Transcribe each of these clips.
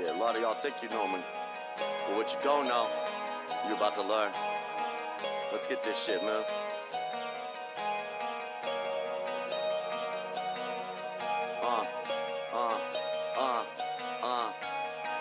Shit, a lot of y'all think you know me, but what you don't know, you're about to learn. Let's get this shit moved.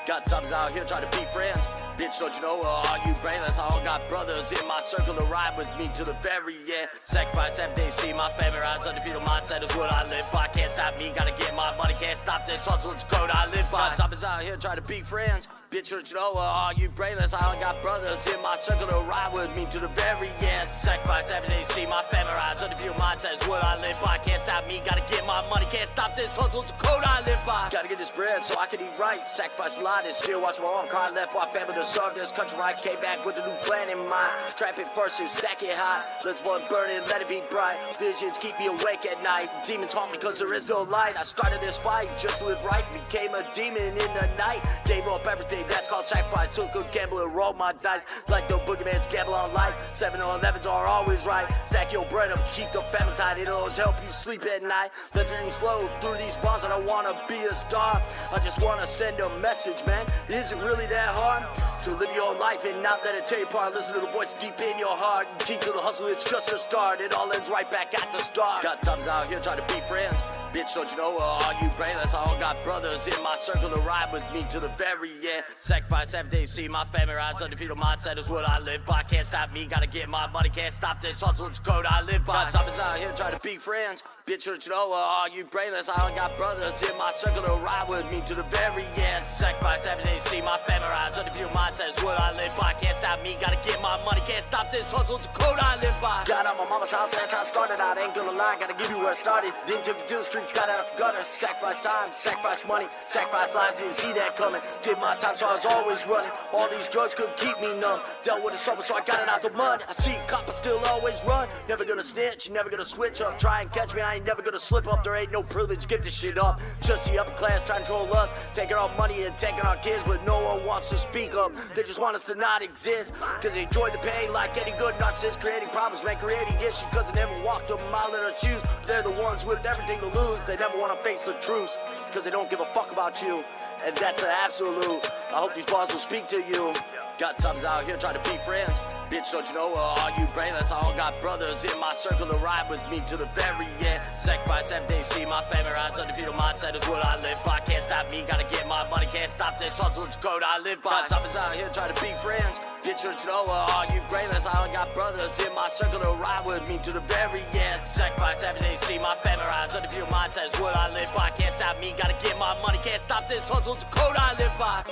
Got subs out here trying to be friends. Bitch, don't you know, are you brainless? I all got brothers in my circle to ride with me to the very end. Sacrifice every day, see my family rise. Undefeated mindset is what I live by. Can't stop me, gotta get my money. Can't stop this hustle, it's code I live by. Got subs out here trying to be friends. Bitch, don't you know, are you brainless? I all got brothers in my circle to ride with me to the very end. Sacrifice every day, see my family rise. Undefeated mindset is what I live by. Can't stop me, gotta get my money. Can't stop this hustle, it's a code I live by. Gotta get this bread so I can eat right. Sacrifice a lot and still watch my mom cry. Left my family to serve this country. I came back with a new plan in mind. Trap it first and stack it high. Let's burn it, let it be bright. Visions keep me awake at night. Demons haunt me cause there is no light. I started this fight just to live right. Became a demon in the night. Gave up everything, that's called sacrifice. Took a gamble and rolled my dice. Like the boogeyman's gamble on life. 7 or 11s are always right. Stack your bread up, keep the famine tight. It'll always help you sleep at night. Let dreams flow through these bars. I don't wanna be a star. I just wanna send a message, man. Is it really that hard to live your life and not let it tear you apart? Listen to the voice deep in your heart. Keep to the hustle, it's just a start. It all ends right back at the start. Got subs out here trying to be friends. Bitch, don't you know, are you brainless? I all got brothers in my circle to ride with me to the very end. Sacrifice every day, see my family rise. Undefeated mindset is what I live by. Can't stop me, gotta get my money. Can't stop this hustle, it's code I live by. Got subs out here trying to be friends. Bitch, don't you know, are you brainless? I all got brothers in my circle to ride with me to the very end. Sacrifice every day, see my family rise. Undefeated mindset is what I live by. Can't stop me, gotta get my money. Can't stop this hustle, it's a code I live by. Got out my mama's house, that's how I started out. Ain't gonna lie, gotta give you where it started. Then took it to the streets, got out the gutter. Sacrifice time, sacrifice money, sacrifice lives, didn't see that coming. Did my time, so I was always running. All these drugs couldn't keep me numb. Dealt with the summer, so I got it out the mud. I see coppers still always run. Never gonna snitch, never gonna switch up. Try and catch me, I ain't never gonna slip up. There ain't no privilege, give this shit up. Just the upper class trying to control us, taking our money and taking our kids, but no one wants to speak up. They just want us to not exist, cause they enjoy the pain like any good narcissist. Creating problems, man, creating issues, cause they never walked a mile in their shoes. They're the ones with everything to lose. They never wanna face the truth, cause they don't give a fuck about you, and that's an absolute. I hope these bars will speak to you. Got subs out here trying to be friends. Bitch, don't you know, are you brainless? I all got brothers in my circle to ride with me to the very end. Sacrifice every day, see my family rise. Undefeated mindset is what I live by. Can't stop me, gotta get my money. Can't stop this hustle, it's a code I live by. Got subs out here trying to be friends. Bitch, don't you know, are you brainless? I all got brothers in my circle to ride with me to the very end. Sacrifice every day, see my family rise. Undefeated mindset is what I live by. Can't stop me, gotta get my money. Can't stop this hustle, it's a code I live by.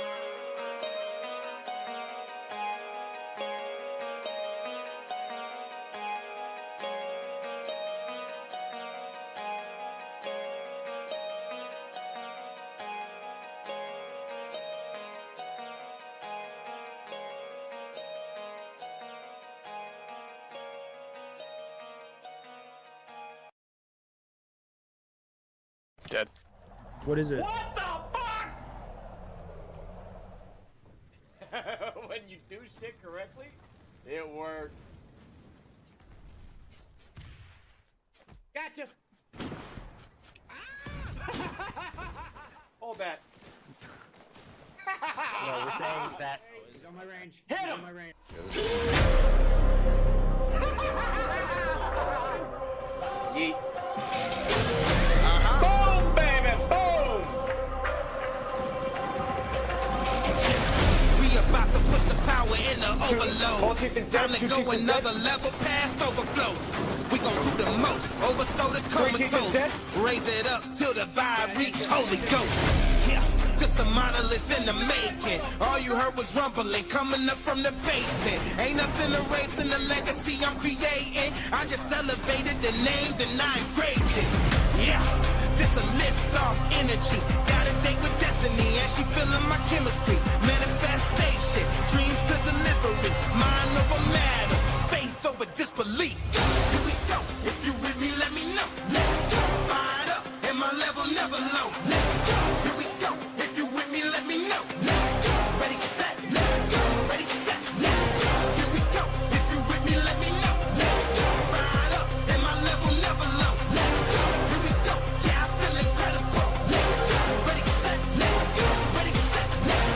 Dead. What is it? What the fuck? When you do shit correctly, it works. Gotcha. Hold that. No, we're saying that. He's on my range. Hit He's him! on my range. Yeet. Boom, baby, boom! We about to push the power in the overload. Time to go another level past overflow. We gon' do the most, overthrow the comatose. Raise it up till the vibe reach Holy Ghost. Yeah, this a monolith in the making. All you heard was rumbling coming up from the basement. Ain't nothing erasing the legacy I'm creating. I just elevated the name, then I engraved it. Yeah, this a lift off energy. Got a date with destiny, and she feeling my chemistry. Manifestation, dreams to delivery. Mind over matter, faith over disbelief. Here we go. If you with me, let me know. Let's go. Fired up, and my level never low. Let's go. Here we go. If you with me, let me know. Let's go. Ready, set. Let's go. Ready, set. Let's go. Here we go. If you with me, let me know. Let's go. Fired up, and my level never low. Let's go. Here we go. Yeah, I feel incredible. Let's go. Ready, set. Let's go. Ready, set. Let's go.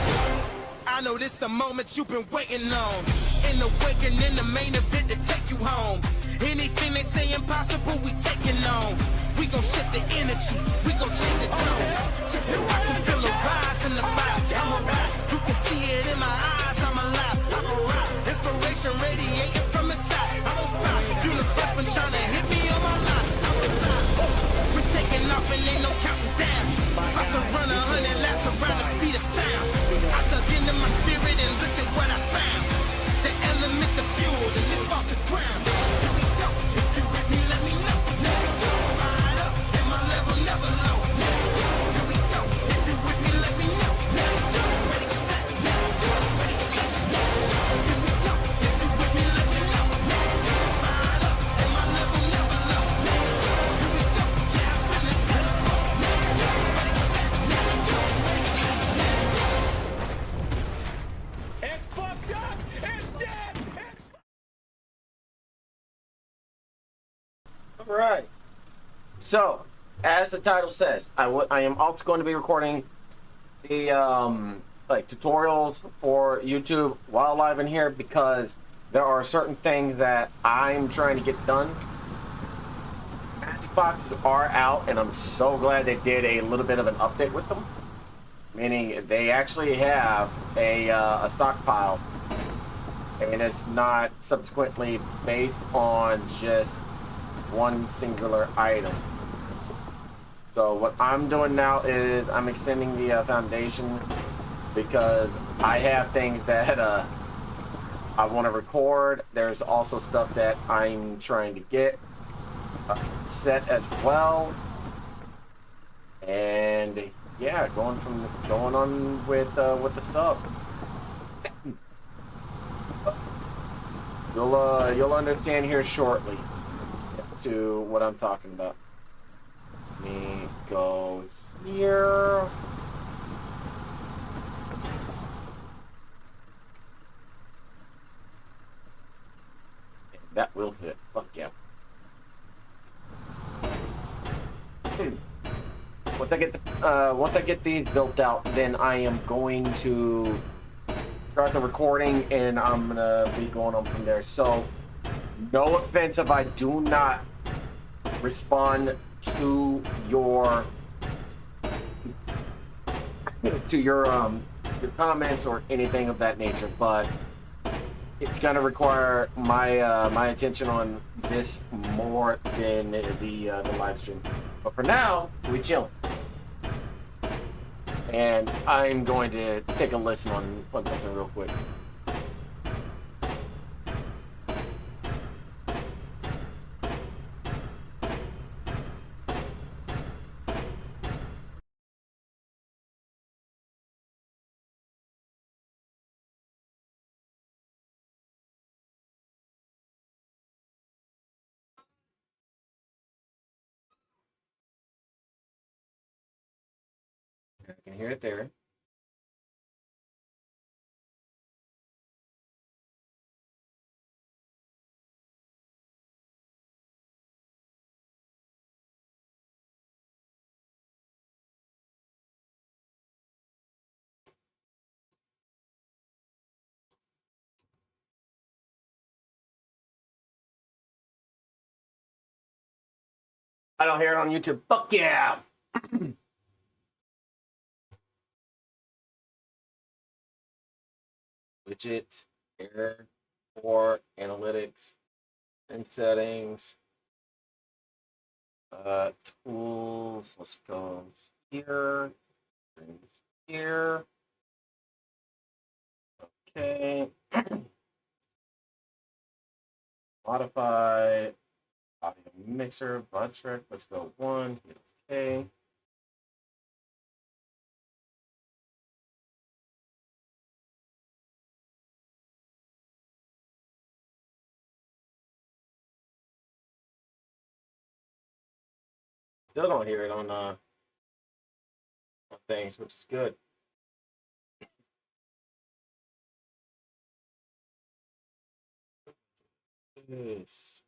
know this the moment you've been waiting on. In the awakening, the main event to take you home. Anything they say impossible, we taking on. We gon' shift the energy, we gon' change the tone. I can feel the rise in the vibe, I'm alright. You can see it in my eyes, I'm alive, I'm alright. Inspiration radiating from inside, I'm on fire. Universe been trying to hit me on my line, I'm alive. We taking off and ain't no counting down. About to run 100 laps around the speed of sound. I dug into my spirit and look at what I found. The element, the fuel, to lift off the ground. Here we go, if you with me, let me know. Ride up, and my level never low. Here we go, if you with me, let me know. Ready, set, ready, set. Here we go, if you with me, let me know. Ride up, and my level never low. Here we go, yeah, I feel it to the core. Ready, set, ready, set. It's fucked up! It's dead! All right. So, as the title says, I am also going to be recording the like tutorials for YouTube while live in here because there are certain things that I'm trying to get done. Magic boxes are out, and I'm so glad they did a little bit of an update with them. Meaning they actually have a stockpile, and it's not subsequently based on just one singular item. So what I'm doing now is I'm extending the foundation because I have things that I want to record. There's also stuff that I'm trying to get set as well, and yeah, going on with the stuff. You'll understand here shortly as to what I'm talking about. Let me go here. And that will fit. Fuck yeah. Once I get these built out, then I am going to start the recording, and I'm gonna be going on from there. So, no offense if I do not respond to your comments or anything of that nature, but it's gonna require my attention on this more than the live stream. But for now, we chill. And I'm going to take a listen on something real quick. I can hear it there. I don't hear it on YouTube. Fuck yeah! Widget, error, for analytics, and settings. Tools. Let's go here. And here. Okay. Modify. Audio mixer, bud track. Let's go 1. Okay. Still don't hear it on things, which is good. Yes.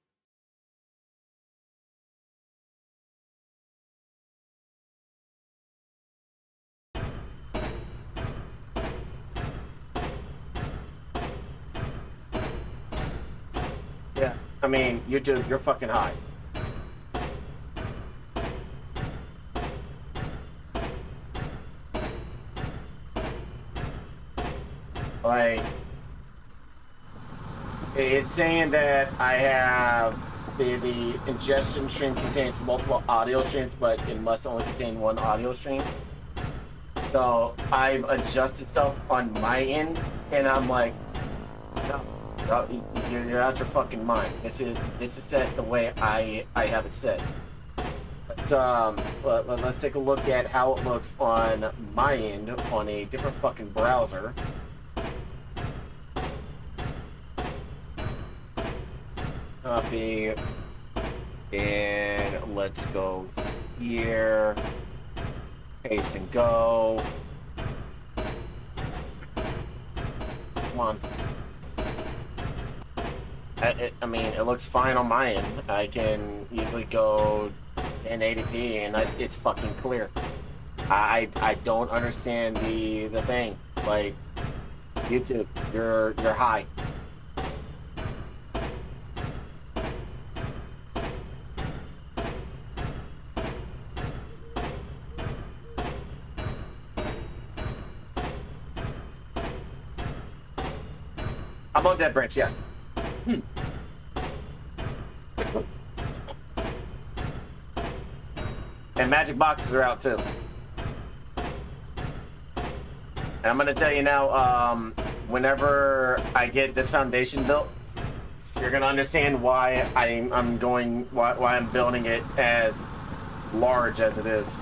I mean, YouTube, you're fucking high. Like, it's saying that I have the ingestion stream contains multiple audio streams, but it must only contain one audio stream. So I've adjusted stuff on my end, and I'm like, no, you're out your fucking mind. This is set the way I have it set. But let's take a look at how it looks on my end on a different fucking browser. Copy, and let's go here. Paste and go. Come on. I mean, it looks fine on my end. I can easily go 1080p and it's fucking clear. I don't understand the thing. Like, YouTube, you're high. I'm on Devbranch, yeah. And magic boxes are out too. And I'm gonna tell you now, whenever I get this foundation built, you're gonna understand why I'm building it as large as it is.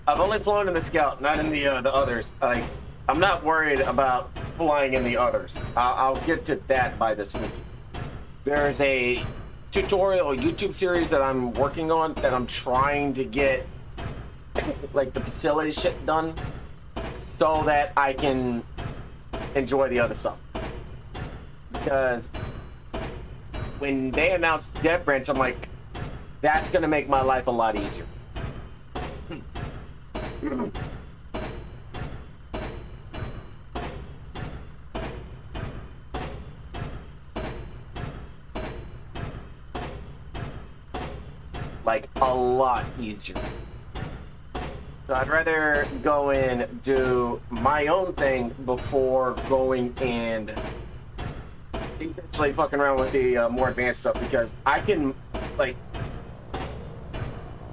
I've only flown in the Scout, not in the others. Like, I'm not worried about flying in the others. I'll get to that by this week. There's a tutorial YouTube series that I'm working on that I'm trying to get like the facility shit done so that I can enjoy the other stuff. Because when they announced Devbranch, I'm like, that's gonna make my life a lot easier. Like, a lot easier. So I'd rather go and do my own thing before going and essentially fucking around with the more advanced stuff, because I can, like,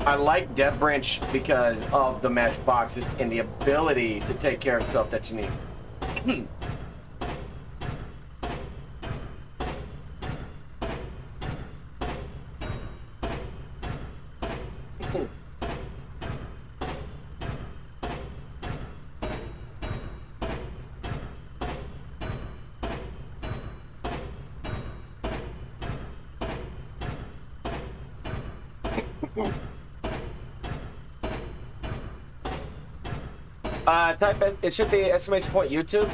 I like Devbranch because of the magic boxes and the ability to take care of stuff that you need. Type it should be exclamation point YouTube.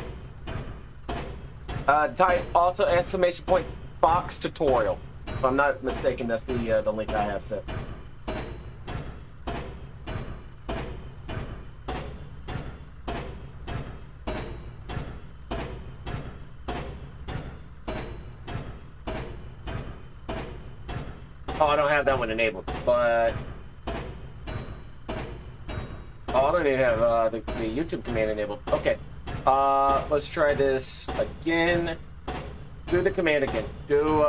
Type also exclamation point Fox tutorial. If I'm not mistaken, that's the link I have set. Oh, I don't have that one enabled, but oh, I don't even have the YouTube command enabled. Okay, let's try this again. Do the command again. Do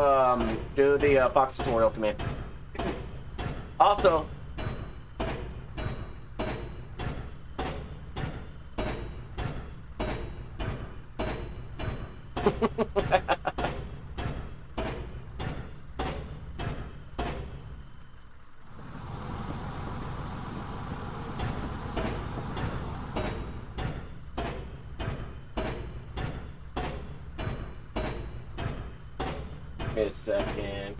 the Fox tutorial command. Also, Give me a second.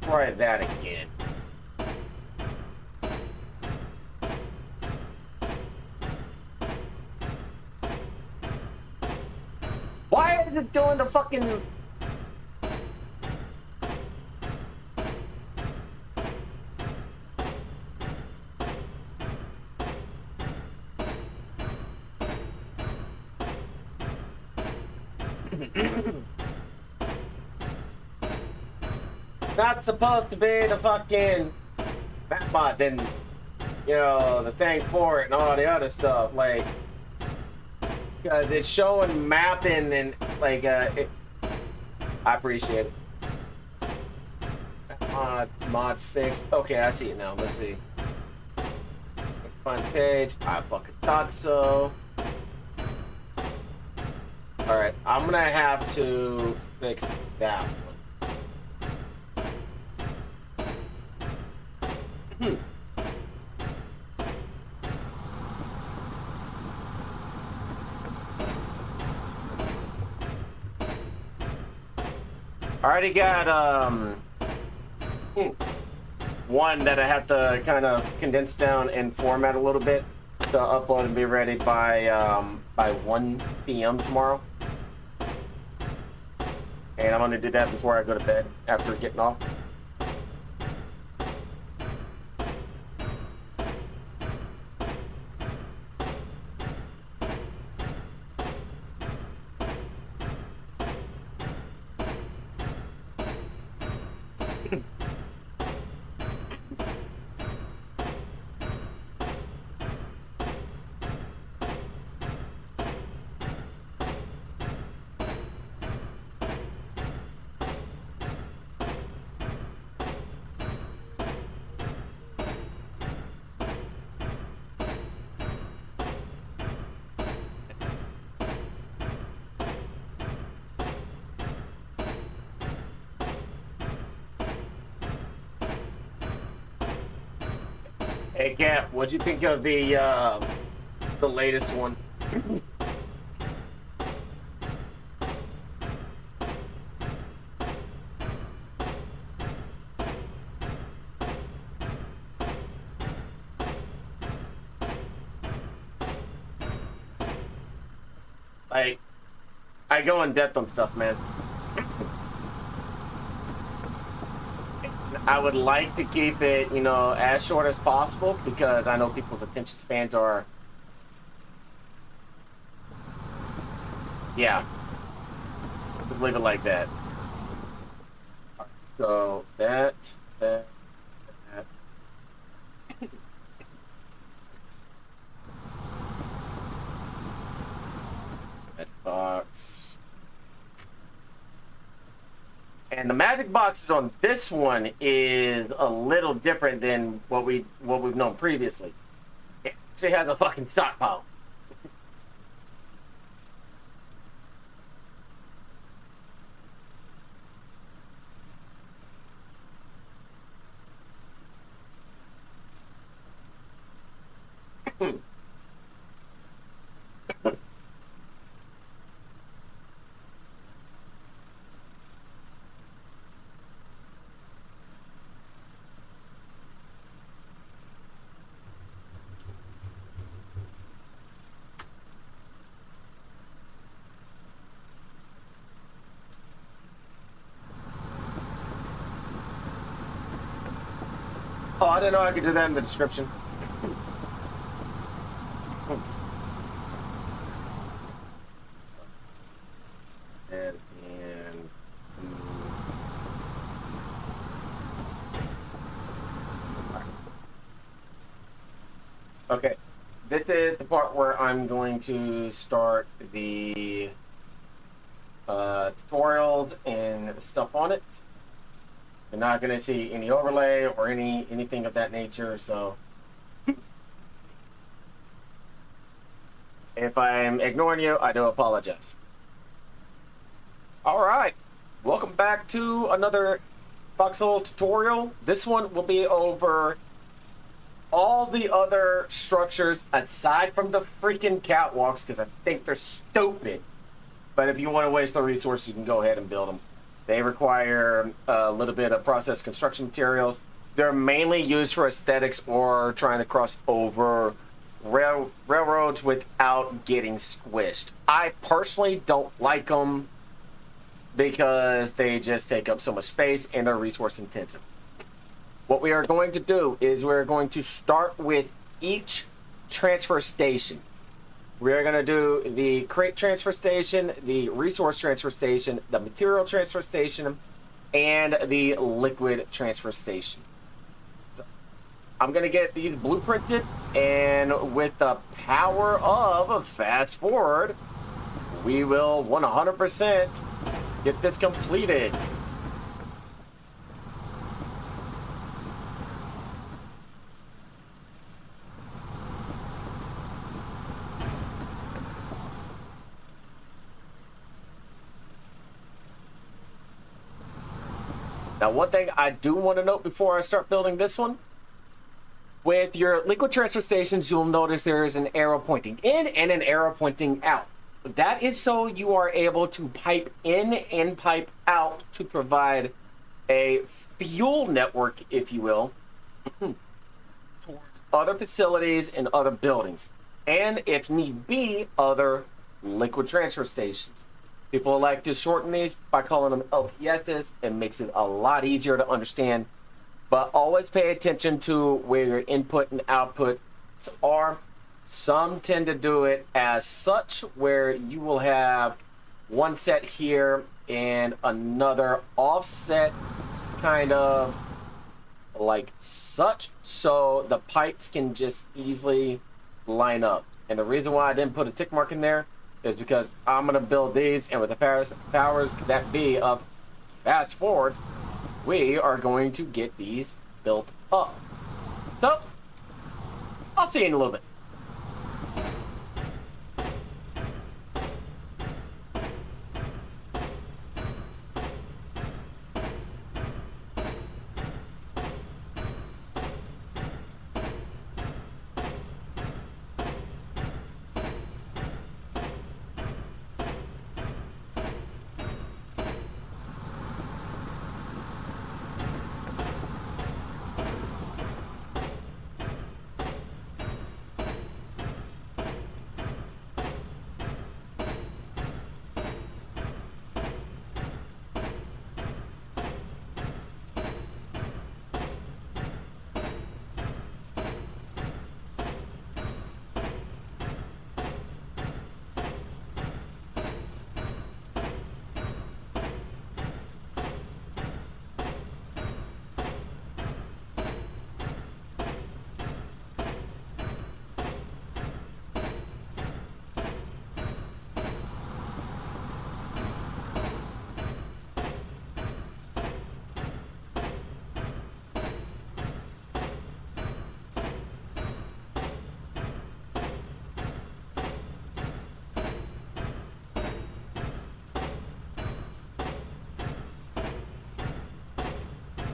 Try that again. Why is it doing the fucking... Not supposed to be the fucking map mod, then, you know, the thing for it and all the other stuff, like, because it's showing mapping and, like, I appreciate it. Mod fixed. Okay, I see it now. Let's see. Find the page. I fucking thought so. Alright, I'm gonna have to fix that one. I already got one that I have to kind of condense down and format a little bit to upload and be ready by 1 p.m. tomorrow. And I'm gonna do that before I go to bed after getting off. Hey Cap, what'd you think of the latest one? Like, I go in depth on stuff, man. I would like to keep it, you know, as short as possible because I know people's attention spans are... Yeah. Just leave it like that. So, that... That box... And the magic boxes on this one is a little different than what we've known previously. It actually has a fucking stockpile. Oh, I didn't know I could do that in the description. Okay, this is the part where I'm going to start the tutorials and stuff on it. You're not going to see any overlay or anything of that nature, so if I'm ignoring you, I do apologize. All right, welcome back to another foxhole tutorial. This one will be over all the other structures aside from the freaking catwalks, because I think they're stupid. But if you want to waste the resources, you can go ahead and build them. They require a little bit of processed construction materials. They're mainly used for aesthetics or trying to cross over railroads without getting squished. I personally don't like them because they just take up so much space and they're resource intensive. What we are going to do is we're going to start with each transfer station. We're going to do the crate transfer station, the resource transfer station, the material transfer station, and the liquid transfer station. So I'm going to get these blueprinted, and with the power of fast forward, we will 100% get this completed. Now, one thing I do want to note before I start building this one, with your liquid transfer stations, you'll notice there is an arrow pointing in and an arrow pointing out. That is so you are able to pipe in and pipe out to provide a fuel network, if you will, towards other facilities and other buildings. And if need be, other liquid transfer stations. People like to shorten these by calling them LTSs. It makes it a lot easier to understand. But always pay attention to where your input and output are. Some tend to do it as such, where you will have one set here and another offset, kind of like such, so the pipes can just easily line up. And the reason why I didn't put a tick mark in there is because I'm going to build these, and with the powers that be of fast forward, we are going to get these built up. So, I'll see you in a little bit.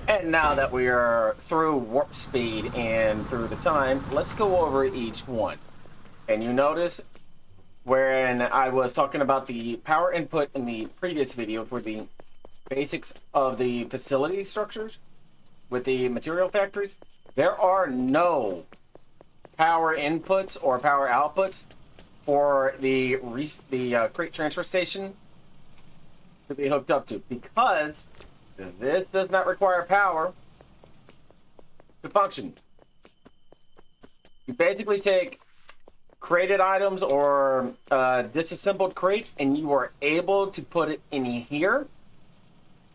And now that we are through warp speed and through the time, let's go over each one. And you notice when I was talking about the power input in the previous video for the basics of the facility structures with the material factories, there are no power inputs or power outputs for the crate transfer station to be hooked up to, because this does not require power to function. You basically take crated items or disassembled crates, and you are able to put it in here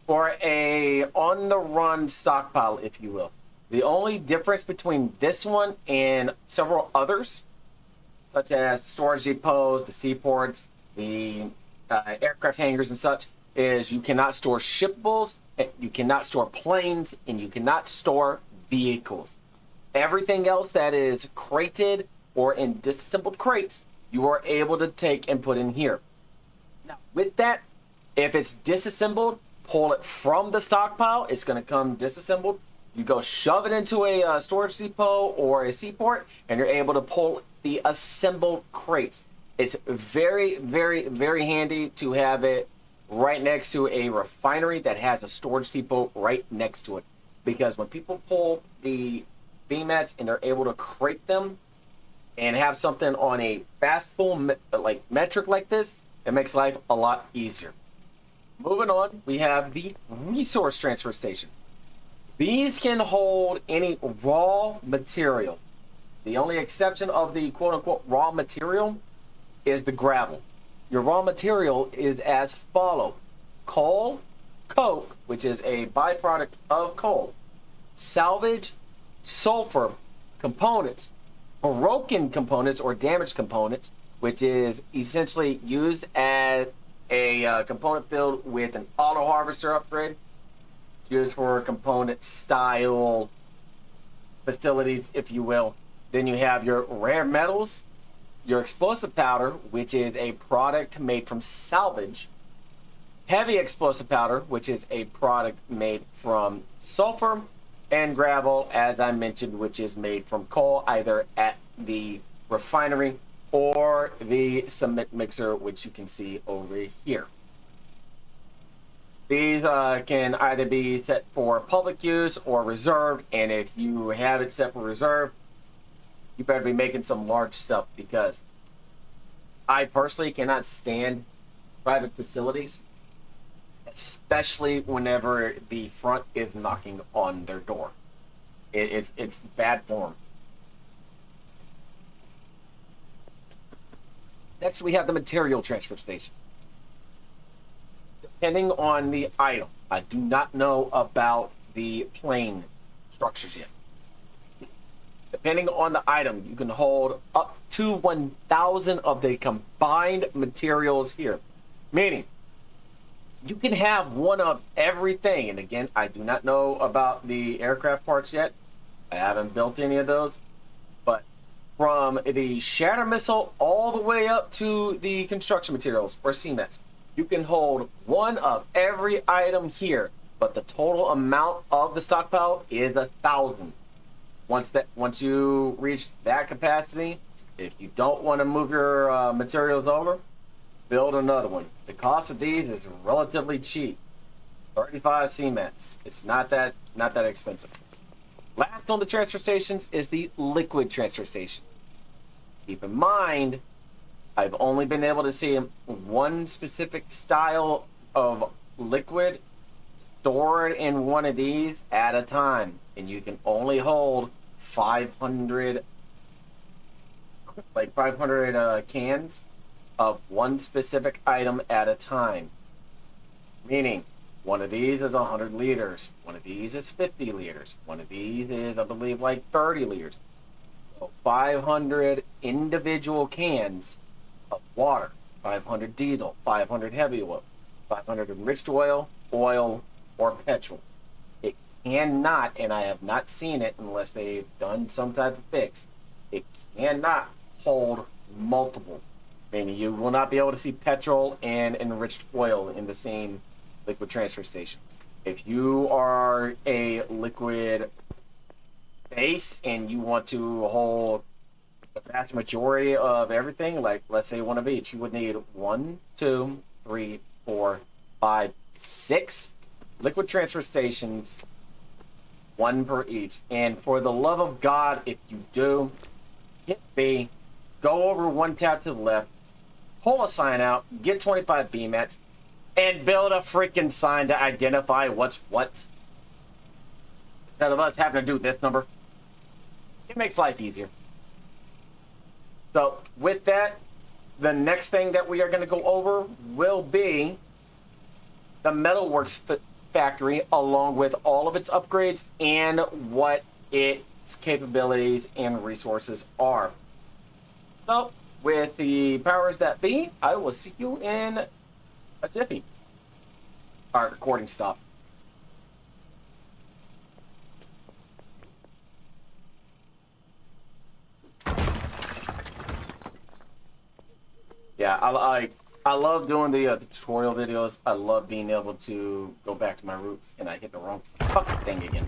for a on-the-run stockpile, if you will. The only difference between this one and several others, such as storage depots, the seaports, the aircraft hangars and such, is you cannot store shippables, you cannot store planes, and you cannot store vehicles. Everything else that is crated or in disassembled crates, you are able to take and put in here. Now, with that, if it's disassembled, pull it from the stockpile, it's going to come disassembled. You go shove it into a storage depot or a seaport, and you're able to pull the assembled crates. It's very, very, very handy to have it right next to a refinery that has a storage depot right next to it. Because when people pull the beam mats and they're able to crate them and have something on a fast pull like metric like this, it makes life a lot easier. Moving on, we have the resource transfer station. These can hold any raw material. The only exception of the quote-unquote raw material is the gravel. Your raw material is as follows: coal, coke, which is a byproduct of coal, salvage, sulfur, components, broken components or damaged components, which is essentially used as a component filled with an auto harvester upgrade. It's used for component style facilities, if you will. Then you have your rare metals, your explosive powder, which is a product made from salvage, heavy explosive powder, which is a product made from sulfur, and gravel, as I mentioned, which is made from coal, either at the refinery or the cement mixer, which you can see over here. These can either be set for public use or reserved, and if you have it set for reserve, you better be making some large stuff, because I personally cannot stand private facilities, especially whenever the front is knocking on their door. It's bad form. Next, we have the material transfer station. Depending on the item, I do not know about the plane structures yet. Depending on the item, you can hold up to 1,000 of the combined materials here. Meaning, you can have one of everything. And again, I do not know about the aircraft parts yet. I haven't built any of those. But from the shatter missile all the way up to the construction materials or cements, you can hold one of every item here. But the total amount of the stockpile is 1,000. Once you reach that capacity, if you don't want to move your materials over, build another one. The cost of these is relatively cheap. 35 cements. It's not that expensive. Last on the transfer stations is the liquid transfer station. Keep in mind, I've only been able to see one specific style of liquid stored in one of these at a time, and you can only hold 500 cans of one specific item at a time. Meaning, one of these is 100 liters, one of these is 50 liters, one of these is, I believe, like 30 liters. So 500 individual cans of water, 500 diesel, 500 heavy oil, 500 enriched oil, or petrol. It cannot, and I have not seen it unless they've done some type of fix, it cannot hold multiple. Meaning you will not be able to see petrol and enriched oil in the same liquid transfer station. If you are a liquid base and you want to hold the vast majority of everything, like let's say one of each, you would need 1, 2, 3, 4, 5, 6 liquid transfer stations, one per each. And for the love of God, if you do, hit B, go over one tab to the left, pull a sign out, get 25 BMATs, and build a freaking sign to identify what's what. Instead of us having to do this number. It makes life easier. So with that, the next thing that we are going to go over will be the Metalworks factory, along with all of its upgrades and what its capabilities and resources are. So with the powers that be, I will see you in a jiffy. Our recording stopped. Yeah, I love doing the tutorial videos. I love being able to go back to my roots, and I hit the wrong fucking thing again.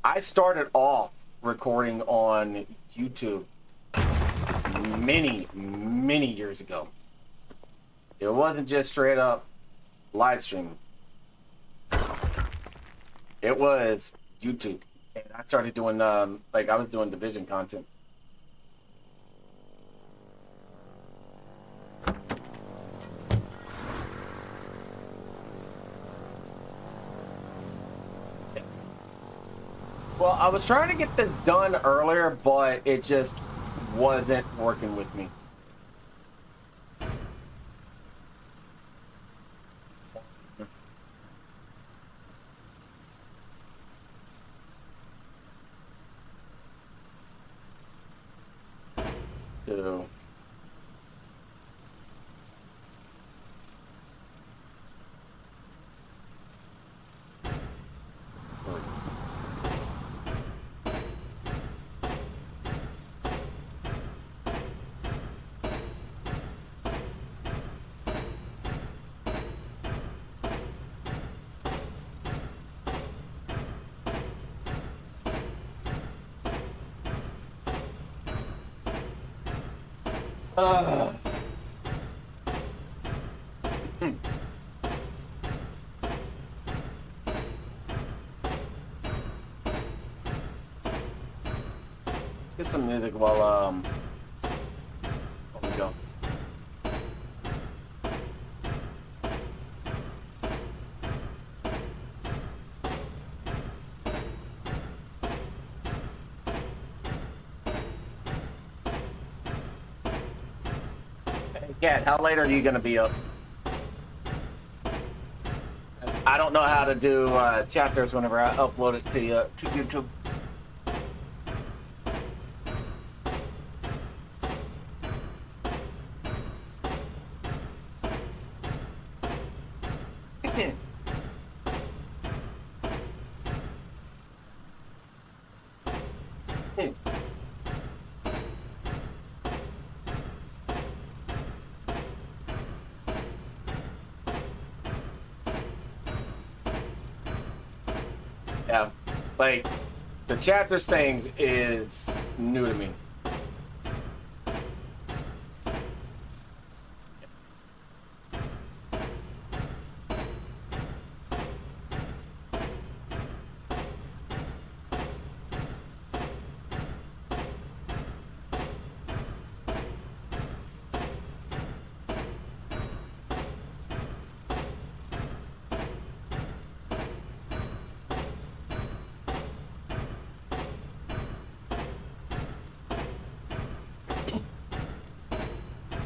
I started off recording on YouTube many years ago. It wasn't just straight up live streaming. It was YouTube, and I started doing like I was doing division content. Well, I was trying to get this done earlier, but it just wasn't working with me. So, let's get some music while we go. Hey, Kat, how late are you gonna be up? I don't know how to do chapters whenever I upload it to YouTube. Yeah, like the chapters things is new to me.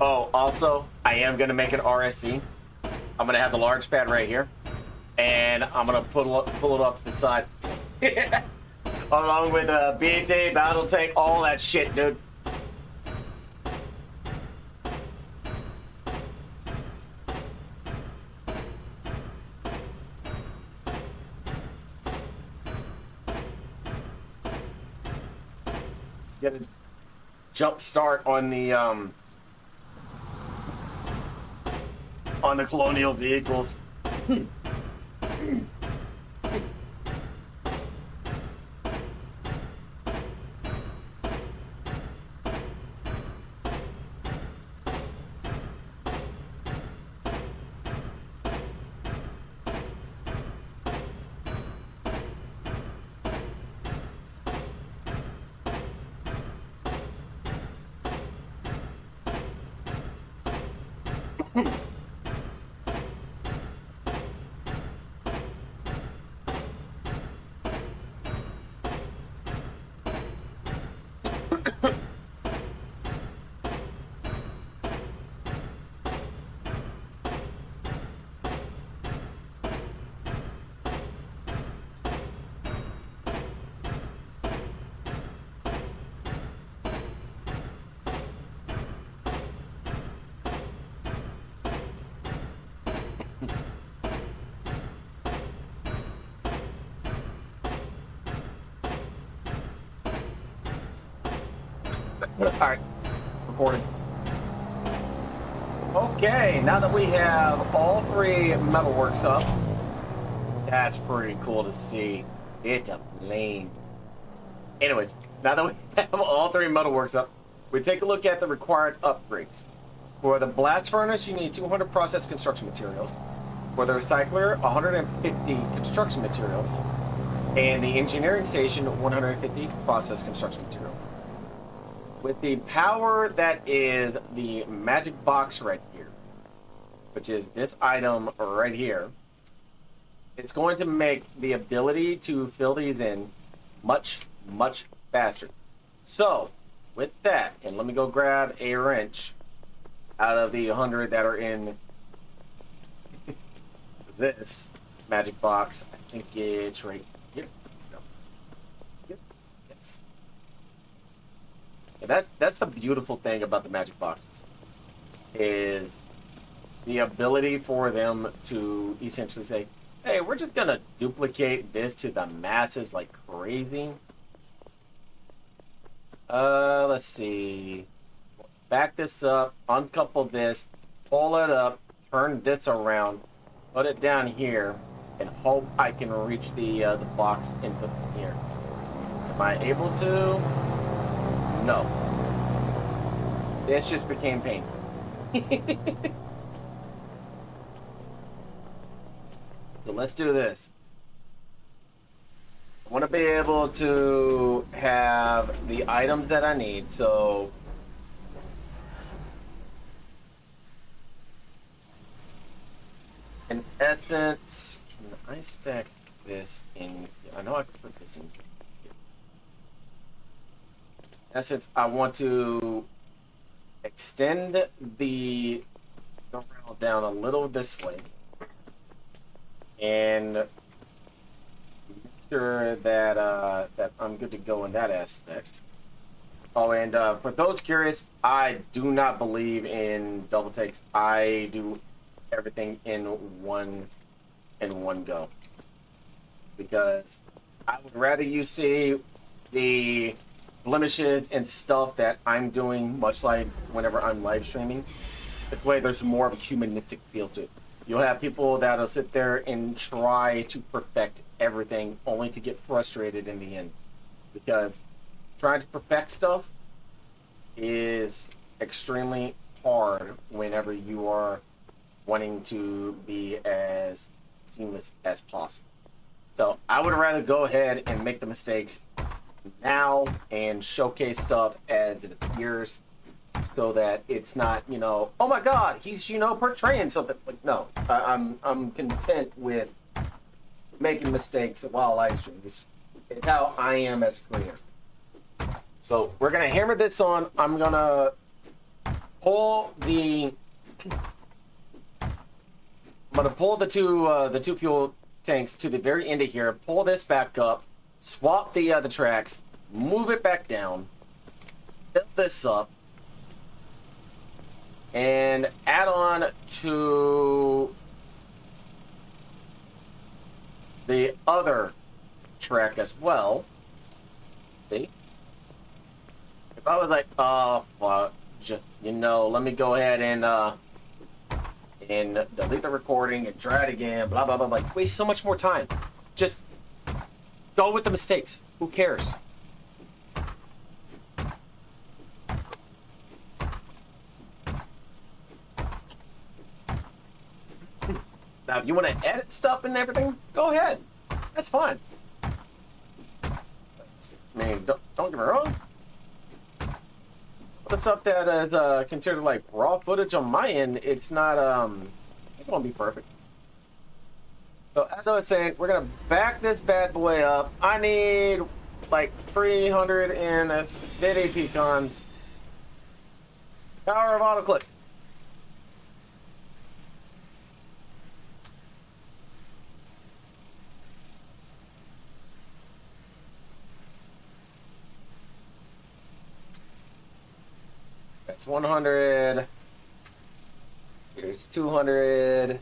Oh, also, I am going to make an RSC. I'm going to have the large pad right here. And I'm going to pull it up to the side. Along with a BAT, battle tank, all that shit, dude. Get a jump start on the colonial vehicles. All right, recording. Okay, now that we have all three metalworks up, that's pretty cool to see. It's a plane. Anyways, now that we have all three metalworks up, we take a look at the required upgrades. For the blast furnace, you need 200 processed construction materials. For the recycler, 150 construction materials. And the engineering station, 150 processed construction materials. With the power that is the magic box right here, which is this item right here, it's going to make the ability to fill these in much, much faster. So, with that, and let me go grab a wrench out of the 100 that are in this magic box. I think it's right here. No. Here? Yes. And that's the beautiful thing about the magic boxes, is the ability for them to essentially say, hey, we're just gonna duplicate this to the masses like crazy. Let's see. Back this up, uncouple this, pull it up, turn this around, put it down here, and hope I can reach the box input from here. Am I able to? No. This just became painful. So let's do this. I want to be able to have the items that I need. So in essence, can I stack this in? I know I can put this in here. In essence, I want to extend the rail down a little this way and make sure that that I'm good to go in that aspect. Oh, and for those curious, I do not believe in double takes. I do everything in one go, because I would rather you see the blemishes and stuff that I'm doing, much like whenever I'm live streaming. This way there's more of a humanistic feel to it. You'll have people that'll sit there and try to perfect everything only to get frustrated in the end, because trying to perfect stuff is extremely hard whenever you are wanting to be as seamless as possible. So I would rather go ahead and make the mistakes now and showcase stuff as it appears, so that it's not, you know, oh my god, he's, you know, portraying something. Like, no, I'm content with making mistakes while live streaming. It's how I am as a creator. So we're gonna hammer this on. I'm gonna pull the two fuel tanks to the very end of here. Pull this back up. Swap the tracks. Move it back down. Fill this up. And add on to the other track as well. See? If I was like, oh, fuck, you know, let me go ahead and delete the recording and try it again, blah, blah, blah, like, waste so much more time. Just go with the mistakes. Who cares? Now, if you want to edit stuff and everything, go ahead. That's fine. I mean, don't get me wrong. The stuff that is considered like raw footage on my end, it's not it won't be perfect. So as I was saying, we're gonna back this bad boy up. I need like 350 pecans. Power of auto click. That's 100. Here's 200.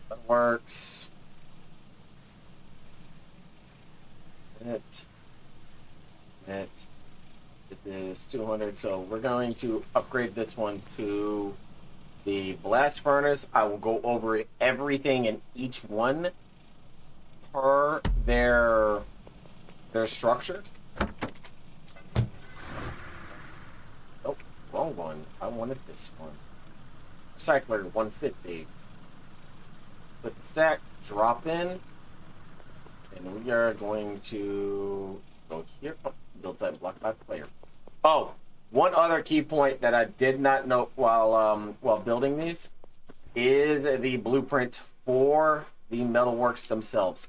That works. It is 200. So we're going to upgrade this one to the blast furnace. I will go over everything in each one per their structure. Nope, wrong one. I wanted this one. Recycler 150. Put the stack, drop in, and we are going to go here. Oh, build type block by player. Oh, one other key point that I did not note while building these is the blueprint for the metalworks themselves.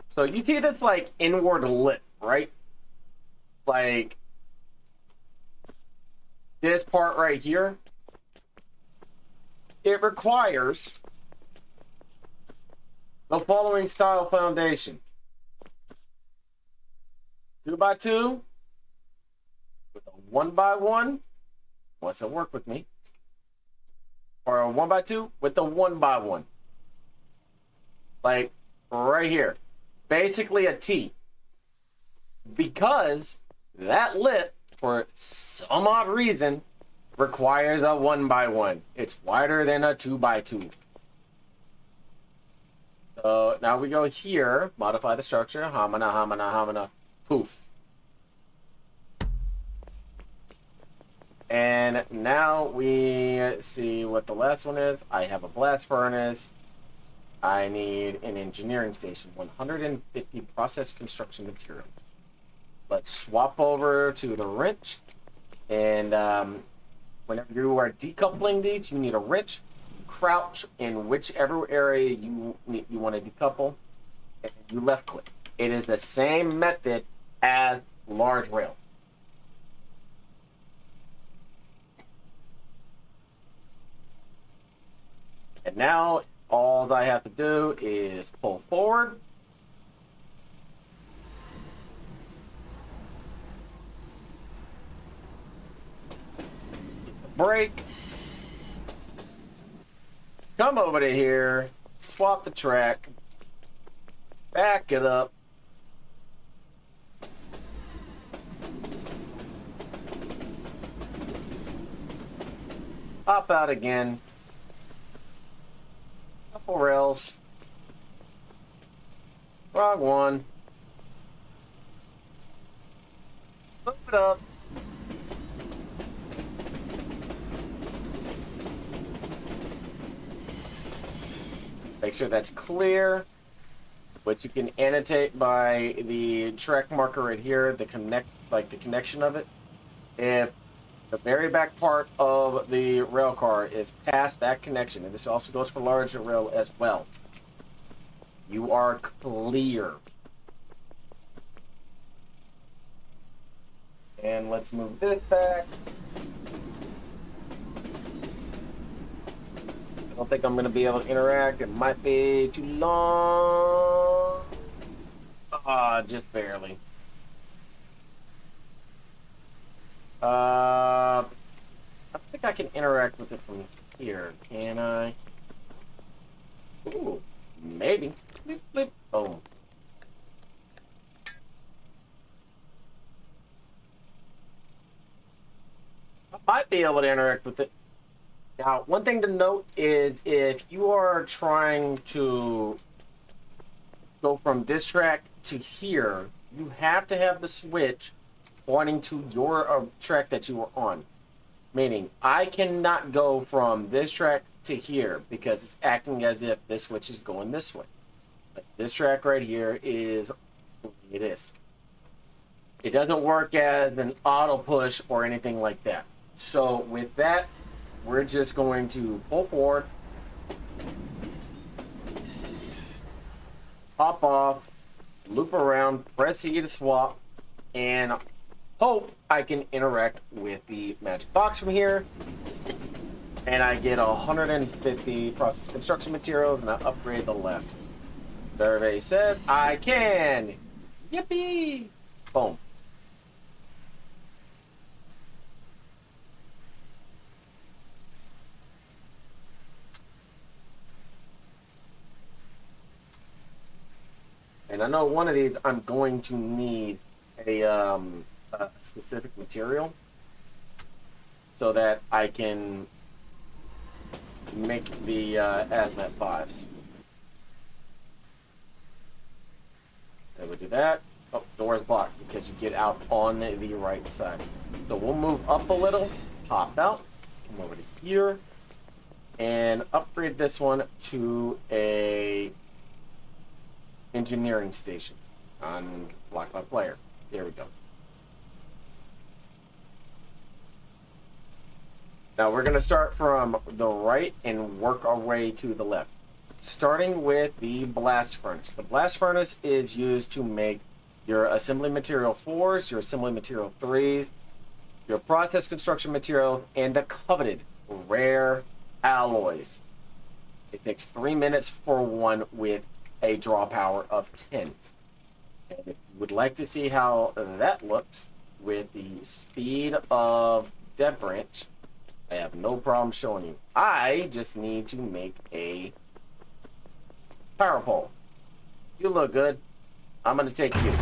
So you see this like inward lip, right? Like this part right here. It requires the following style foundation: 2x2 with a 1x1. Wants to work with me? Or a 1x2 with the 1x1. Like right here. Basically a T. Because that lip, for some odd reason, requires a 1x1. It's wider than a 2x2. So now we go here, modify the structure, hamana, poof. And now we see what the last one is. I have a blast furnace. I need an engineering station, 150 process construction materials. Let's swap over to the wrench. And whenever you are decoupling these, you need a wrench. Crouch in whichever area you want to decouple, and you left click. It is the same method as large rail. And now all I have to do is pull forward. Brake. Come over to here, swap the track, back it up, hop out again, couple rails, wrong one, move it up. Make sure that's clear, which you can annotate by the track marker right here, the connection of it. If the very back part of the rail car is past that connection, and this also goes for larger rail as well, you are clear. And let's move this back. I don't think I'm going to be able to interact. It might be too long. Just barely. I think I can interact with it from here. Can I? Ooh, maybe. Blip, blip. Oh. I might be able to interact with it. Now, one thing to note is if you are trying to go from this track to here, you have to have the switch pointing to your track that you were on. Meaning, I cannot go from this track to here because it's acting as if this switch is going this way. Like this track right here is it is. It doesn't work as an auto push or anything like that. So with that, we're just going to pull forward, hop off, loop around, press E to swap, and hope I can interact with the magic box from here. And I get 150 process construction materials, and I upgrade the last one. Survey says I can. Yippee! Boom. And I know one of these I'm going to need a specific material so that I can make the hazmat 5s. And we do that. Oh, door's blocked because you get out on the right side. So we'll move up a little, pop out, come over to here, and upgrade this one to a engineering station on block by player. There we go. Now we're going to start from the right and work our way to the left. Starting with the blast furnace. The blast furnace is used to make your assembly material 4s, your assembly material 3s, your process construction materials, and the coveted rare alloys. It takes 3 minutes for one with a draw power of 10. And if you would like to see how that looks with the speed of Devbranch, I have no problem showing you. I just need to make a power pole. You look good. I'm going to take you.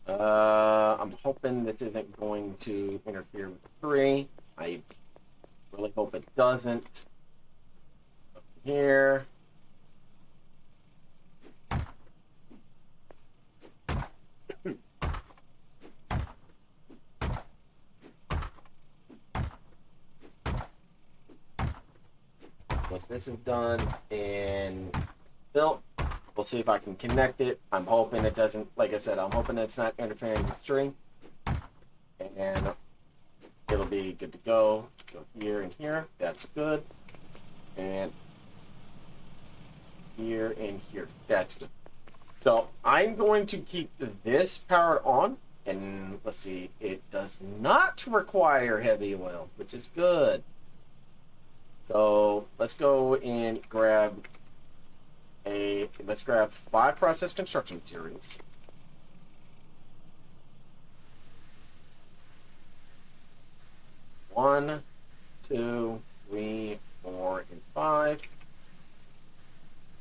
I'm hoping this isn't going to interfere with 3. I really hope it doesn't. Up here. Once this is done and built, we'll see if I can connect it. I'm hoping it doesn't, like I said, I'm hoping it's not interfering with string. And it'll be good to go. So here and here, that's good. And here and here, that's good. So I'm going to keep this powered on. And let's see, it does not require heavy oil, which is good. So let's go and grab let's grab 5 process construction materials. One, 2, 3, 4, and 5.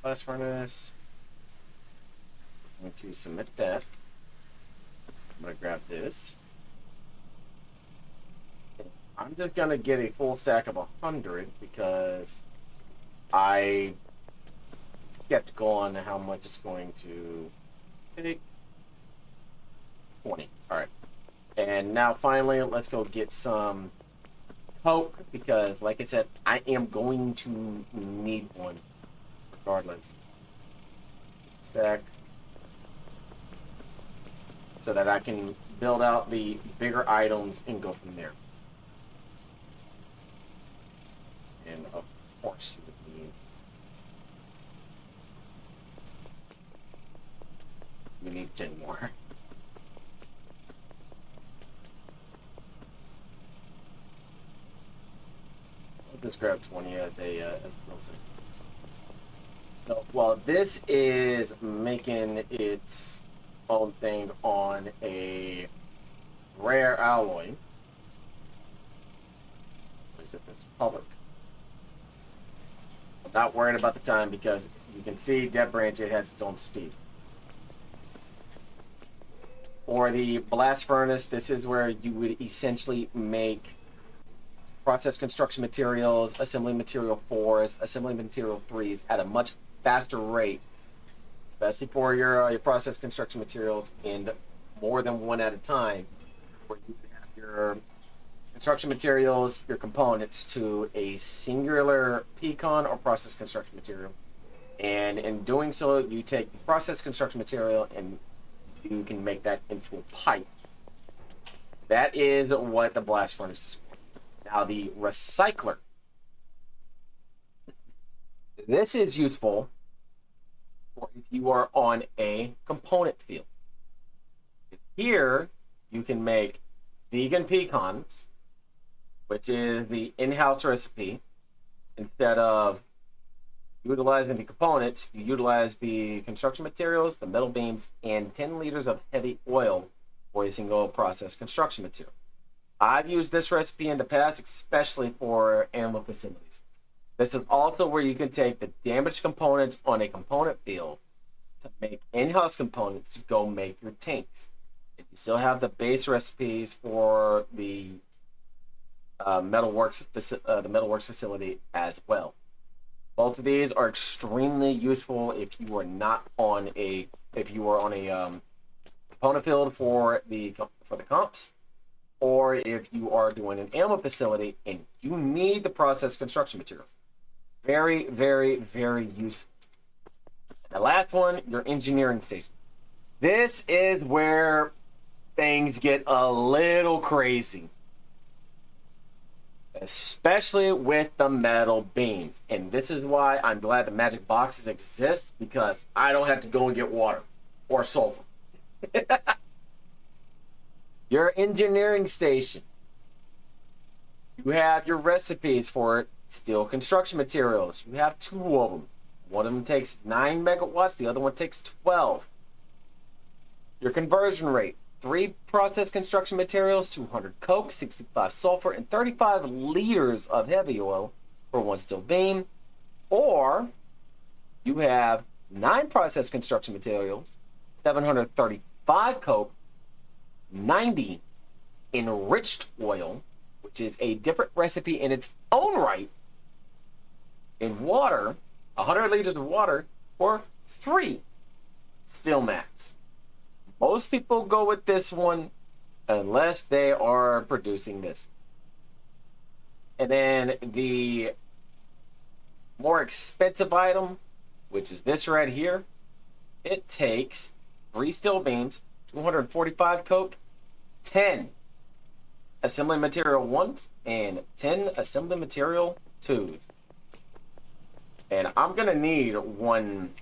Blast furnace. I'm going to submit that. I'm going to grab this. I'm just going to get a full stack of 100 because I skeptical on how much it's going to take. 20. Alright. And now finally, let's go get some coke because, like I said, I am going to need one regardless. Stack. So that I can build out the bigger items and go from there. And of course, you need 10 more. I'll just grab 20 as a Wilson. So, well, this is making its own thing on a rare alloy. Is it this public? I'm not worried about the time because you can see Devbranch, it has its own speed. For the blast furnace, this is where you would essentially make process construction materials, assembly material 4s, assembly material 3s at a much faster rate, especially for your process construction materials, and more than one at a time, where you have your construction materials, your components to a singular pecan or process construction material. And in doing so, you take the process construction material and you can make that into a pipe. That is what the blast furnace is for. Now the recycler. This is useful for if you are on a component field. Here, you can make vegan pecans, which is the in-house recipe. Instead of utilizing the components, you utilize the construction materials, the metal beams, and 10 liters of heavy oil for a single process construction material. I've used this recipe in the past, especially for animal facilities. This is also where you can take the damaged components on a component field to make in-house components to go make your tanks. And you still have the base recipes for the metalworks facility as well. Both of these are extremely useful if you are not on a component field for the comps, or if you are doing an animal facility and you need the processed construction materials. Very, very, very useful. And the last one, your engineering station. This is where things get a little crazy, especially with the metal beams. And this is why I'm glad the magic boxes exist, because I don't have to go and get water or sulfur. Your engineering station. You have your recipes for steel construction materials. You have 2 of them. One of them takes 9 megawatts, the other one takes 12. Your conversion rate. 3 processed construction materials, 200 coke, 65 sulfur, and 35 liters of heavy oil for 1 steel beam. Or you have 9 processed construction materials, 735 coke, 90 enriched oil, which is a different recipe in its own right, in water, 100 liters of water, for 3 steel mats. Most people go with this one unless they are producing this. And then the more expensive item, which is this right here, it takes 3 steel beams, 245 coke, 10 assembly material 1s, and 10 assembly material 2s. And I'm going to need 1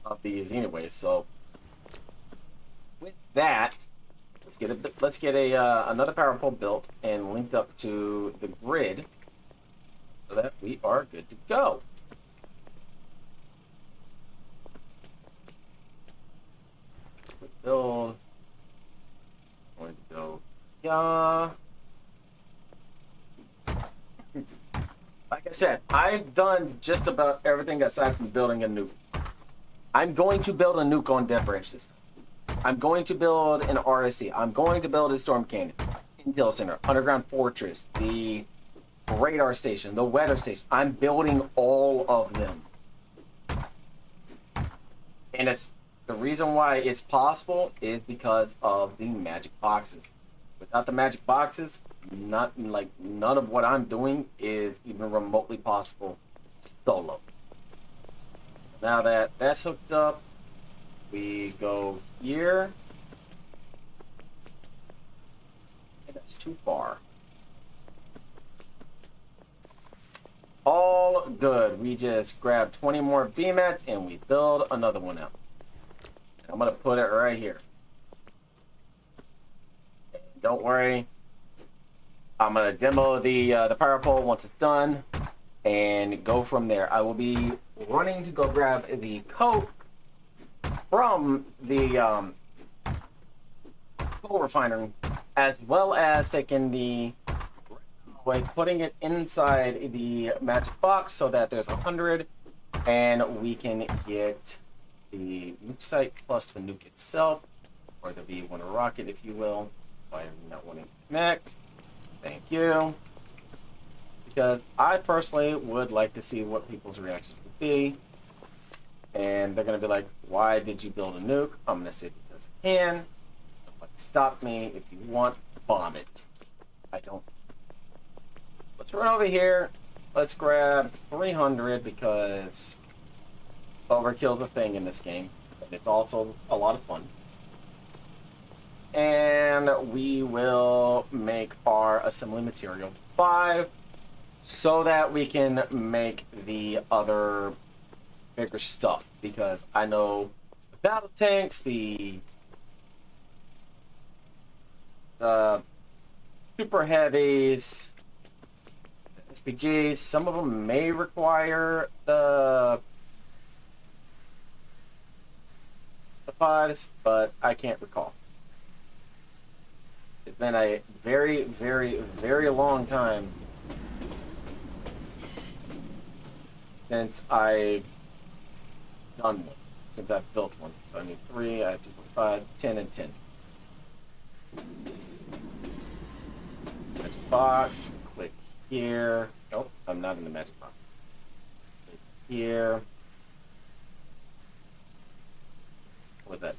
of these anyway, so with that, let's get another power pole built and linked up to the grid so that we are good to go. Build. Going to go. Yeah. Like I said, I've done just about everything aside from building a nuke. I'm going to build a nuke on Devbranch this time. I'm going to build an RSC. I'm going to build a storm cannon, intel center, underground fortress, the radar station, the weather station. I'm building all of them. And it's the reason why it's possible is because of the magic boxes. Without the magic boxes, none of what I'm doing is even remotely possible solo. Now that that's hooked up, we go here. And that's too far. All good. We just grab 20 more B-mats and we build another one out. I'm gonna put it right here. Don't worry. I'm gonna demo the power pole once it's done and go from there. I will be running to go grab the coke from the coal refinery, as well as taking the putting it inside the magic box so that there's 100 and we can get the nuke site plus the nuke itself, or the V1 rocket, if you will. Why are you not wanting to connect? Thank you. Because I personally would like to see what people's reactions would be. And they're going to be like, why did you build a nuke? I'm going to say because I can. Nobody stop me. If you want, bomb it. I don't. Let's run over here. Let's grab 300 because overkill's a thing in this game. But it's also a lot of fun. And we will make our assembly material 5 so that we can make the other bigger stuff, because I know the battle tanks, the super heavies, SPGs, some of them may require the 5s, but I can't recall. It's been a very, very, very long time since I've done one, since I've built one. So I need 3, I have 2, 5, 10, and 10. Magic box, click here. Nope, I'm not in the magic box. Click here. What was that?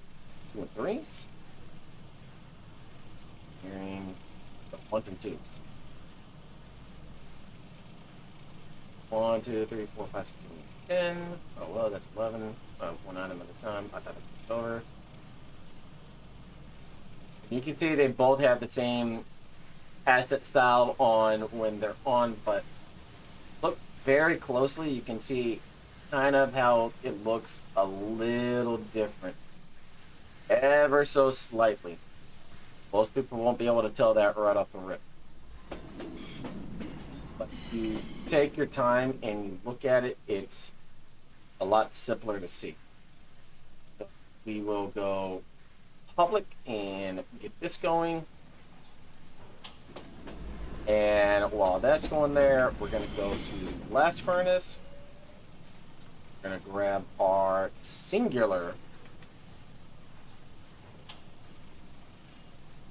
2 and 3s? Hearing the 1s and 2s. 1, 2, 3, 4, 5, 6, 7, 8, 10. Oh well, that's 11. One item at a time. I thought it was over. You can see they both have the same asset style on when they're on, but look very closely. You can see kind of how it looks a little different, ever so slightly. Most people won't be able to tell that right off the rip. But if you take your time and you look at it, it's a lot simpler to see. So we will go public and get this going. And while that's going there, we're going to go to blast furnace. We're going to grab our singular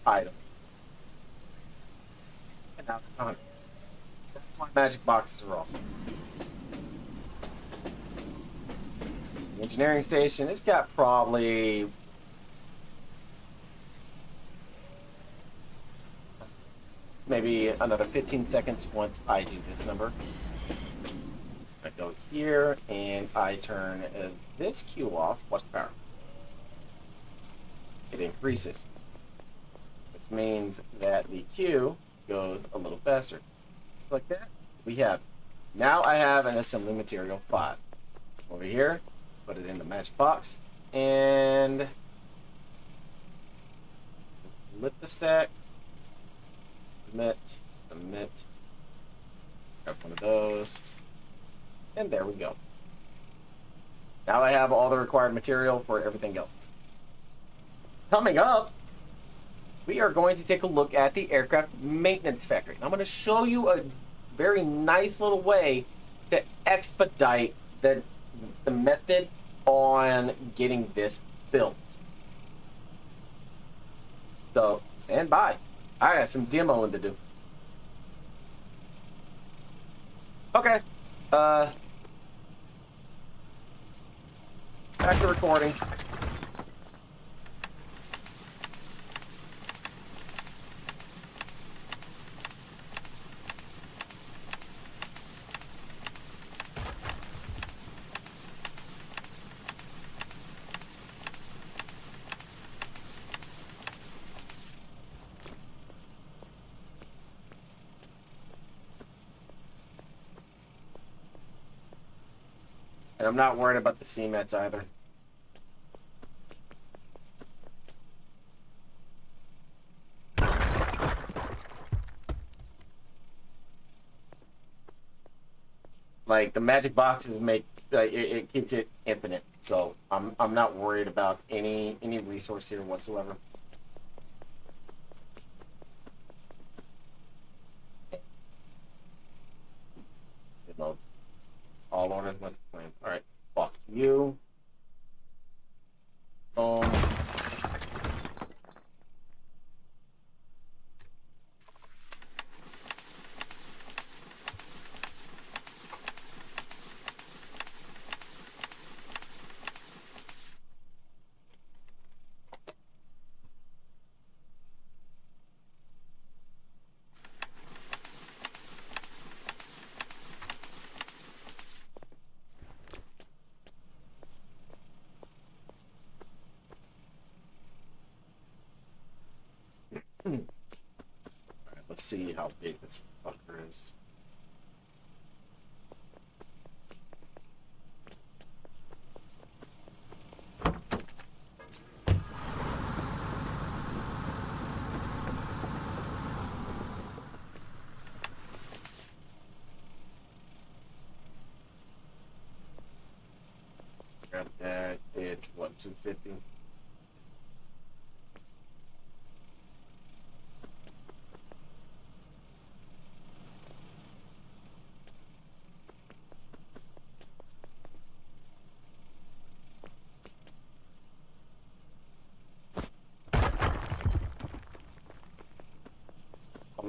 item. And now it's 100. That's why magic boxes are awesome. The engineering station, it's got probably maybe another 15 seconds once I do this number. I go here and I turn this queue off. Watch the power. It increases, which means that the queue goes a little faster. Just like that, we have. Now I have an assembly material 5. Over here, put it in the magic box and lift the stack. Submit, grab one of those, and there we go. Now I have all the required material for everything else. Coming up, we are going to take a look at the aircraft maintenance factory. And I'm going to show you a very nice little way to expedite the method on getting this built. So stand by. I got some demoing to do. Okay. Back to recording. And I'm not worried about the CMETs either. Like the magic boxes make it keeps it infinite, so I'm not worried about any resource here whatsoever. Good mode. All orders must be claimed. All right, fuck you. Boom. Alright, let's see how big this fucker is. Grab that. It's what, 250?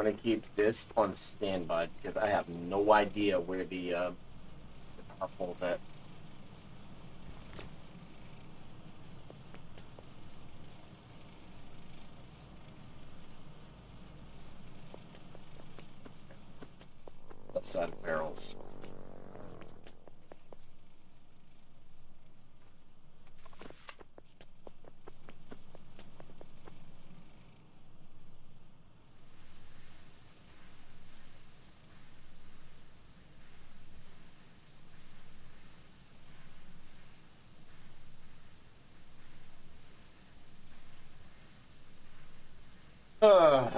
gonna keep this on standby because I have no idea where the power pole's at. Left side of barrels. Uh.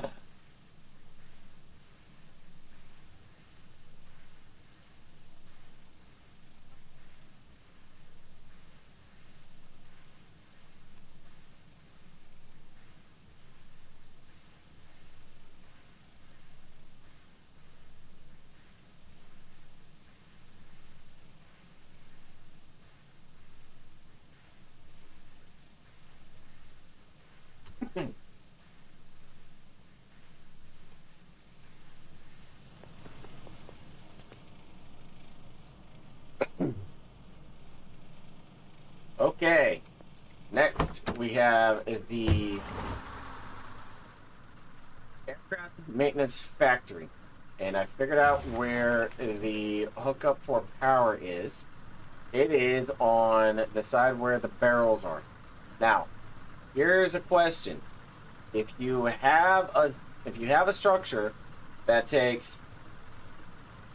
Okay, next we have the aircraft maintenance factory, and I figured out where the hookup for power is. It is on the side where the barrels are. Now, here's a question: if you have a structure that takes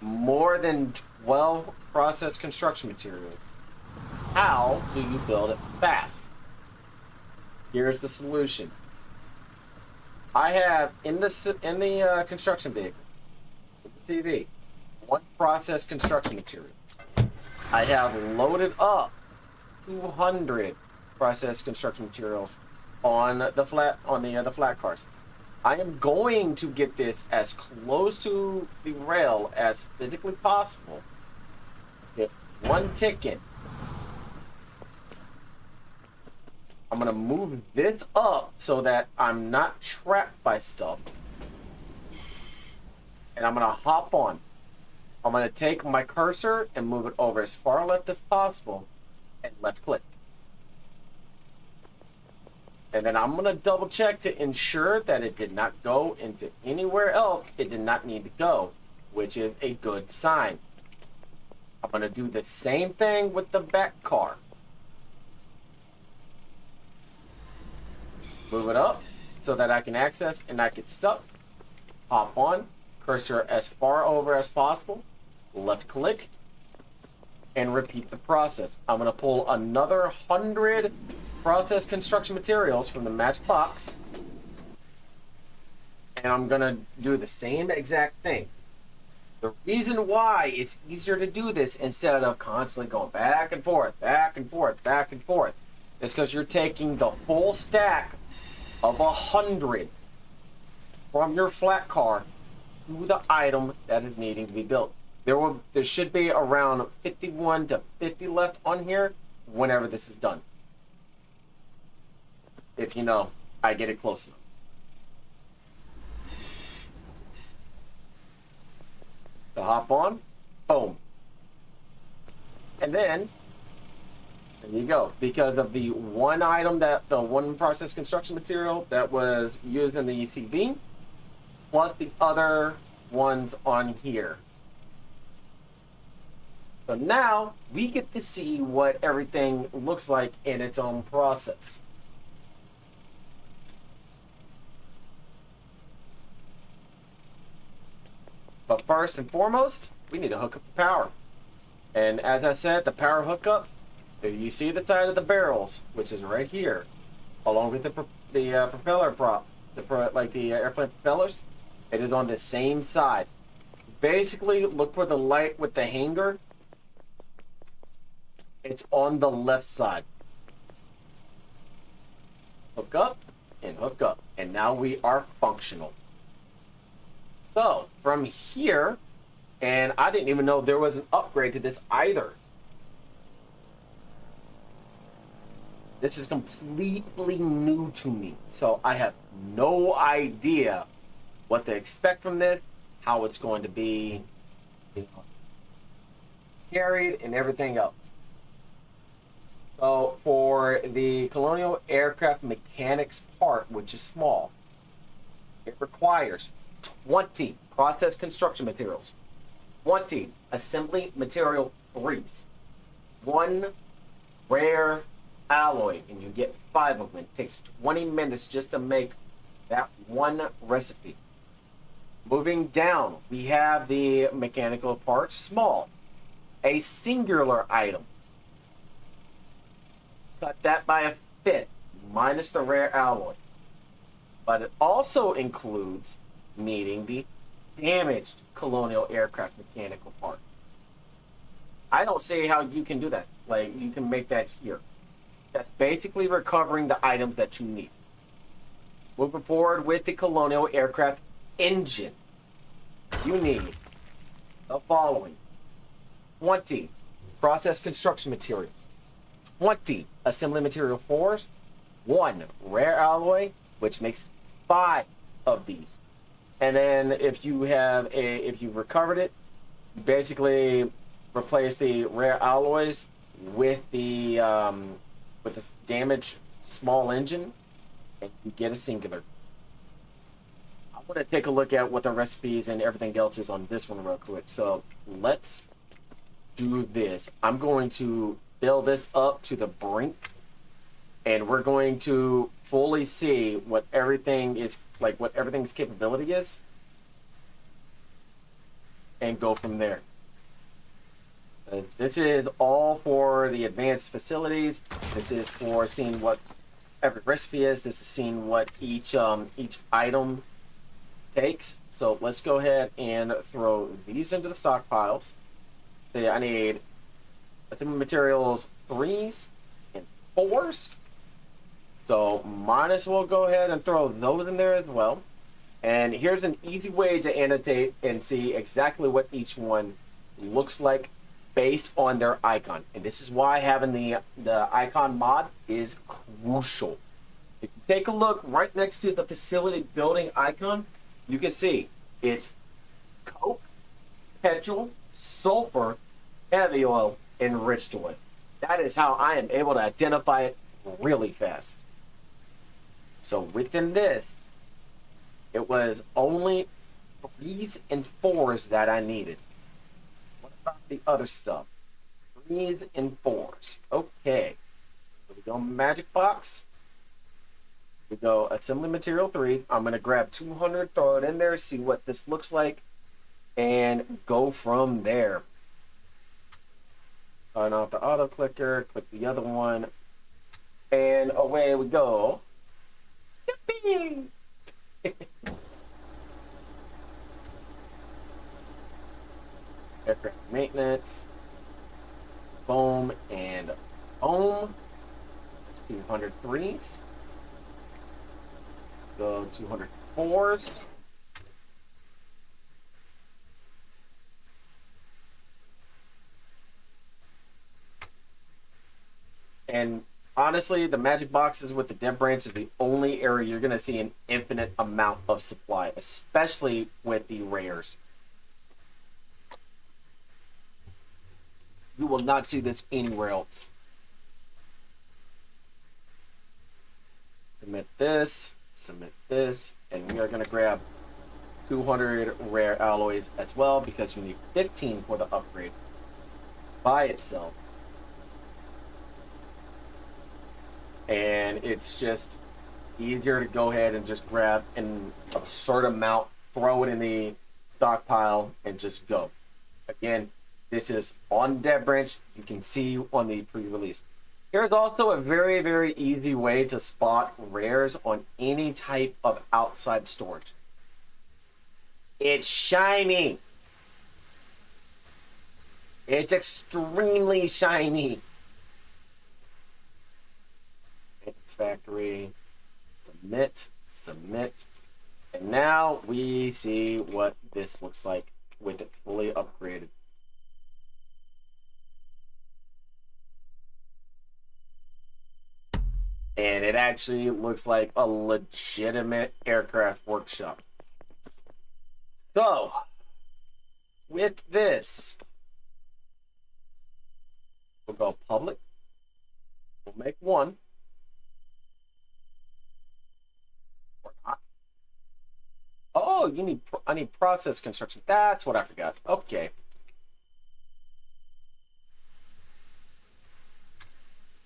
more than 12 processed construction materials, how do you build it fast? Here's the solution. I have in the construction vehicle, the CV, one processed construction material. I have loaded up 200 processed construction materials on the flat cars. I am going to get this as close to the rail as physically possible. Get one ticket. I'm gonna move this up so that I'm not trapped by stuff. And I'm gonna hop on. I'm gonna take my cursor and move it over as far left as possible and left click. And then I'm gonna double check to ensure that it did not go into anywhere else it did not need to go, which is a good sign. I'm gonna do the same thing with the back car. Move it up so that I can access and not get stuck. Hop on, cursor as far over as possible, left click, and repeat the process. I'm gonna pull another 100 processed construction materials from the match box, and I'm gonna do the same exact thing. The reason why it's easier to do this instead of constantly going back and forth, back and forth, back and forth, is because you're taking the full stack of 100 from your flat car to the item that is needing to be built. There should be around 51 to 50 left on here whenever this is done. If you know, I get it close enough. So hop on, boom. And then, there you go. Because of the one item the one process construction material that was used in the ECV, plus the other ones on here. So now we get to see what everything looks like in its own process. But first and foremost, we need to hook up the power. And as I said, the power hookup, you see the side of the barrels, which is right here, along with the propeller prop, like the airplane propellers. It is on the same side. Basically, look for the light with the hanger. It's on the left side. Hook up and hook up. And now we are functional. So, from here, and I didn't even know there was an upgrade to this either. This is completely new to me. So, I have no idea what they expect from this, how it's going to be, you know, carried, and everything else. So for the Colonial Aircraft Mechanics part, which is small, it requires 20 process construction materials, 20 assembly material 3s, 1 rare alloy, and you get 5 of them. It takes 20 minutes just to make that one recipe. Moving down, we have the mechanical part, small, a singular item. Cut that by a fifth, minus the rare alloy. But it also includes needing the damaged Colonial Aircraft mechanical part. I don't see how you can do that. Like, you can make that here. That's basically recovering the items that you need. Moving forward with the Colonial Aircraft engine, you need the following: 20 process construction materials, 20 assembly material 4s, 1 rare alloy, which makes 5 of these. And then if you've recovered it, basically replace the rare alloys with the this damaged small engine, and you get a singular. I'm gonna take a look at what the recipes and everything else is on this one real quick. So let's do this. I'm going to fill this up to the brink, and we're going to fully see what everything is like, what everything's capability is, and go from there. This is all for the advanced facilities. This is for seeing what every recipe is. This is seeing what each item takes. So let's go ahead and throw these into the stockpiles. Say I need assembly materials 3s and 4s. So might as well go ahead and throw those in there as well. And here's an easy way to annotate and see exactly what each one looks like based on their icon. And this is why having the icon mod is crucial. If you take a look right next to the facility building icon, you can see it's coke, petrol, sulfur, heavy oil, enriched oil. That is how I am able to identify it really fast. So within this, it was only 3s and 4s that I needed. What about the other stuff? 3s and 4s. Okay. So we go magic box. We go assembly material 3. I'm going to grab 200, throw it in there, see what this looks like, and go from there. Turn off the auto clicker, click the other one, and away we go. Yippee! Aircraft maintenance, boom, and boom. That's 203s. Let's go 204s. And honestly, the magic boxes with the Devbranch is the only area you're going to see an infinite amount of supply, especially with the rares. You will not see this anywhere else. Submit this, and we are going to grab 200 rare alloys as well, because you need 15 for the upgrade by itself. And it's just easier to go ahead and just grab an absurd amount, throw it in the stockpile, and just go. Again, this is on Devbranch. You can see on the pre-release. Here's also a very, very easy way to spot rares on any type of outside storage. It's shiny. It's extremely shiny. It's factory, submit, and now we see what this looks like with it fully upgraded. And it actually looks like a legitimate aircraft workshop. So, with this, we'll go public. We'll make one. Or not. Oh, I need process construction. That's what I forgot. Okay.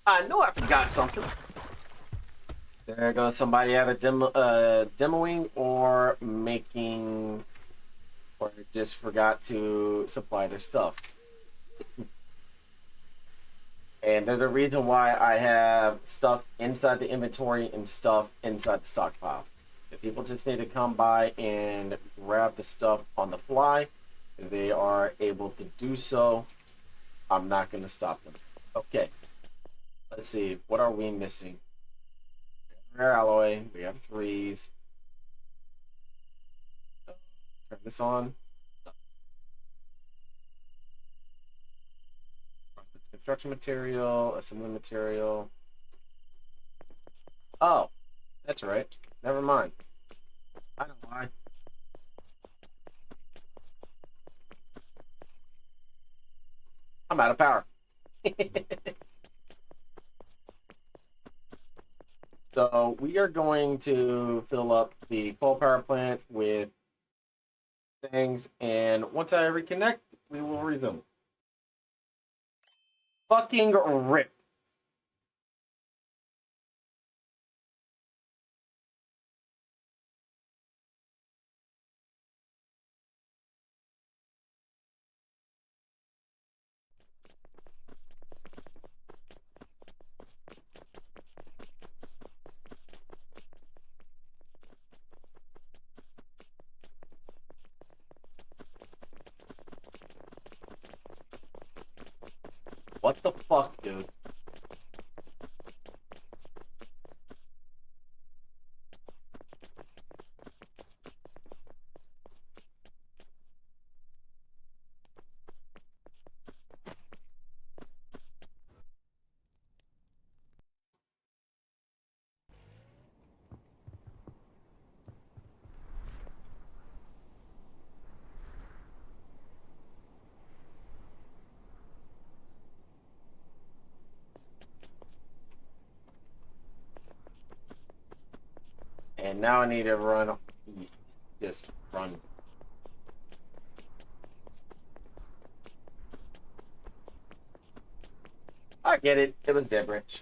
I know I forgot something. There goes somebody either demoing or making, or just forgot to supply their stuff. And there's a reason why I have stuff inside the inventory and stuff inside the stockpile. If people just need to come by and grab the stuff on the fly, they are able to do so. I'm not going to stop them. Okay. Let's see. What are we missing? Rare alloy. We have 3s. Turn this on. Construction material, assembly material. Oh, that's right. Never mind. I know why. I'm out of power. So we are going to fill up the coal power plant with things, and once I reconnect, we will resume. Fucking rip. What the fuck, dude? And now I need to run east. Just run. I get it. It was Devbranch.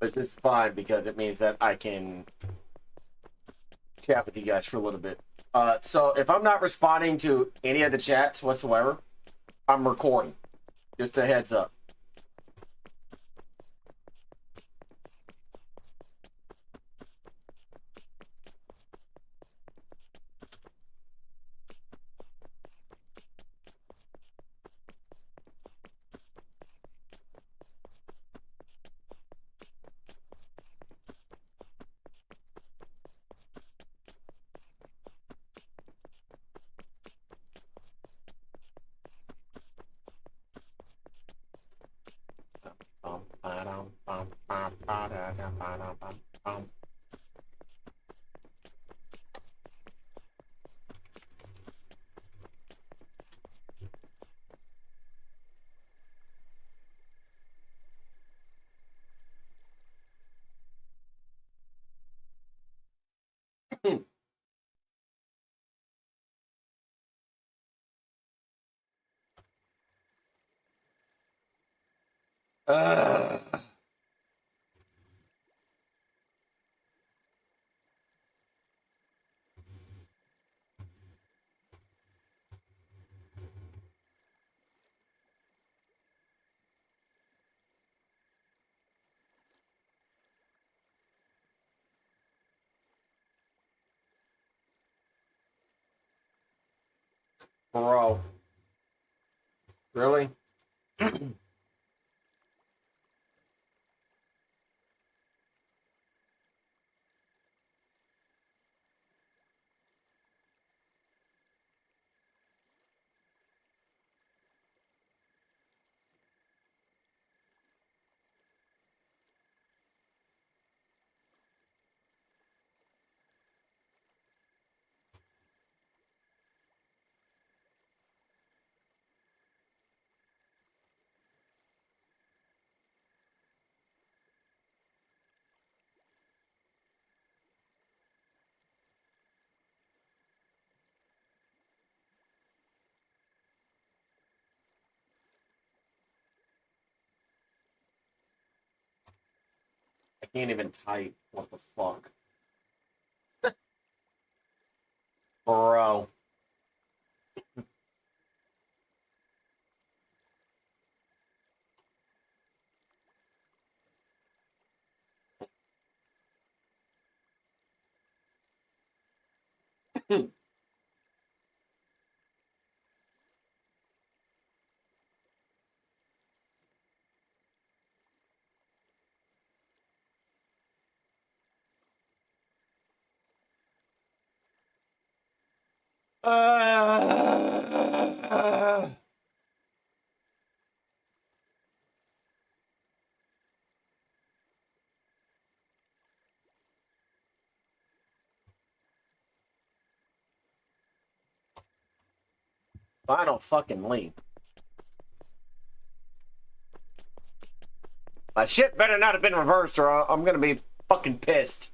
But it's fine because it means that I can chat with you guys for a little bit. So if I'm not responding to any of the chats whatsoever, I'm recording. Just a heads up. Uh, bro. Really? Can't even type. What the fuck? Bro. Final fucking link. My shit better not have been reversed or I'm gonna be fucking pissed.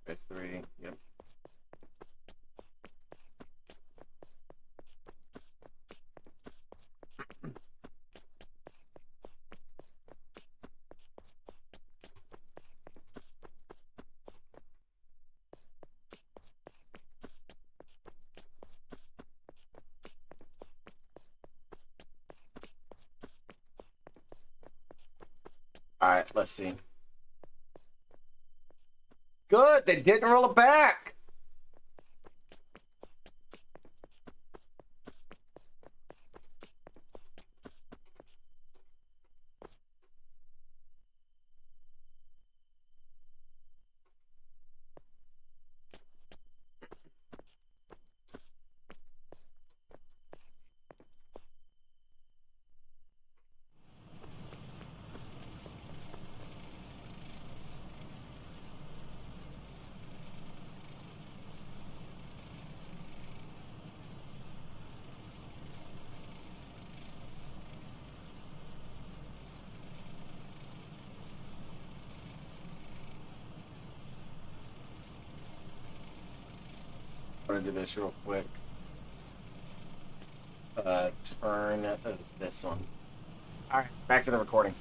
It's 3, yep. Alright, let's see. Good, they didn't roll it back. I'm gonna do this real quick. Turn this on. Alright, back to the recording.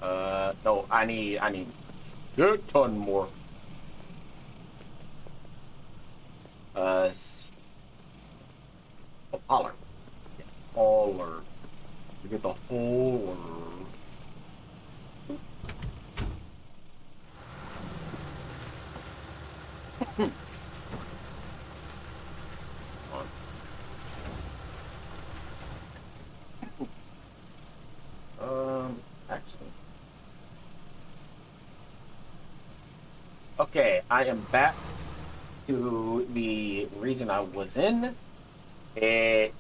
No, I need a ton more. Holler. Yeah, holler. We get the holler. Actually. Okay, I am back to the region I was in. It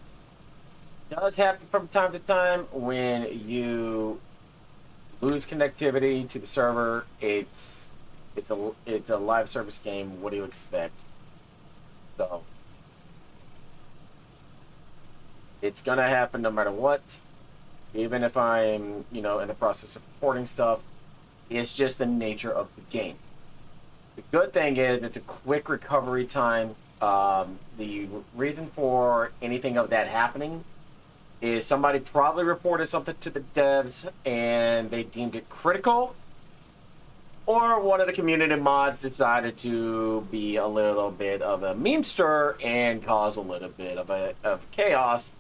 does happen from time to time when you lose connectivity to the server. It's a live service game. What do you expect? So it's gonna happen no matter what. Even if I'm, in the process of recording stuff, it's just the nature of the game. The good thing is it's a quick recovery time. The reason for anything of that happening is somebody probably reported something to the devs and they deemed it critical, or one of the community mods decided to be a little bit of a memester and cause a little bit of chaos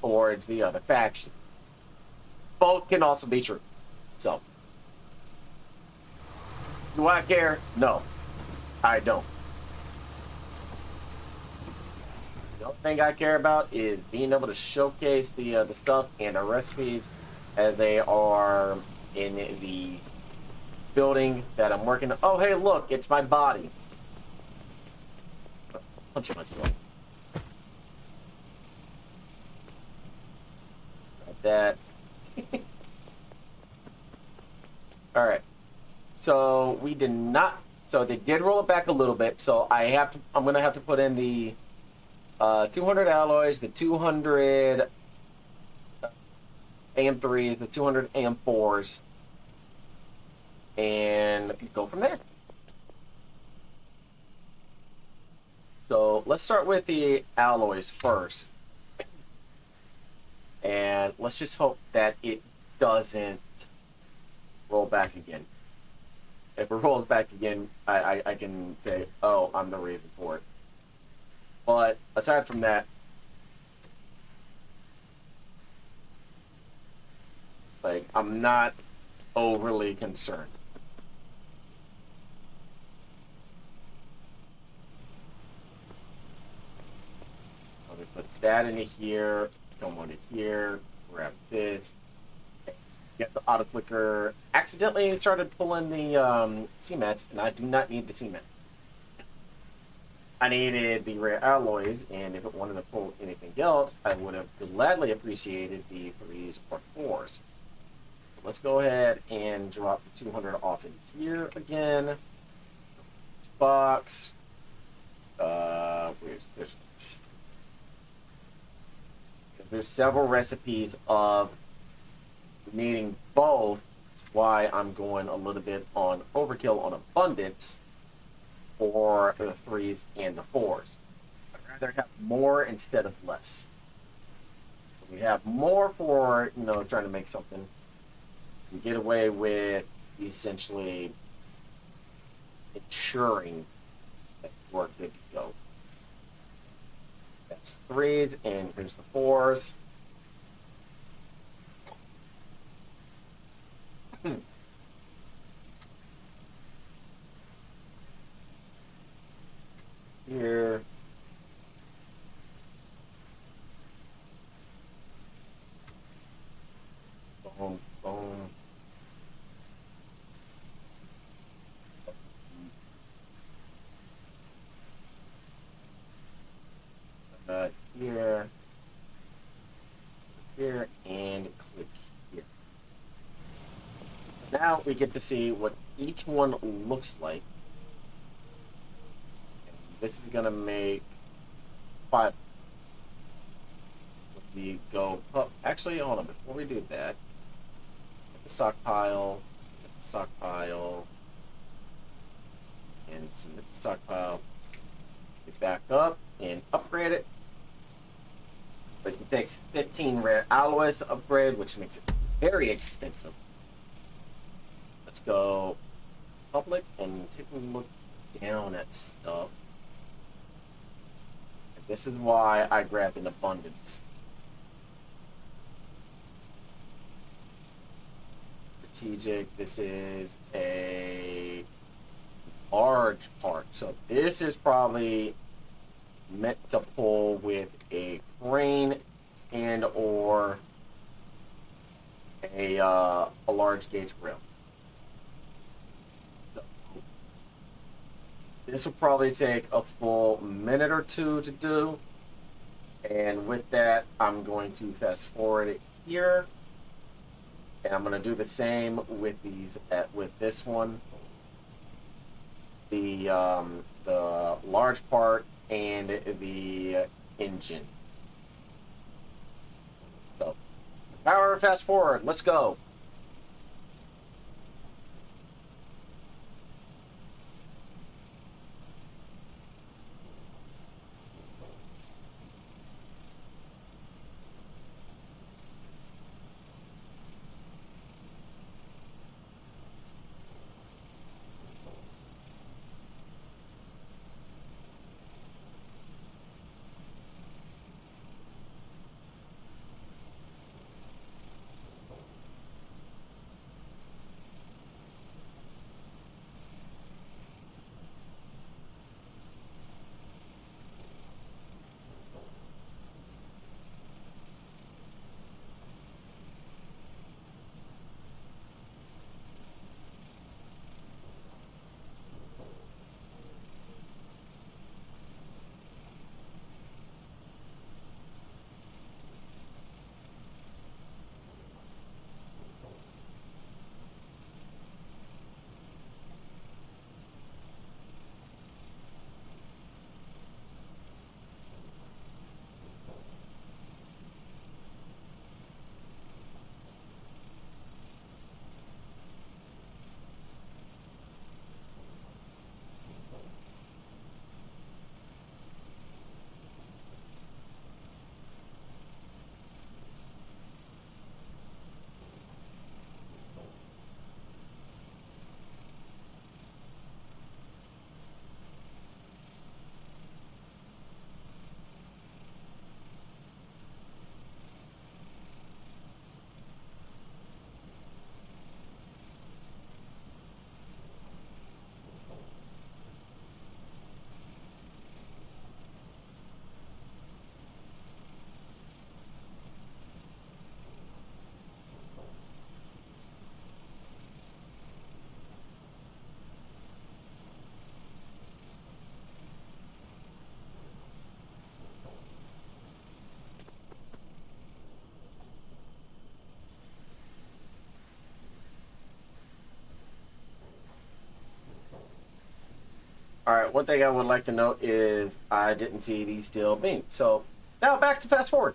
towards the other faction. Both can also be true. So, do I care? No, I don't. The only thing I care about is being able to showcase the stuff and the recipes as they are in the building that I'm working on. Oh, hey, look, it's my body. punch myself. Like that. Alright. So we did not. So they did roll it back a little bit. So I'm gonna have to put in the 200 alloys, the 200 AM3s, the 200 AM4s, and go from there. So let's start with the alloys first. And let's just hope that it doesn't roll back again. If it rolls back again, I can say, oh, I'm the reason for it. But aside from that, like, I'm not overly concerned. Let me put that into here, come on to here, grab this, get the auto clicker. Accidentally started pulling the cements, and I do not need the cement. I needed the rare alloys, and if it wanted to pull anything else, I would have gladly appreciated the 3s or 4s. Let's go ahead and drop the 200 off in here again. Box. There's several recipes of needing both. That's why I'm going a little bit on overkill on abundance for the 3s and the 4s. I'd rather have more instead of less. We have more for, trying to make something. We get away with essentially ensuring that we're good to go. That's 3s, and here's the 4s. Here. Boom, boom. Here, here, and click here. Now we get to see what each one looks like. This is gonna make 5. We go. Oh, actually, hold on. Before we do that, get the stockpile. Submit the stockpile. And submit the stockpile. Get back up and upgrade it. But it takes 15 rare alloys to upgrade, which makes it very expensive. Let's go public and take a look down at stuff. And this is why I grabbed an abundance. Strategic, this is a large part. So this is probably meant to pull with a crane and or a large gauge rail. So this will probably take a full minute or two to do, and with that I'm going to fast forward it here, and I'm going to do the same with these with this one, the large part and the engine. So, power fast forward. Let's go. All right, one thing I would like to note is I didn't see these steel beams. So now back to fast forward.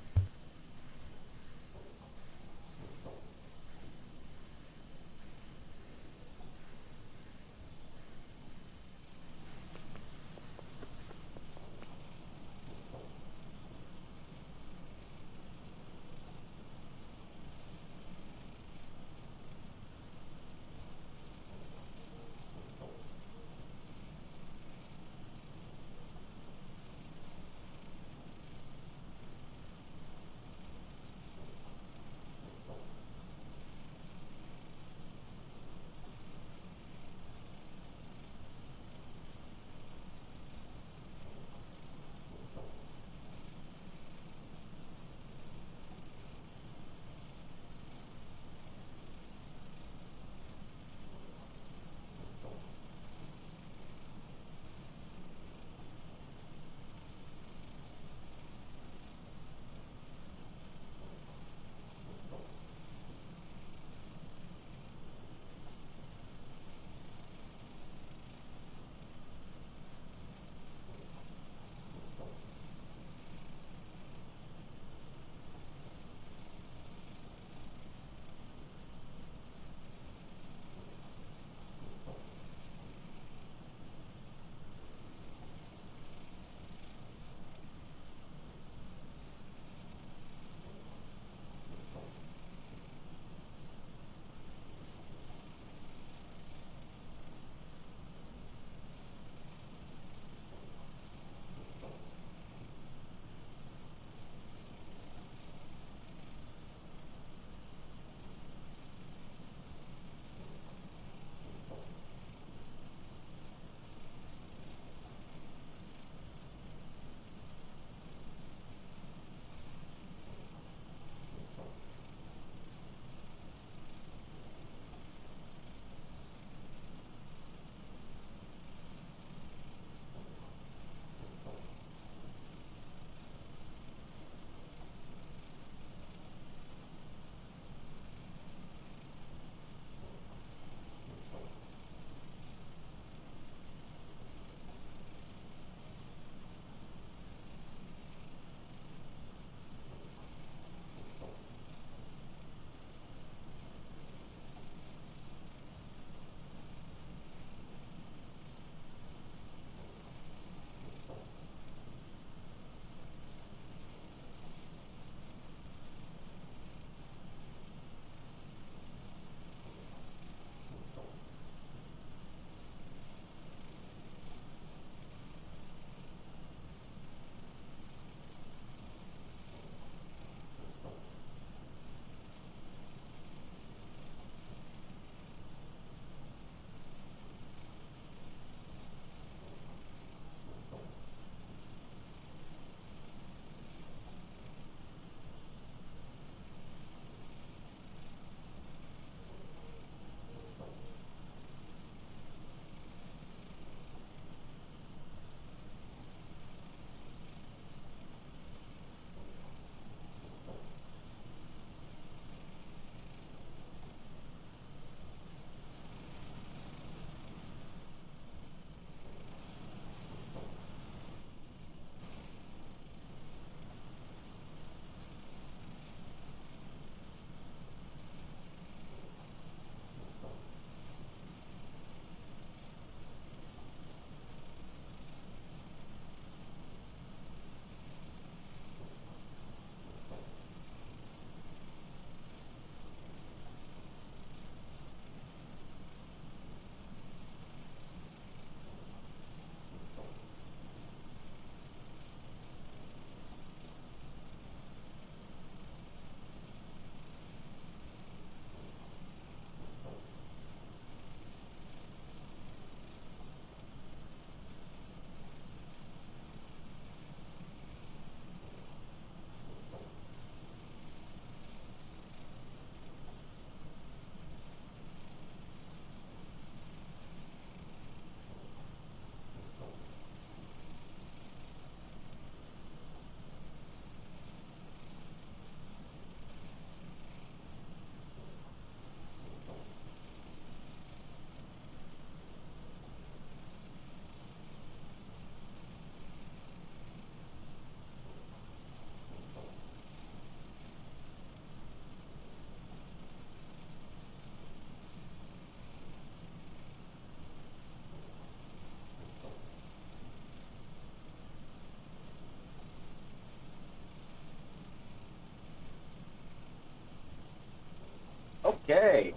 Okay.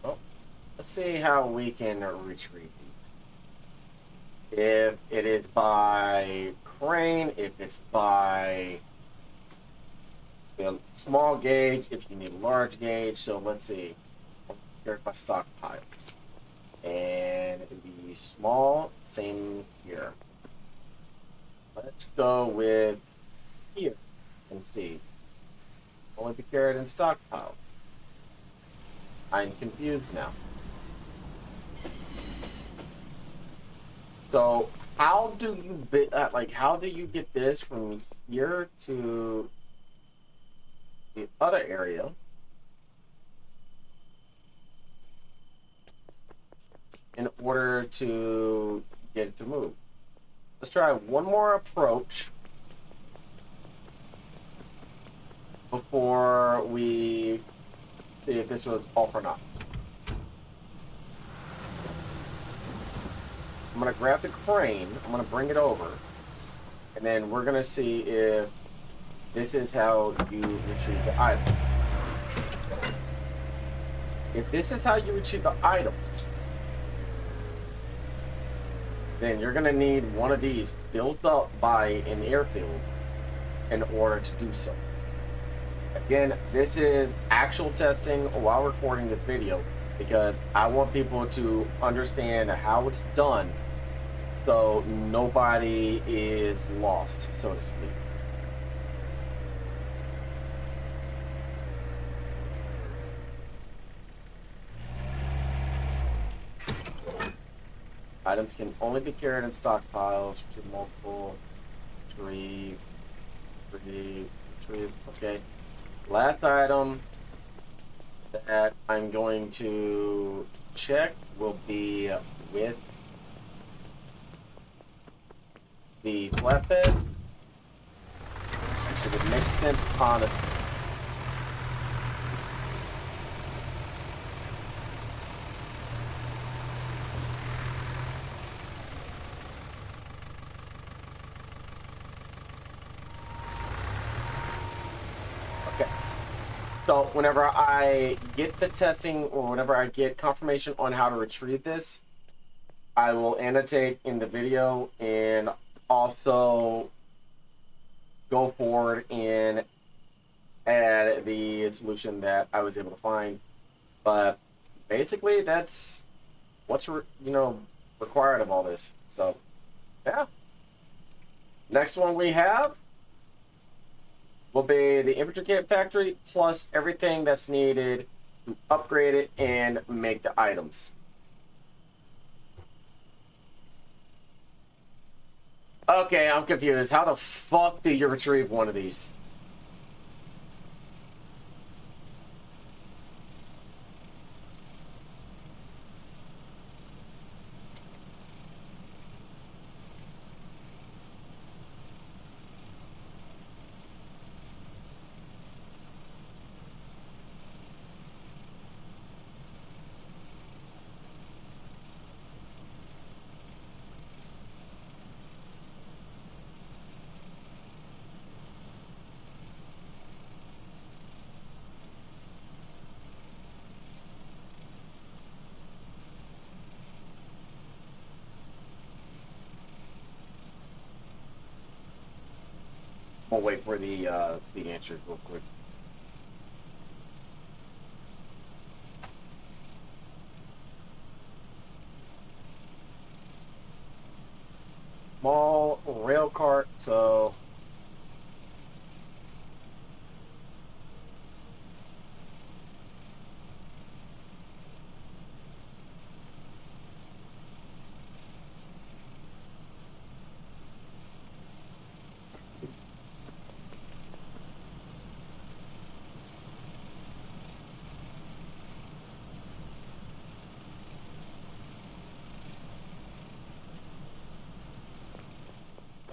Well, let's see how we can retrieve these. If it is by crane, if it's by small gauge, if you need a large gauge. So let's see. Here by stockpiles. And the small, same here. Let's go with here and see. Only be carried in stockpiles. I'm confused now. So how do you how do you get this from here to the other area? In order to get it to move. Let's try one more approach before we see if this was off or not. I'm gonna grab the crane, I'm gonna bring it over, and then we're gonna see if this is how you retrieve the items. If this is how you retrieve the items, then you're gonna need one of these built up by an airfield in order to do so. Again, this is actual testing while recording this video because I want people to understand how it's done so nobody is lost, so to speak. Items can only be carried in stockpiles to multiple retrieve. Okay. Last item that I'm going to check will be with the flatbed, which would make sense, honestly. So whenever I get the testing or whenever I get confirmation on how to retrieve this, I will annotate in the video and also go forward and add the solution that I was able to find. But basically that's what's required of all this. So yeah. Next one we have will be the infantry kit factory plus everything that's needed to upgrade it and make the items. Okay, I'm confused. How the fuck do you retrieve one of these? I'll wait for the answer real quick. Small rail cart, so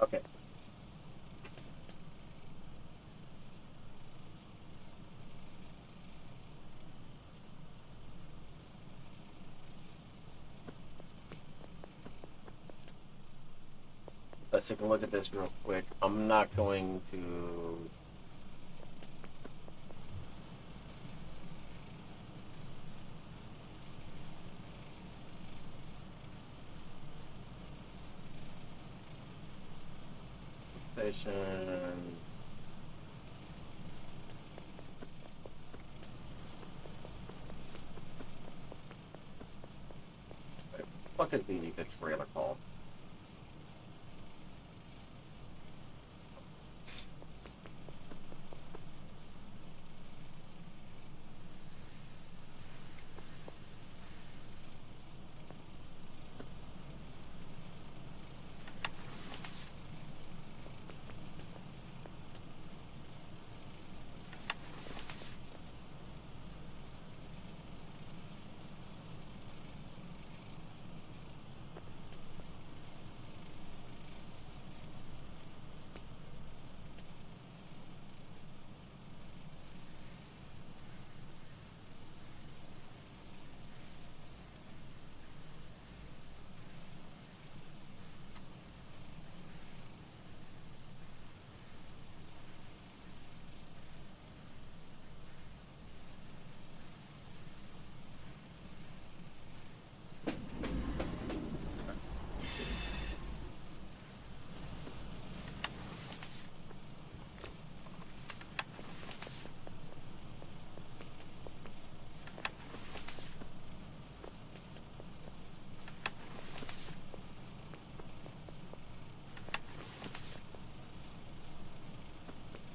okay. Let's take a look at this real quick. I'm not going to station. What could be the trailer called?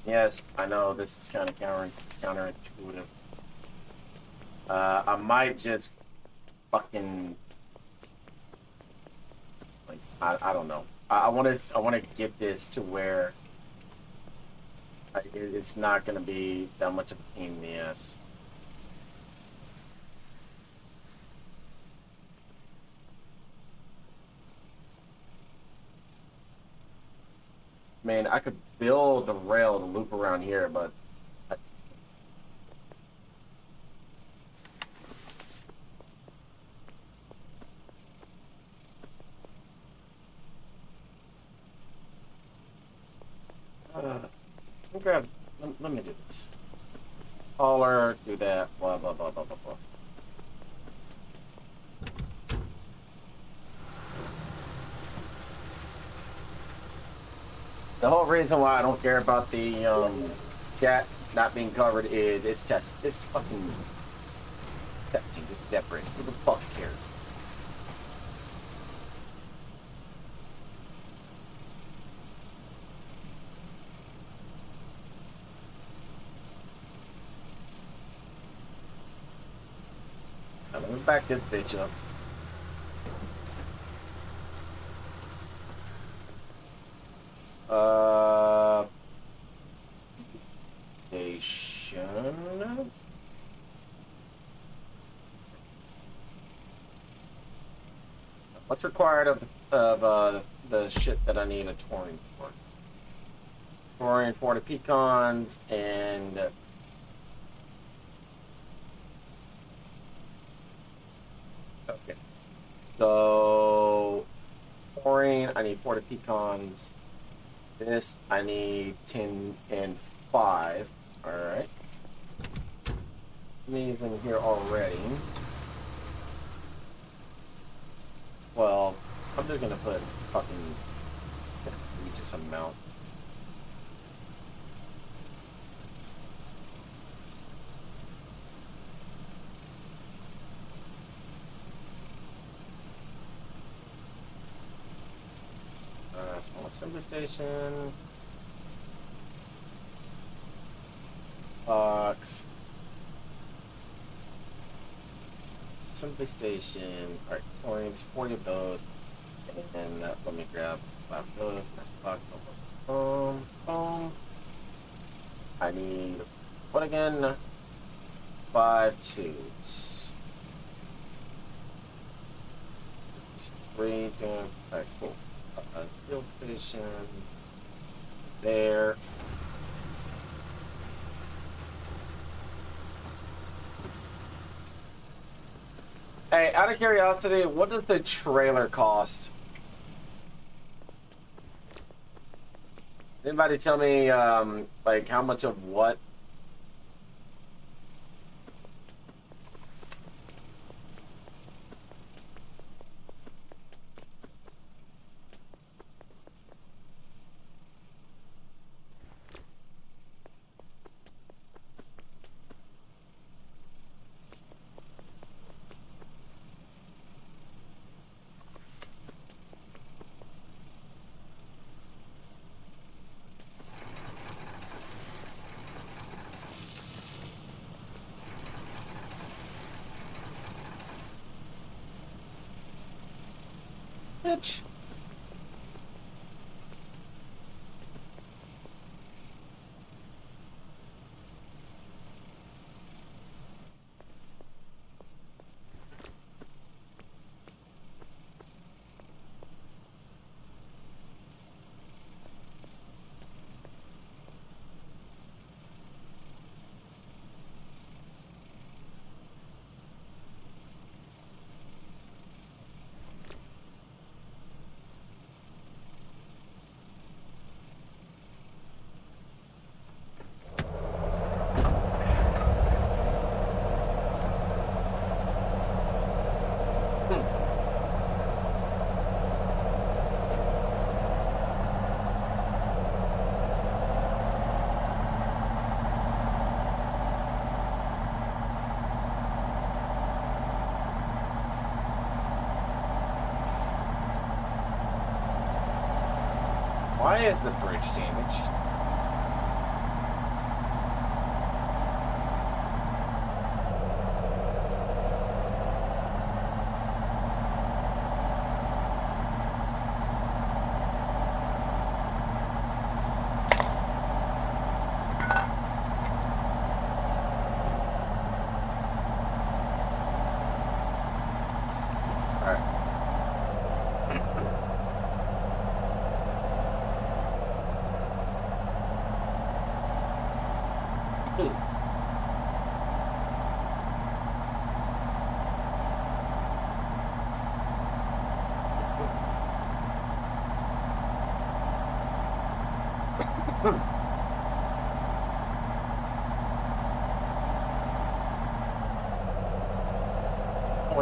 Yes, I know this is kind of counterintuitive. I might just fucking like I don't know. I want to get this to where it's not gonna be that much of a pain in the ass. Man, I could build the rail to loop around here, but grab. Let me do this. Hauler, do that. Blah blah blah blah blah blah. The whole reason why I don't care about the chat not being covered is it's fucking testing. It's Devbranch. Who the fuck cares? Now, let me back this bitch up. Station. What's required of the shit that I need a taurine for? Taurine for the pecans and okay. So taurine, I need 40 pecans. This I need 10 and 5. Alright. These in here already. Well, I'm just gonna put fucking just amount. Small assembly station. Box. Assembly station. Alright, coins, 40 of those. And let me grab 5 of those. Boom, boom. I need, what again? 5 tubes. 3, alright, cool. Field station. There. Hey, out of curiosity, what does the trailer cost? Anybody tell me, like, how much of what? Bitch. Why is the bridge damaged?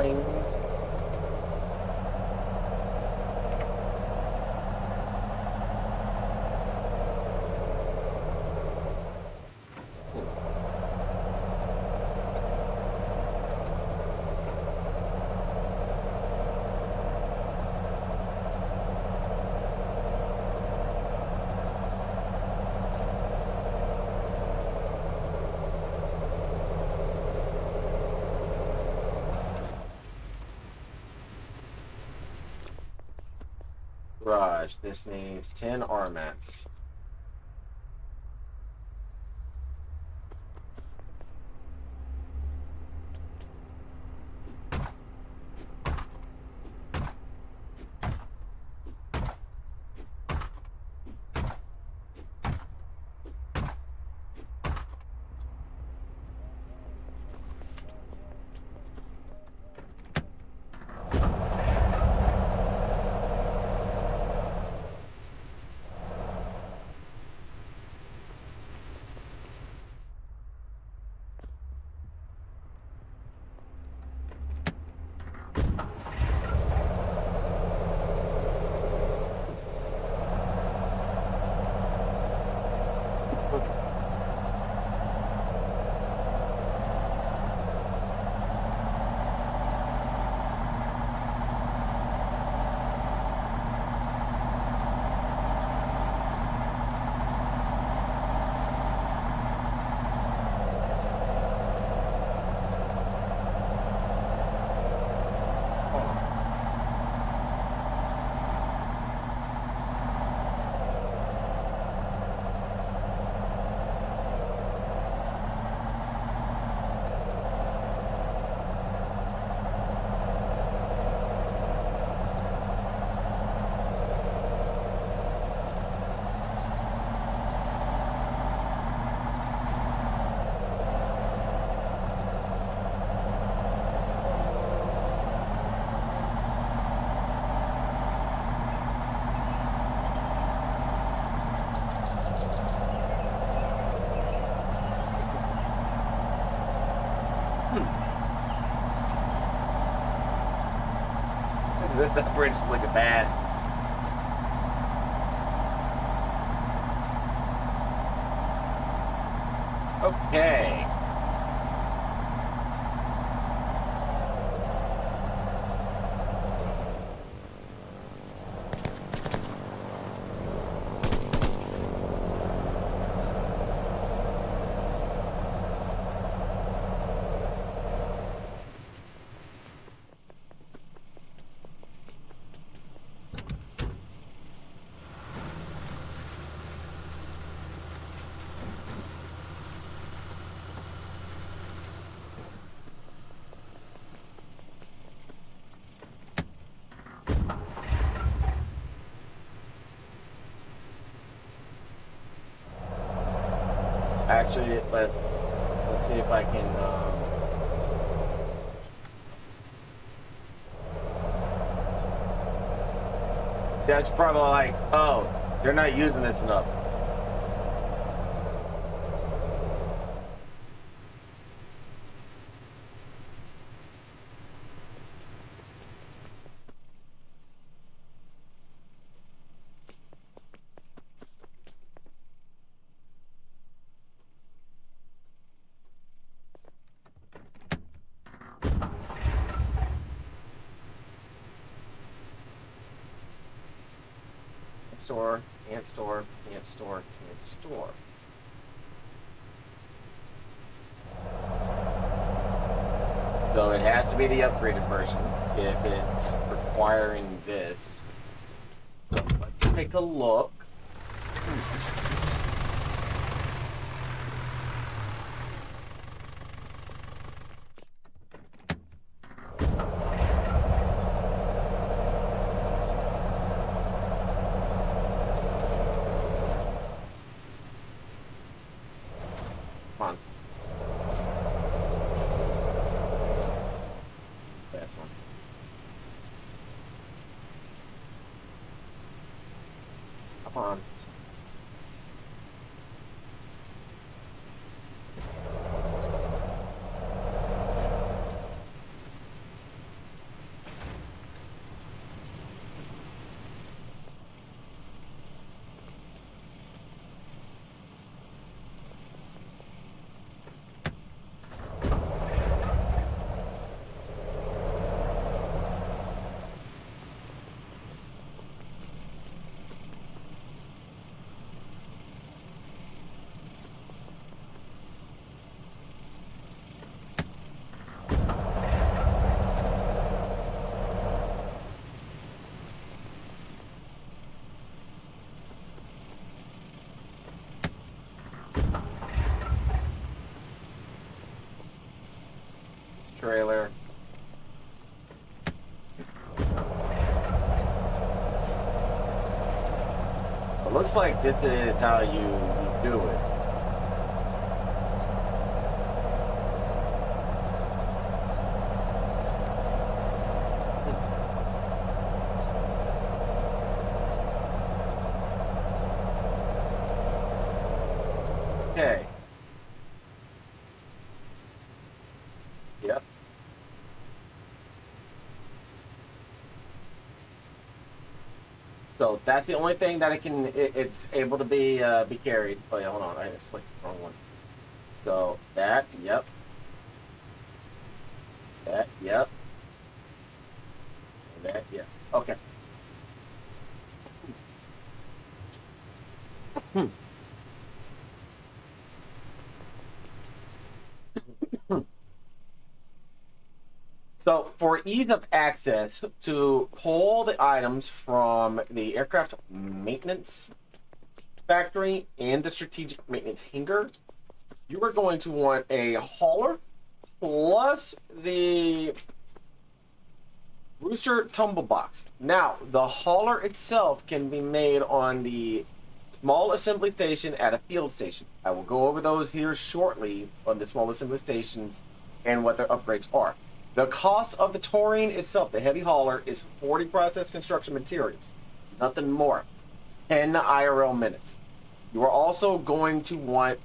Boing. Garage. This needs 10 R mats. That bridge is looking bad. Okay. actually, let's see if I can. That's probably like, oh, they're not using this enough. Store, can't store, can't store, can't store. So it has to be the upgraded version if it's requiring this. So let's take a look. Come on. This one. Come on. Trailer. It looks like this is how you do it. Okay. Yep. So that's the only thing that it's able to be carried. Oh yeah, hold on, I selected the wrong one. So that, yep. That, yep. And that, yep. Okay. So, for ease of access, to pull the items from the aircraft maintenance factory and the strategic maintenance hangar, you are going to want a hauler plus the Rooster tumble box. Now, the hauler itself can be made on the small assembly station at a field station. I will go over those here shortly on the small assembly stations and what their upgrades are. The cost of the taurine itself, the heavy hauler, is 40 processed construction materials. Nothing more. 10 IRL minutes. You are also going to want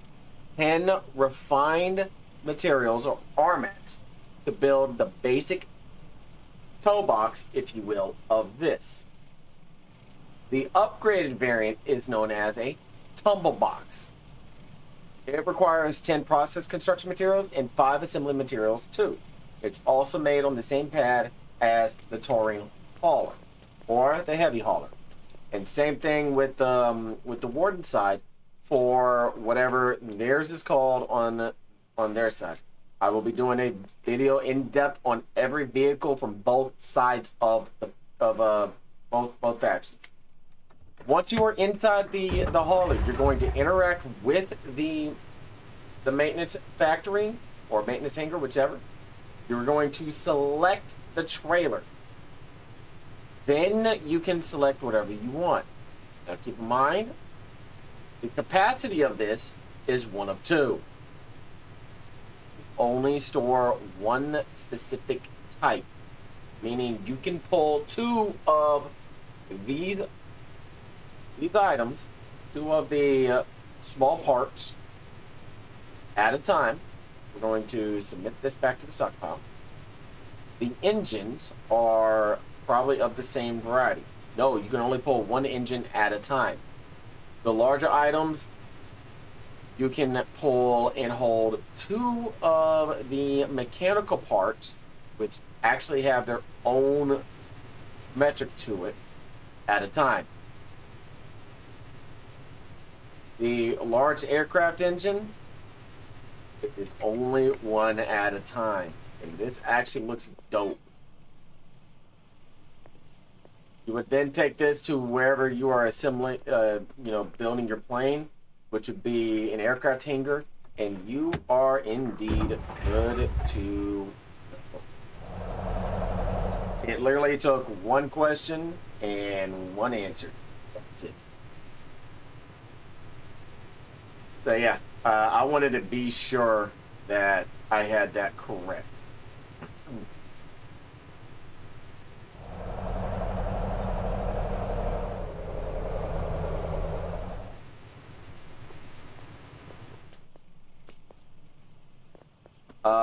10 refined materials, or RMAX, to build the basic toe box, if you will, of this. The upgraded variant is known as a tumble box. It requires 10 processed construction materials and 5 assembly materials too. It's also made on the same pad as the taurine hauler or the heavy hauler. And same thing with the Warden side for whatever theirs is called on their side. I will be doing a video in depth on every vehicle from both sides of both factions. Once you are inside the hauler, you're going to interact with the maintenance factory or maintenance hangar, whichever. You're going to select the trailer. Then you can select whatever you want. Now keep in mind, the capacity of this is one of two. Only store one specific type, meaning you can pull two of these items, two of the small parts at a time. We're going to submit this back to the stockpile. The engines are probably of the same variety. No, you can only pull one engine at a time. The larger items, you can pull and hold two of the mechanical parts, which actually have their own metric to it, at a time. The large aircraft engine is only one at a time. And this actually looks dope. You would then take this to wherever you are assembling, building your plane, which would be an aircraft hangar, and you are indeed good to go. It literally took one question and one answer. That's it. So yeah, I wanted to be sure that I had that correct.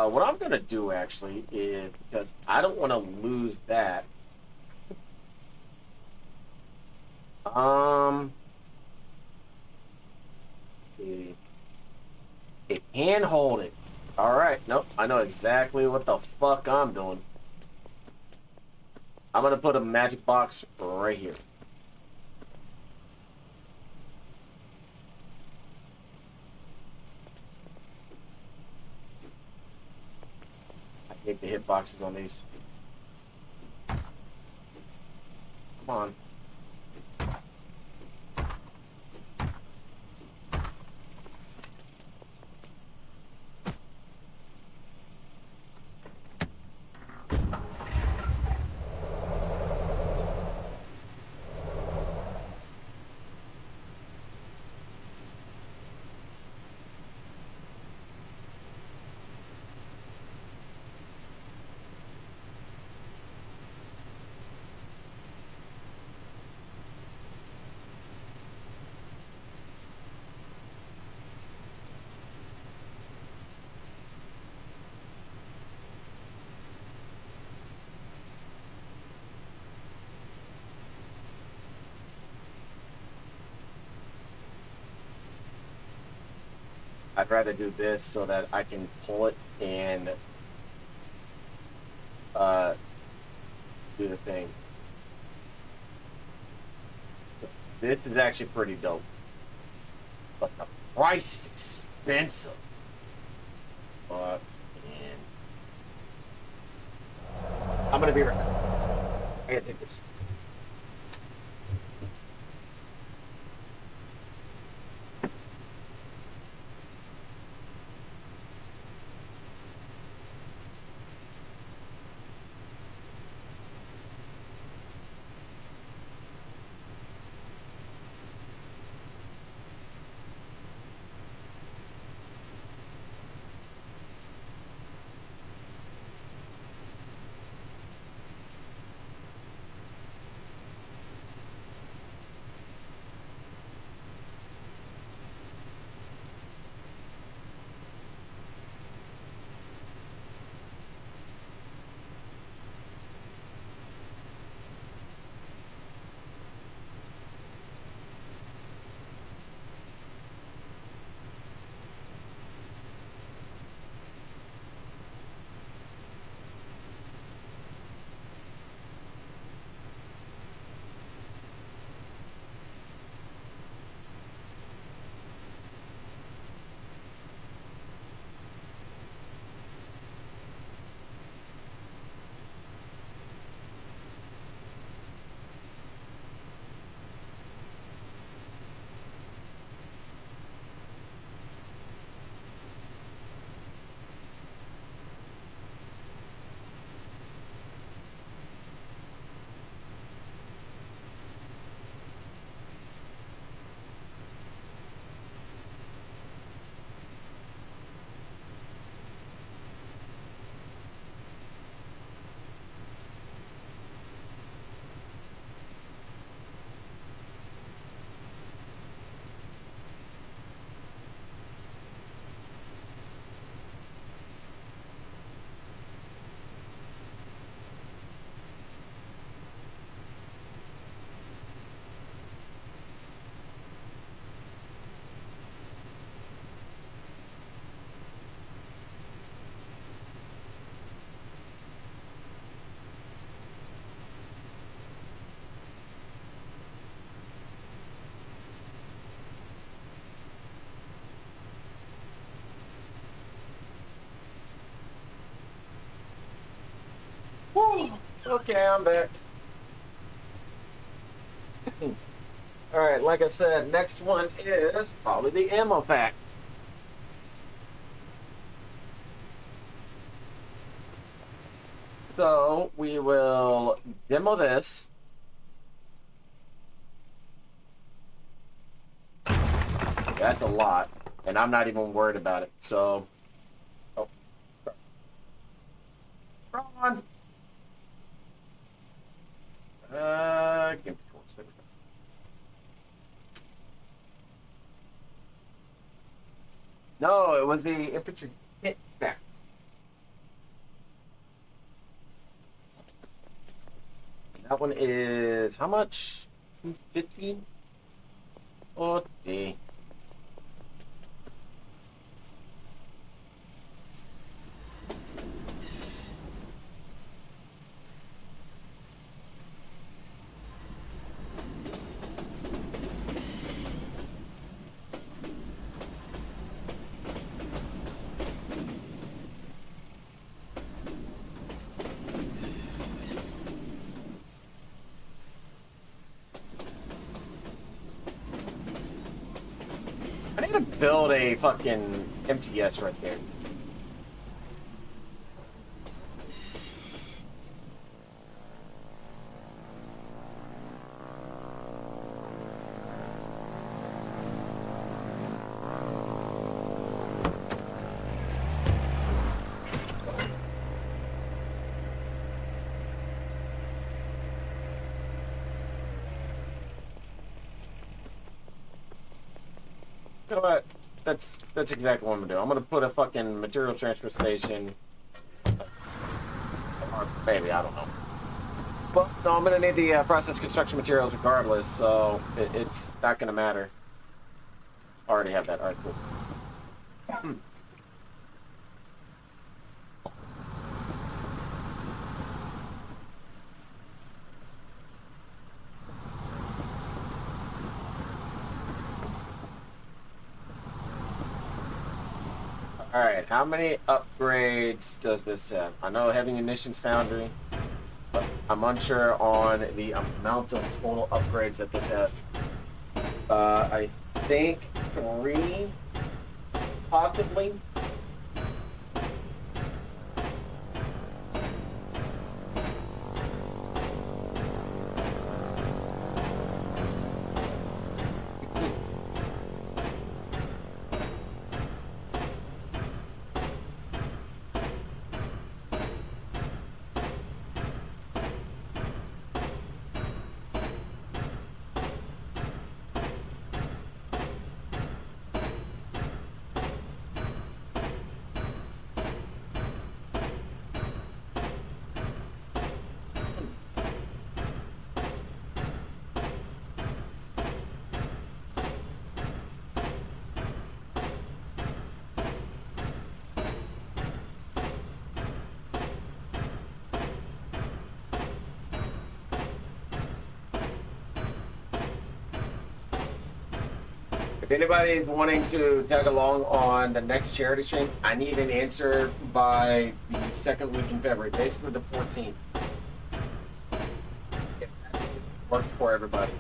What I'm gonna do actually is, because I don't want to lose that. Let's see. It can hold it. All right. Nope. I know exactly what the fuck I'm doing. I'm gonna put a magic box right here. I hate the hitboxes on these. Come on. I'd rather do this so that I can pull it and do the thing. This is actually pretty dope. But the price is expensive. Bucks and I'm gonna be right back. I gotta take this. Okay, I'm back. Alright, like I said, next one is probably the ammo pack. So, we will demo this. That's a lot, and I'm not even worried about it, so... Oh. Wrong one! Game controls, there we go. No, it was the infantry kit back. That one is how much? 250? Oh, dang. I need to build a fucking MTS right there. You know what? That's exactly what I'm gonna do. I'm gonna put a fucking material transfer station. Or maybe, I don't know. Well, no, I'm gonna need the process construction materials regardless, so it's not gonna matter. I already have that. Alright, cool. Alright, how many upgrades does this have? I know heavy munitions foundry, but I'm unsure on the amount of total upgrades that this has. I think 3, possibly. If anybody's wanting to tag along on the next charity stream, I need an answer by the second week in February, basically the 14th. If that works for everybody.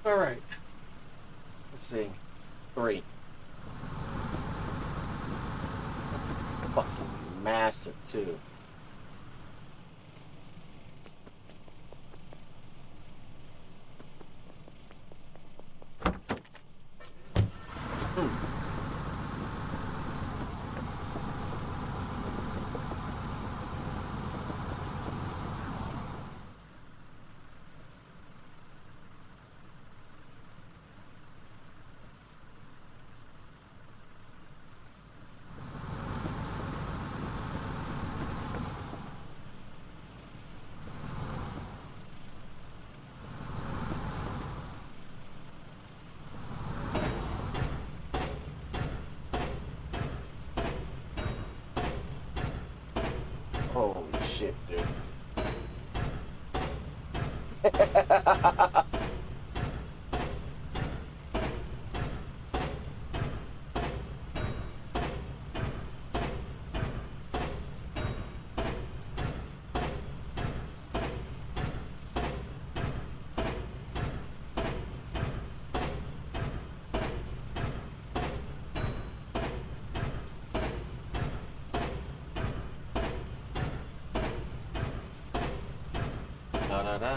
All right. Let's see. 3. Fucking massive too. Holy shit, dude. Da da da.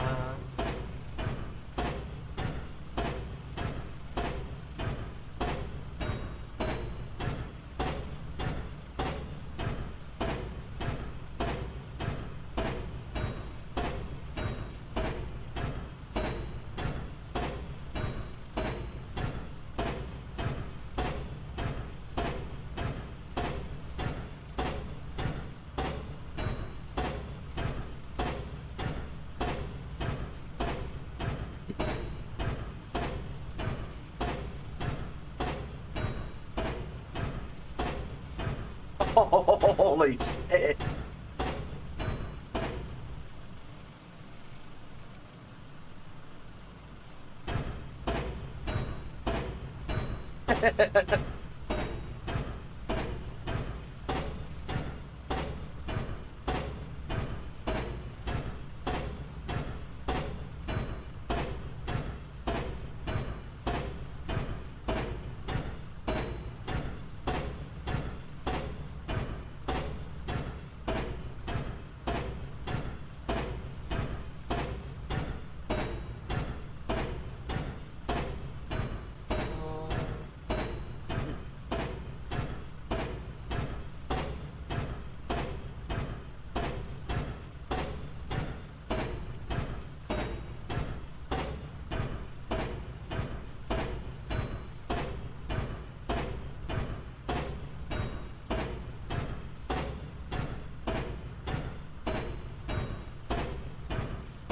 Holy shit.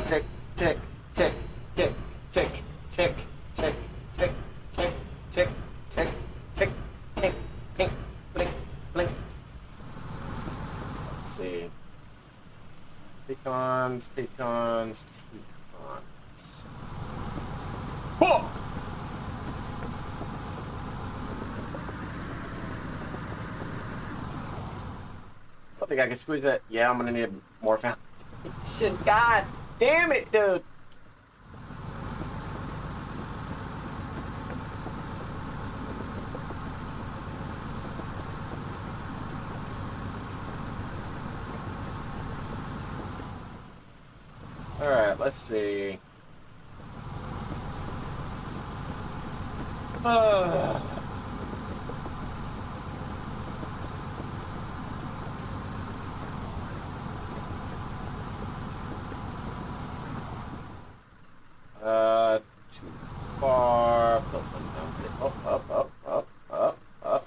Tick, tick, tick, tick, tick, tick, tick, tick, tick, tick, tick, tick, pink, pink, blink, blink. Let's see. Pecans, pecans, pecans. Whoa! I think I can squeeze that. Yeah, I'm gonna need more found. Shit, god damn it, dude. All right, let's see. Too far. Up, up, up, up, up, up.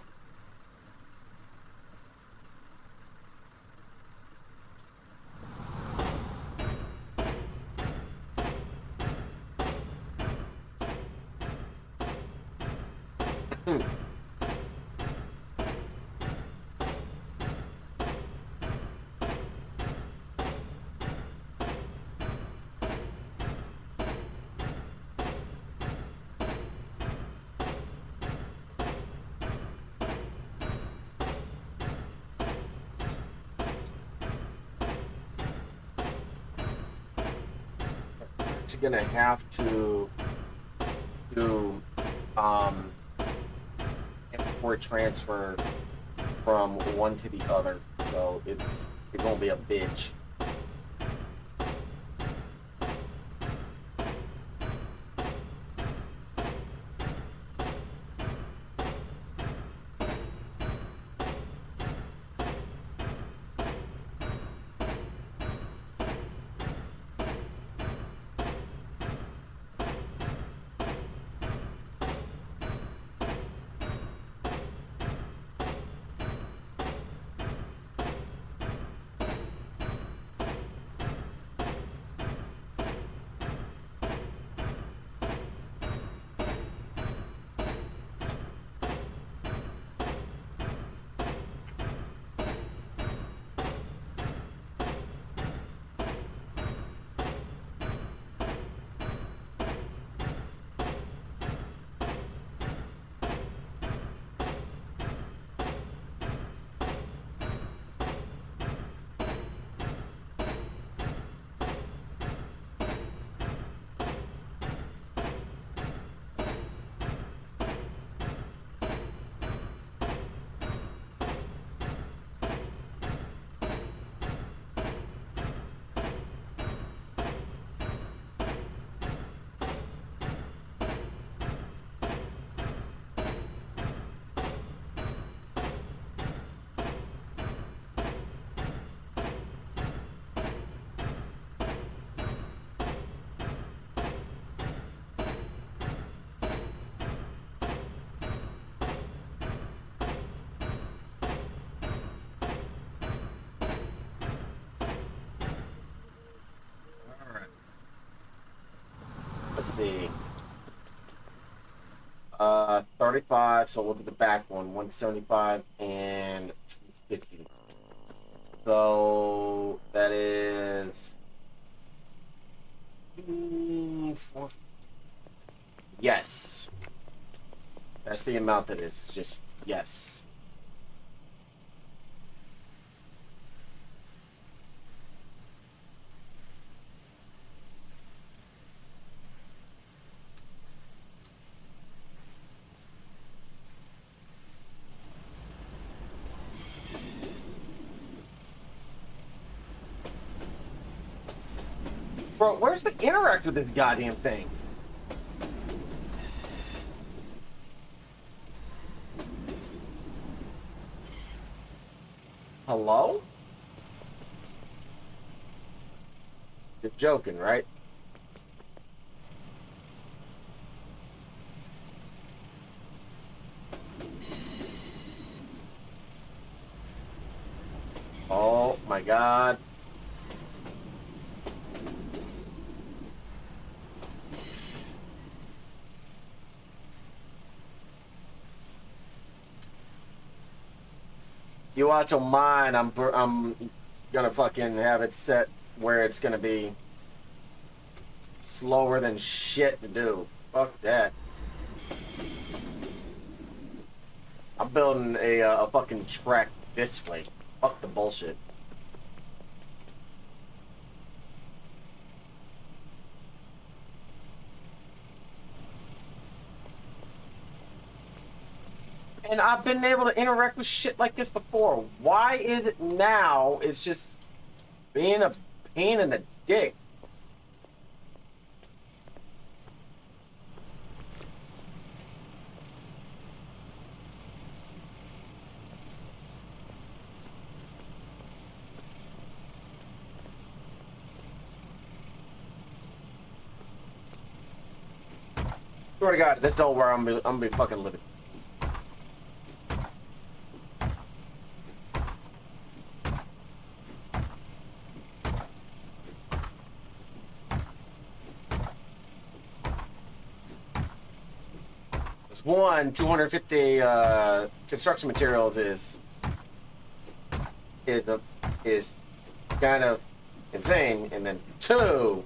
Gonna have to do inventory transfer from one to the other, so it won't be a bitch. Let's see. 35, so we'll do the back one. 175 and 250. So that is four. Yes. That's the amount that is. It's just yes. Bro, where's the interact with this goddamn thing? Hello? You're joking, right? Oh my god. You watch on mine, I'm gonna fucking have it set where it's gonna be slower than shit to do. Fuck that. I'm building a fucking track this way. Fuck the bullshit. And I've been able to interact with shit like this before. Why is it now it's just being a pain in the dick? Swear to God, if this don't work, I'm gonna be fucking living. One, 250 construction materials is kind of insane, and then two,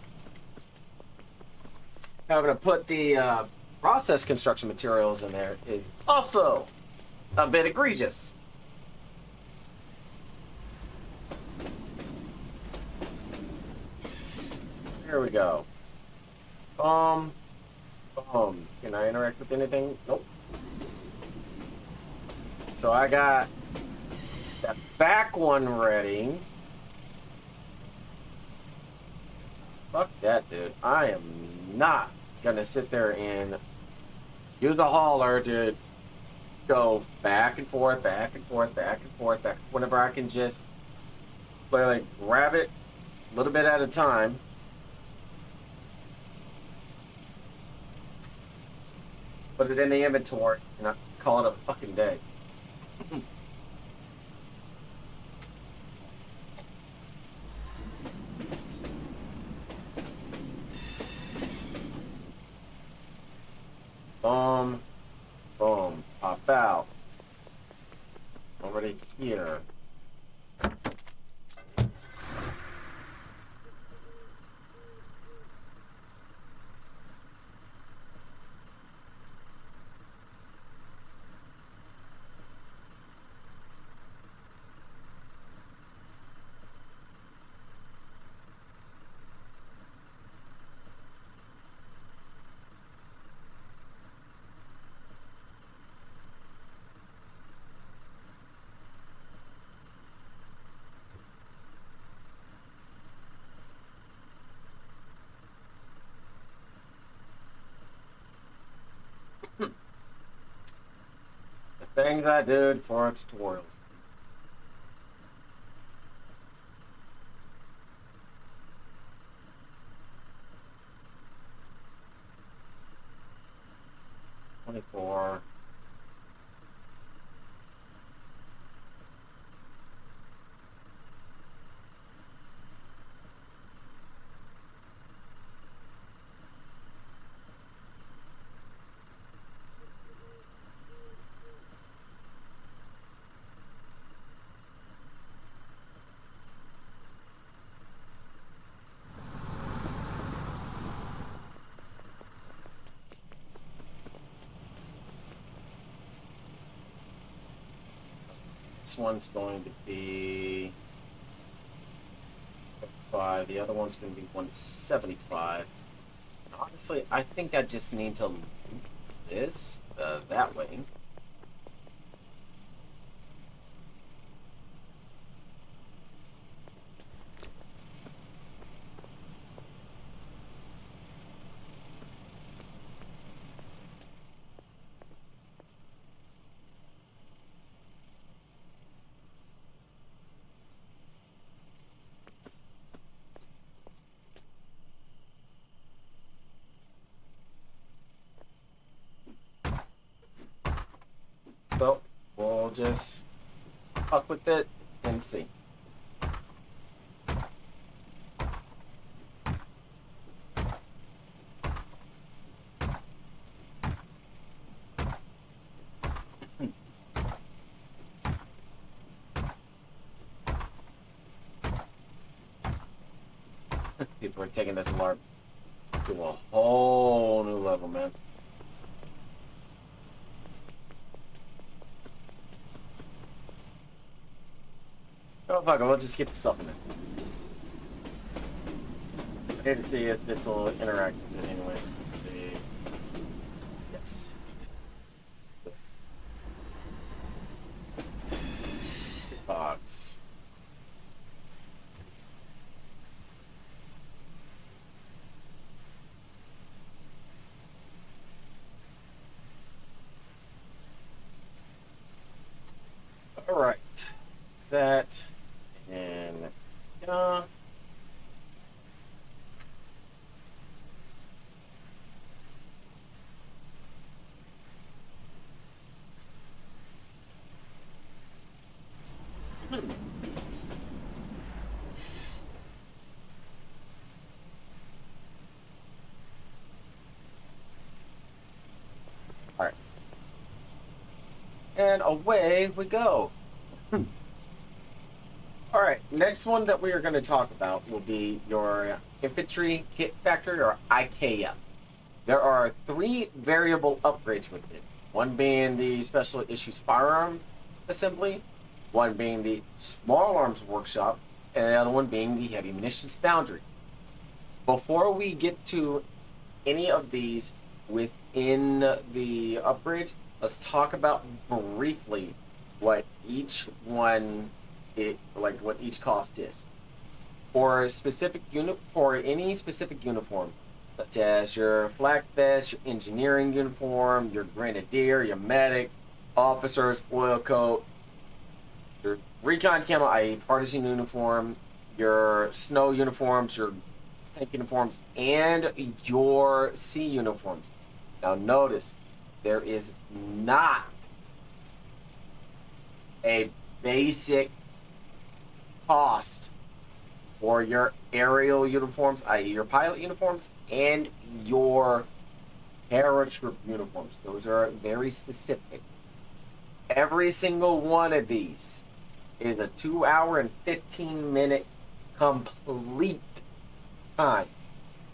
having to put the process construction materials in there is also a bit egregious. Here we go. Can I interact with anything? Nope. So I got that back one ready. Fuck that, dude. I am not gonna sit there and use the hauler to go back and forth, back and forth, back and forth, back. Whenever I can just literally grab it a little bit at a time. Put it in the inventory and I call it a fucking day. Boom. Boom. Pop out. Already here. Things I did for tutorials. $24. This one's going to be 5. The other one's going to be 175. Honestly, I think I just need to loop this that way. So we'll just fuck with it and see. People are taking this LARP to a whole new level, man. Oh, fuck it, we'll just get the stuff in it. I hate to see if it's all interactive anyways. Let's see. Yes. Box. All right. That. And all right. And away we go. Alright, next one that we are going to talk about will be your infantry kit factory, or IKEA. There are 3 variable upgrades with it. One being the special issues firearm assembly, one being the small arms workshop, and the other one being the heavy munitions foundry. Before we get to any of these, within the upgrade, let's talk about briefly what each one what each cost is. For specific for any specific uniform, such as your flak vest, your engineering uniform, your grenadier, your medic, officers, oil coat, your recon camo, i.e. partisan uniform, your snow uniforms, your tank uniforms, and your sea uniforms. Now notice, there is not a basic cost for your aerial uniforms, i.e. your pilot uniforms, and your paratroop uniforms. Those are very specific. Every single one of these is a 2 hour and 15-minute complete time,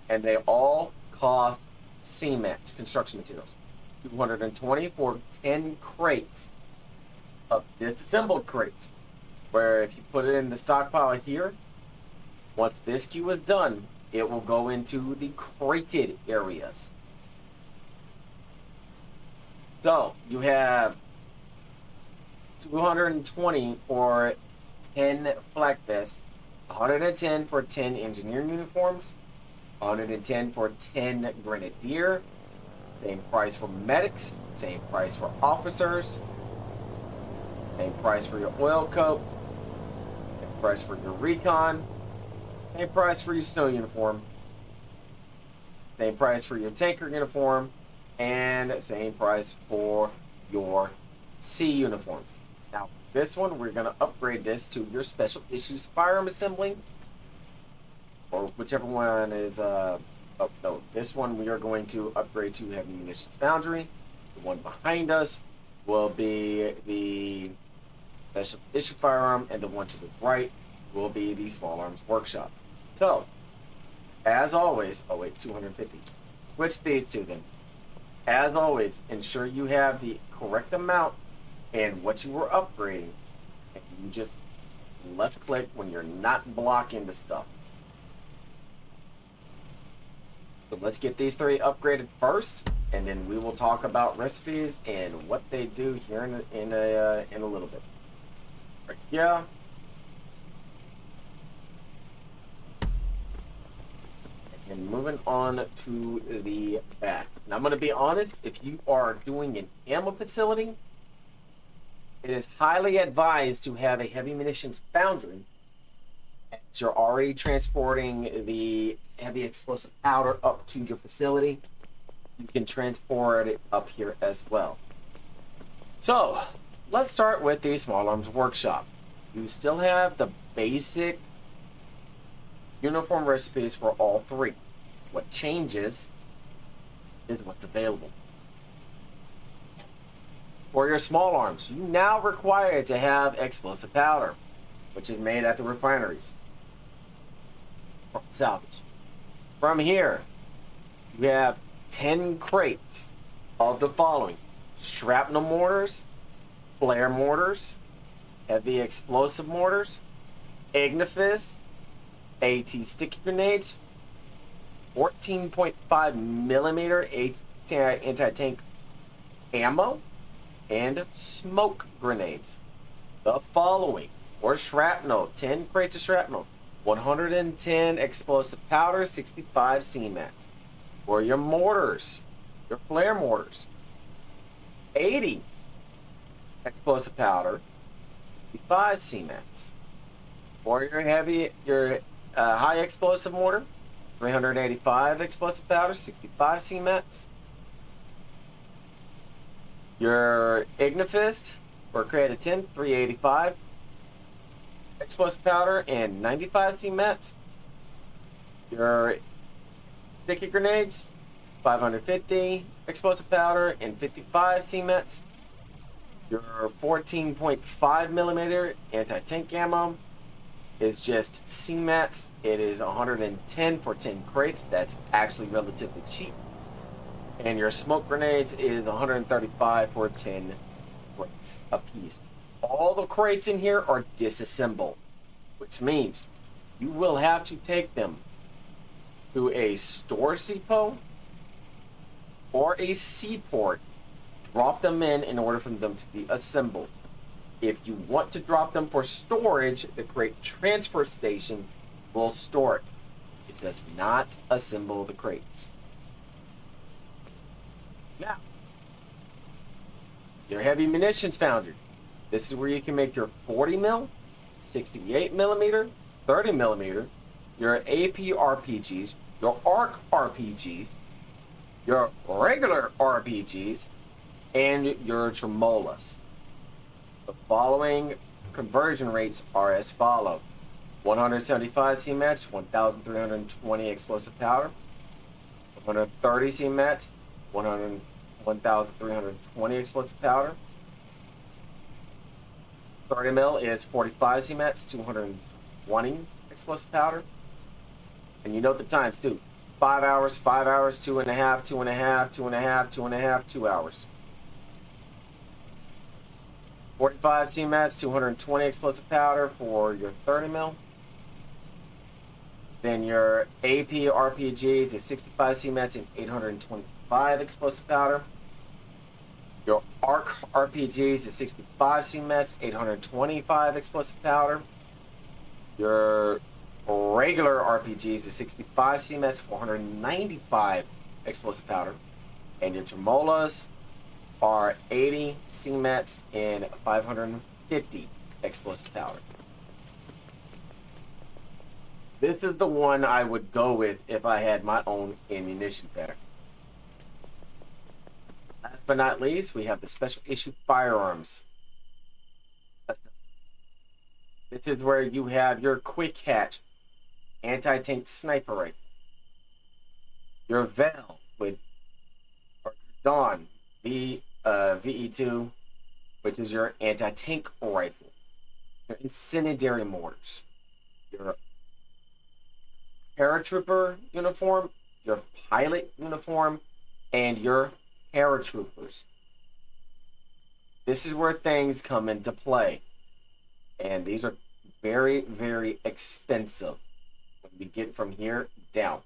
and they all cost cements, construction materials. 220 for 10 crates of disassembled crates, where if you put it in the stockpile here, once this queue is done, it will go into the crated areas. So you have 220 for 10 flak vests, 110 for 10 engineering uniforms, 110 for 10 grenadier, same price for medics, same price for officers, same price for your oil coat, same price for your recon, same price for your snow uniform, same price for your tanker uniform, and same price for your sea uniforms. Now, this one, we're going to upgrade this to your special issues firearm assembly, or whichever one is, this one we are going to upgrade to heavy munitions foundry. The one behind us will be the special issue firearm, and the one to the right will be the small arms workshop. So, as always, 250. Switch these two then. As always, ensure you have the correct amount and what you were upgrading, and you just left click when you're not blocking the stuff. So let's get these three upgraded first, and then we will talk about recipes and what they do here in a little bit. Right here. And moving on to the back. Now I'm going to be honest, if you are doing an ammo facility, it is highly advised to have a heavy munitions foundry, as you're already transporting the heavy explosive powder up to your facility. You can transport it up here as well. So let's start with the small arms workshop. You still have the basic uniform recipes for all three. What changes is what's available. For your small arms, you now require to have explosive powder, which is made at the refineries. Salvage. From here, you have 10 crates of the following: shrapnel mortars, flare mortars, heavy explosive mortars, ignifis, AT sticky grenades, 14.5 millimeter anti-tank ammo, and smoke grenades. The following: or shrapnel, 10 crates of shrapnel, 110 explosive powder, 65 CMATs. For your mortars, your flare mortars, 80 explosive powder, 55 CMATs. For your high explosive mortar, 385 explosive powder, 65 CMATs. Your ignifist for crate of 10, 385 explosive powder and 95 CMATs. Your sticky grenades, 550 explosive powder and 55 CMATs. Your 14.5 millimeter anti-tank ammo is just CMATs. It is 110 for 10 crates. That's actually relatively cheap. And your smoke grenades is 135 for 10 crates a piece. All the crates in here are disassembled, which means you will have to take them to a store depot or a seaport, drop them in order for them to be assembled. If you want to drop them for storage, the crate transfer station will store it. It does not assemble the crates. Now, your heavy munitions foundry. This is where you can make your 40 mil, 68 millimeter, 30 millimeter, your AP RPGs, your ARC RPGs, your regular RPGs, and your tremolas. The following conversion rates are as follow: 175 CMAX, 1,320 explosive powder; 130 CMAX, 1,320 explosive powder; 30 mil is 45 CMAX, 220 explosive powder. And you note the times too: 5 hours, 5 hours, 2.5, 2.5, 2.5, 2.5, 2 hours. 45 CMAX, 220 explosive powder for your 30 mil. Then your AP RPGs is 65 CMAX and 825 explosive powder. Your ARC RPGs is 65 CMAX, 825 explosive powder. Your regular RPGs is 65 CMAX, 495 explosive powder. And your tremolas are 80 CMAX and 550 explosive powder. This is the one I would go with if I had my own ammunition pack. Last but not least, we have the special issue firearms. This is where you have your quick hatch anti-tank sniper rifle, your Veil with or Dawn VE2, which is your anti-tank rifle, your incendiary mortars, your paratrooper uniform, your pilot uniform, and your paratroopers. This is where things come into play, and these are very, very expensive when we get from here down.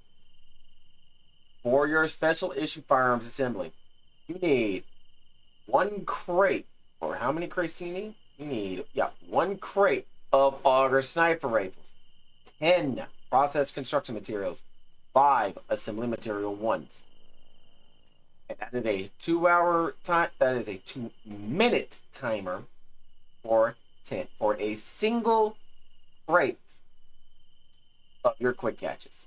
For your special issue firearms assembly, you need one crate, or how many crates do you need? You need, one crate of auger sniper rifles, 10 process construction materials, 5 assembly material ones. And that is a 2-hour time, that is a 2-minute timer for a single crate of your quick catches.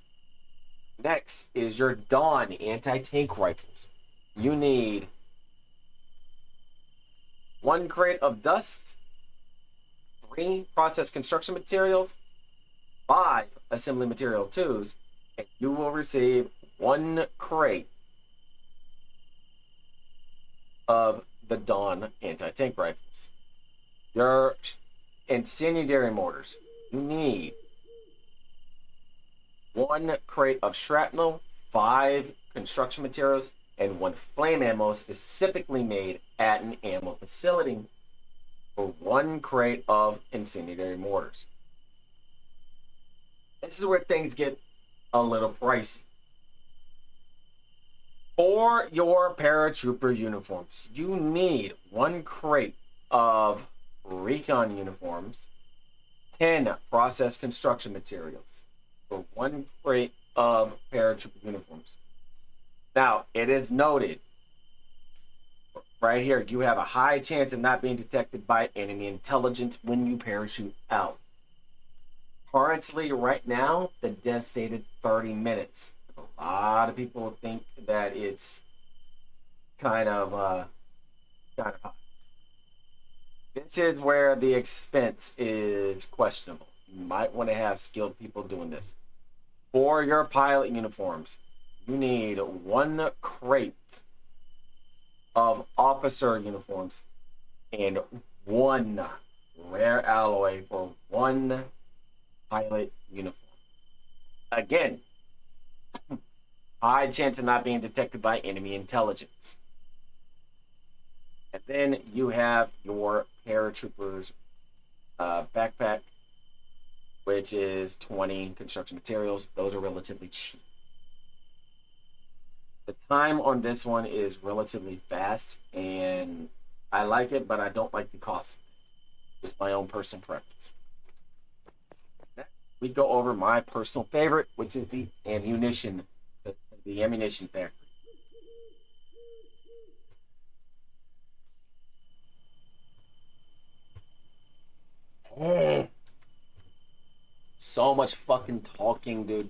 Next is your Dawn anti-tank rifles. You need 1 crate of dust, 3 process construction materials, 5 assembly material 2s, and you will receive 1 crate of the Dawn anti-tank rifles. Your incendiary mortars, you need 1 crate of shrapnel, 5 construction materials, and 1 flame ammo specifically made at an ammo facility for 1 crate of incendiary mortars. This is where things get a little pricey. For your paratrooper uniforms, you need 1 crate of recon uniforms, 10 process construction materials for 1 crate of paratrooper uniforms. Now, it is noted right here, you have a high chance of not being detected by enemy intelligence when you parachute out. Currently, right now, the dev stated 30 minutes. A lot of people think that it's kind of high. This is where the expense is questionable. You might want to have skilled people doing this. For your pilot uniforms, you need 1 crate of officer uniforms and 1 rare alloy for 1 pilot uniform. Again, high chance of not being detected by enemy intelligence. And then you have your paratroopers backpack, which is 20 construction materials. Those are relatively cheap. The time on this one is relatively fast, and I like it, but I don't like the cost. Just my own personal preference. We go over my personal favorite, which is the ammunition, the ammunition factory. Mm. So much fucking talking, dude.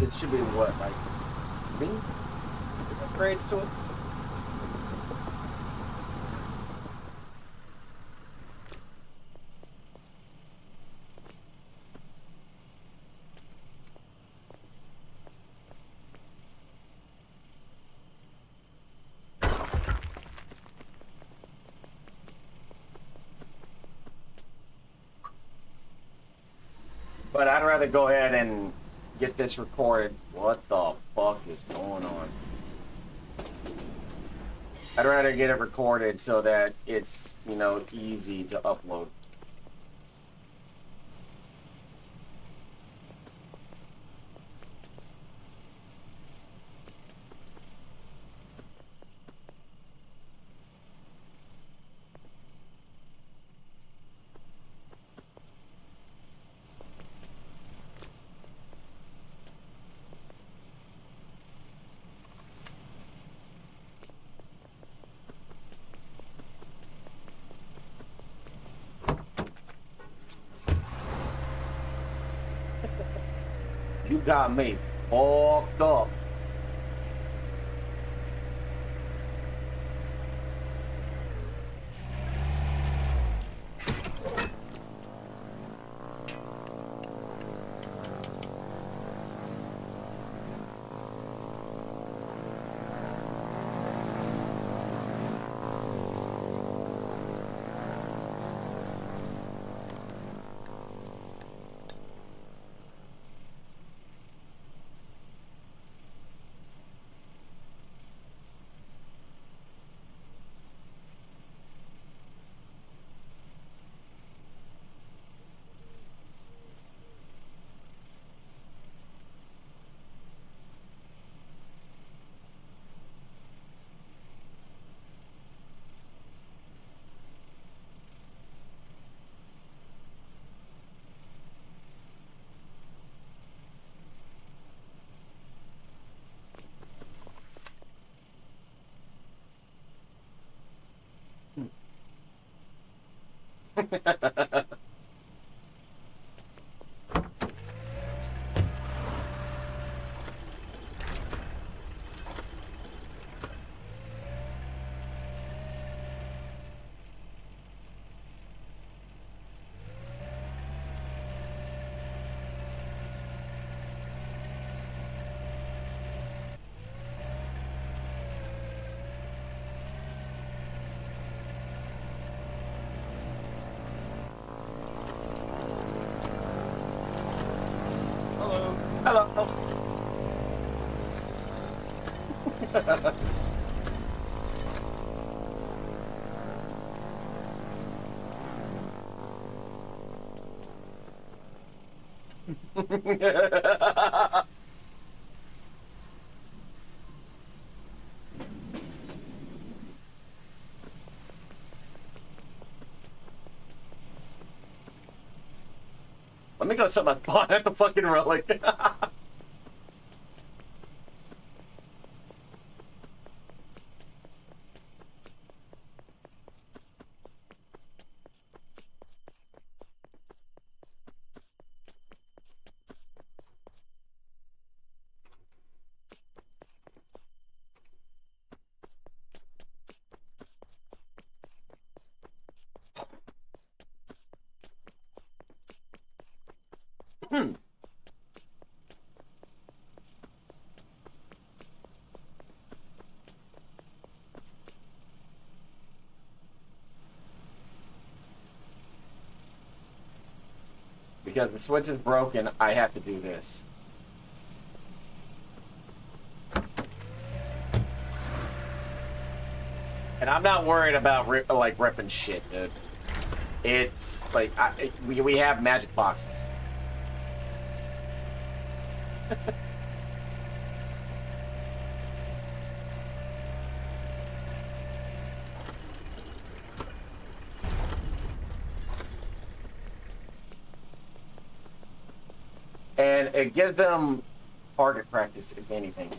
It should be what, like 3 upgrades to it? But I'd rather go ahead and get this recorded. What the fuck is going on? I'd rather get it recorded so that it's, you know, easy to upload. You got me fucked up. Hello. Let me go set my spawn at the fucking relic. Because the switch is broken, I have to do this. And I'm not worried about ripping shit, dude. It's like we have magic boxes. And it gives them target practice, if anything.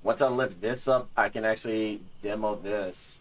Once I lift this up, I can actually demo this.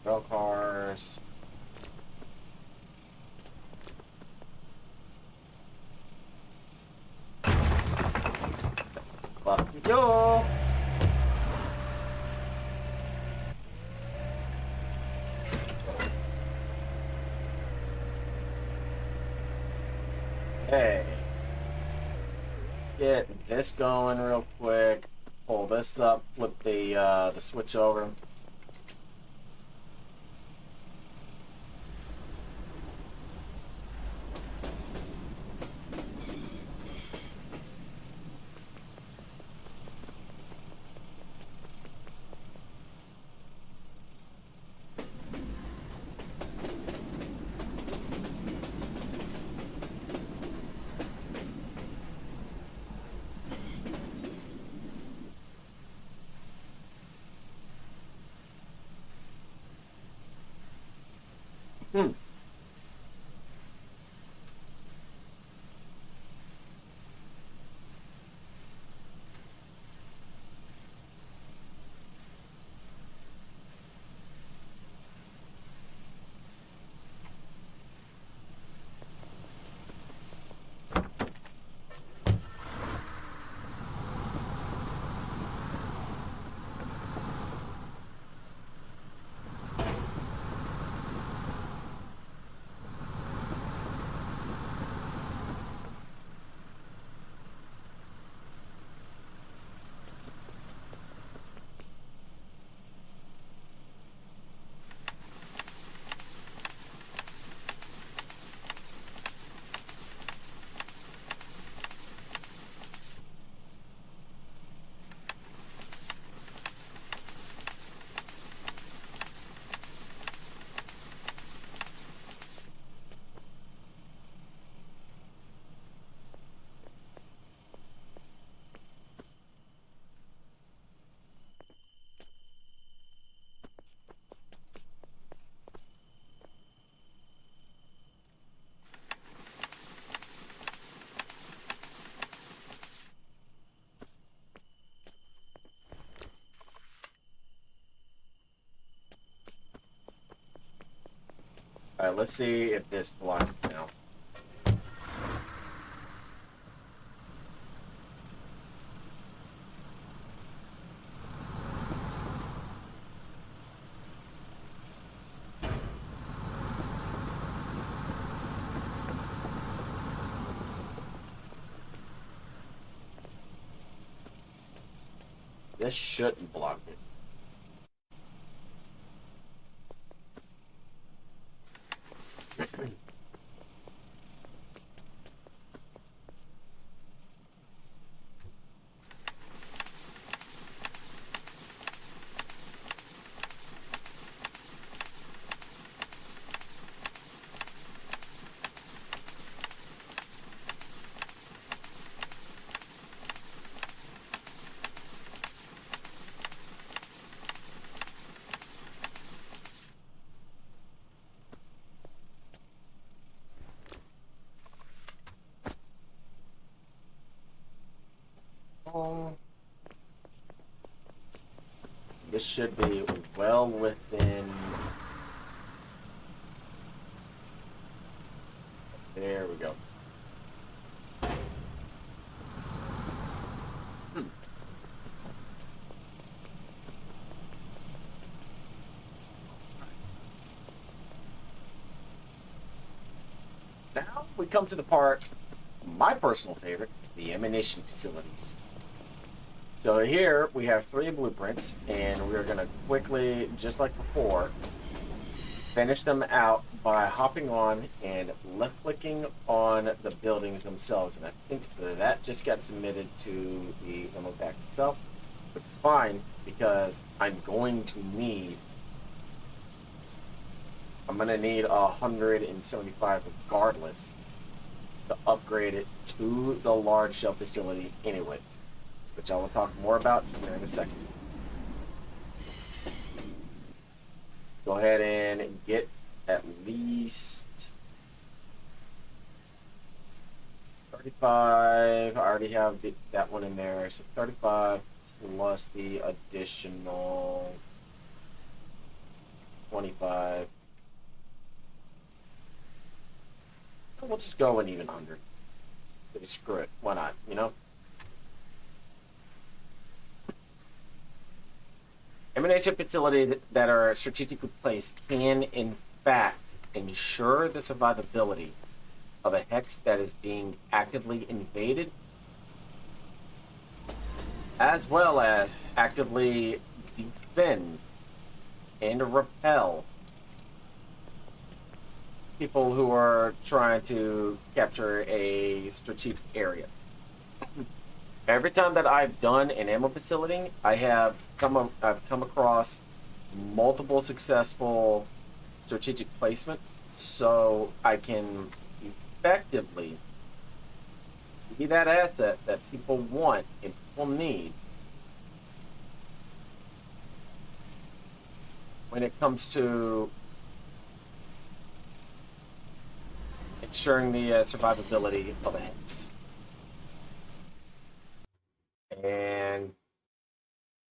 Rail cars. Fuck you. Hey. Let's get this going real quick. Pull this up, flip the switch over. Alright, let's see if this blocks it now. This shouldn't block it. this should be well within. There we go. Now we come to the part, my personal favorite, the ammunition facilities. So here we have 3 blueprints, and we're going to quickly, just like before, finish them out by hopping on and left-clicking on the buildings themselves. And I think that just got submitted to the ammo pack itself, which is fine because I'm going to need 175 regardless to upgrade it to the large shell facility anyways, which I will talk more about here in a second. Let's go ahead and get at least 35. I already have that one in there, so 35 plus the additional 25. We'll just go an even 100. Screw it. Why not, you know? Ammunition facilities that are strategically placed can, in fact, ensure the survivability of a hex that is being actively invaded, as well as actively defend and repel people who are trying to capture a strategic area. Every time that I've done an ammo facility, I've come across multiple successful strategic placements, so I can effectively be that asset that people want and people need when it comes to ensuring the survivability of a hex. And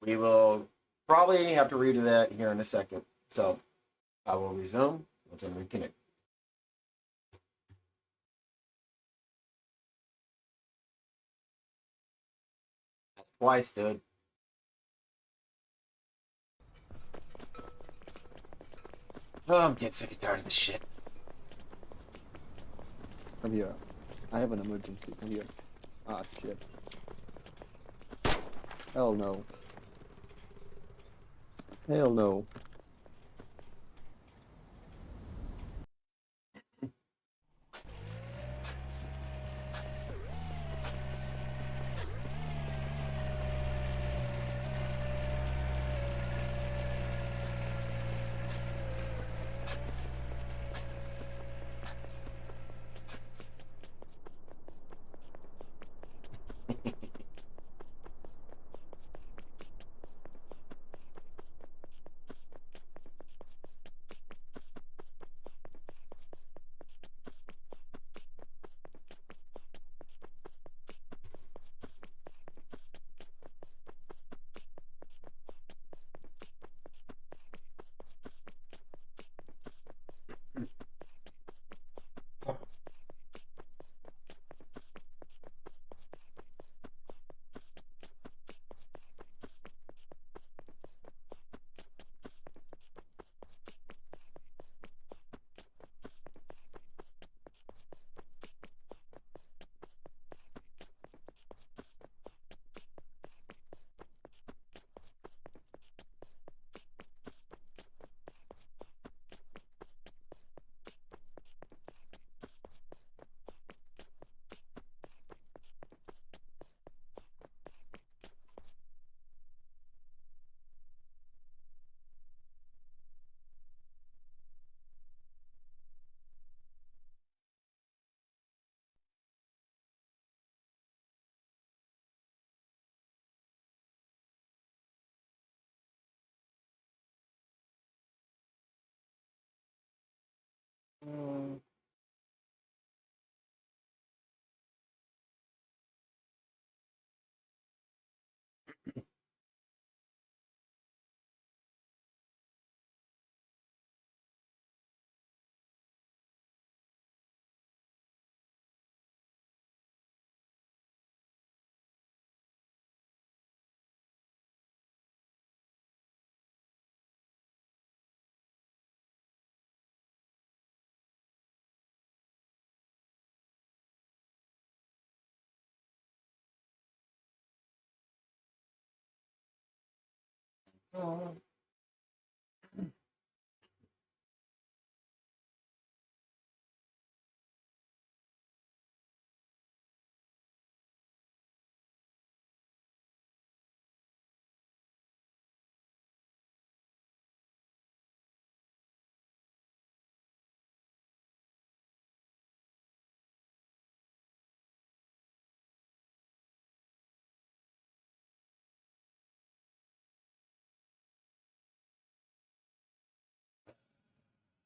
we will probably have to redo that here in a second. So I will resume once I'm reconnected. That's twice, dude. Oh, I'm getting sick and tired of this shit. Come here. I have an emergency. Come here. Ah, shit. Hell no. Hell no.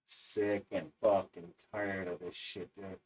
Sick and fucking tired of this shit, dude.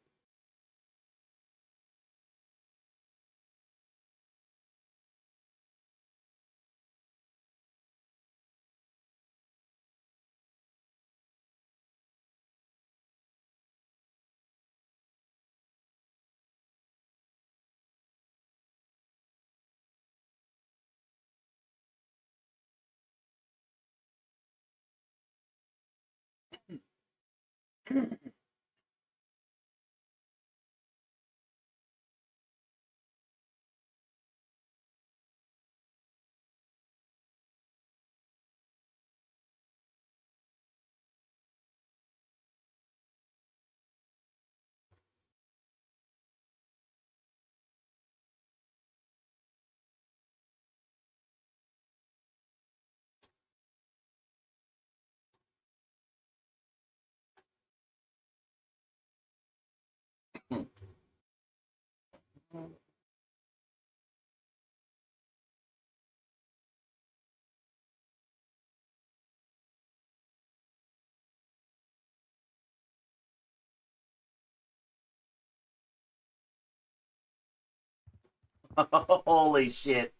Holy shit.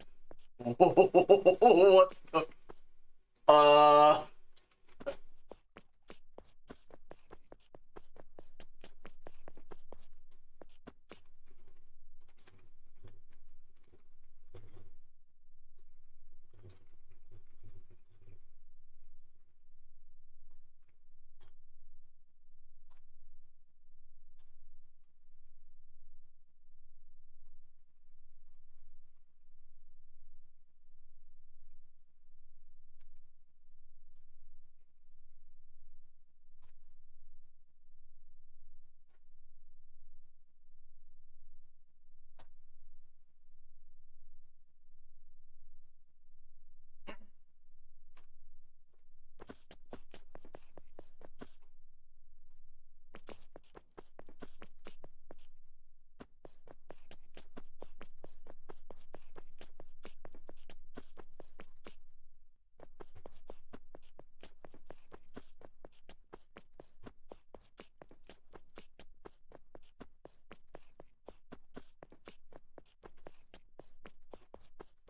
What the?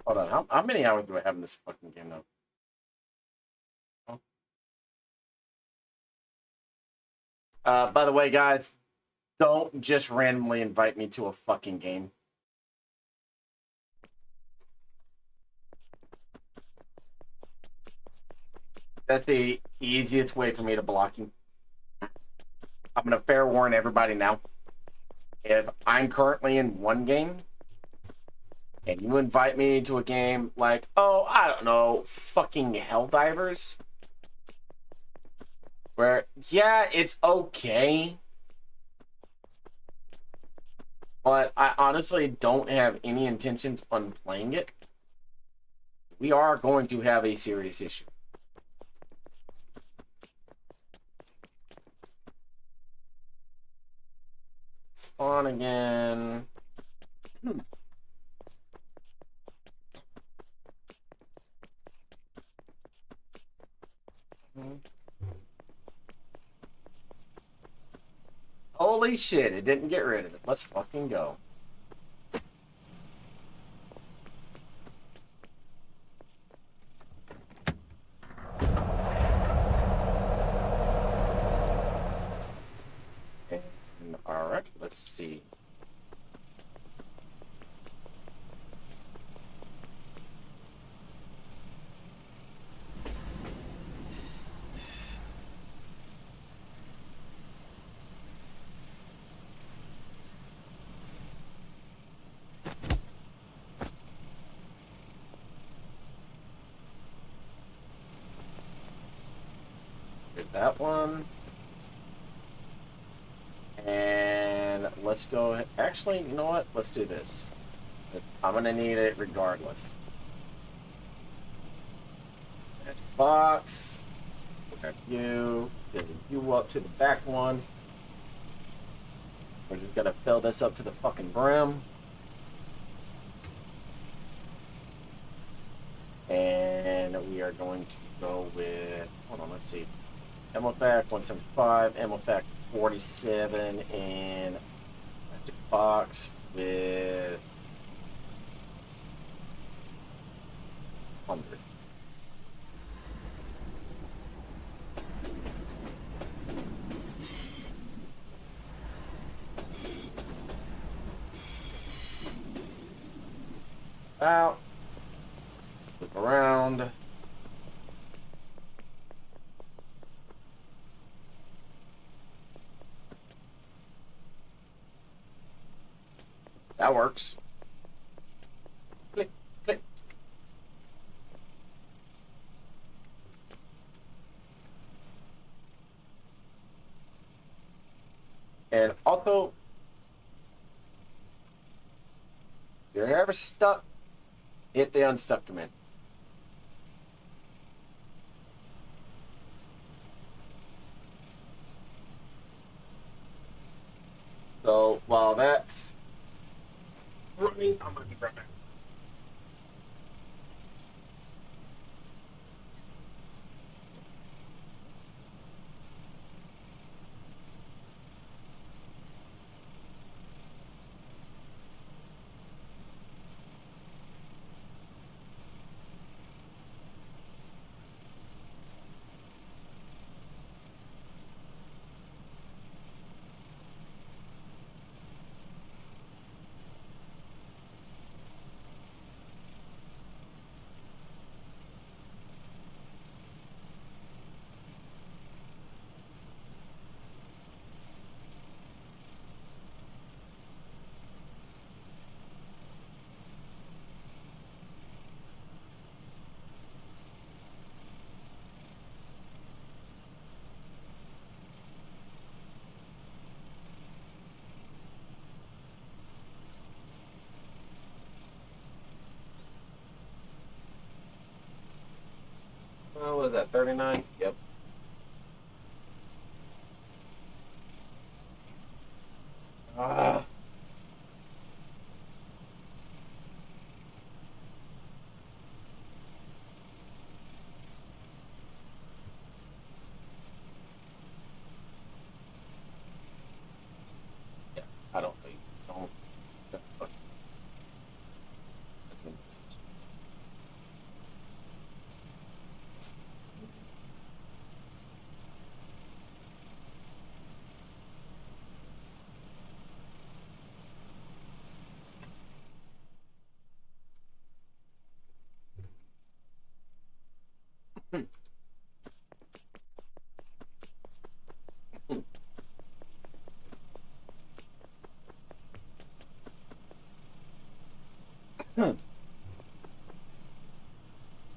Hold on. How many hours do I have in this fucking game now? By the way, guys, don't just randomly invite me to a fucking game. That's the easiest way for me to block you. I'm gonna fair warn everybody now. If I'm currently in one game, and you invite me to a game like, oh, I don't know, fucking Helldivers, where, yeah, it's okay, but I honestly don't have any intentions on playing it, we are going to have a serious issue. Spawn again. Holy shit, it didn't get rid of it. Let's fucking go. Alright, let's see. get that one. And let's go. Actually, you know what? Let's do this. I'm gonna need it regardless. Magic box. Look at you. Get you up to the back one. We're just gonna fill this up to the fucking brim. And we are going to go with, hold on, let's see. Ammo pack 175, ammo pack 47, and magic box with 100. Out. Look around. That works. Click, click. And also, if you're ever stuck, hit the unstuck command. So while that's running, I'm gonna be right back. What is that, 39? Yep. Ah. Yeah, I don't think. Don't.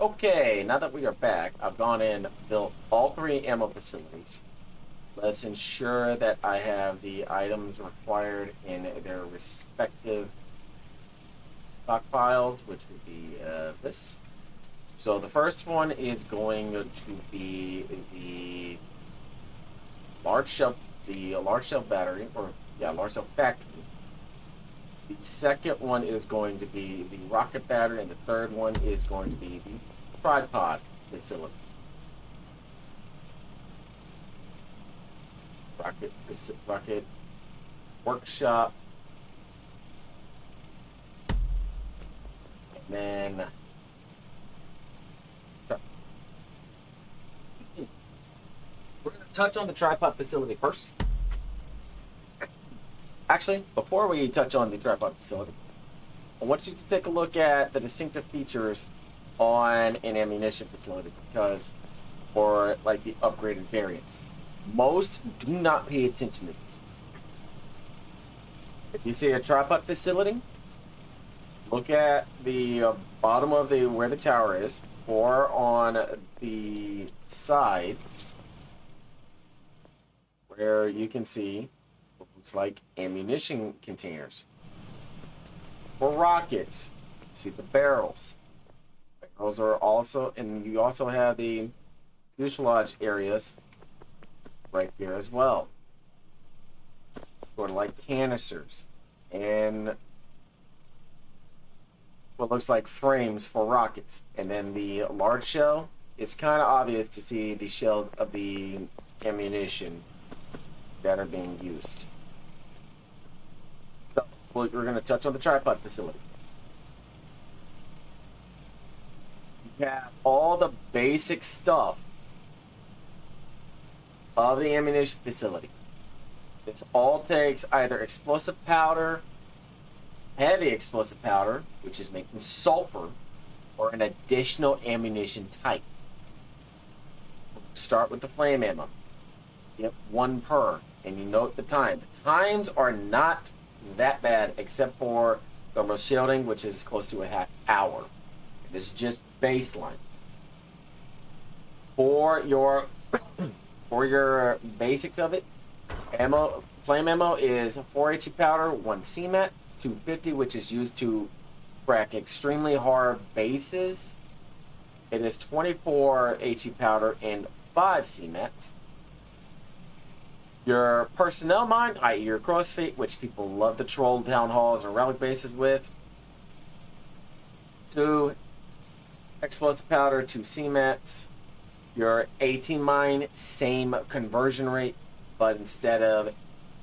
Okay, now that we are back, I've gone in, built all 3 ammo facilities. Let's ensure that I have the items required in their respective stockpiles, which would be this. So the first one is going to be the large shell battery, or yeah, large shell factory. The second one is going to be the rocket battery, and the third one is going to be the tripod facility. Rocket workshop, and then we're going to touch on the tripod facility first. Actually, before we touch on the tripod facility, I want you to take a look at the distinctive features on an ammunition facility, because for like the upgraded variants, most do not pay attention to this. If you see a tripod facility, look at the bottom of where the tower is, or on the sides, where you can see what looks like ammunition containers. For rockets, you see the barrels. Those are also, and you also have the fuselage areas right here as well. Sort of like canisters and what looks like frames for rockets. And then the large shell, it's kind of obvious to see the shell of the ammunition that are being used. So we're going to touch on the tripod facility. You have all the basic stuff of the ammunition facility. This all takes either explosive powder, heavy explosive powder, which is making sulfur, or an additional ammunition type. Start with the flame ammo. Yep, 1 per, and you note the time. The times are not that bad, except for thermal shielding, which is close to a half hour. This is just baseline. For your basics of it, flame ammo is 4 HE powder, 1 CMAT, 250, which is used to crack extremely hard bases. It is 24 HE powder and 5 CMATs. Your personnel mine, i.e. your crow's feet, which people love to troll town halls and relic bases with. 2 explosive powder, 2 CMATs. Your 18 mine, same conversion rate, but instead of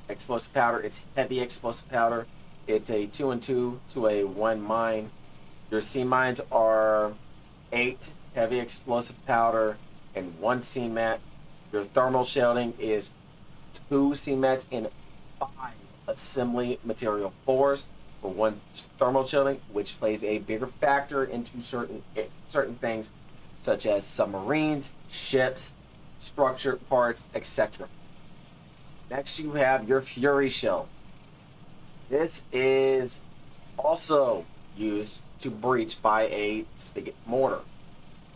explosive powder, it's heavy explosive powder. It's a 2 and 2 to a 1 mine. Your C mines are 8 heavy explosive powder and 1 CMAT. Your thermal shielding is 2 CMATs and 5 assembly material 4s for 1 thermal shielding, which plays a bigger factor into certain things, such as submarines, ships, structure parts, etc. Next, you have your Fury shell. This is also used to breach by a spigot mortar.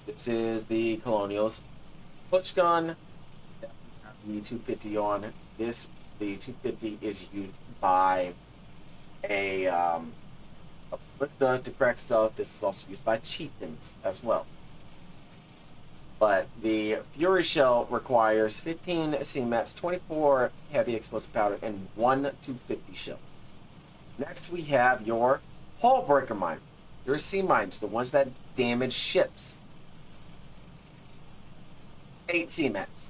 This is the Colonial's push gun. The 250 on this. The 250 is used by a ballista to crack stuff. This is also used by chieftains as well. But the Fury shell requires 15 CMATs, 24 heavy explosive powder, and 1 250 shell. Next, we have your hull breaker mine. Your sea mines, the ones that damage ships. 8 CMATs.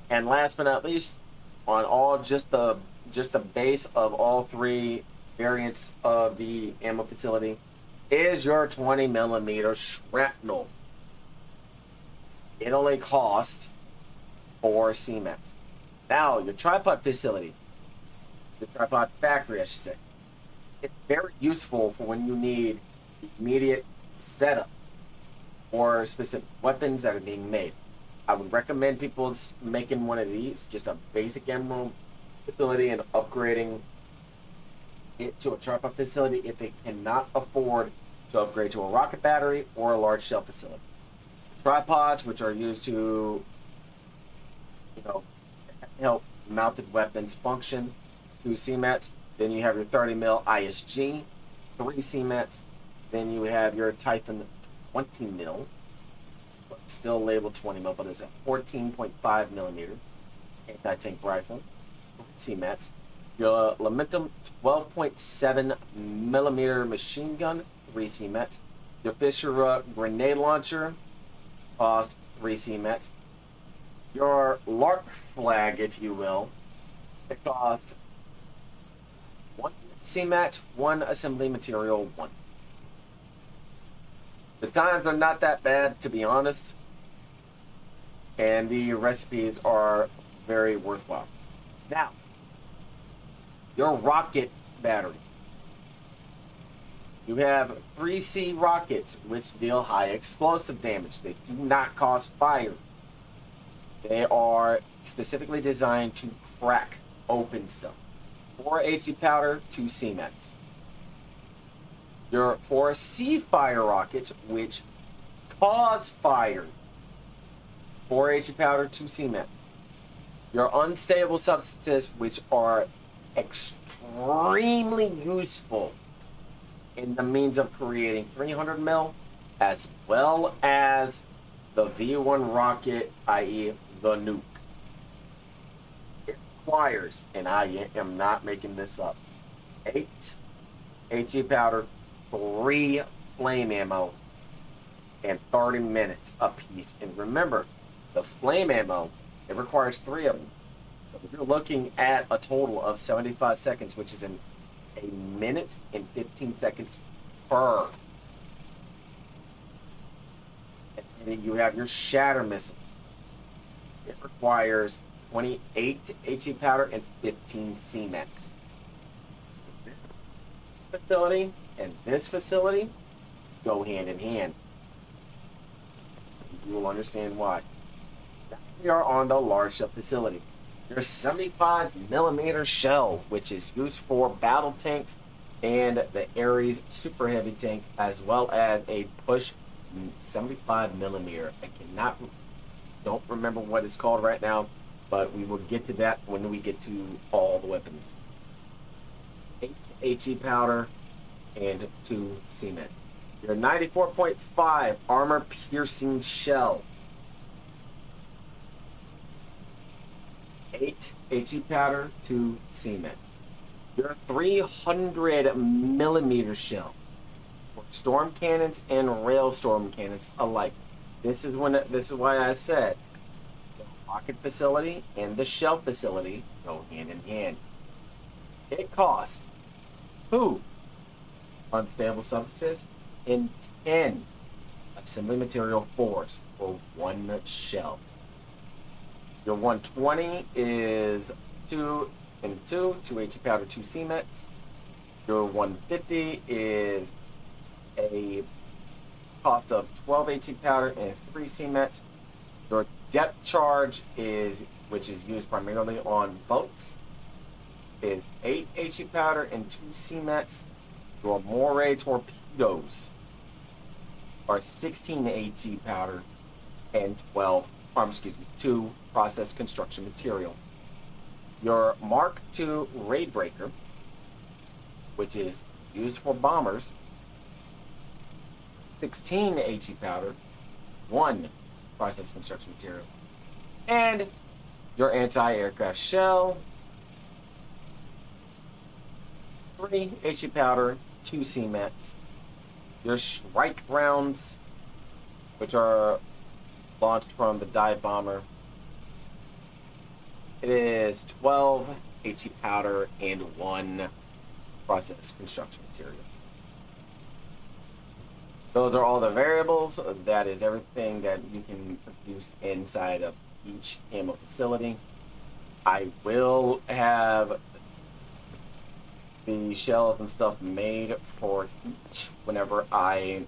And last but not least, on all just the base of all 3 variants of the ammo facility, is your 20mm shrapnel. It only costs 4 CMATs. Now, your tripod facility, the tripod factory, I should say, it's very useful for when you need immediate setup or specific weapons that are being made. I would recommend people making one of these, just a basic ammo facility, and upgrading it to a tripod facility if they cannot afford to upgrade to a rocket battery or a large shell facility. Tripods, which are used to, help mounted weapons function, 2 CMATs. Then you have your 30mm ISG, 3 CMATs. Then you have your Typhon 20mm, but still labeled 20mm, but it's a 14.5mm anti-tank rifle, 3 CMATs. Your Lamentum 12.7mm machine gun, 3 CMATs. Your Fisher grenade launcher, cost 3 CMATs. Your Lark flag, if you will, it cost 1 CMAT, 1 assembly material, 1. The times are not that bad, to be honest, and the recipes are very worthwhile. Now, your rocket battery. You have 3C rockets, which deal high explosive damage. They do not cause fire. They are specifically designed to crack open stuff. 4 HE powder, 2 CMATs. Your 4C fire rockets, which cause fire. 4 HE powder, 2 CMATs. Your unstable substances, which are extremely useful in the means of creating 300 mil, as well as the V1 rocket, i.e. the nuke. It requires, and I am not making this up, 8 HE powder, 3 flame ammo, and 30 minutes apiece. And remember, the flame ammo, it requires 3 of them. So you're looking at a total of 75 seconds, which is in a minute and 15 seconds per. And then you have your shatter missile. It requires 28 HE powder and 15 CMAX. This facility and this facility go hand in hand. You will understand why. Now we are on the large shell facility. Your 75mm shell, which is used for battle tanks and the Ares super heavy tank, as well as a push 75mm. Don't remember what it's called right now, but we will get to that when we get to all the weapons. 8 HE powder and 2 CMET. Your 94.5 armor piercing shell. 8 HE powder, 2 CMET. Your 300mm shell for storm cannons and rail storm cannons alike. This is why I said the rocket facility and the shell facility go hand in hand. It costs who? Unstable substances in 10 assembly material 4s for 1 shell. Your 120 is 2 and 2 HE powder, 2 CMETs. Your 150 is a cost of 12 HE powder and 3 CMETs. Your depth charge is, which is used primarily on boats, is 8 HE powder and 2 CMETs. Your Moray torpedoes are 16 HE powder and 2 process construction material. Your Mark II raid breaker, which is used for bombers, 16 HE powder, 1 process construction material. And your anti-aircraft shell, 3 HE powder, 2 CMETs. Your Shrike rounds, which are launched from the dive bomber, it is 12 HE powder and 1 process construction material. Those are all the variables. That is everything that you can produce inside of each ammo facility. I will have the shells and stuff made for each whenever I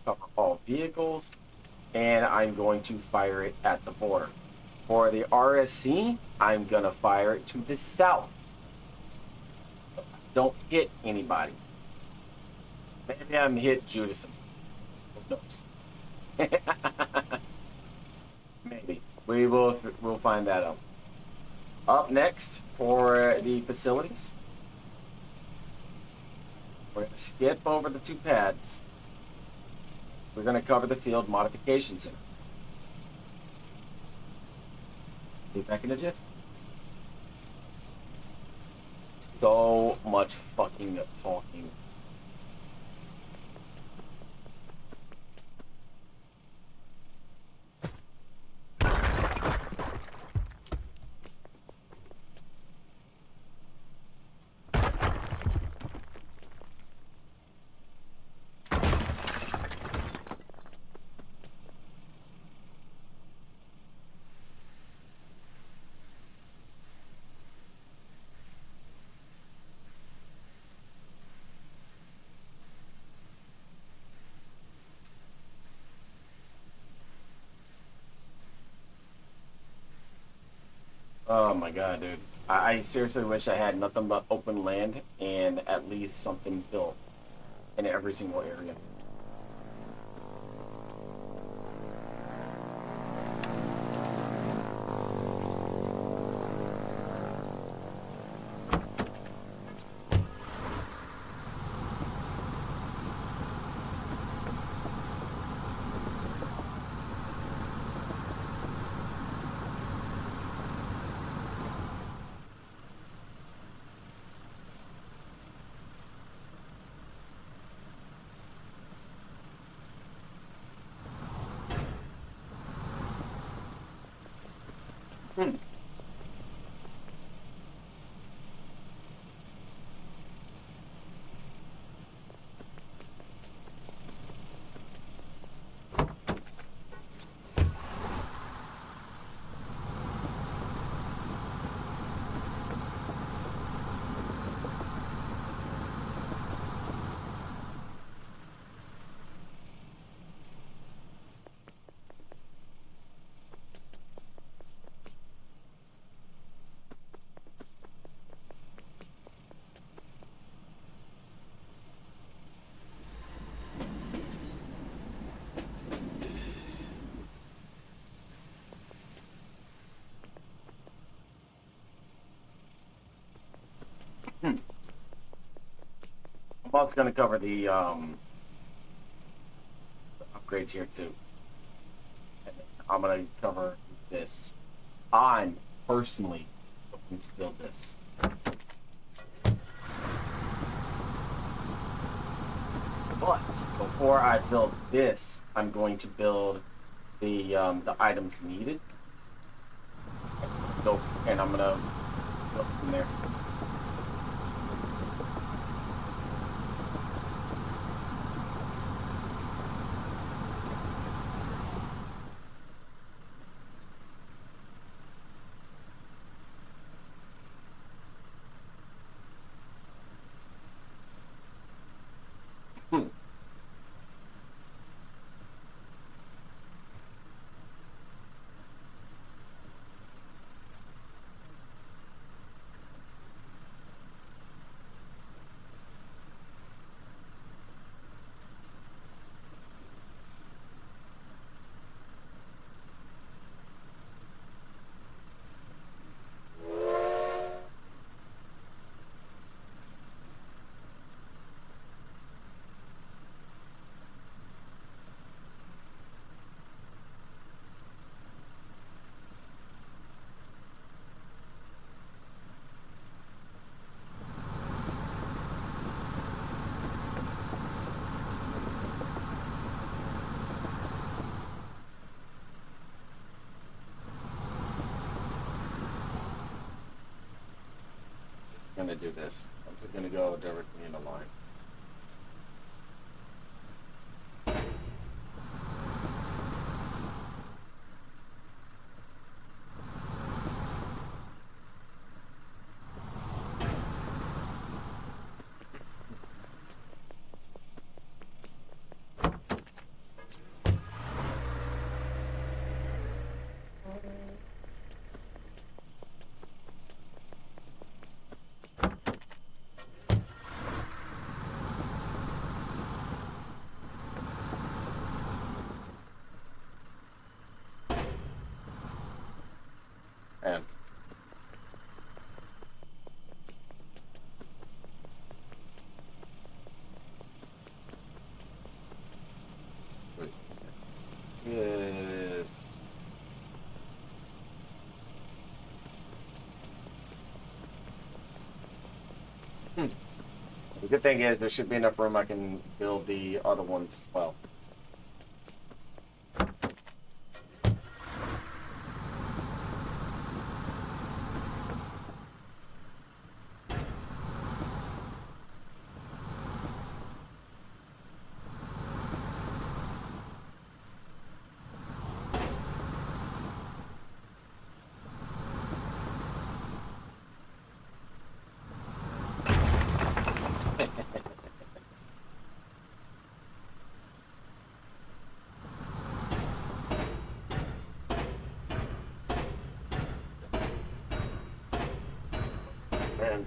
cover all vehicles, and I'm going to fire it at the border. For the RSC, I'm gonna fire it to the south. Don't hit anybody. Maybe I'm hit Judas. Who knows? Maybe. We'll find that out. Up next for the facilities, we're gonna skip over the 2 pads. We're gonna cover the field modification center. Be back in a jiff. So much fucking talking. Oh my god, dude. I seriously wish I had nothing but open land and at least something built in every single area. I'm also going to cover the upgrades here too. And I'm going to cover this. I'm personally going to build this. But before I build this, I'm going to build the items needed. So, and I'm gonna go from there. Gonna do this. I'm just gonna go directly in the line. And yes. The good thing is there should be enough room I can build the other ones as well. And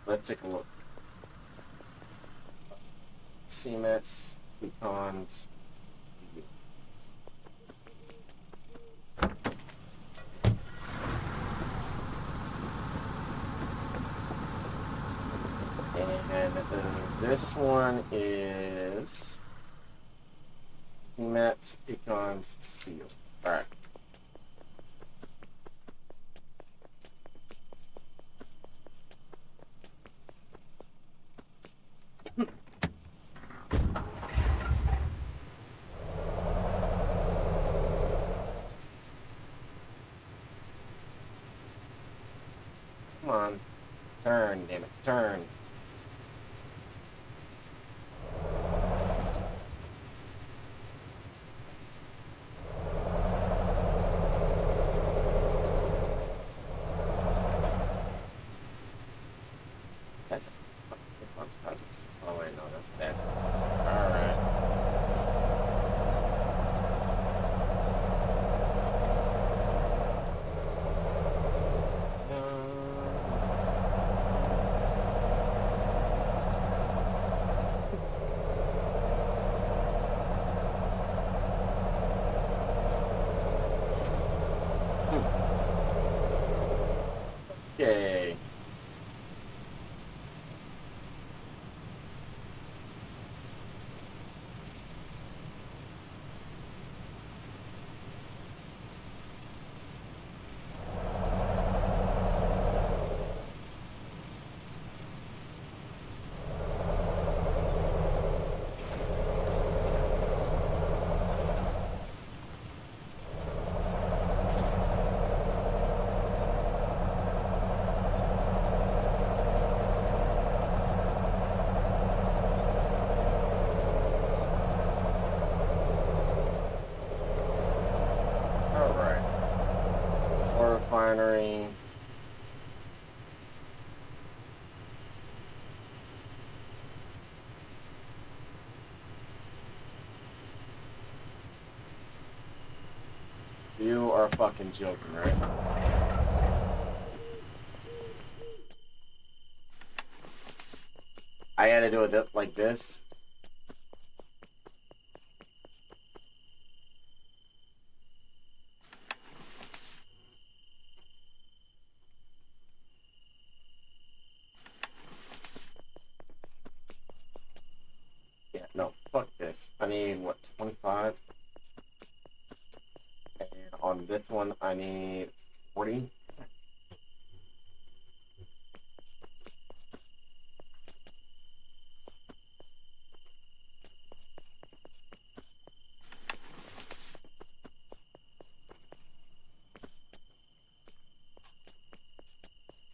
Let's take a look. Cements, pecans. And this one is cement, pecans, steel. All right. Come on. Turn, damn it. Turn. That's oh wait, no, that's that. Alright. Okay. Alright. Ore refinery. You are fucking joking, right? I had to do it like this. Yeah, no, fuck this. I need, what, 25? And on this one, I need 40.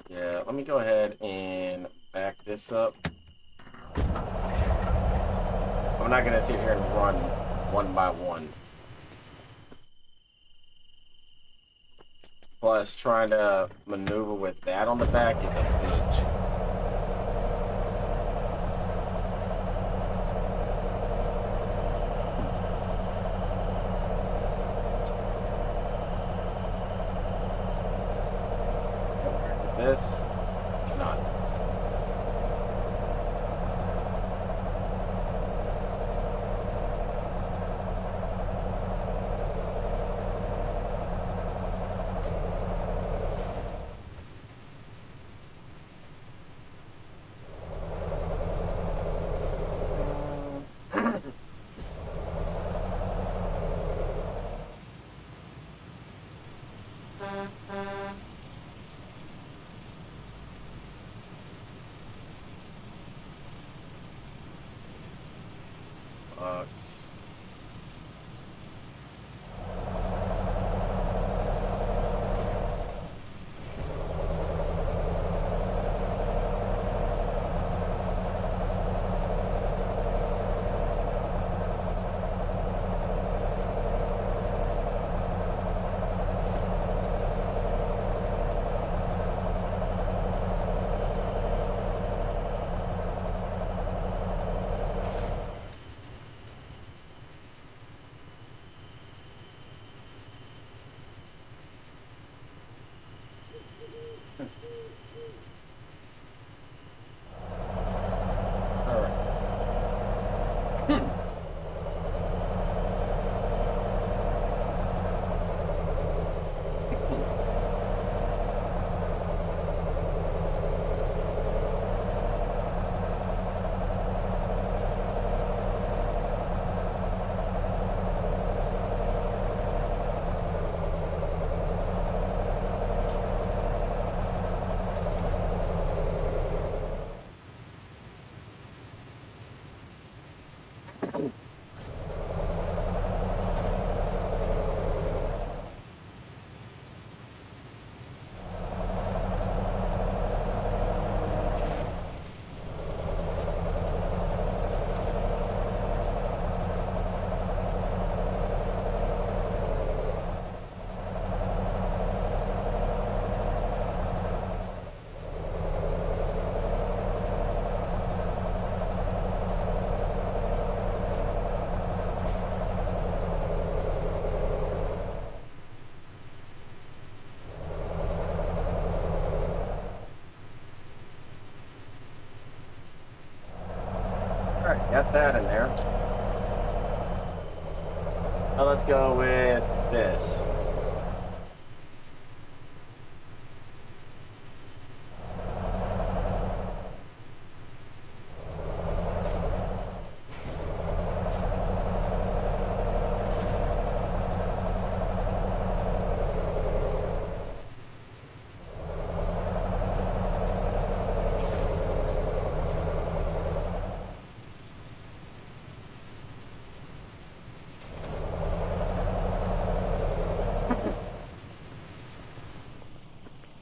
Yeah, let me go ahead and back this up. I'm not gonna sit here and run one by one. Plus, trying to maneuver with that on the back is a bitch. This, none. Alright, got that in there. Now let's go with this.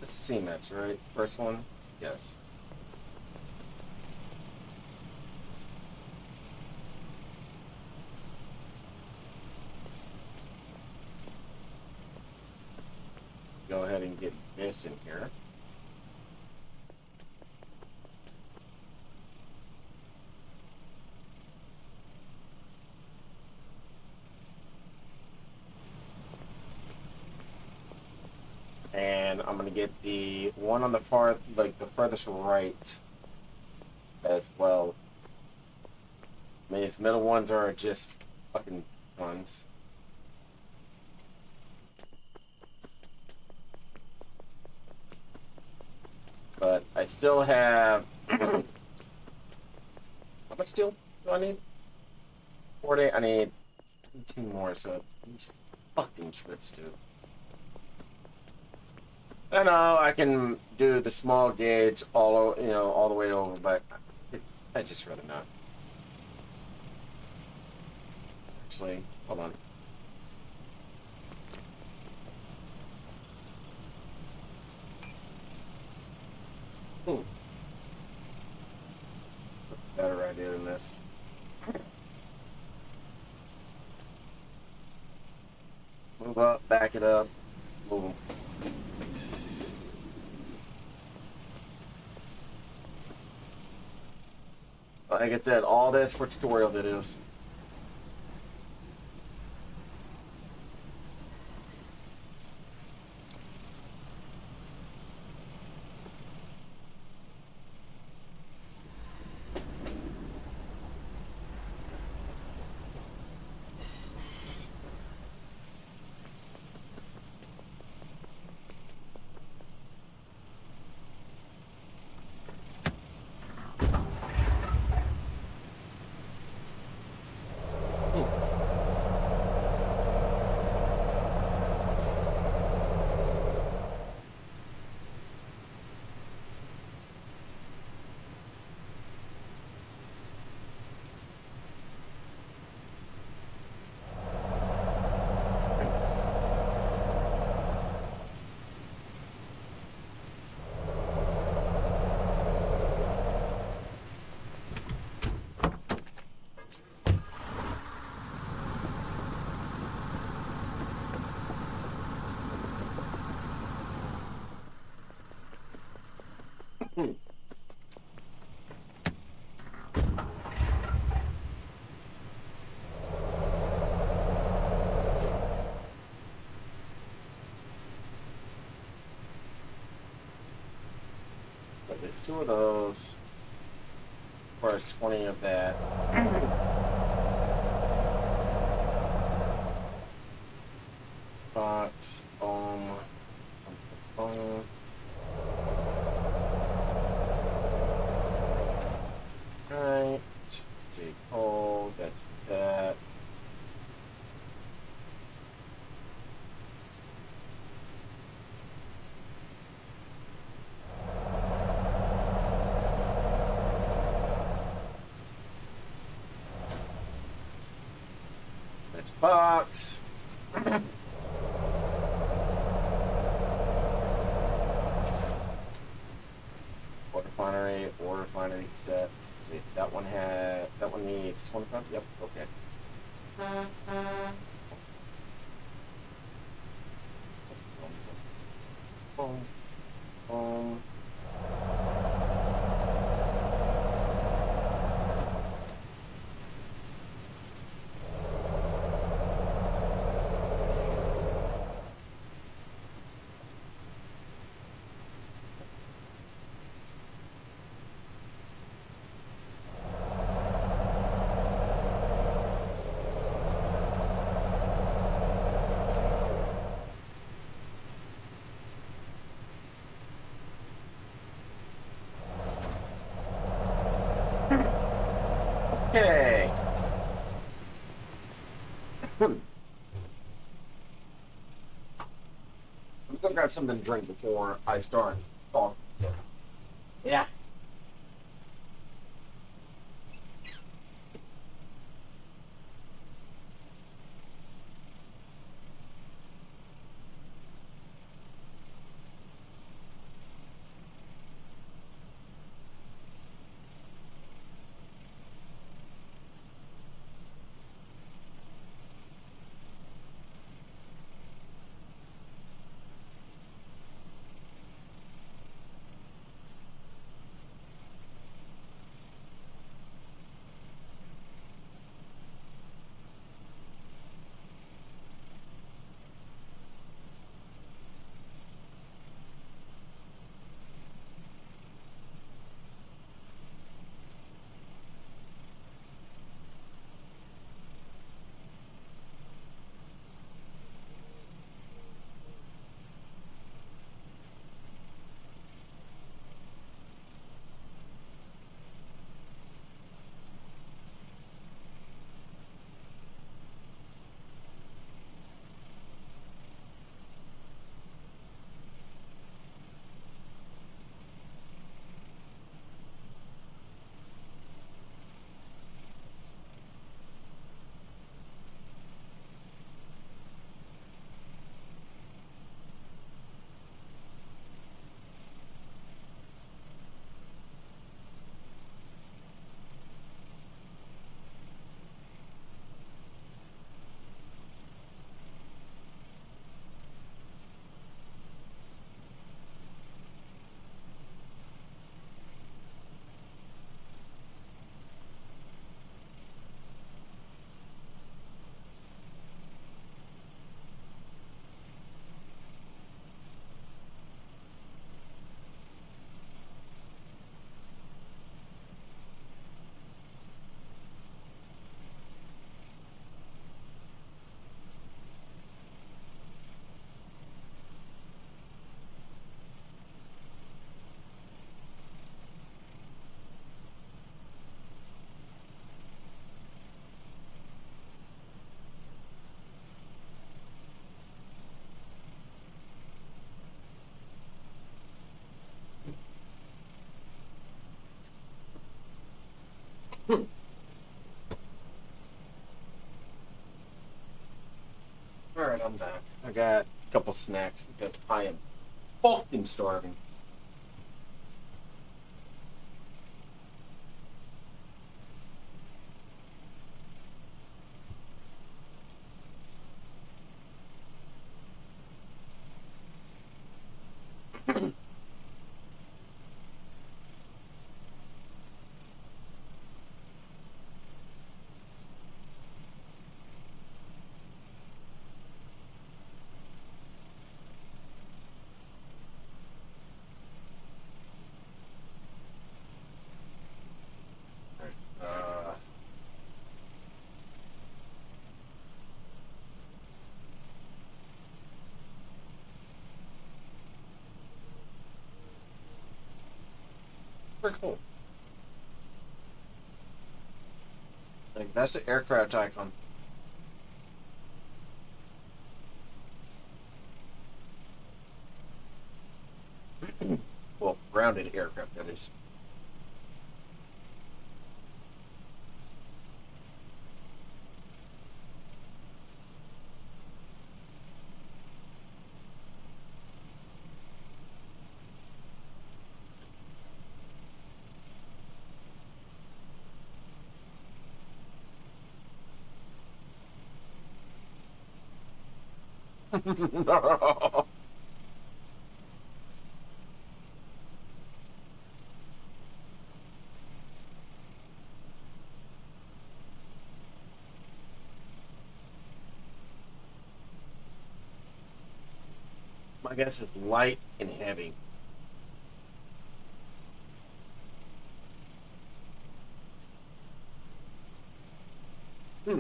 This is C-Max, right? First one? Yes. Go ahead and get this in here. And I'm gonna get the one on the far, like the furthest right as well. I mean, these middle ones are just fucking ones. But I still have how much steel do I need? 40. I need 18 more, so these fucking trips, dude. I know I can do the small gauge all all the way over, but I just rather not. Actually, hold on. Better idea than this. Move up, back it up, move them. Like I said, all this for tutorial videos. But there's 2 of those. Requires 20 of that. Box, boom, boom. Right. Let's see, coal, that's that. That's box. Ore refinery set. Wait, that one needs 25. Yep, okay. Boom. Boom. Okay. I'm gonna grab something to drink before I start talking. Yeah. Alright, I'm back. I got a couple snacks because I am fucking starving. Uh, Pretty cool. Like, that's the aircraft icon. Well, grounded aircraft, that is. My guess is light and heavy. Hmm.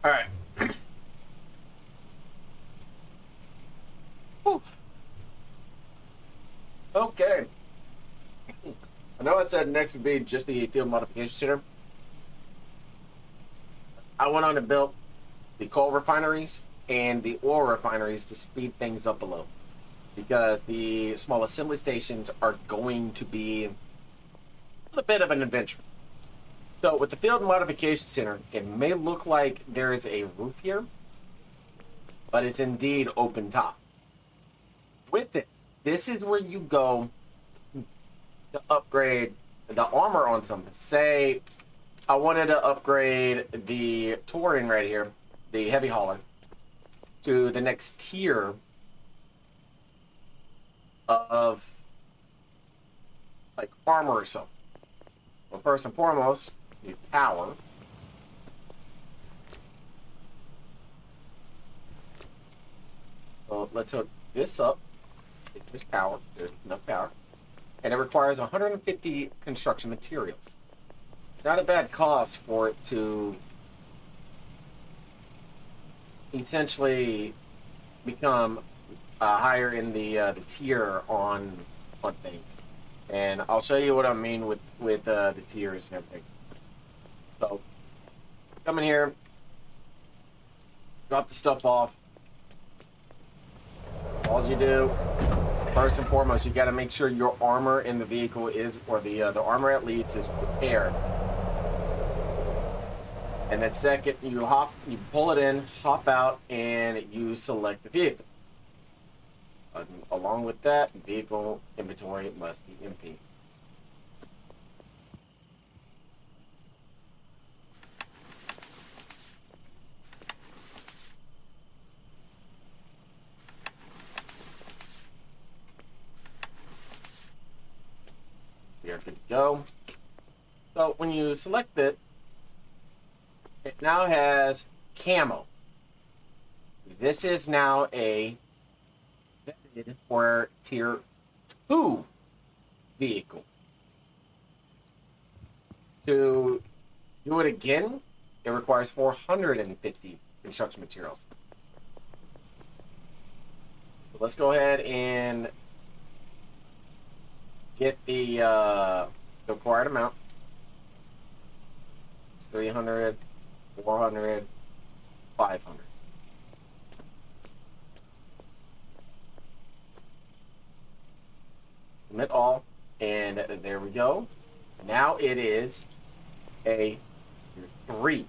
All right. Whew. Okay. I know I said next would be just the field modification center. I went on and built the coal refineries and the oil refineries to speed things up a little, because the small assembly stations are going to be a bit of an adventure. So with the field modification center, it may look like there is a roof here, but it's indeed open top. With it, this is where you go to upgrade the armor on something. Say I wanted to upgrade the Touring right here, the heavy hauler, to the next tier of like armor or something. Well, first and foremost, you need power. So let's hook this up. There's power. There's enough power. And it requires 150 construction materials. It's not a bad cost for it to essentially become higher in the tier on things. And I'll show you what I mean with the tiers and everything. So, come in here, drop the stuff off. All you do, first and foremost, you got to make sure your armor in the vehicle is, or the armor at least, is repaired. And then second, you pull it in, hop out, and you select the vehicle. Along with that, vehicle inventory must be empty. We are good to go. So when you select it, it now has camo. This is now a vetted or tier 2 vehicle. To do it again, it requires 450 construction materials. So let's go ahead and get the required amount. It's 300, 400, 500. Submit all, and there we go. Now it is a tier 3.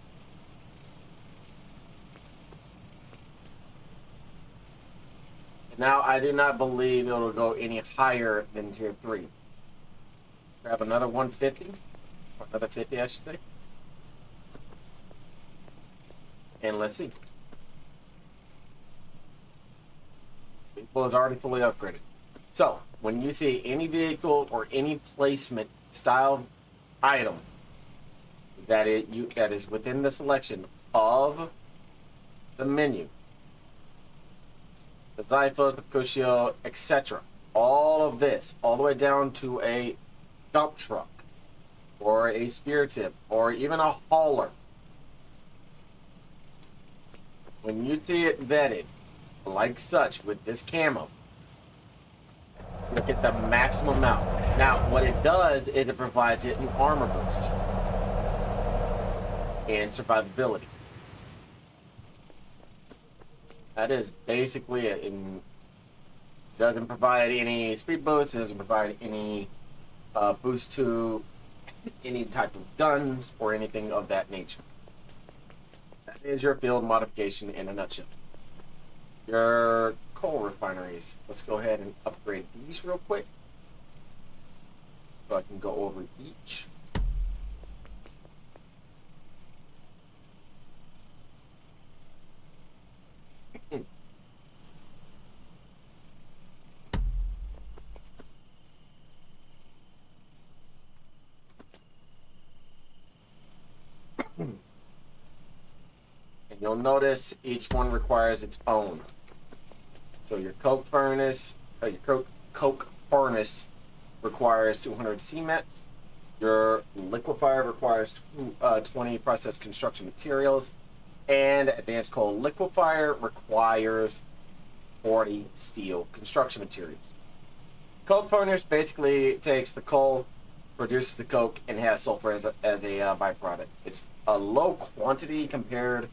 Now I do not believe it'll go any higher than tier 3. Grab another 150, or another 50 I should say. And let's see. Vehicle is already fully upgraded. So, when you see any vehicle or any placement style item that is within the selection of the menu, the Zyphos, the Cuscio, etc., all of this, all the way down to a dump truck, or a spear tip, or even a hauler, when you see it vetted like such with this camo, look at the maximum amount. Now, what it does is it provides it an armor boost and survivability. That is basically it. It doesn't provide any speed boost. It doesn't provide any boost to any type of guns or anything of that nature. That is your field modification in a nutshell. Your coal refineries. Let's go ahead and upgrade these real quick, so I can go over each. And you'll notice each one requires its own. So your coke furnace requires 200 cement. Your liquefier requires 20 processed construction materials, And advanced coal liquefier requires 40 steel construction materials. Coke furnace basically takes the coal, produces the coke, and has sulfur as a byproduct. It's a low quantity compared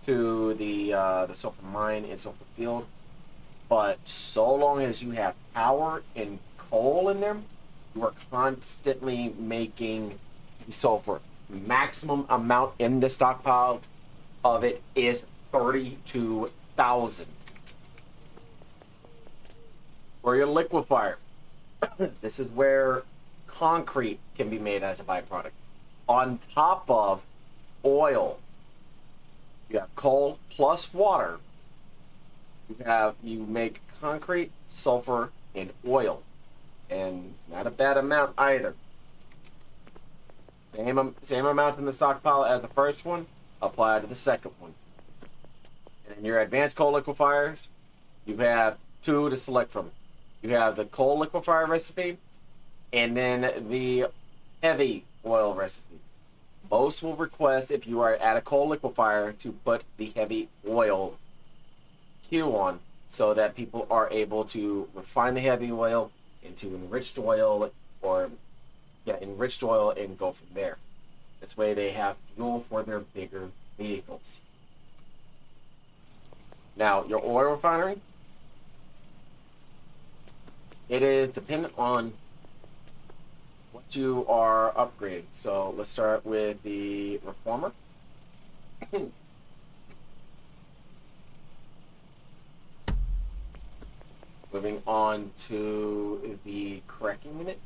to the sulfur mine and sulfur field, but so long as you have power and coal in them, you are constantly making sulfur. Maximum amount in the stockpile of it is 32,000. For your liquefier, this is where concrete can be made as a byproduct. On top of oil, you have coal plus water. You make concrete, sulfur, and oil, and not a bad amount either. Same amount in the stockpile as the first one, apply to the second one. And then your advanced coal liquefiers, you have two to select from. You have the coal liquefier recipe, and then the heavy oil recipe. Most will request, if you are at a coal liquefier, to put the heavy oil queue on, so that people are able to refine the heavy oil into enriched oil, or enriched oil, and go from there. This way they have fuel for their bigger vehicles. Now, your oil refinery, it is dependent on what you are upgrading. So let's start with the reformer. Moving on to the cracking unit.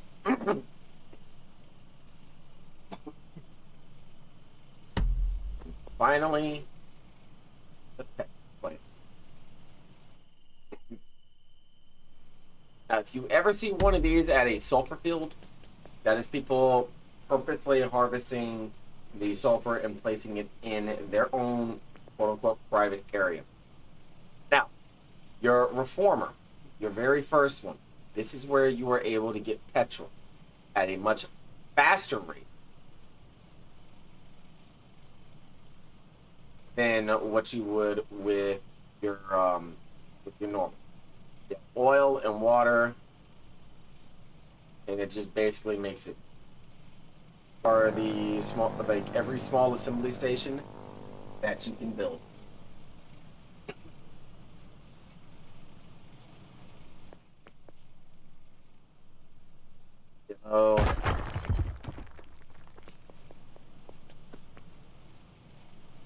Finally, the pet plant. Now, if you ever see one of these at a sulfur field, that is people purposely harvesting the sulfur and placing it in their own quote-unquote private area. Now, your reformer, your very first one, this is where you are able to get petrol at a much faster rate than what you would with your normal. Yeah, oil and water, and it just basically makes it for the small, like every small assembly station that you can build. Demo.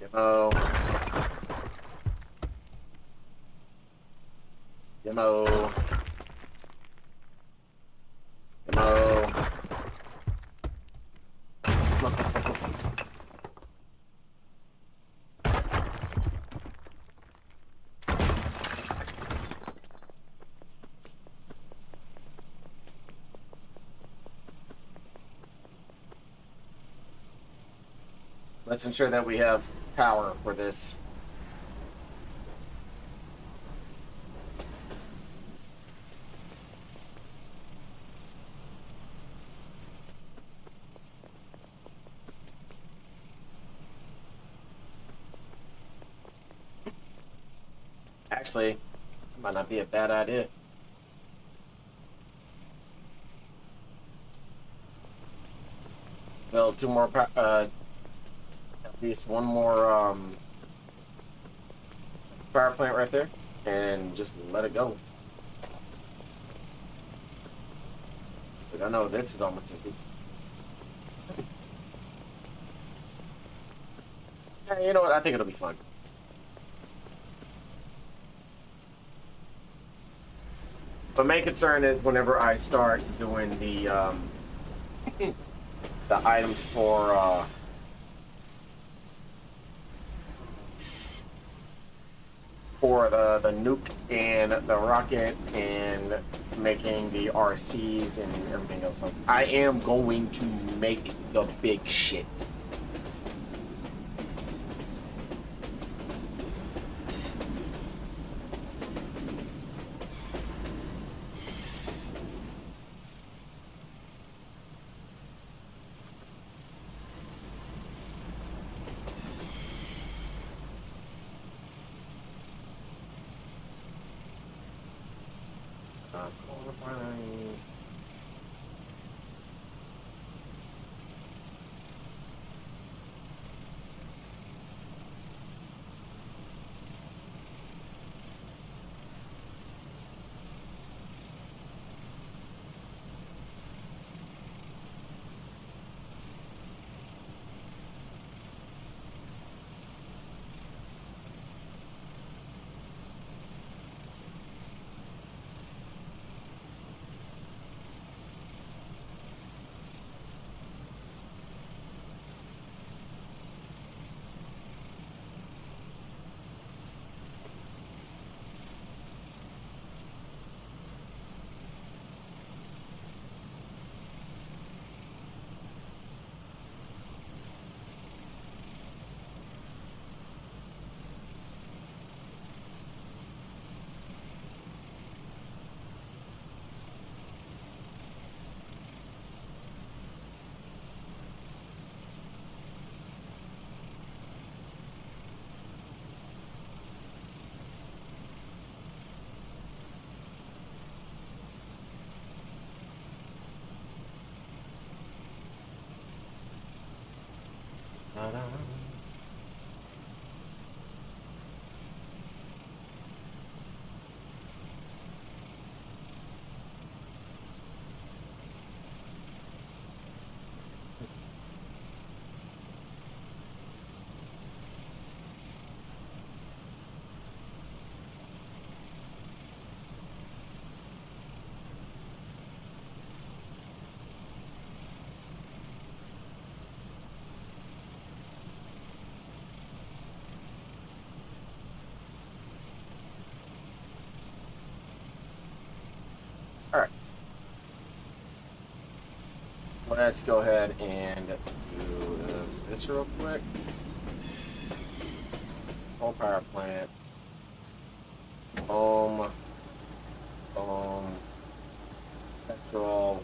Demo. Demo. Demo. Let's ensure that we have power for this. Actually, it might not be a bad idea. Build two more, at least one more power plant right there, and just let it go. But I know this is almost empty. Yeah, you know what? I think it'll be fun. The main concern is whenever I start doing the items for the nuke and the rocket and making the RCs and everything else. I am going to make the big shit. Alright. Let's go ahead and do this real quick. Coal power plant. Boom. Boom. Petrol.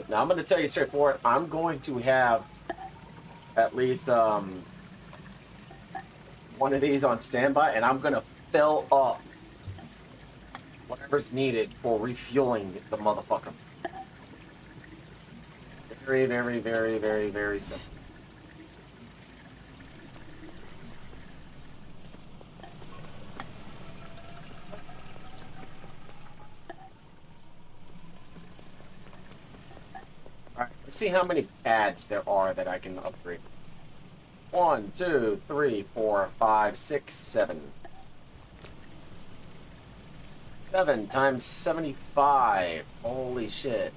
Now I'm going to tell you straightforward. I'm going to have at least one of these on standby, and I'm going to fill up whatever's needed for refueling the motherfucker. Very, very, very, very, very simple. Alright, let's see how many pads there are that I can upgrade. 1, 2, 3, 4, 5, 6, 7. 7 times 75. Holy shit.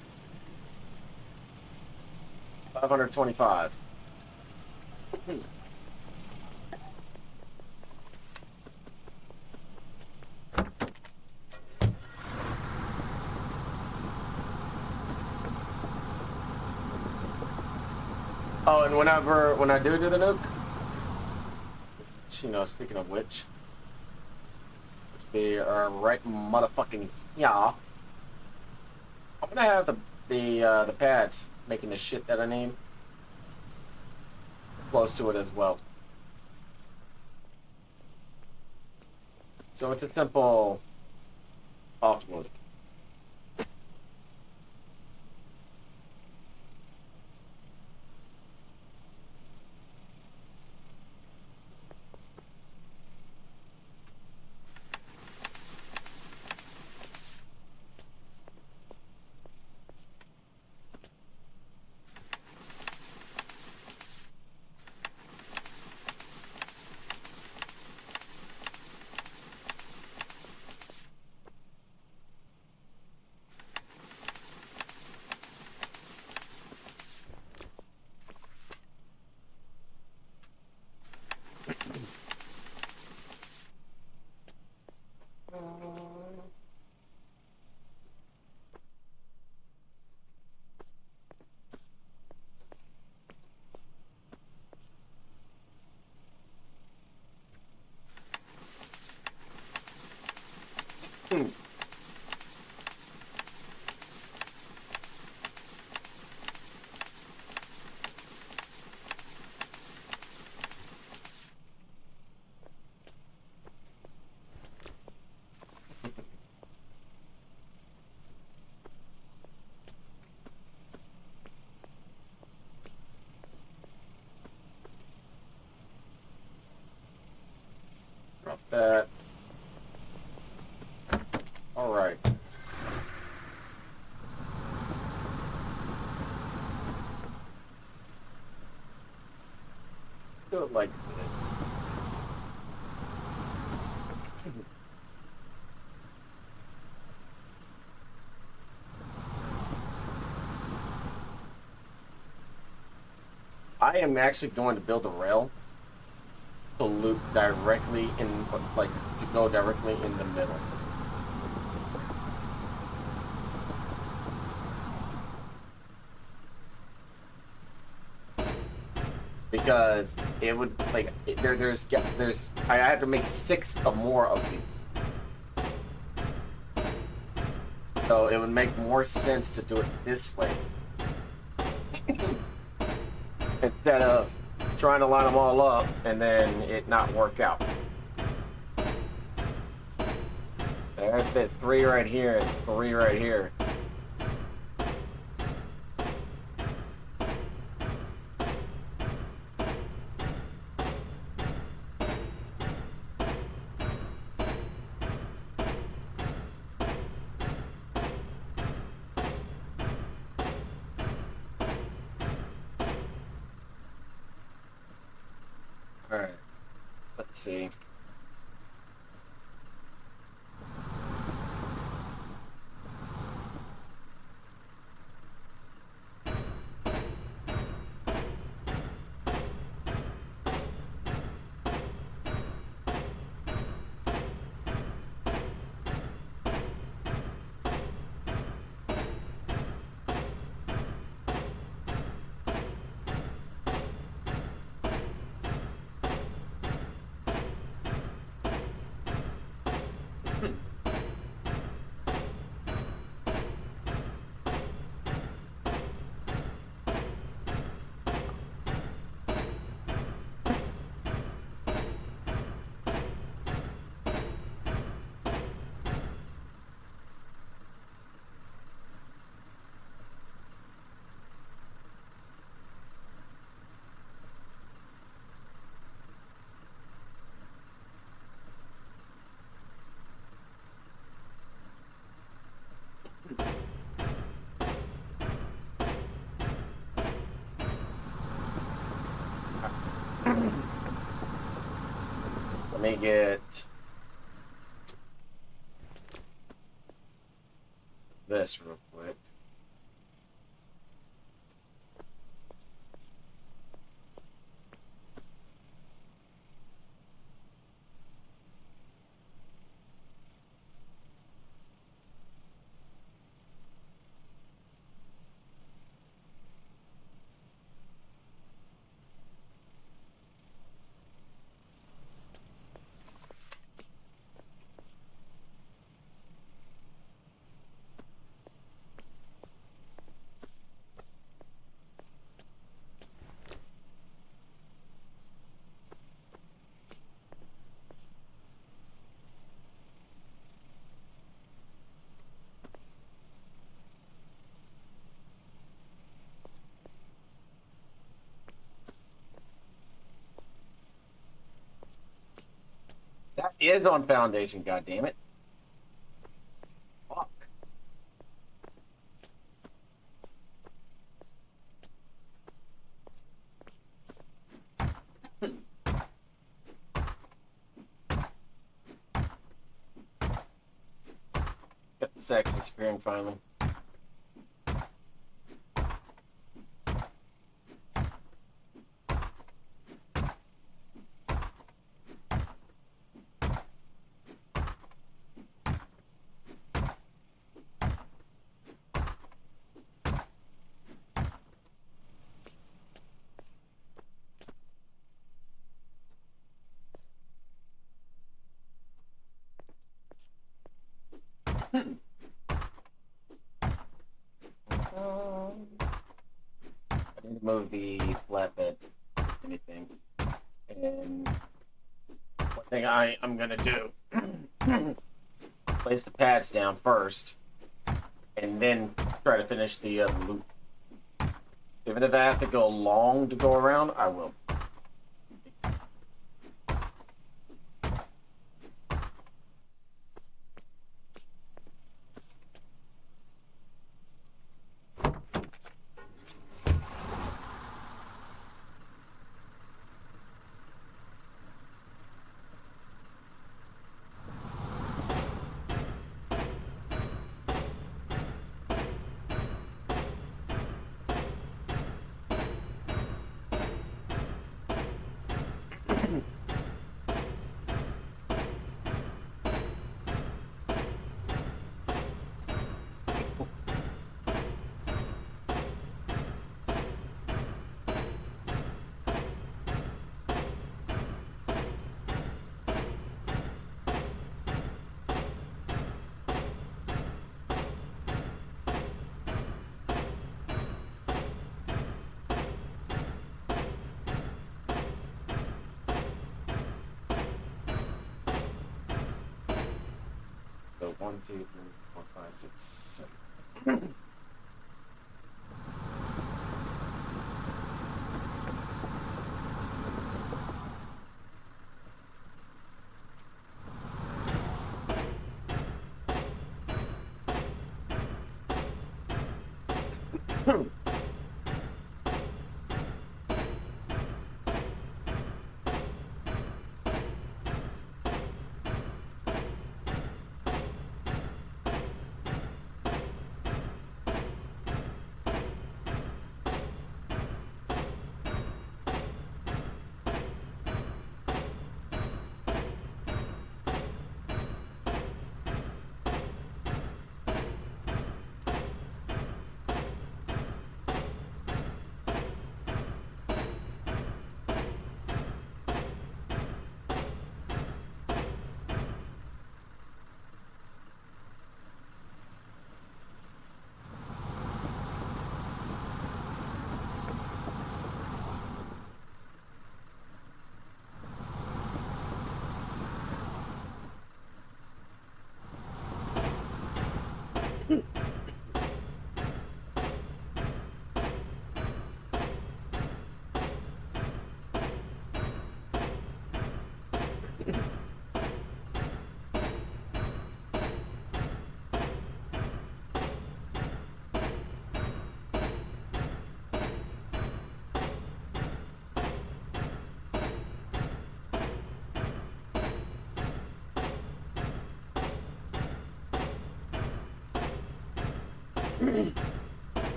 525. Oh, and when I do the nuke, which, you know, speaking of which be right motherfucking here, I'm gonna have the pads making the shit that I need close to it as well. So it's a simple offload. Drop that. All right. Let's do it like this. I am actually going to build a rail to loop directly in, like, to go directly in the middle. Because it would, like, there's I have to make 6 or more of these. So it would make more sense to do it this way. Instead of trying to line them all up and then it not work out. There's the 3 right here and 3 right here. Alright, let's see. Let me get this real quick. That is on foundation, goddammit. Fuck. Got the sex disappearing finally. I need to move the flatbed, if anything. And one thing I'm gonna do, place the pads down first, and then try to finish the loop. Even if I have to go long to go around, I will. So 1, 2, 3, 4, 5, 6, 7.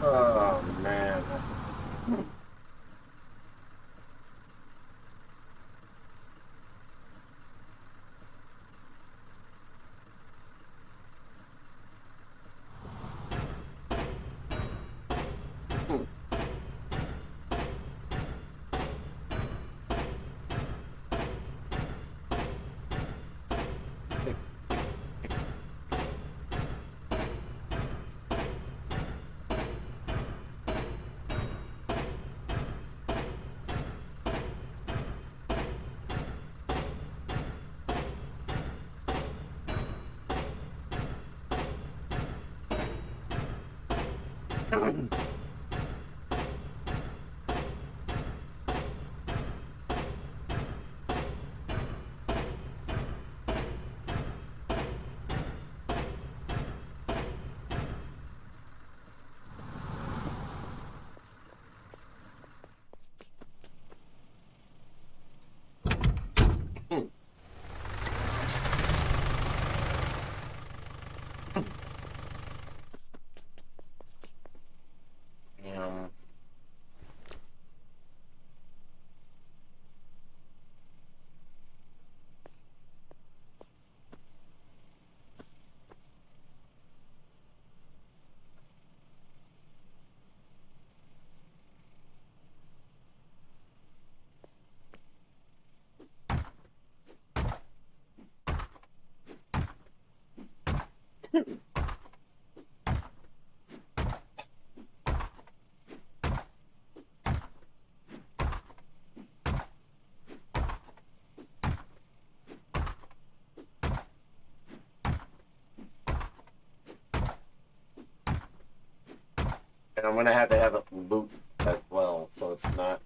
Oh man. And I'm gonna have to have it loop as well, so it's not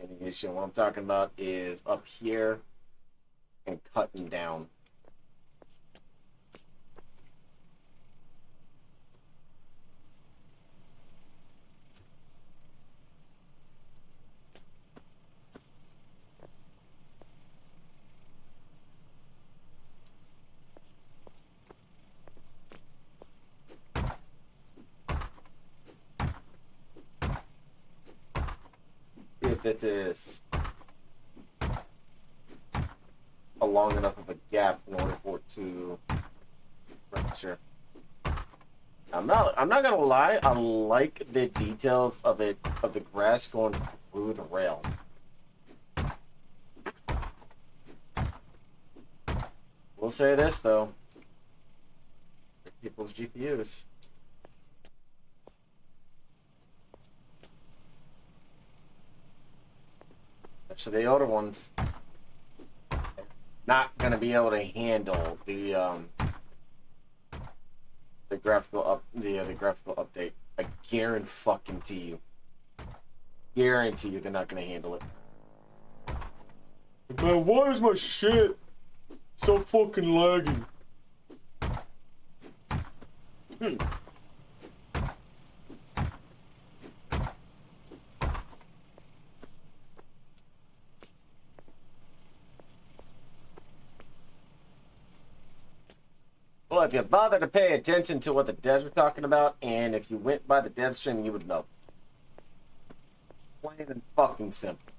any issue. What I'm talking about is up here and cutting down. See if this is a long enough of a gap in order for it to rupture. I'm not gonna lie, I like the details of it, of the grass going through the rail. We'll say this though, people's GPUs. So the older ones not gonna be able to handle the graphical update. I guarantee you. Guarantee you they're not gonna handle it. Man, why is my shit so fucking lagging? Well, if you bother to pay attention to what the devs were talking about, and if you went by the dev stream, you would know. Plain and fucking simple.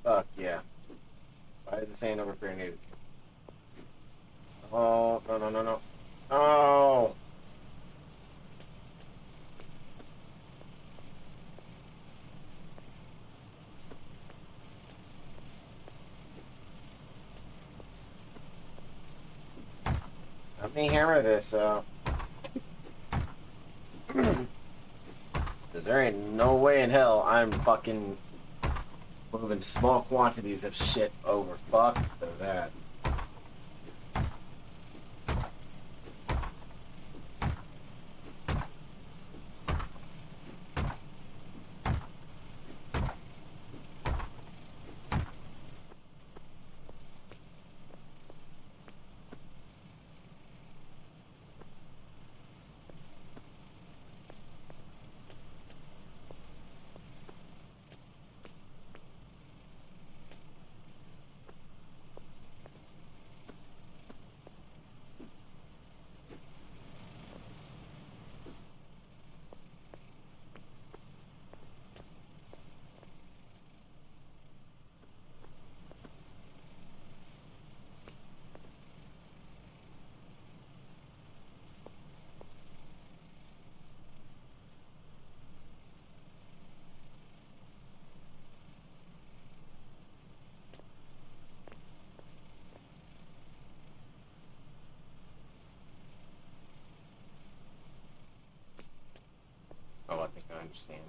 Fuck yeah. Why is it saying overfair needed? Oh, no, no, no, no. Oh! Let me hammer this up. Cause there ain't no way in hell I'm fucking Moving small quantities of shit over. Fuck that. Oh, I think I understand.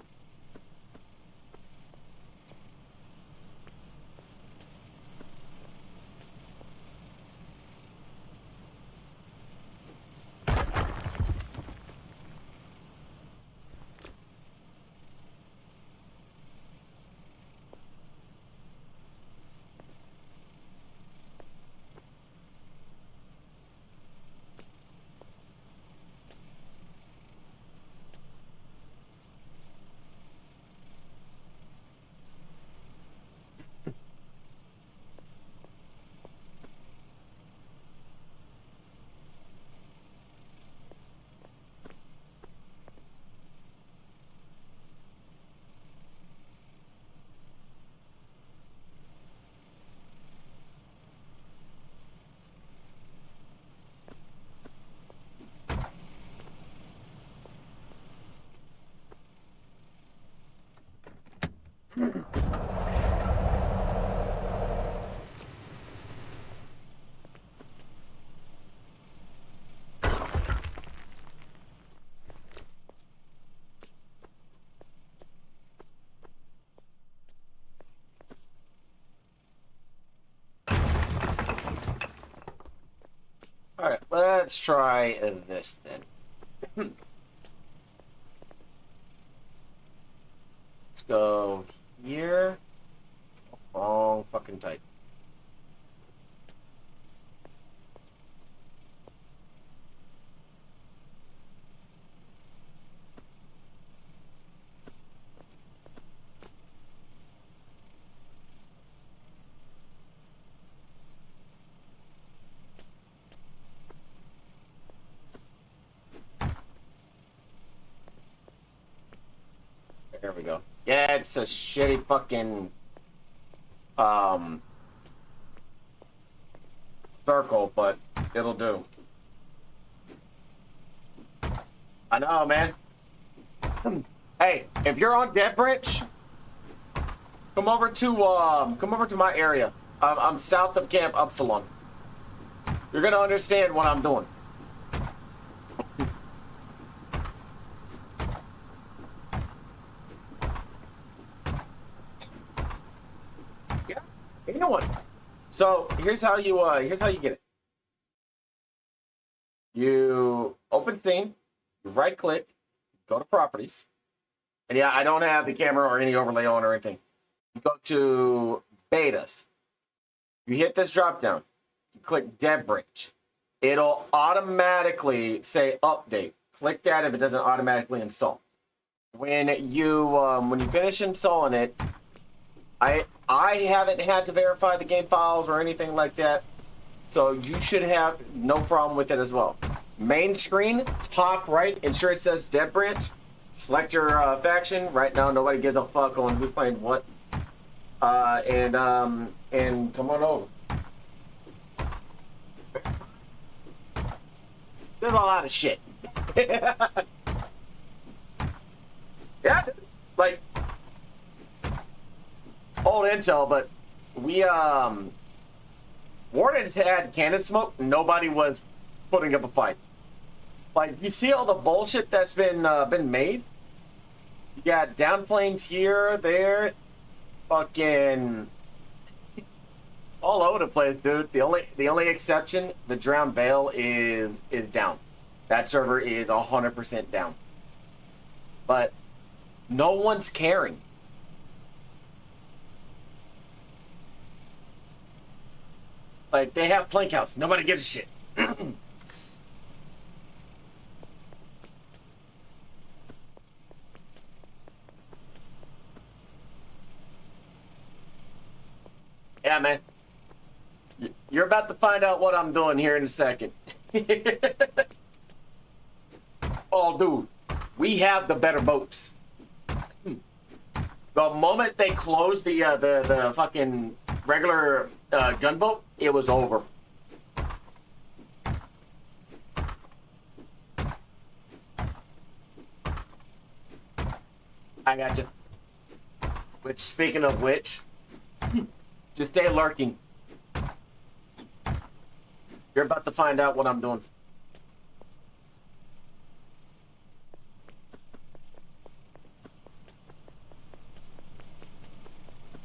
Alright, let's try this then. Let's go here. Wrong fucking type. There we go. Yeah, it's a shitty fucking circle, but it'll do. I know, man. Hey, if you're on Devbranch, come over to my area. I'm south of Camp Upsilon. You're gonna understand what I'm doing. You know what? So here's how you get it. You open scene, you right click, go to properties, and yeah, I don't have the camera or any overlay on or anything. You go to betas. You hit this drop down. You click Devbranch. It'll automatically say update. Click that if it doesn't automatically install. When you finish installing it, I haven't had to verify the game files or anything like that, so you should have no problem with it as well. Main screen, top right, ensure it says Devbranch. Select your faction. Right now, nobody gives a fuck on who's playing what. And come on over. There's a lot of shit. Yeah, like old intel, but we Wardens had cannon smoke. Nobody was putting up a fight. Like, you see all the bullshit that's been made. You got down planes here, there. fucking all over the place, dude. The only exception, the Drowned Veil is down. That server is 100% down. But no one's caring. Like, they have Plank House. Nobody gives a shit. Yeah, man. You're about to find out what I'm doing here in a second. Oh, dude. We have the better boats. The moment they closed the fucking regular gunboat, it was over. I got you. Which, speaking of which, just stay lurking. You're about to find out what I'm doing.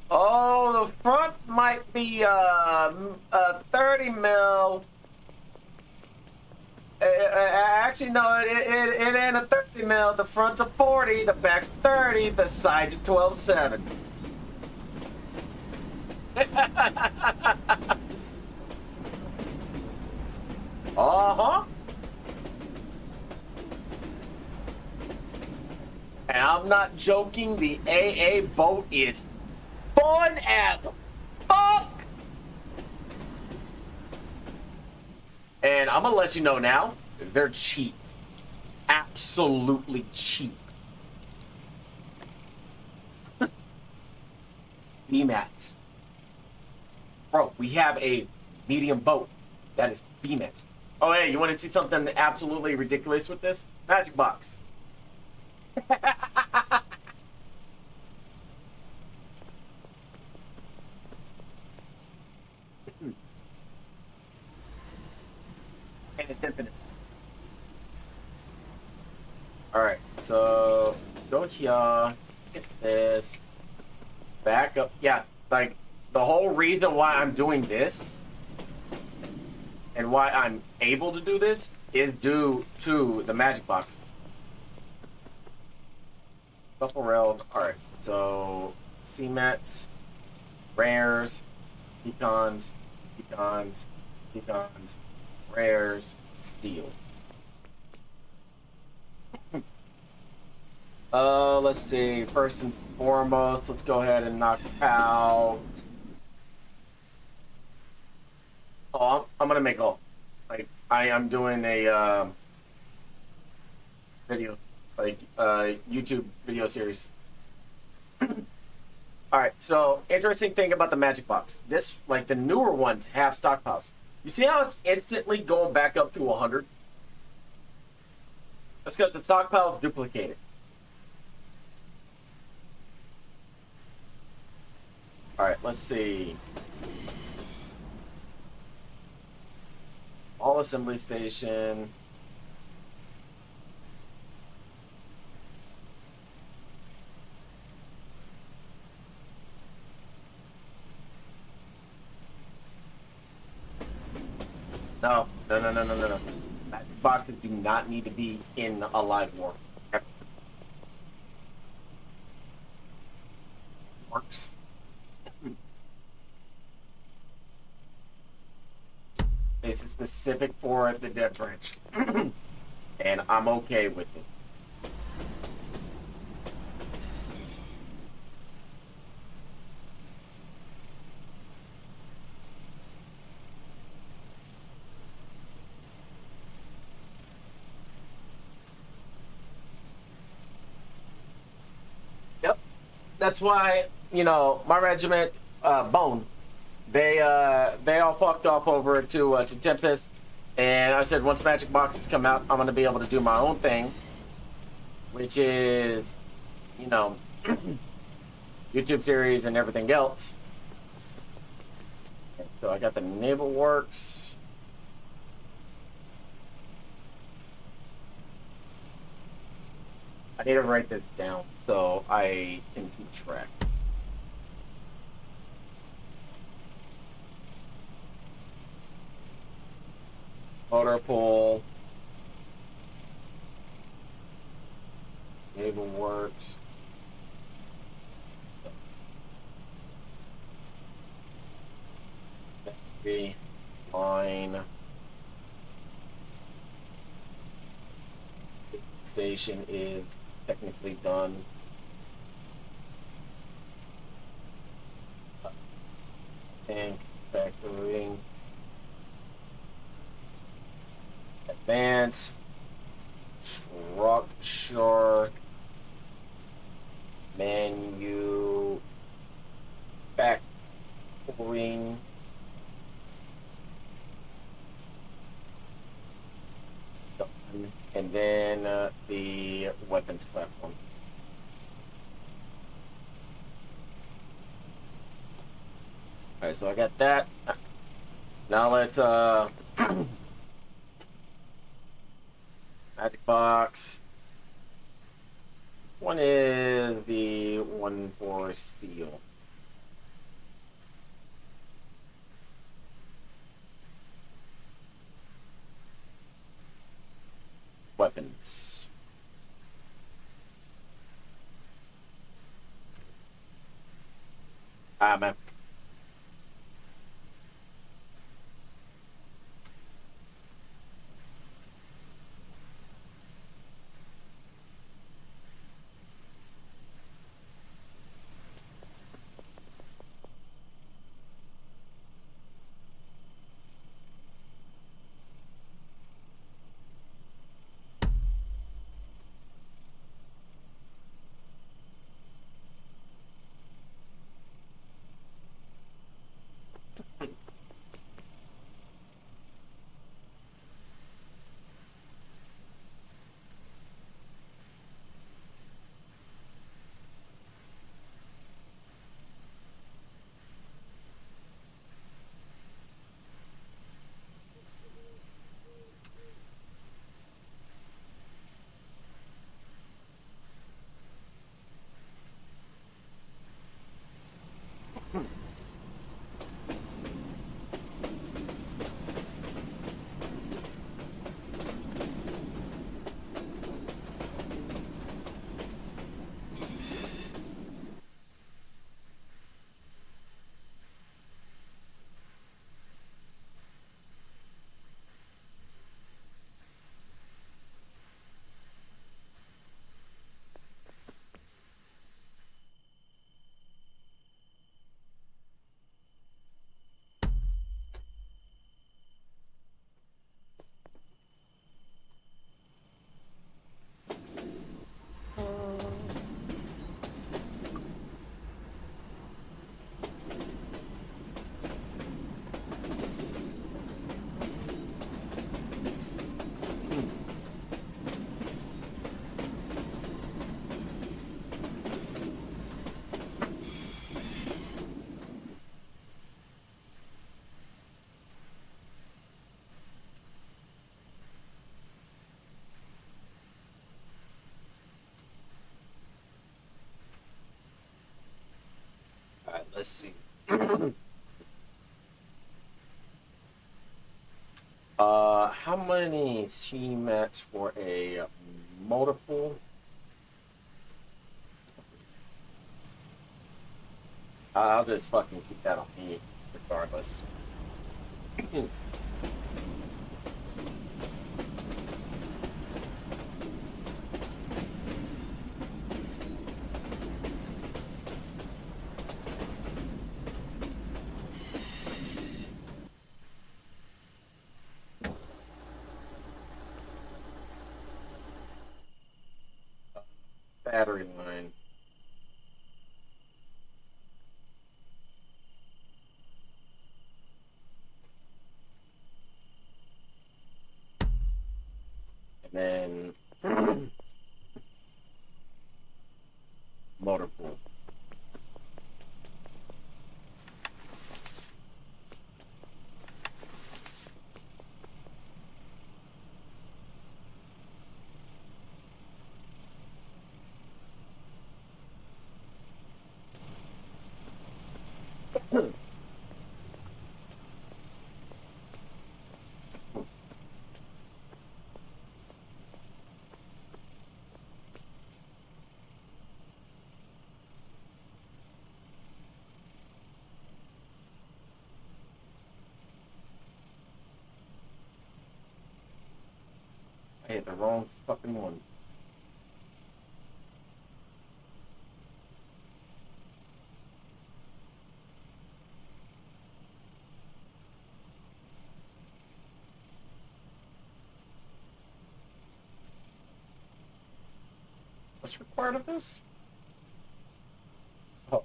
Oh, the front might be 30 mil. Actually, no, it ain't a 30 mil. The front's a 40, the back's 30, the side's a 12.7. Uh-huh. And I'm not joking, the AA boat is fun as fuck. And I'm gonna let you know now, they're cheap. Absolutely cheap. VMAX. Bro, we have a medium boat. That is VMAX. Oh, hey, you want to see something absolutely ridiculous with this? Magic box. And it's infinite. Alright, so go here, get this, back up. Yeah, like the whole reason why I'm doing this and why I'm able to do this is due to the magic boxes. Couple rails. Alright, so CMETs, rares, pecans, pecans, pecans, rares, steel. Let's see. First and foremost, let's go ahead and knock out. Oh, I'm gonna make all. Like, I am doing a video, like YouTube video series. All right. So interesting thing about the magic box. This, like the newer ones, have stockpiles. You see how it's instantly going back up to 100? That's because the stockpile is duplicated. Alright, let's see. All assembly station. No. Magic boxes do not need to be in a live war. Works. This is specific for the Devbranch. And I'm okay with it. Yep. That's why, you know, my regiment, Bone, they all fucked off over to Tempest, and I said once magic boxes come out, I'm gonna be able to do my own thing, which is, you know, YouTube series and everything else. So I got the Naval Works. I need to write this down so I can keep track. Motor pool. Naval works. Navy line. Station is technically done. Tank factoring. Advance. Structure. Manufacturing. Done. And then the weapons platform. Alright, so I got that. Now let's magic box. One is the one for steel. Weapons. Ah, man. Alright, let's see. How many C-mats for a motor pool? I'll just fucking keep that on me, regardless. Battery line. And then motor pool. hit the wrong fucking one. What's required of this? Oh.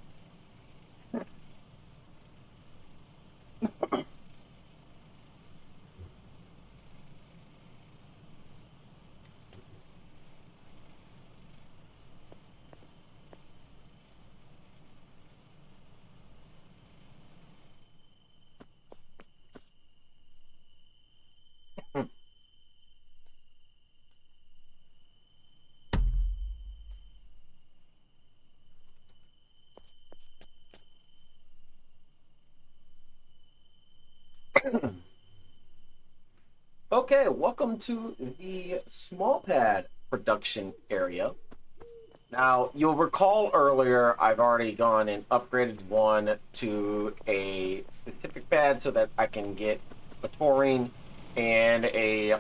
Okay, welcome to the small pad production area. Now, you'll recall earlier I've already gone and upgraded one to a specific pad so that I can get a taurine and a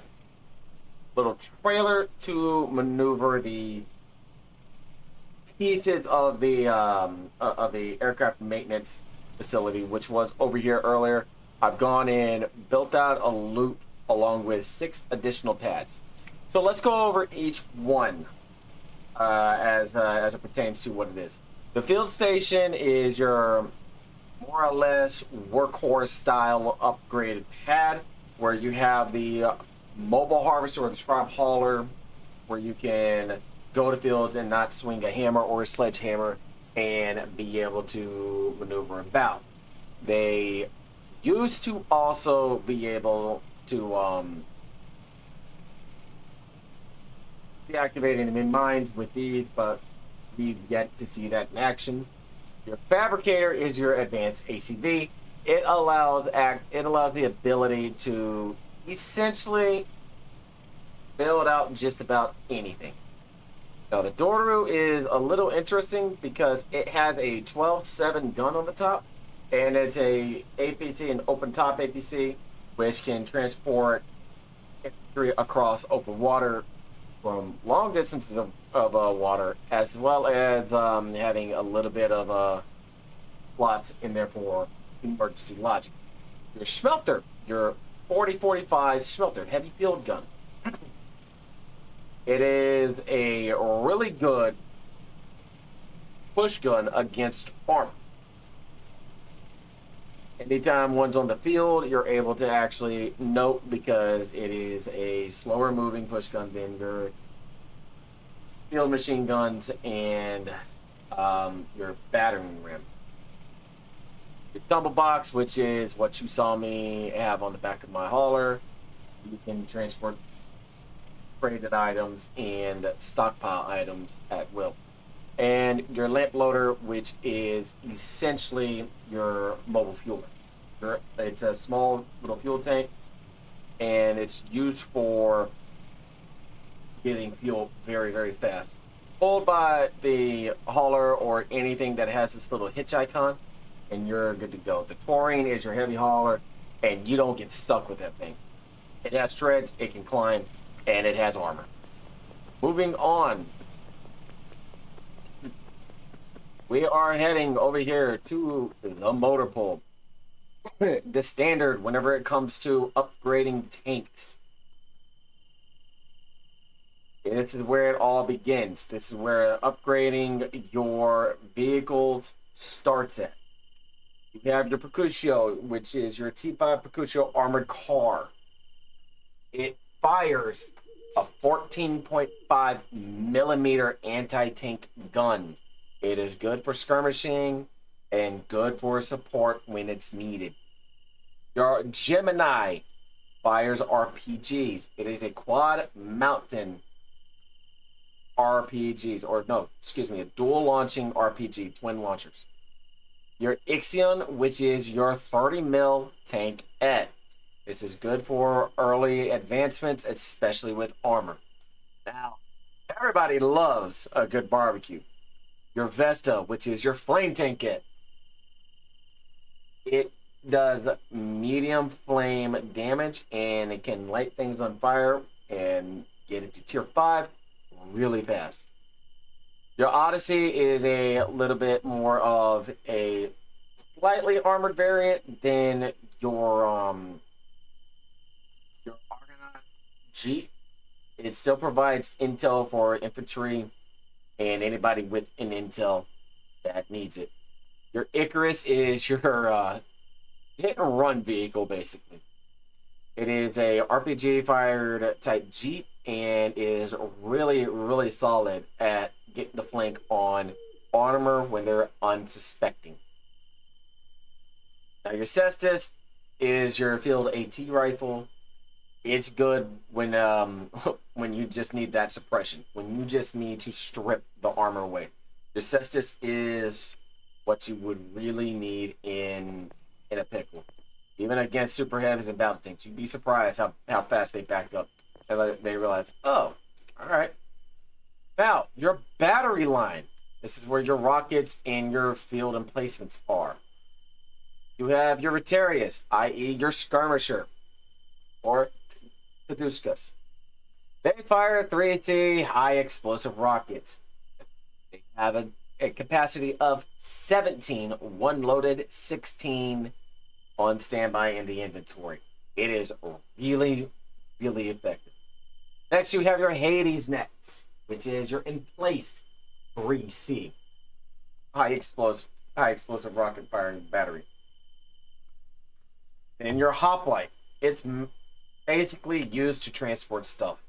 little trailer to maneuver the pieces of the aircraft maintenance facility, which was over here earlier. I've gone and built out a loop along with 6 additional pads. So let's go over each one as it pertains to what it is. The field station is your more or less workhorse style upgraded pad where you have the mobile harvester or the scrap hauler where you can go to fields and not swing a hammer or a sledgehammer and be able to maneuver about. They used to also be able to deactivate enemy mines with these, but we've yet to see that in action. Your fabricator is your advanced ACV. It allows the ability to essentially build out just about anything. Now the Doru is a little interesting because it has a 12-7 gun on the top, and it's a APC, an open top APC, which can transport infantry across open water from long distances of water, as well as having a little bit of slots in there for emergency logic. Your Schmelter, your 40-45 Schmelter, heavy field gun. It is a really good push gun against armor. Anytime one's on the field, you're able to actually note because it is a slower moving push gun than your field machine guns and your battering ram. Your tumble box, which is what you saw me have on the back of my hauler, you can transport traded items and stockpile items at will. And your lamp loader, which is essentially your mobile fueler. It's a small little fuel tank, and it's used for getting fuel very, very fast. Pulled by the hauler or anything that has this little hitch icon, and you're good to go. The taurine is your heavy hauler, and you don't get stuck with that thing. It has treads, it can climb, and it has armor. Moving on. We are heading over here to the motor pool. The standard whenever it comes to upgrading tanks. This is where it all begins. This is where upgrading your vehicles starts at. You have your Percusio, which is your T5 Percusio armored car. It fires a 14.5 millimeter anti-tank gun. It is good for skirmishing and good for support when it's needed. Your Gemini fires RPGs. It is a quad mountain RPGs, or no, excuse me, a dual launching RPG, twin launchers. Your Ixion, which is your 30 mil tank ed. This is good for early advancements, especially with armor. Now, everybody loves a good barbecue. Your Vesta, which is your flame tank kit. It does medium flame damage, and it can light things on fire and get it to tier 5 really fast. Your Odyssey is a little bit more of a slightly armored variant than your Argonaut Jeep. It still provides intel for infantry and anybody with an intel that needs it. Your Icarus is your hit and run vehicle, basically. It is a RPG fired type Jeep and is really, really solid at getting the flank on armor when they're unsuspecting. Now your Cestus is your field AT rifle. It's good when when you just need that suppression, when you just need to strip the armor away. Your Cestus is what you would really need in a pickle. Even against super heavies and battle tanks, you'd be surprised how fast they back up. And they realize, oh, all right. Now, your battery line. This is where your rockets and your field emplacements are. You have your Rotarius, i.e. your skirmisher, or Caduceus. They fire 3T high explosive rockets. They have a capacity of 17, one loaded, 16 on standby in the inventory. It is really, really effective. Next, you have your Hades nets, which is your emplaced 3C high explosive rocket firing battery. Then your hoplite. It's basically used to transport stuff.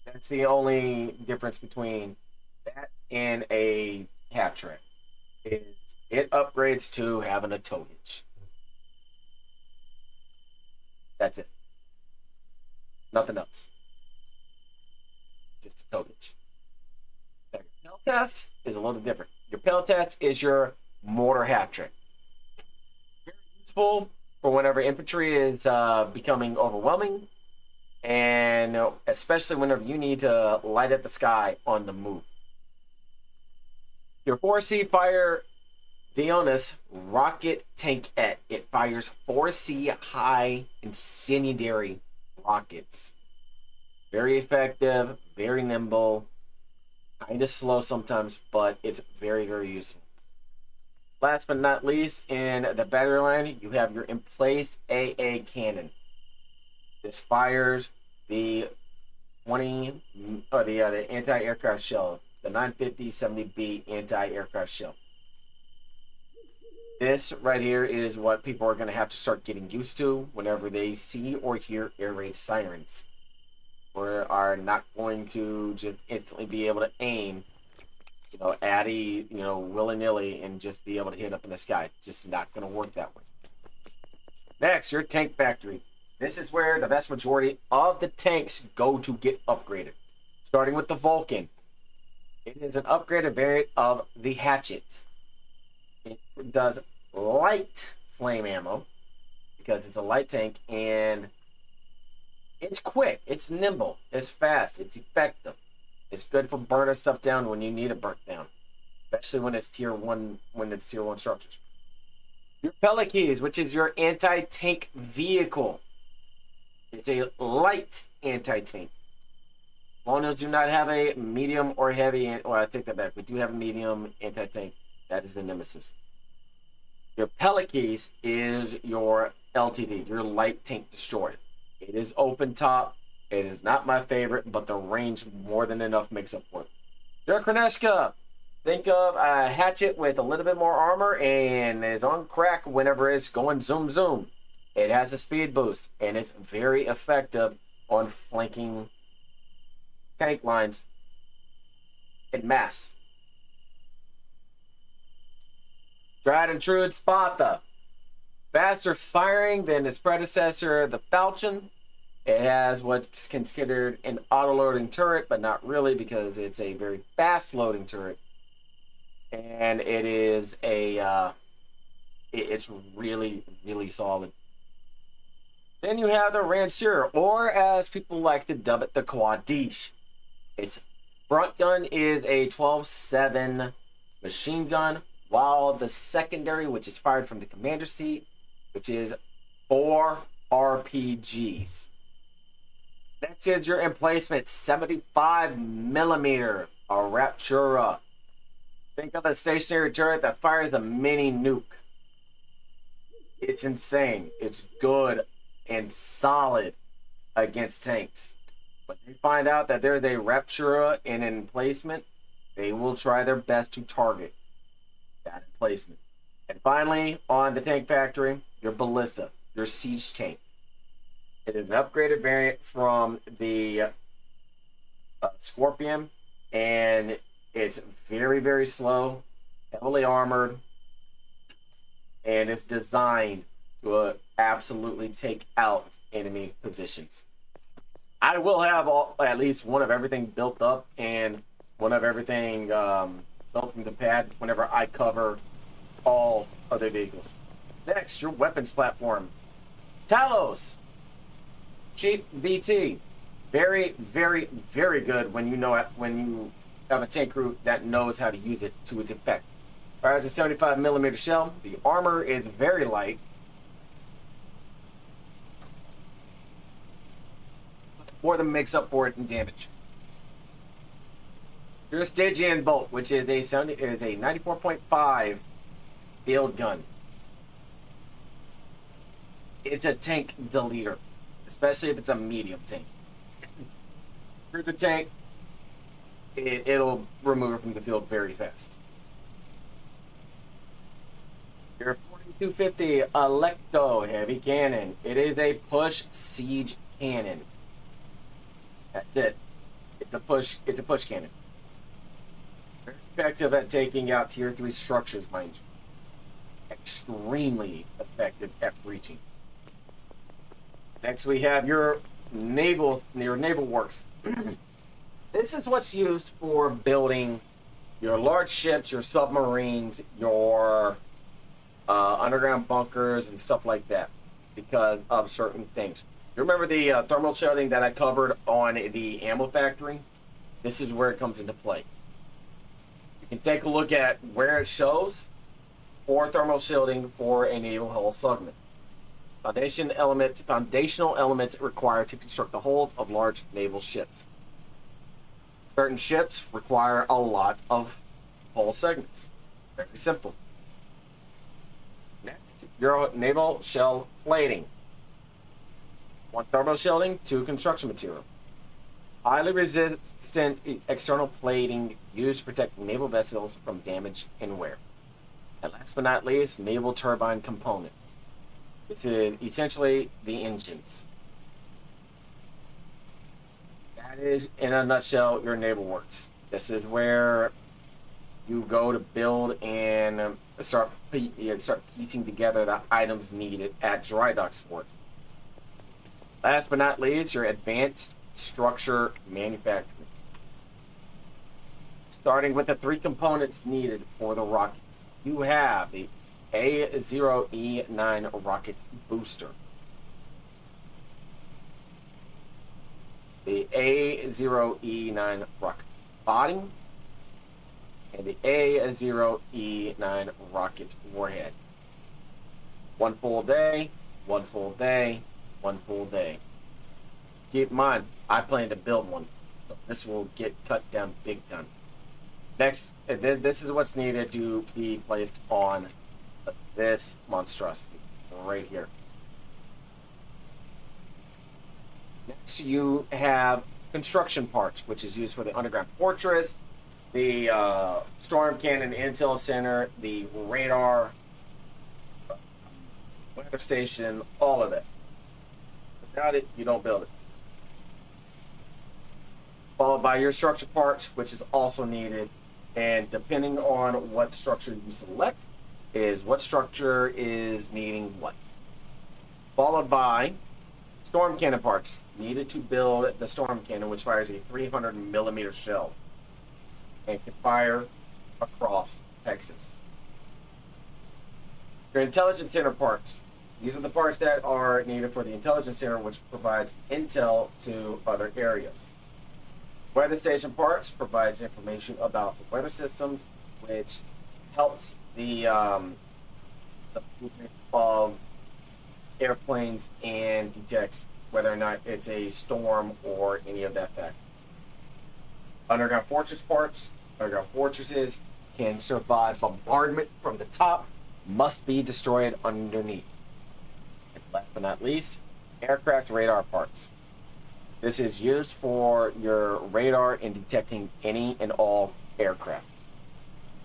That's the only difference between that and a half track. It upgrades to having a tow hitch. That's it. Nothing else. Just a tow hitch. Now, your Pel test is a little different. Your Pel test is your mortar half track. Very useful for whenever infantry is becoming overwhelming, and especially whenever you need to light up the sky on the move. Your 4C fire Dionys rocket tankette. It fires 4C high incendiary rockets. Very effective, very nimble, kind of slow sometimes, but it's very, very useful. Last but not least, in the battery line, you have your in-place AA cannon. This fires the 20 or the anti-aircraft shell, the 950 70B anti-aircraft shell. This right here is what people are going to have to start getting used to whenever they see or hear air raid sirens. We are not going to just instantly be able to aim, Addy, willy-nilly and just be able to hit up in the sky. Just not going to work that way. Next, your tank factory. This is where the vast majority of the tanks go to get upgraded. Starting with the Vulcan. It is an upgraded variant of the Hatchet. It does light flame ammo because it's a light tank, and it's quick, it's nimble, it's fast, it's effective. It's good for burning stuff down when you need it burnt down, especially when it's tier 1 structures. Your Pelekes, which is your anti-tank vehicle. It's a light anti-tank. Colonials do not have a medium or heavy, well, I take that back. We do have a medium anti-tank. That is the Nemesis. Your Pelekes is your LTD, your light tank destroyer. It is open top. It is not my favorite, but the range more than enough makes up for it. Your Kroneshka. Think of a hatchet with a little bit more armor and is on crack whenever it's going zoom zoom. It has a speed boost, and it's very effective on flanking tank lines in mass. Tried and true Sparta. Faster firing than its predecessor, the Falchion. It has what's considered an auto-loading turret, but not really because it's a very fast-loading turret. And it is it's really, really solid. Then you have the Rancier, or as people like to dub it, the Quadiche. Its front gun is a 12-7 machine gun, while the secondary, which is fired from the commander seat, which is 4 RPGs. Next is your emplacement, 75 millimeter, a Raptura. Think of a stationary turret that fires a mini nuke. It's insane. It's good and solid against tanks. When they find out that there's a Raptura in an emplacement, they will try their best to target that emplacement. And finally, on the tank factory, your Ballista, your siege tank. It is an upgraded variant from the Scorpion, and it's very, very slow, heavily armored, and it's designed to absolutely take out enemy positions. I will have at least one of everything built up and one of everything built from the pad whenever I cover all other vehicles. Next, your weapons platform. Talos. Cheap BT. Very, very, very good when you have a tank crew that knows how to use it to its effect. Fires a 75 millimeter shell. The armor is very light. More than makes up for it in damage. Your Stygian bolt, which is a 94.5 field gun. It's a tank deleter, especially if it's a medium tank. Cruiser tank, it'll remove it from the field very fast. Your 4250 Electo heavy cannon. It is a push siege cannon. That's it. It's a push cannon. Very effective at taking out tier 3 structures, mind you. Extremely effective at breaching. Next we have your naval works. This is what's used for building your large ships, your submarines, your underground bunkers and stuff like that because of certain things. You remember the thermal shielding that I covered on the ammo factory? This is where it comes into play. You can take a look at where it shows for thermal shielding for a naval hull segment. Foundational elements required to construct the hulls of large naval ships. Certain ships require a lot of hull segments. Very simple. Next, your naval shell plating. 1 thermal shielding, 2 construction material. Highly resistant external plating used to protect naval vessels from damage and wear. And last but not least, naval turbine components. This is essentially the engines. That is, in a nutshell, your naval works. This is where you go to build and start piecing together the items needed at dry docks for it. Last but not least, your advanced structure manufacturing. Starting with the 3 components needed for the rocket. You have the A0E9 rocket booster, the A0E9 rocket body, and the A0E9 rocket warhead. 1 full day, 1 full day, 1 full day. Keep in mind, I plan to build one, so this will get cut down big time. Next, this is what's needed to be placed on this monstrosity right here. Next, you have construction parts, which is used for the underground fortress, the storm cannon intel center, the radar, weather station, all of it. Without it, you don't build it. Followed by your structure parts, which is also needed. And depending on what structure you select, is what structure is needing what. Followed by storm cannon parts needed to build the storm cannon, which fires a 300 millimeter shell and can fire across Texas. Your intelligence center parts. These are the parts that are needed for the intelligence center, which provides intel to other areas. Weather station parts provides information about the weather systems, which helps the movement of airplanes and detects whether or not it's a storm or any of that fact. Underground fortress parts, underground fortresses can survive bombardment from the top, must be destroyed underneath. And last but not least, aircraft radar parts. This is used for your radar in detecting any and all aircraft.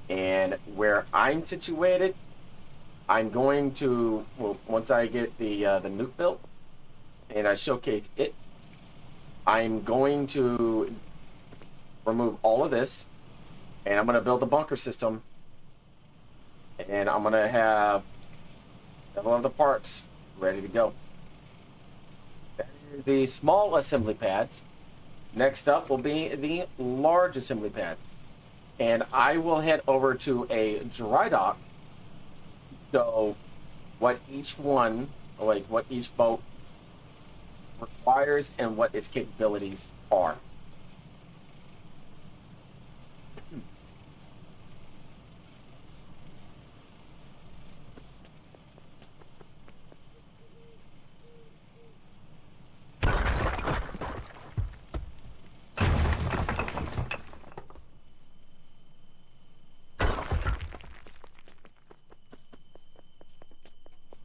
And where I'm situated, I'm going to, well, once I get the nuke built and I showcase it, I'm going to remove all of this, and I'm going to build a bunker system, and I'm going to have several of the parts ready to go. That is the small assembly pads. Next up will be the large assembly pads. And I will head over to a dry dock, so what each one, like what each boat requires and what its capabilities are.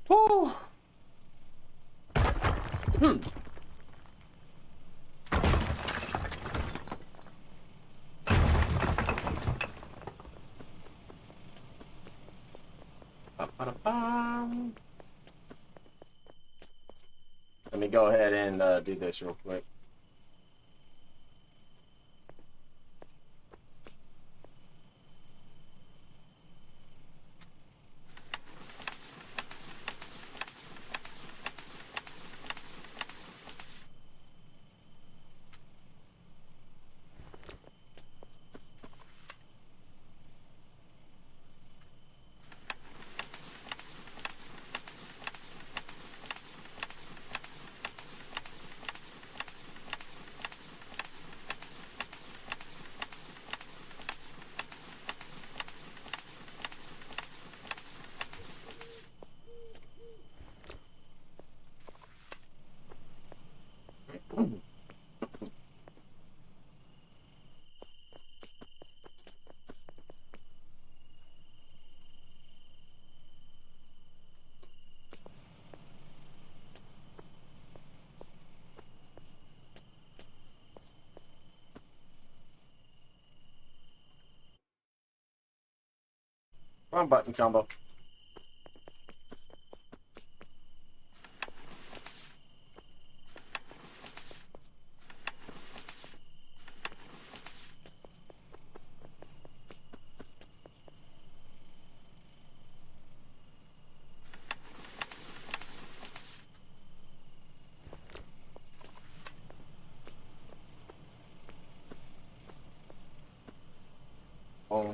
Woo! Ba-ba-da-bum. Let me go ahead and do this real quick. Wrong button combo. Oh.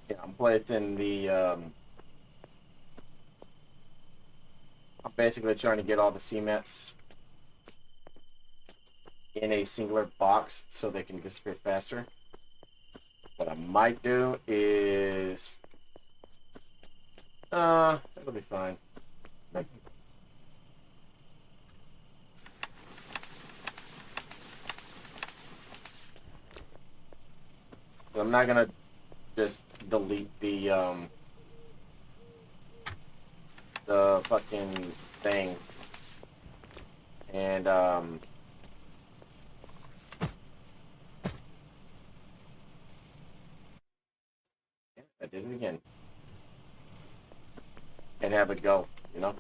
Yeah, I'm placed in the, I'm basically trying to get all the CMETs in a singular box so they can disappear faster. What I might do is, it'll be fine. I'm not gonna just delete the fucking thing. And, yeah, I did it again. And have it go, you know?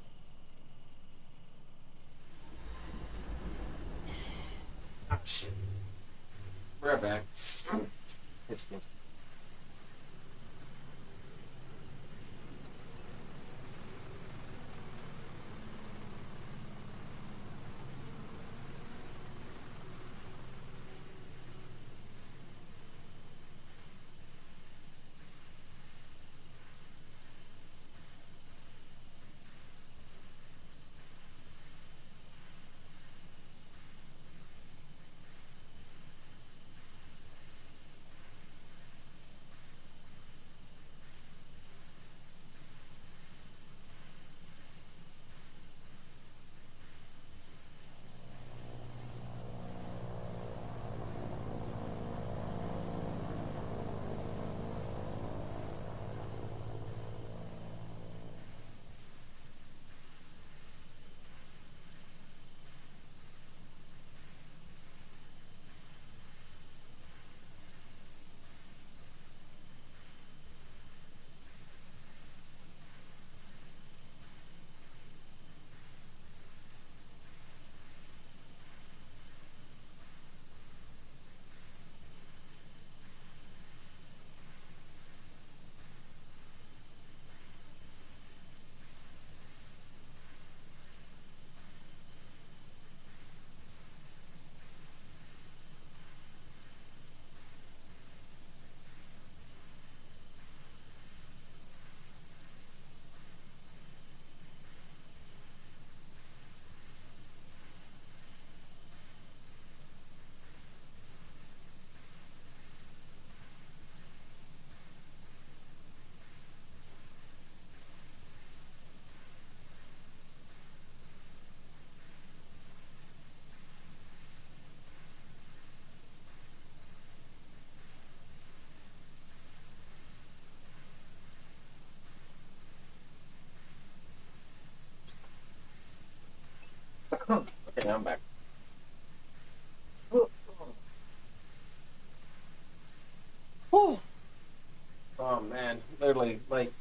Ah, shit. We're back. It's good. Okay, I'm back. Whew. Oh man, literally, like,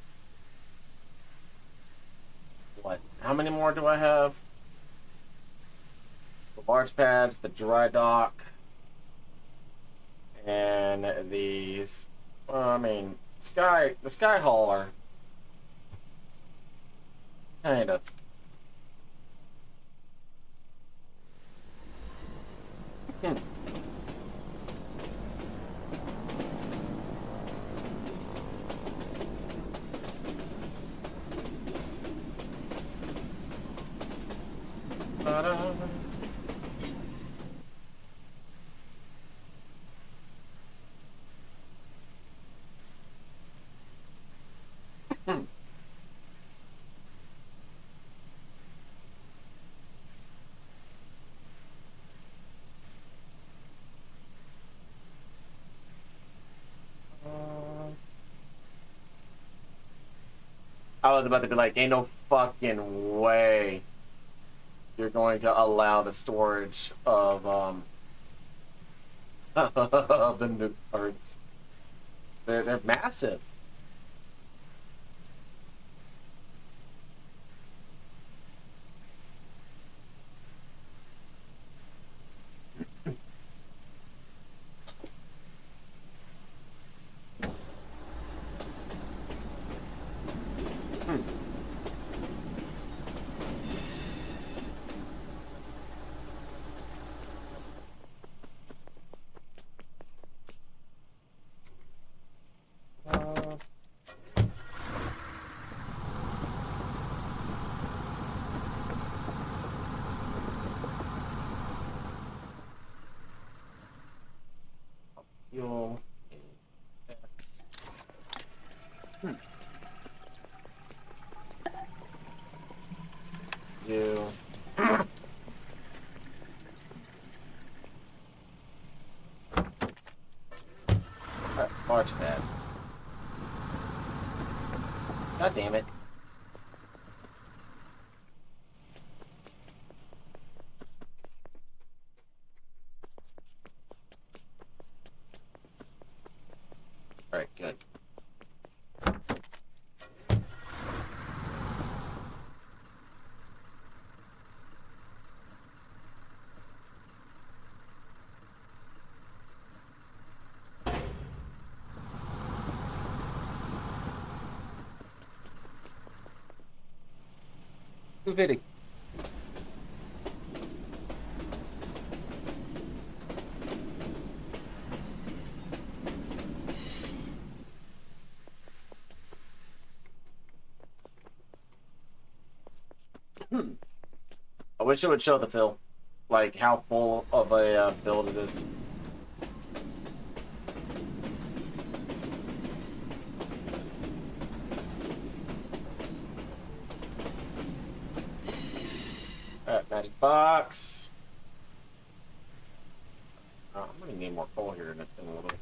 what? How many more do I have? The large pads, the dry dock, and these. Well, I mean, the sky hauler. Kinda. Hmm. Ta-da. Hmm. I was about to be like, ain't no fucking way you're going to allow the storage of of the nuke cards. They're massive. You'll. You. Large pad. God damn it. Alright, good. Too fitting. I wish it would show the fill, like how full of a build it is. Alright, magic box. Oh, I'm gonna need more coal here in a little bit.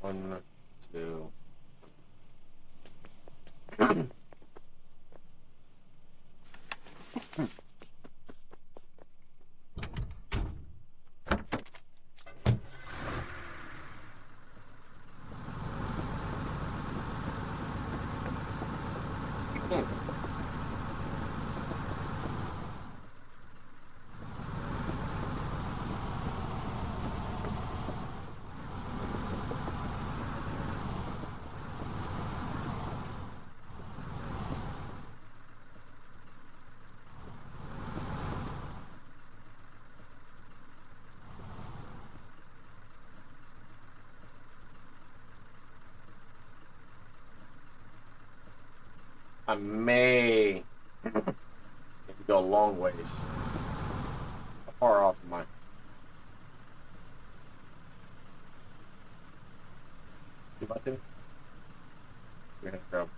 One, two. I may go a long ways. How far off am I? You about to? We're gonna go.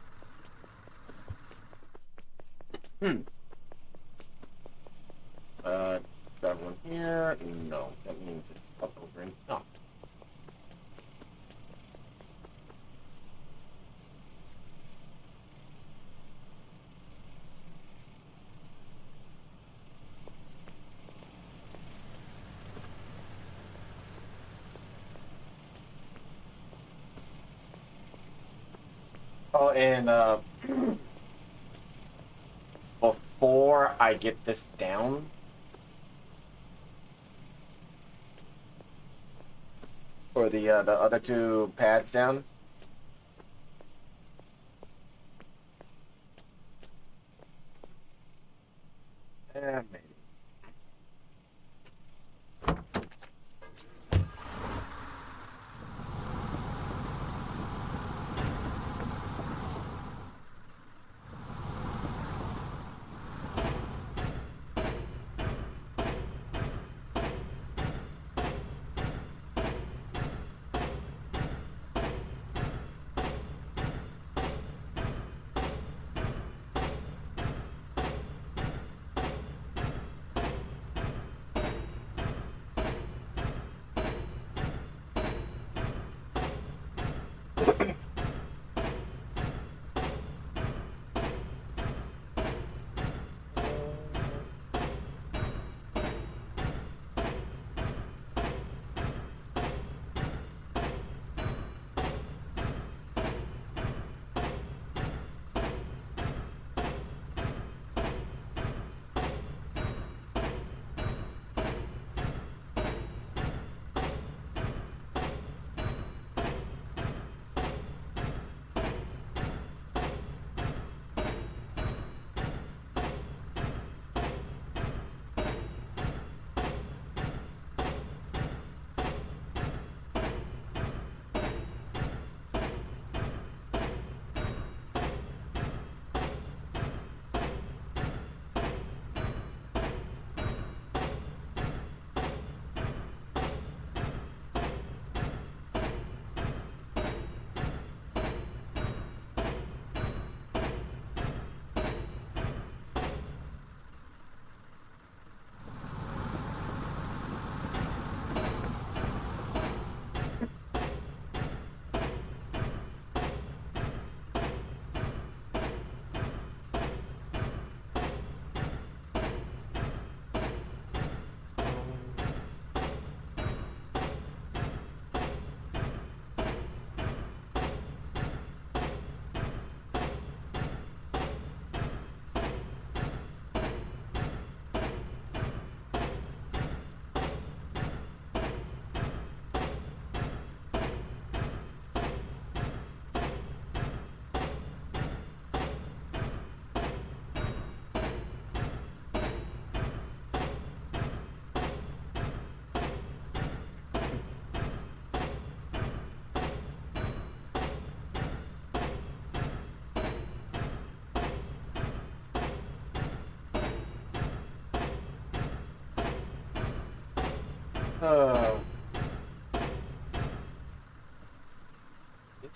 That one here. No, that means it's up over in. No. Oh, and before I get this down, or the other two pads down. Maybe.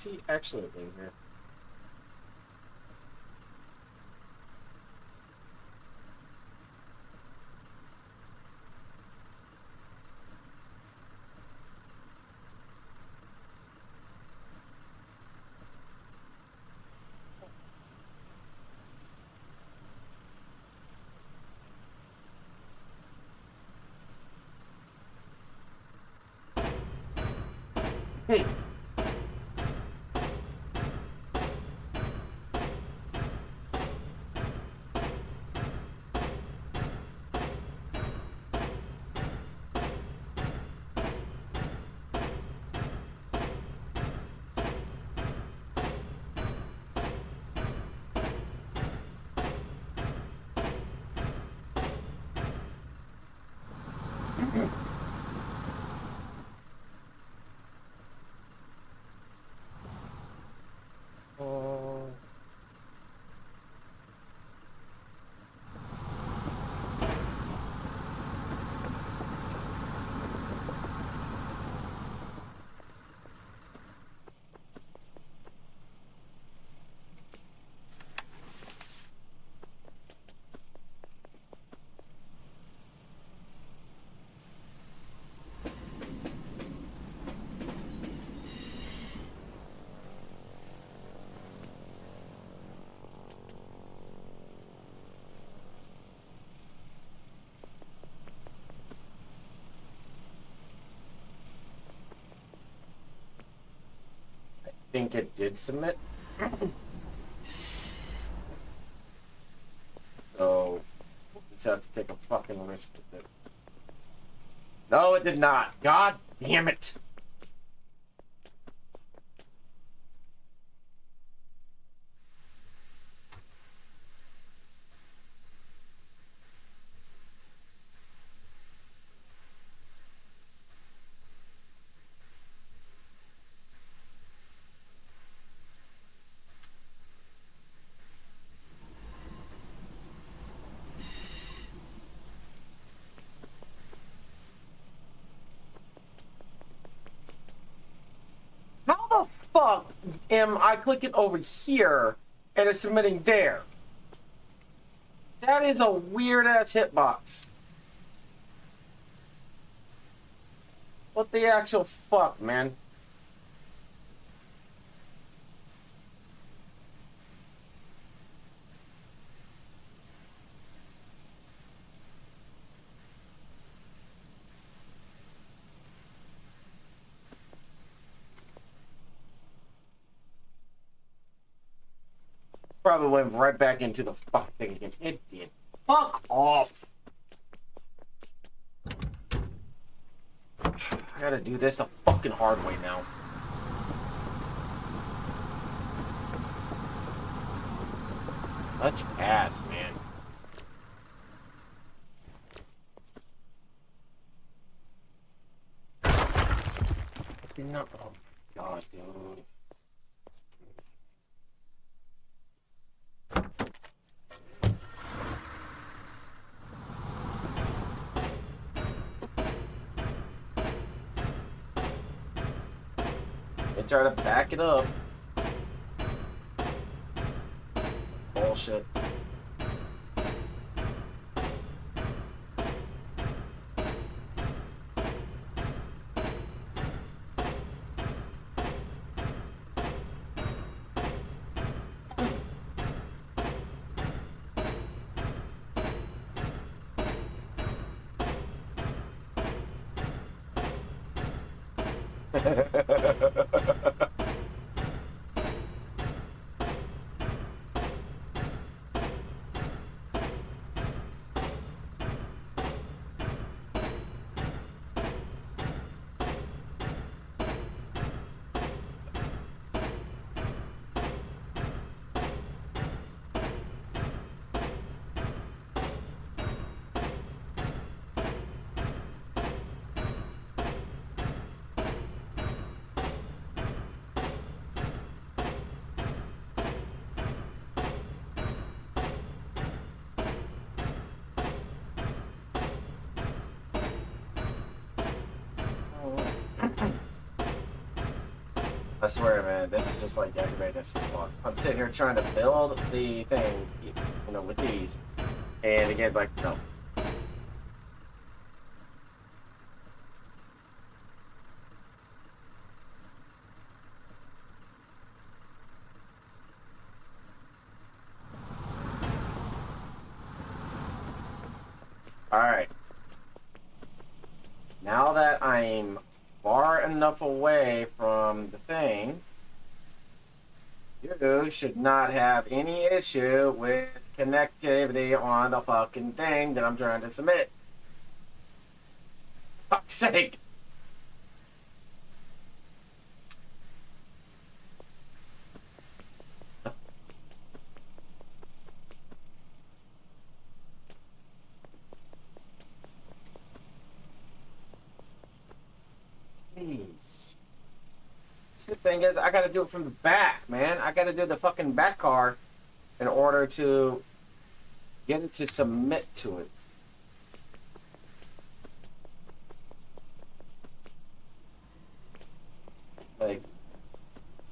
Is he actually in here? Hey. think it did submit. So, we just have to take a fucking risk with it. No, it did not. God damn it. How the fuck am I clicking over here and it's submitting there? That is a weird ass hitbox. What the actual fuck, man? Probably went right back into the fuck thing again. It did. Fuck off. I gotta do this the fucking hard way now. Much ass, man. I did not. Oh my god, dude. They try to back it up. Bullshit. I swear, man, this is just like aggravating as fuck. I'm sitting here trying to build the thing, you know, with these, and again, like, no. Alright. Now that I'm far enough away from the thing, you should not have any issue with connectivity on the fucking thing that I'm trying to submit. For fuck's sake. Jeez. The thing is, I gotta do it from the back, man. I gotta do the fucking back car in order to get it to submit to it. Like,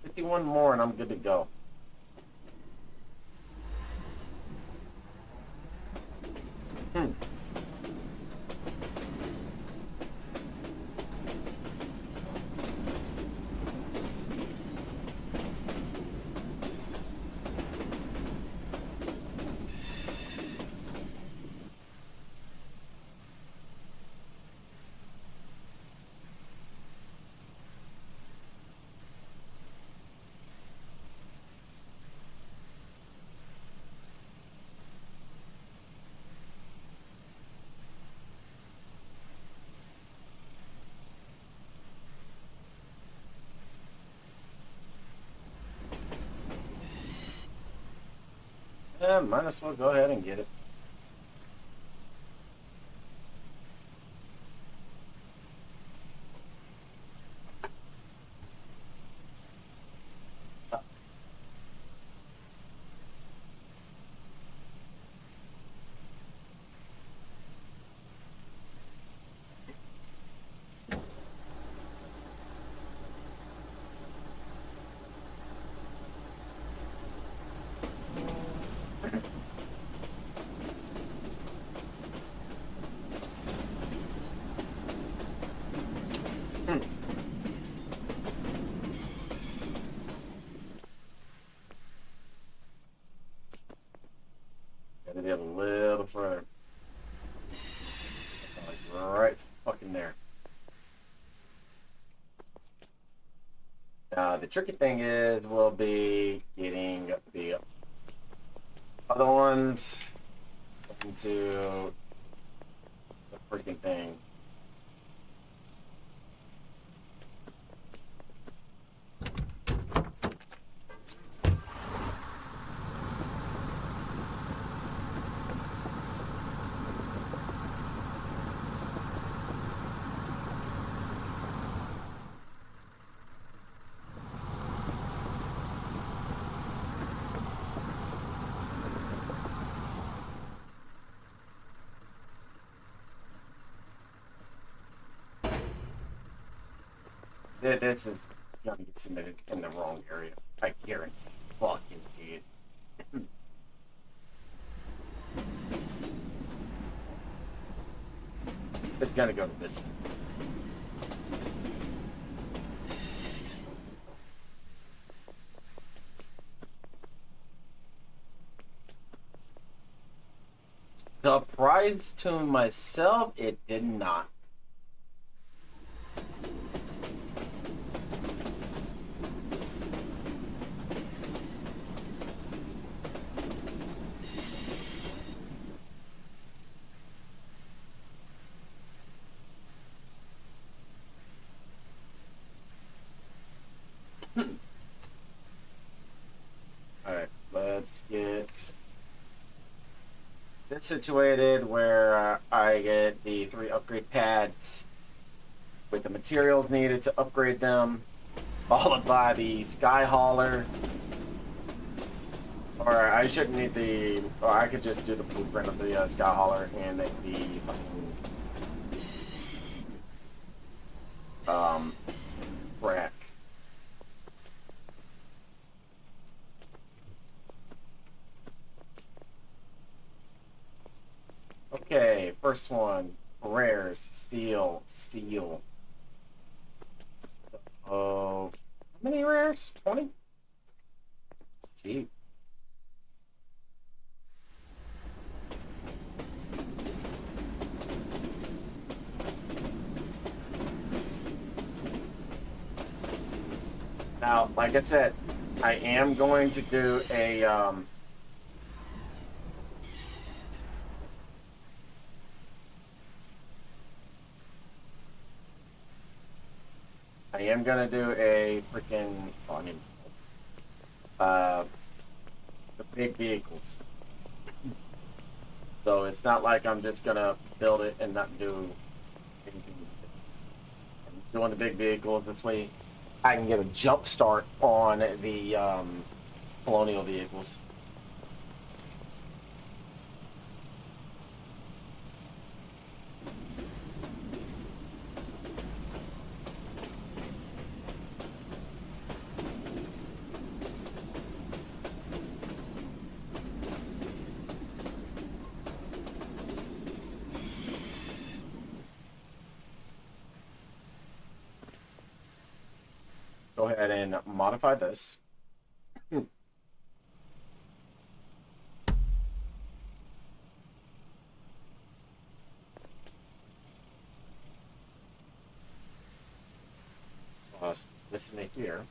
51 more and I'm good to go. Yeah, might as well go ahead and get it. Gotta be a little further. Like right fucking there. The tricky thing is we'll be getting the other ones into the freaking thing. This is gonna get submitted in the wrong area. I guarantee it. It's gonna go to this one. Surprise to myself, it did not. Alright, let's get this situated where I get the 3 upgrade pads with the materials needed to upgrade them, followed by the sky hauler. Or I shouldn't need the, or I could just do the blueprint of the sky hauler and the rack. Okay, first one, rares, steel. Oh, how many rares? 20? Cheap. Now, like I said, I am going to do a freaking the big vehicles. So it's not like I'm just gonna build it and not do anything. I'm doing the big vehicles this way. I can get a jump start on the colonial vehicles. Go ahead and modify this. Listen to here.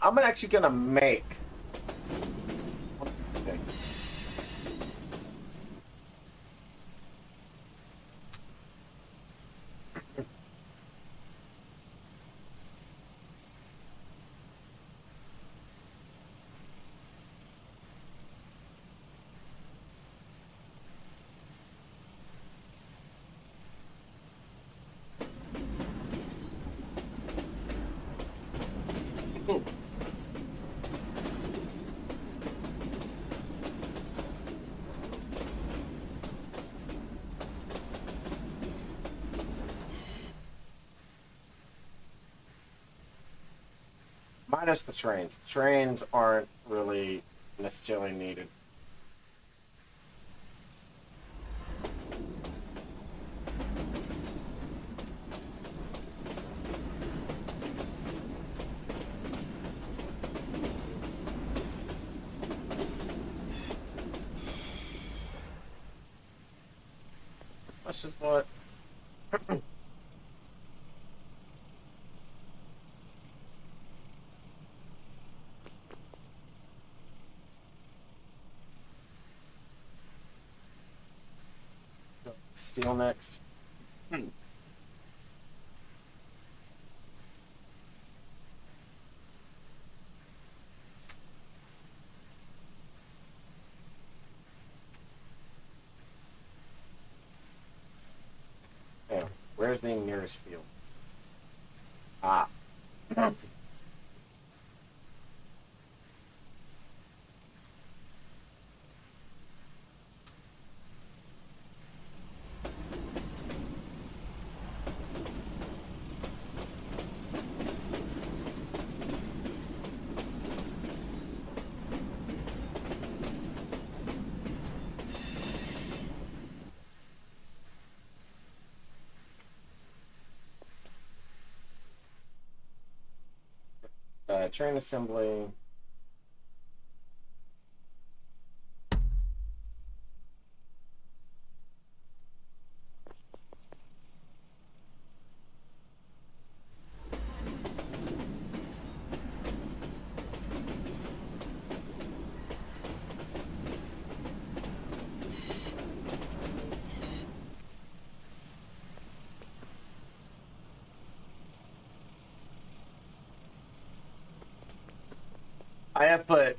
I'm actually gonna make. Okay. Minus the trains. The trains aren't really necessarily needed. That's just what. Steel next. Yeah, where's the nearest field? Ah. Train assembly. I have put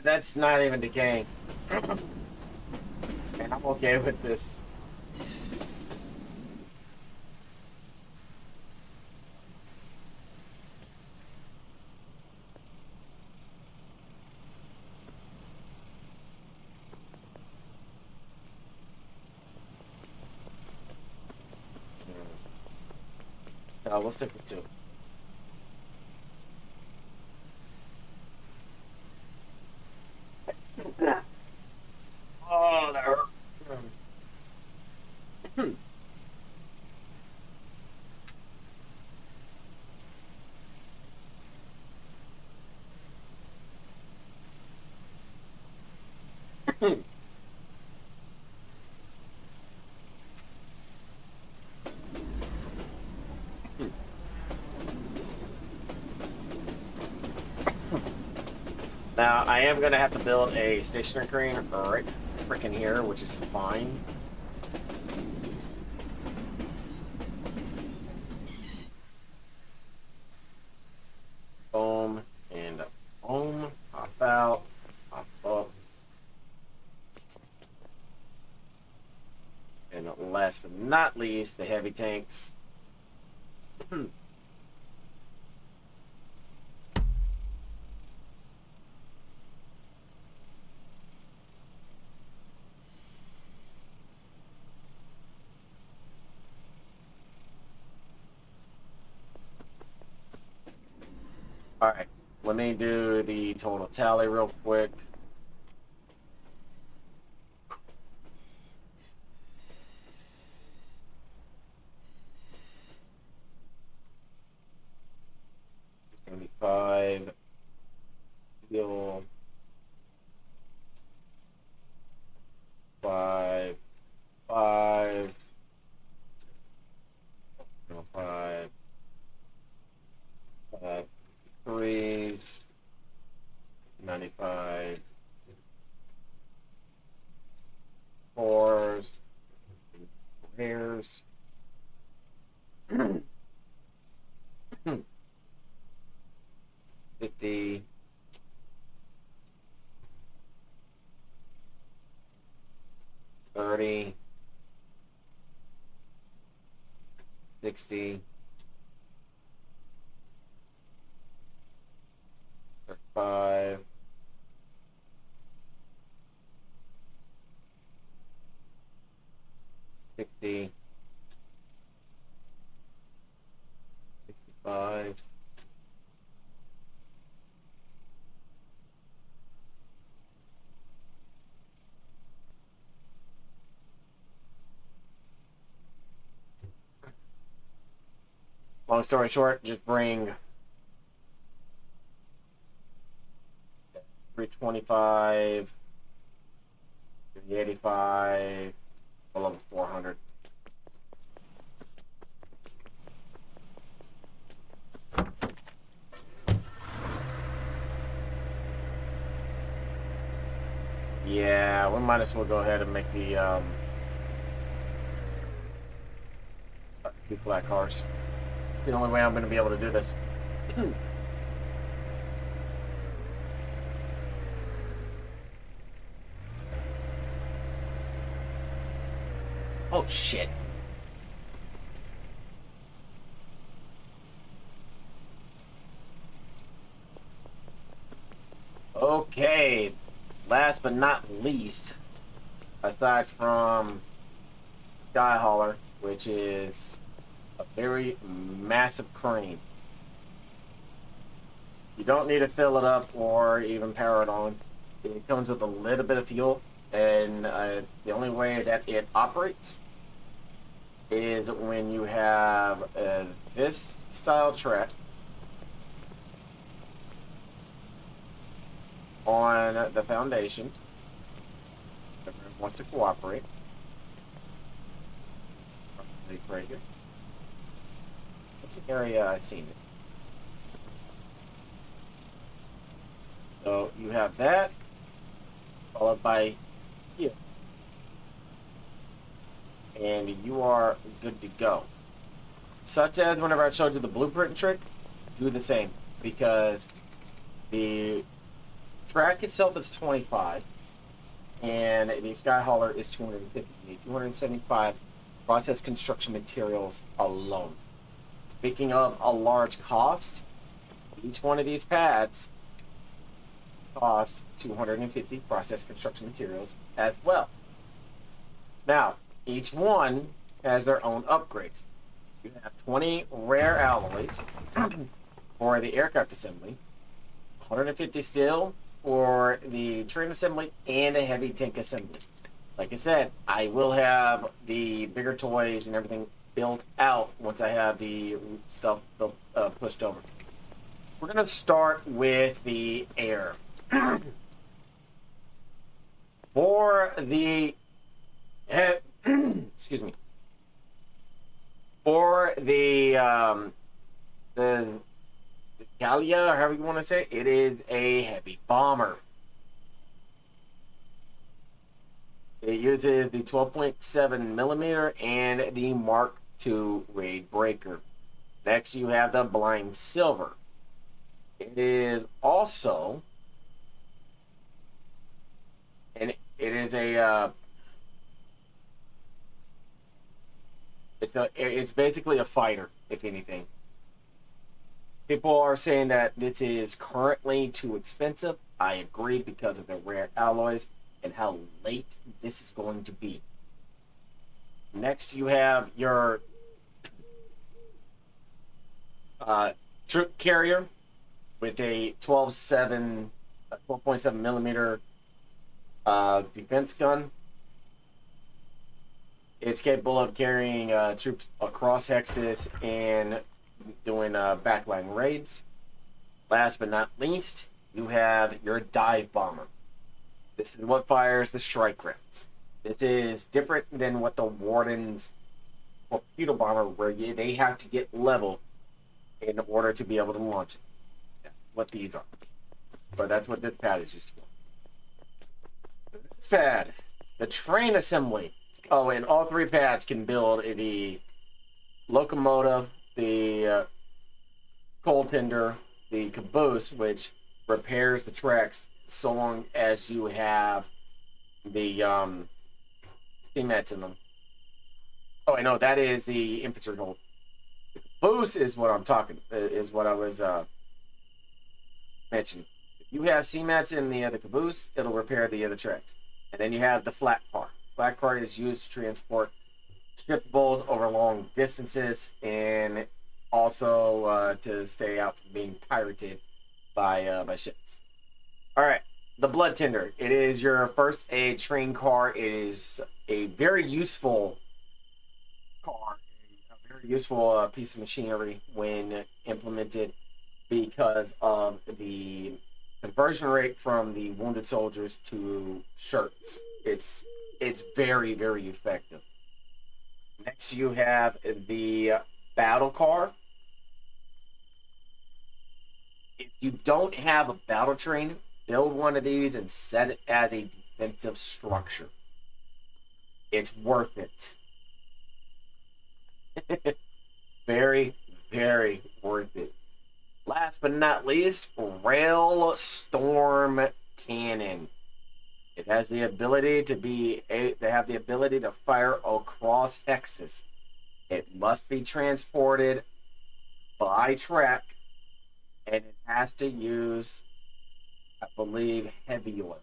that's not even decaying. And I'm okay with this. No, we'll stick with 2. Oh, that hurt. Now, I am going to have to build a stationary crane right freaking here, which is fine. Boom, and boom, hop out, hop up. And last but not least, the heavy tanks. All right, let me do the total tally real quick. $75 steel, 5, 5, 5, 5, 3. alloys. 95 fours, rares. 50. 30. 60. 5. 60. 65. Long story short, just bring 325, 385, a level 400. Yeah, we might as well go ahead and make the two black cars. It's the only way I'm going to be able to do this. Oh shit. Okay, last but not least, aside from Skyhauler, which is a very massive crane. You don't need to fill it up or even power it on. It comes with a little bit of fuel, and the only way that it operates is when you have this style track on the foundation. Everyone wants to cooperate. Probably right here. That's an area I've seen it. So you have that, followed by here. And you are good to go. Such as whenever I showed you the blueprint trick, do the same. Because the track itself is 25, and the Skyhauler is 250. You need 275 process construction materials alone. Speaking of a large cost, each one of these pads cost 250 process construction materials as well. Now, each one has their own upgrades. You have 20 rare alloys for the aircraft assembly, 150 steel for the train assembly, and a heavy tank assembly. Like I said, I will have the bigger toys and everything built out once I have the stuff pushed over. We're going to start with the air. For the excuse me. For the Gallia, or however you want to say it, is a heavy bomber. It uses the 12.7 millimeter and the Mark II raid breaker. Next, you have the Blind Silver. It is also, and it is a it's basically a fighter, if anything. People are saying that this is currently too expensive. I agree, because of the rare alloys and how late this is going to be. Next, you have your troop carrier with a 12.7 millimeter defense gun. It's capable of carrying troops across Hexes and doing backline raids. Last but not least, you have your dive bomber. This is what fires the strike rounds. This is different than what the Warden's torpedo bomber, where they have to get level in order to be able to launch it. what these are. But that's what this pad is used for. This pad, the train assembly. Oh, and all three pads can build the locomotive, the coal tender, the caboose, which repairs the tracks so long as you have the steam mats in them. Oh, I know that is the infantry hold. The caboose is what I'm talking. Is what I was mentioning. If you have CMATs in the caboose, it'll repair the other tracks. And then you have the flat car. Flat car is used to transport shippables over long distances and also to stay out from being pirated by ships. All right, the blood tender. It is your first aid train car. It is a very useful car, a very useful piece of machinery when implemented because of the conversion rate from the wounded soldiers to shirts. It's very, very effective. Next, you have the battle car. If you don't have a battle train, build one of these and set it as a defensive structure. It's worth it. Very, very worth it. Last but not least, Rail Storm Cannon. It has the ability to fire across hexes. It must be transported by track, and it has to use, I believe, heavy oil.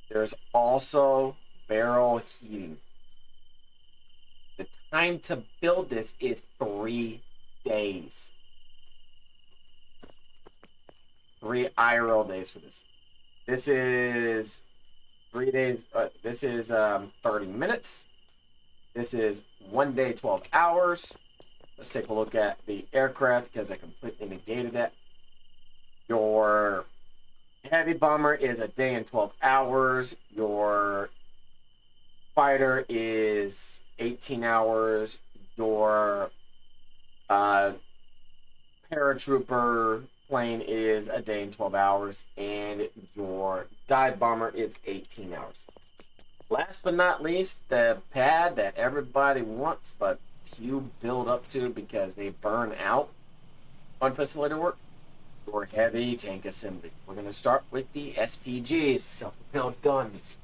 There's also barrel heating. The time to build this is 3 days. 3 IRL days for this. This is 3 days. This is 30 minutes. This is 1 day, 12 hours. Let's take a look at the aircraft because I completely negated that. Your heavy bomber is 1 day and 12 hours. Your fighter is 18 hours. Your paratrooper plane is 1 day and 12 hours, and your dive bomber is 18 hours. Last but not least, the pad that everybody wants, but few build up to because they burn out on facility work, your heavy tank assembly. We're going to start with the SPGs, self-propelled guns.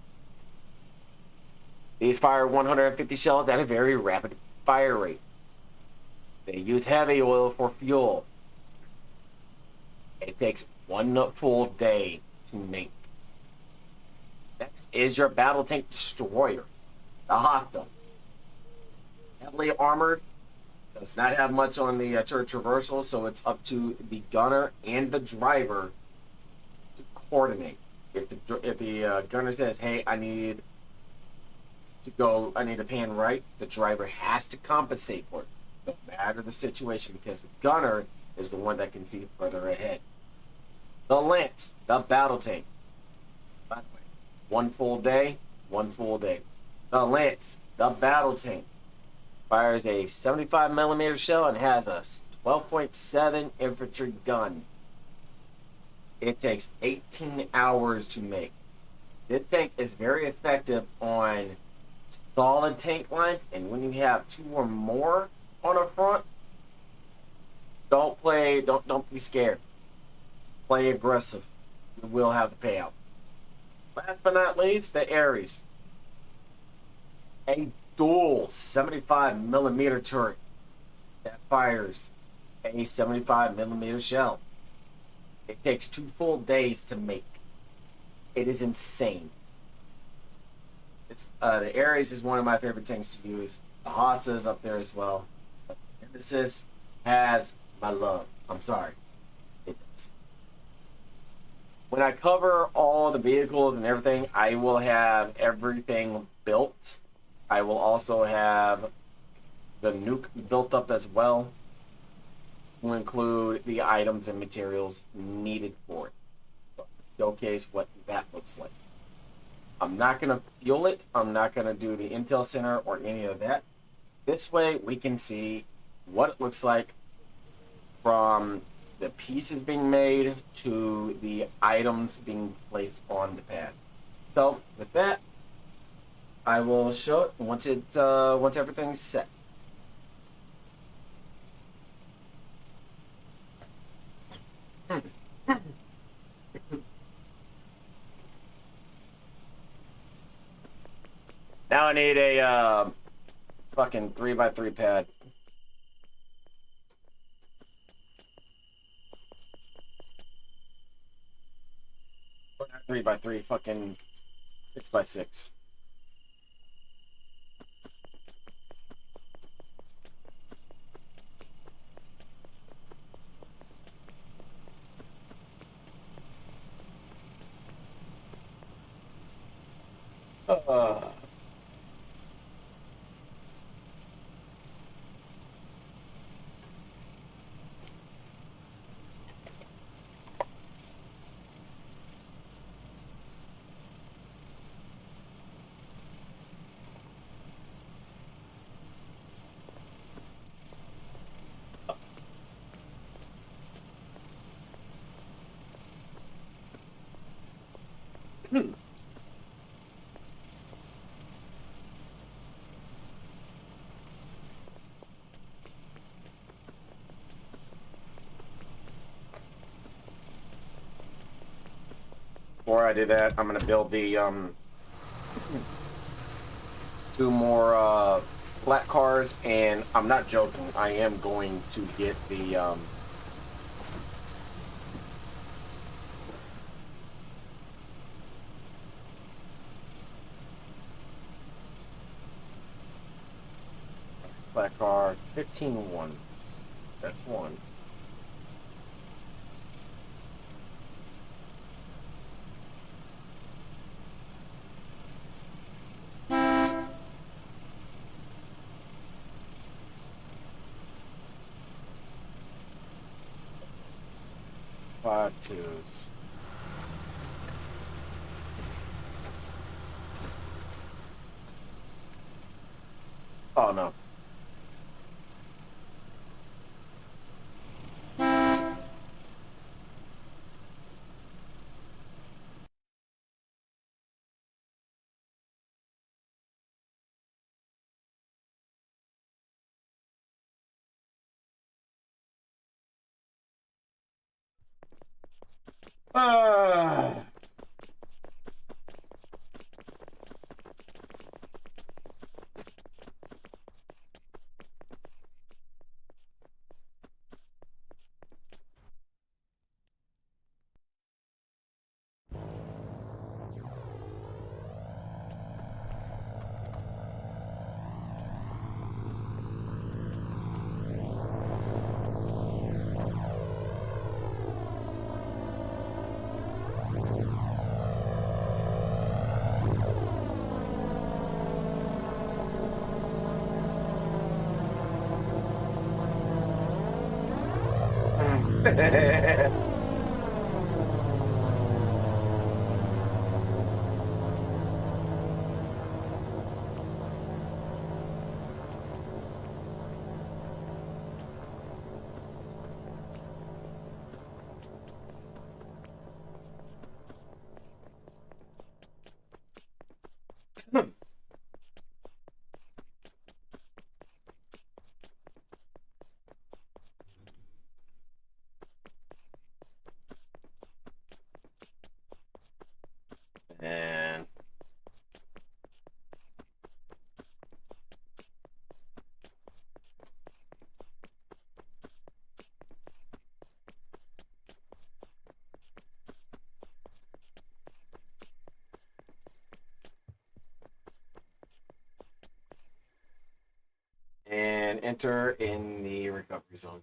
These fire 150 shells at a very rapid fire rate. They use heavy oil for fuel. It takes 1 full day to make. Next is your battle tank destroyer, the Hostile. Heavily armored, does not have much on the turret traversal, so it's up to the gunner and the driver to coordinate. If the gunner says, "Hey, I need to pan right," the driver has to compensate for it, no matter the situation, because the gunner is the one that can see further ahead. The Lance, the battle tank. By the way, 1 full day, 1 full day. The Lance, the battle tank, fires a 75 millimeter shell and has a 12.7 infantry gun. It takes 18 hours to make. This tank is very effective on solid tank lines, and when you have 2 or more on a front, don't be scared. Play aggressive. You will have the payout. Last but not least, the Ares. A dual 75 millimeter turret that fires a 75 millimeter shell. It takes 2 full days to make. It is insane. The Ares is one of my favorite tanks to use. The Hassa is up there as well. But Nemesis has my love. I'm sorry. It does. When I cover all the vehicles and everything, I will have everything built. I will also have the nuke built up as well, to include the items and materials needed for it. Showcase what that looks like. I'm not going to fuel it. I'm not going to do the Intel Center or any of that. This way we can see what it looks like from the pieces being made to the items being placed on the pad. So with that, I will show it once everything's set. Now I need a fucking 3x3 pad. Or not 3x3, fucking 6x6. Uh. 'Before I do that, I'm gonna build the 2 more flat cars, and I'm not joking. I am going to get the 15 ones. That's one. Five twos. Oh no. Ah. And enter in the recovery zone.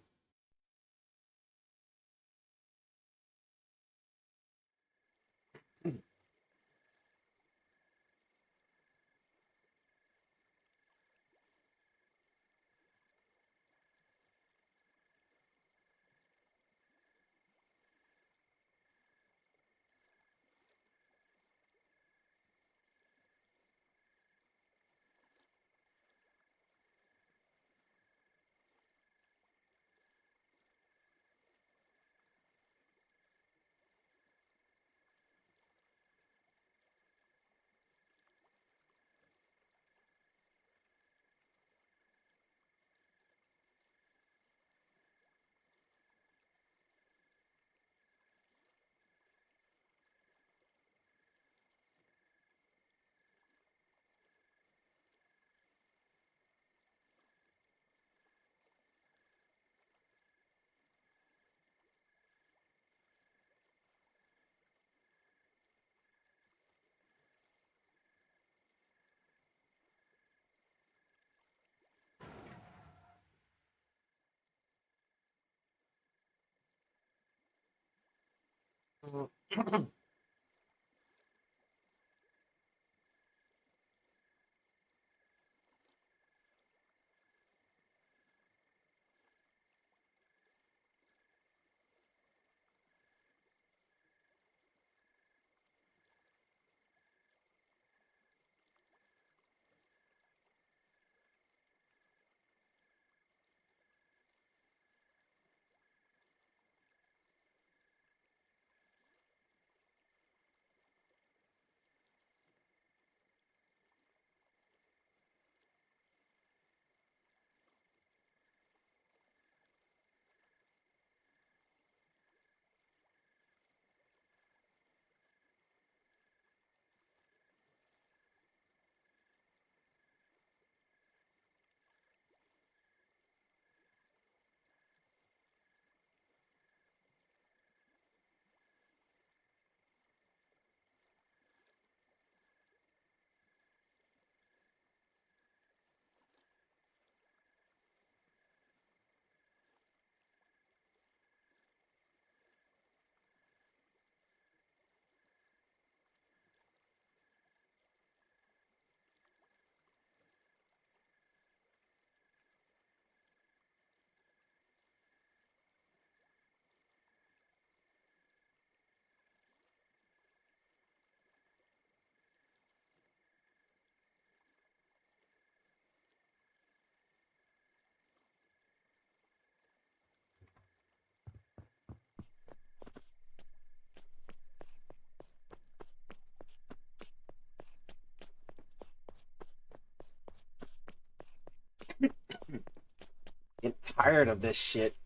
Get tired of this shit.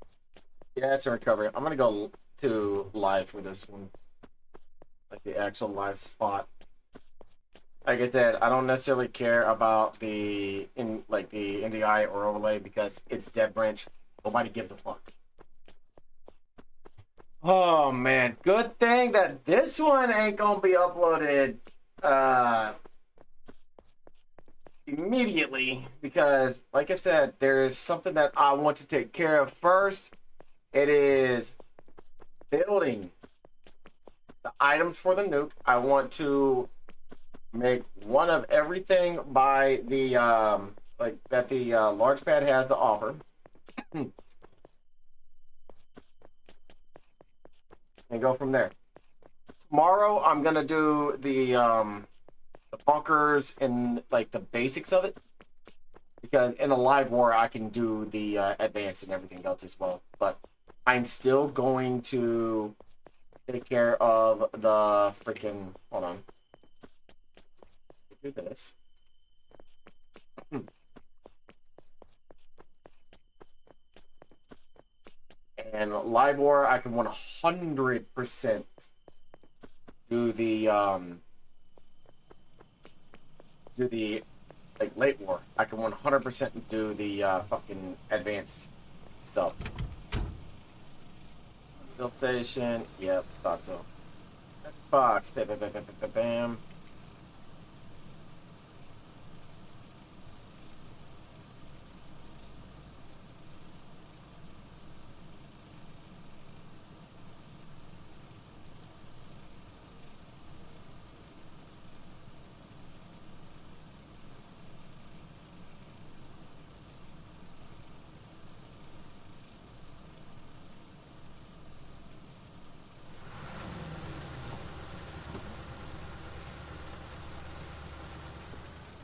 Yeah, it's a recovery. I'm gonna go to live for this one, like the actual live spot. Like I said, I don't necessarily care about the the NDI or overlay because it's Devbranch. Nobody gives a fuck. Oh man, good thing that this one ain't gonna be uploaded immediately because, like I said, there's something that I want to take care of first. It is building the items for the nuke. I want to make one of everything by the that the large pad has to offer. And go from there. Tomorrow I'm gonna do the bunkers and like the basics of it, because in a live war I can do the advanced and everything else as well. But I'm still going to take care of the freaking. Hold on. Do this. And live war, I can 100% do the like late war. I can 100% do the fucking advanced stuff. Build station, yep, thought so. Box, bam, bam, bam, bam, bam, bam.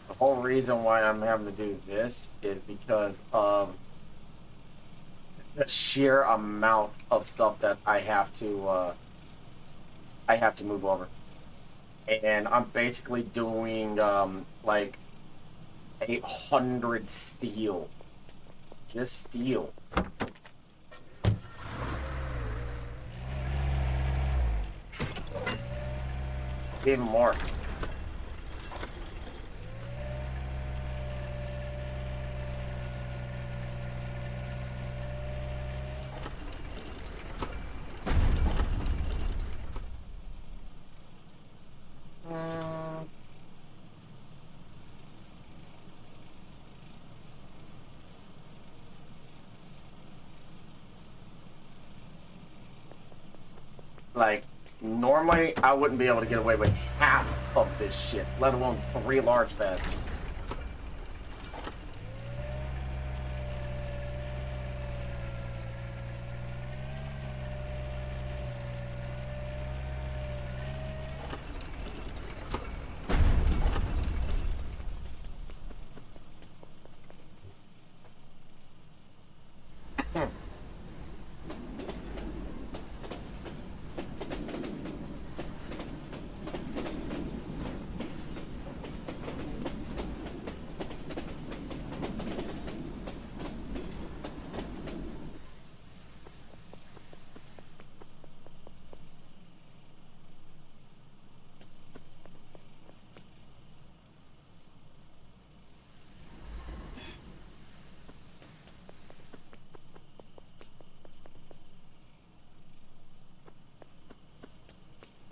The whole reason why I'm having to do this is because of the sheer amount of stuff that I have to move over, and I'm basically doing like 800 steel, just steel. Even more. Like Normally, I wouldn't be able to get away with half of this shit, let alone 3 large beds.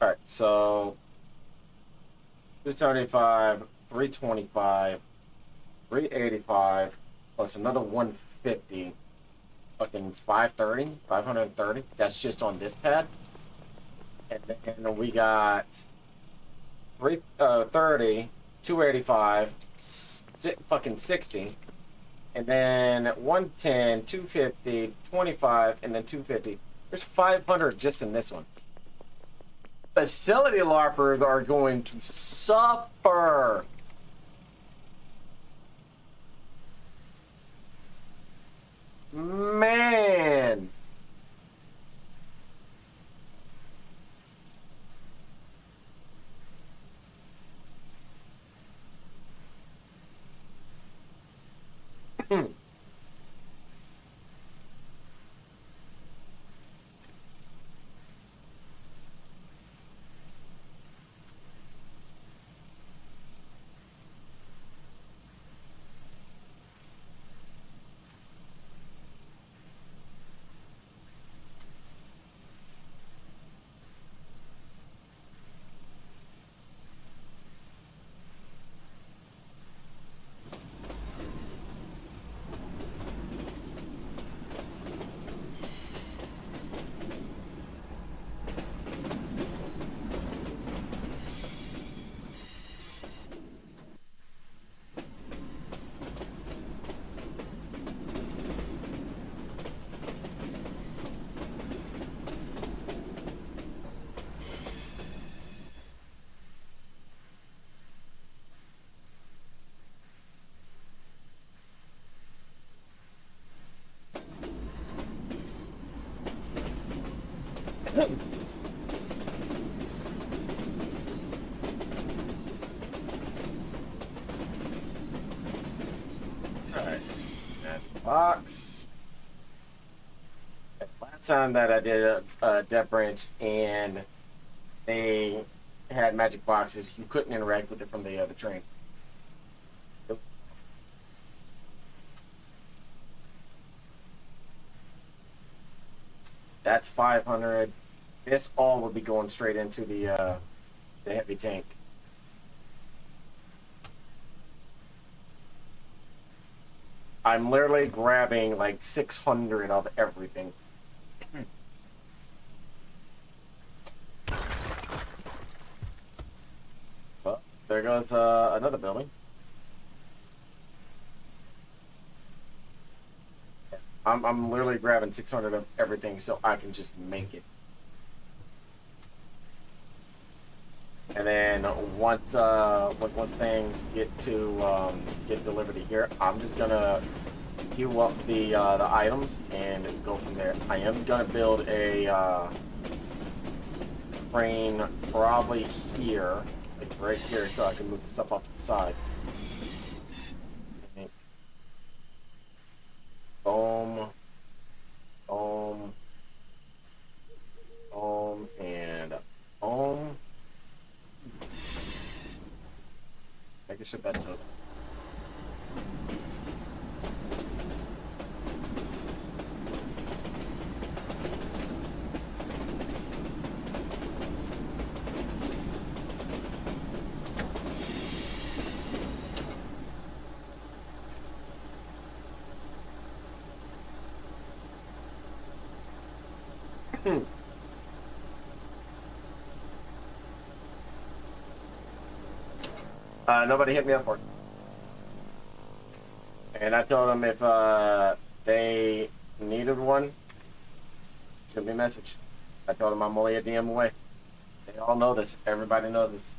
Alright, so 275, 325, 385, plus another 150, fucking 530, 530. That's just on this pad. And then we got 330, 285, fucking 60. And then 110, 250, 25, and then 250. There's 500 just in this one. Facility LARPers are going to suffer. Man. Alright, that box. Last time that I did a Devbranch and they had magic boxes, you couldn't interact with it from the train. That's 500. This all will be going straight into the heavy tank. I'm literally grabbing like 600 of everything. Well, there goes another building. I'm literally grabbing 600 of everything so I can just make it. And then once things get to get delivered to here, I'm just gonna queue up the items and go from there. I am gonna build a crane probably here, like right here, so I can move the stuff off to the side. Boom, boom, boom, and boom. Making sure that's up. Nobody hit me up for it. And I told them if they needed one, shoot me a message. I told them I'm only a DM away. They all know this. Everybody knows this.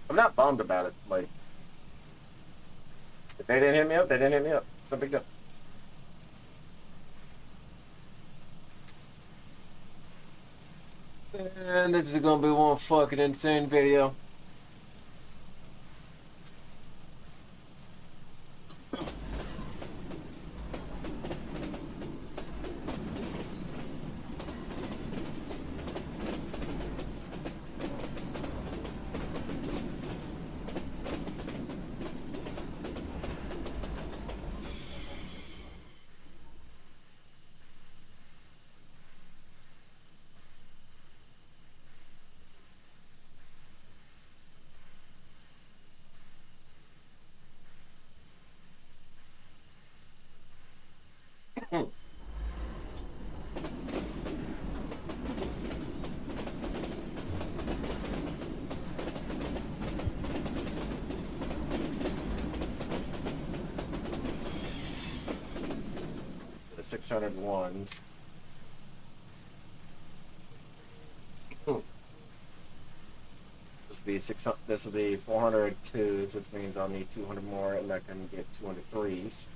I'm not bummed about it. Like, if they didn't hit me up, they didn't hit me up. It's no big deal. And this is gonna be one fucking insane video. The 600 ones. This will be 400 twos, which means I'll need 200 more, and I can get 200 threes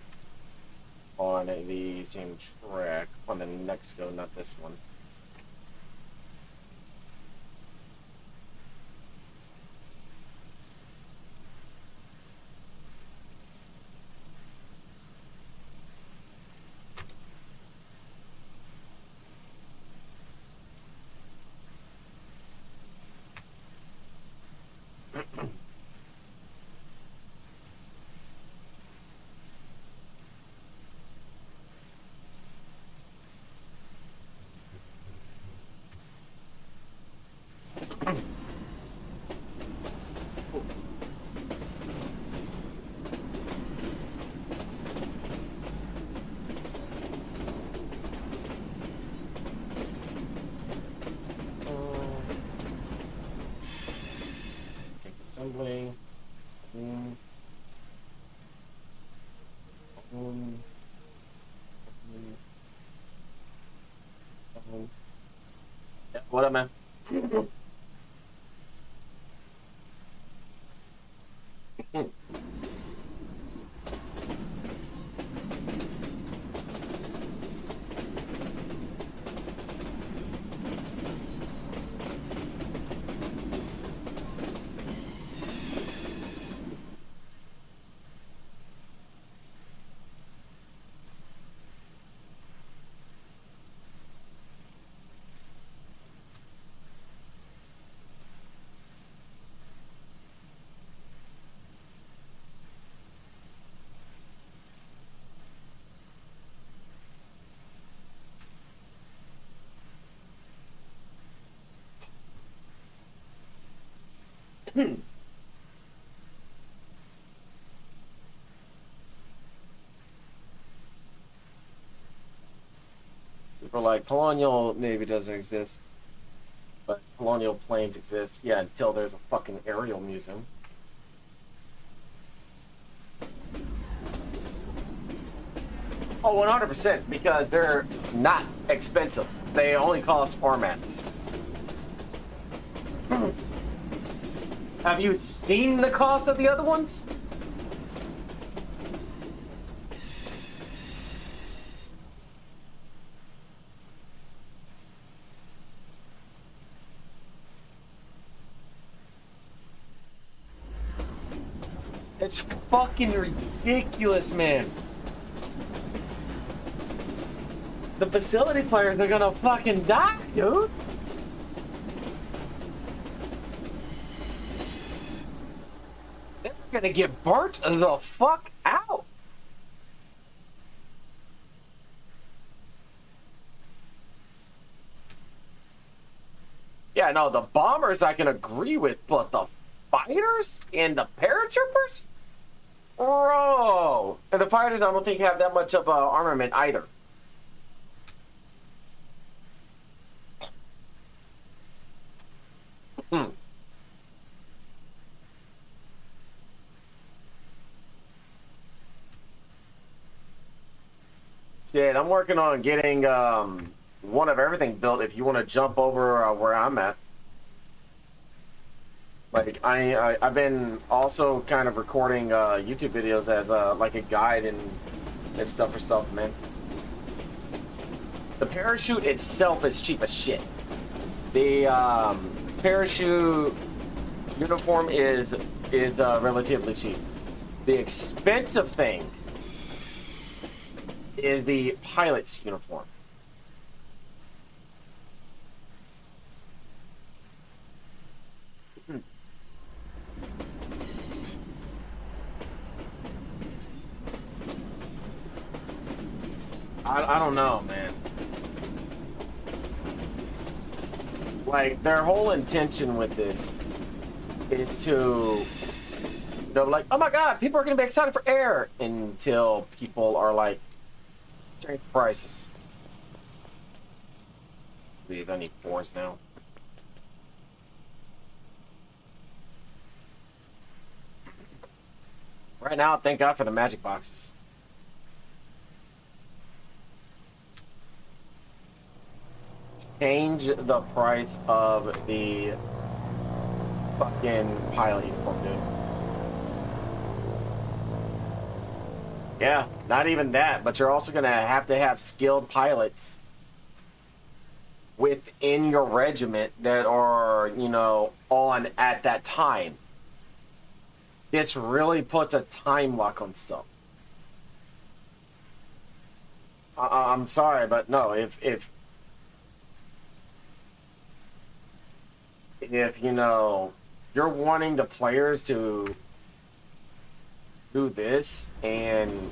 on the same track on the next go, not this one. Take assembly. Yeah, what up, man? People are like, Colonial Navy doesn't exist, but Colonial Planes exist. Yeah, until there's a fucking aerial museum. Oh, 100%, because they're not expensive. They only cost formats. Have you seen the cost of the other ones? It's fucking ridiculous, man. The facility players are gonna fucking die, dude. They're gonna get burnt the fuck out. Yeah, no, the bombers I can agree with, but the fighters and the paratroopers? Bro! And the fighters I don't think have that much of armament either. Hmm. Shit, I'm working on getting one of everything built. If you want to jump over where I'm at, like I've been also kind of recording YouTube videos as like a guide and stuff for stuff, man. The parachute itself is cheap as shit. The parachute uniform is relatively cheap. The expensive thing is the pilot's uniform. I don't know, man. Like, their whole intention with this is to, you know, like, oh my god, people are gonna be excited for air, until people are like, change prices. Please, I need 4s now. Right now, thank God for the magic boxes. Change the price of the fucking pilot uniform, dude. Yeah, not even that, but you're also gonna have to have skilled pilots within your regiment that are, you know, on at that time. This really puts a time lock on stuff. I'm sorry, but no, if you know, you're wanting the players to do this and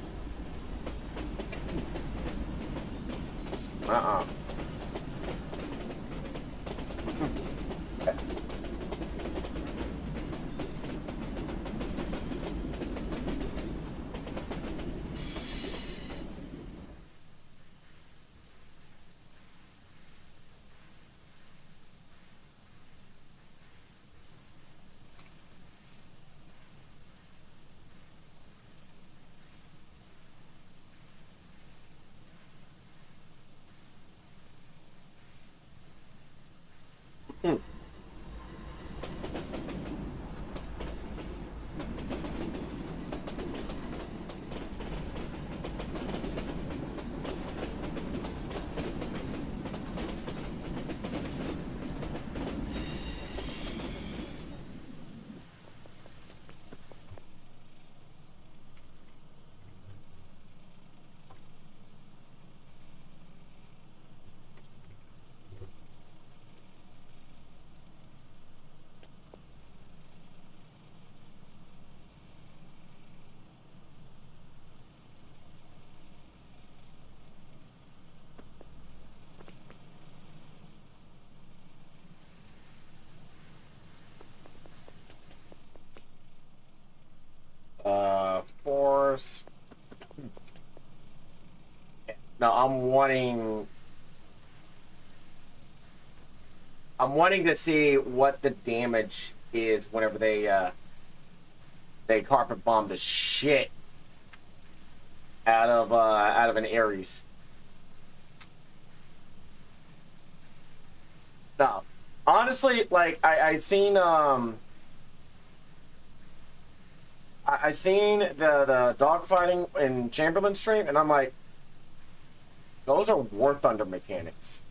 force. No, I'm wanting to see what the damage is whenever they carpet bomb the shit out of an Ares. No, honestly, like I seen I seen the dogfighting in Chamberlain stream, and I'm like, those are War Thunder mechanics.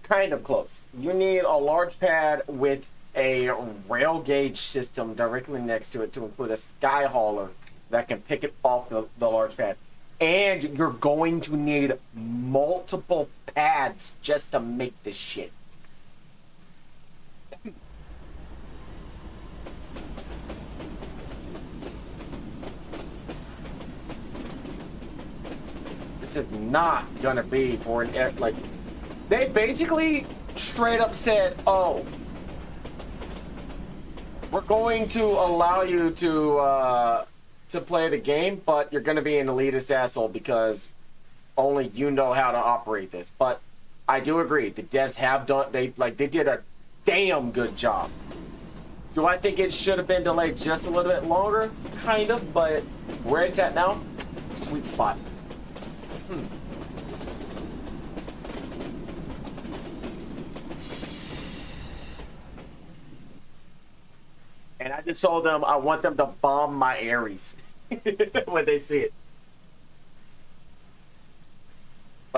Kind of close. You need a large pad with a rail gauge system directly next to it to include a sky hauler that can pick it off the large pad. And you're going to need multiple pads just to make this shit. This is not gonna be for an air, like, they basically straight up said, oh, we're going to allow you to play the game, but you're gonna be an elitist asshole because only you know how to operate this. But I do agree, the devs have done, they did a damn good job. Do I think it should have been delayed just a little bit longer? Kind of, but where it's at now, sweet spot. And I just told them I want them to bomb my Ares when they see it.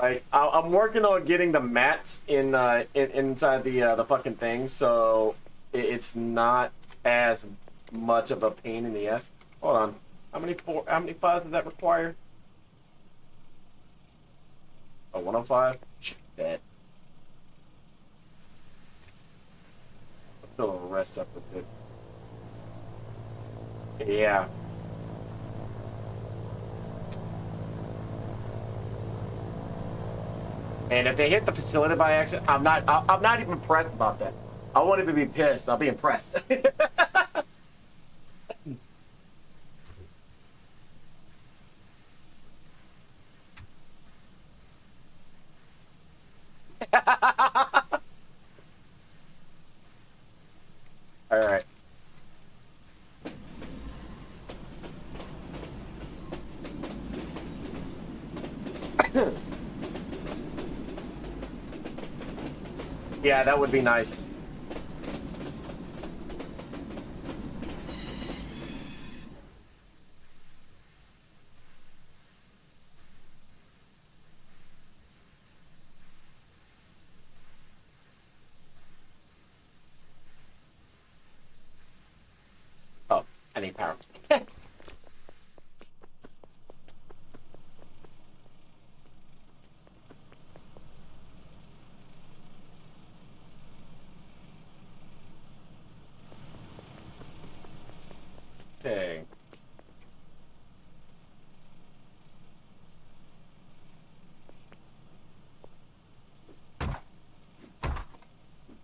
Like I'm working on getting the mats inside the fucking thing, so it's not as much of a pain in the ass. Hold on, how many files does that require? Oh, 105. Dead. Fill the rest up with it. Yeah. And if they hit the facility by accident, I'm not even impressed about that. I won't even be pissed. I'll be impressed. All right. Yeah, that would be nice. Oh, I need power. Okay.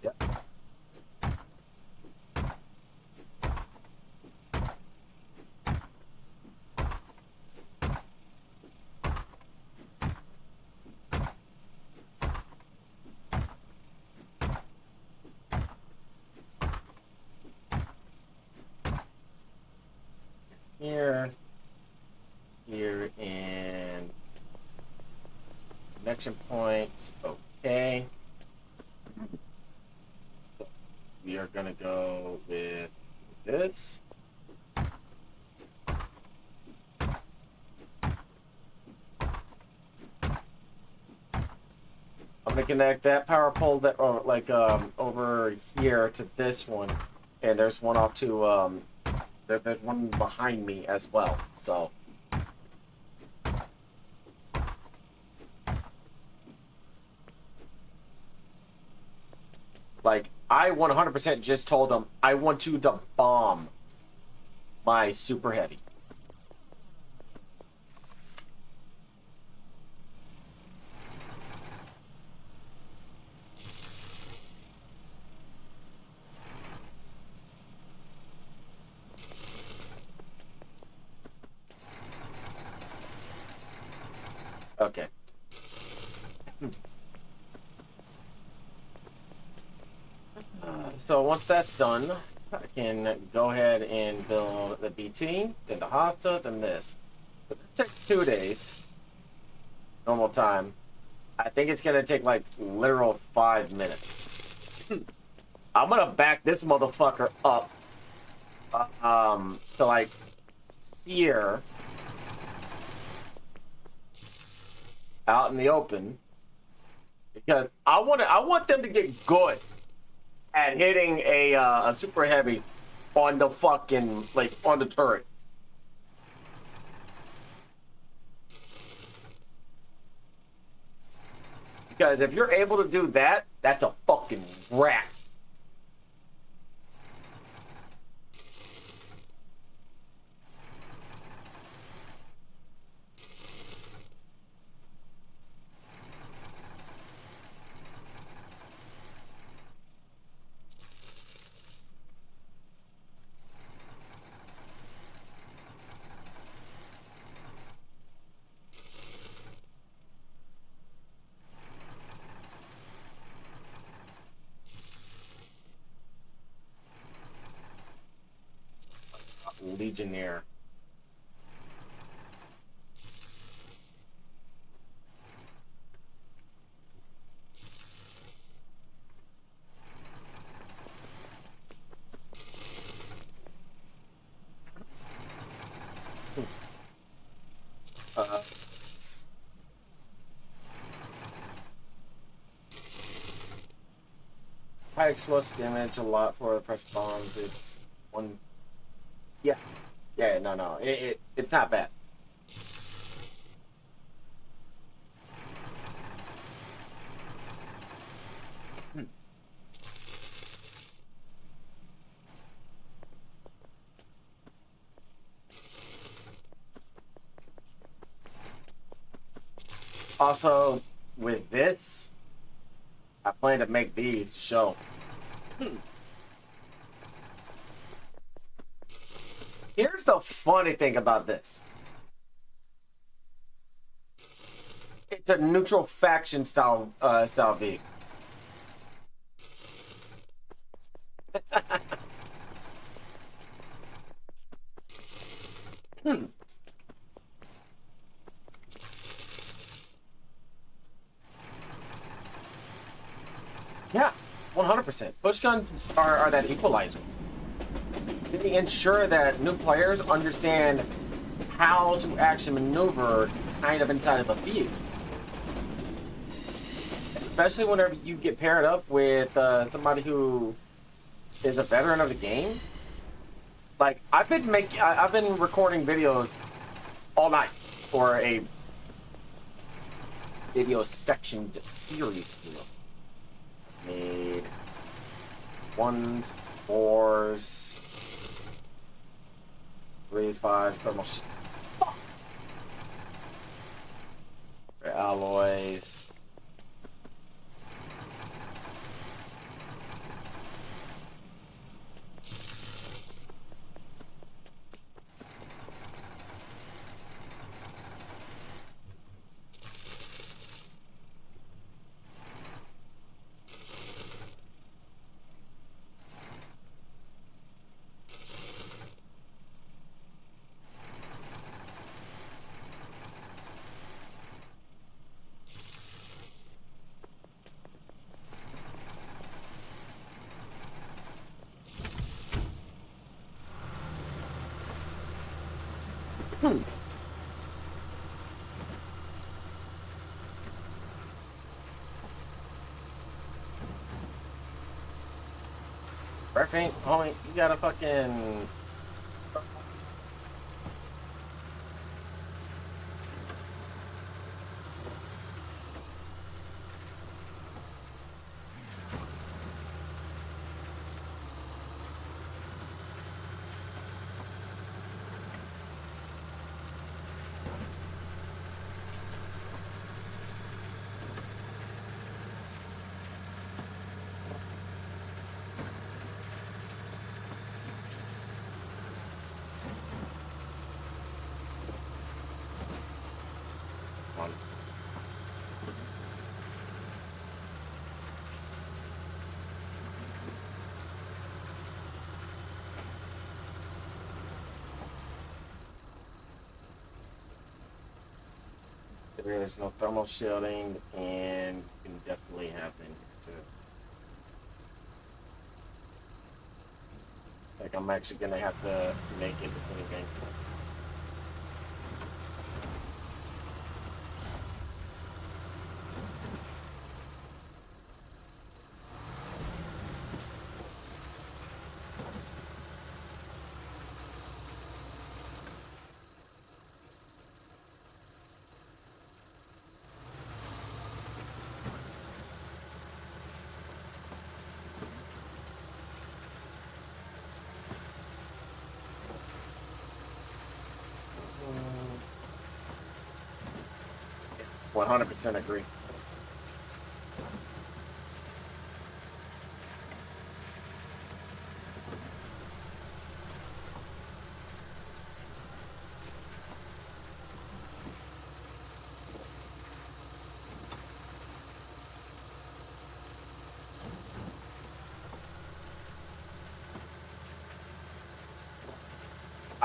Yep. Here, and connection points. Okay. We are gonna go with this. I'm gonna connect that power pole that, over here to this one, and there's one off to there's one behind me as well. So. Like, I 100% just told them I want you to bomb my super heavy. Okay. So once that's done, I can go ahead and build the BT, then the Hosta, then this. But this takes 2 days. Normal time. I think it's gonna take like literal 5 minutes. I'm gonna back this motherfucker up to like here, out in the open, because I want them to get good at hitting a super heavy on the fucking, like, on the turret. Because if you're able to do that, that's a fucking wrap. Legionnaire. High explosive damage, a lot for press bombs. It's one. Yeah, yeah, no. It's not bad. Also, with this, I plan to make these to show. Here's the funny thing about this. It's a neutral faction style vehicle. Yeah, 100%. Push guns are that equalizer. They ensure that new players understand how to actually maneuver kind of inside of a vehicle. Especially whenever you get paired up with somebody who is a veteran of the game. Like, I've been recording videos all night for a video sectioned series, you know. Made 1s, 4s, 3s, 5s, thermal alloys. Ain't, homie, you gotta fucking. There's no thermal shielding, and you can definitely have them too. Like, I'm actually gonna have to make it between game. Mm. 100% agree.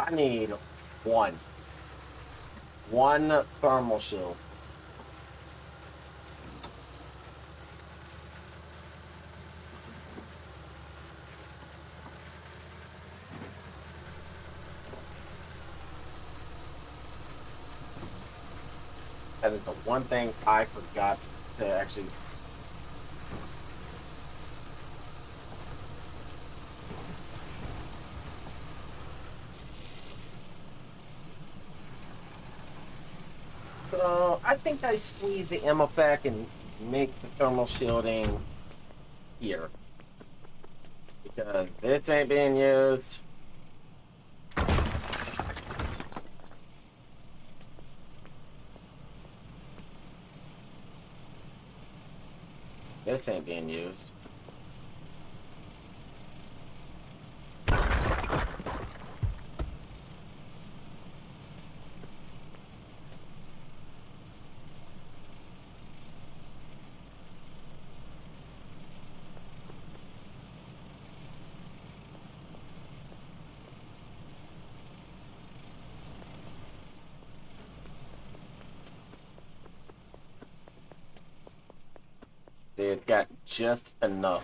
I need one. One thermal shield. That is the one thing I forgot to actually. So I think I squeeze the ammo pack and make the thermal shielding here. Because this ain't being used. This ain't being used. They've got just enough.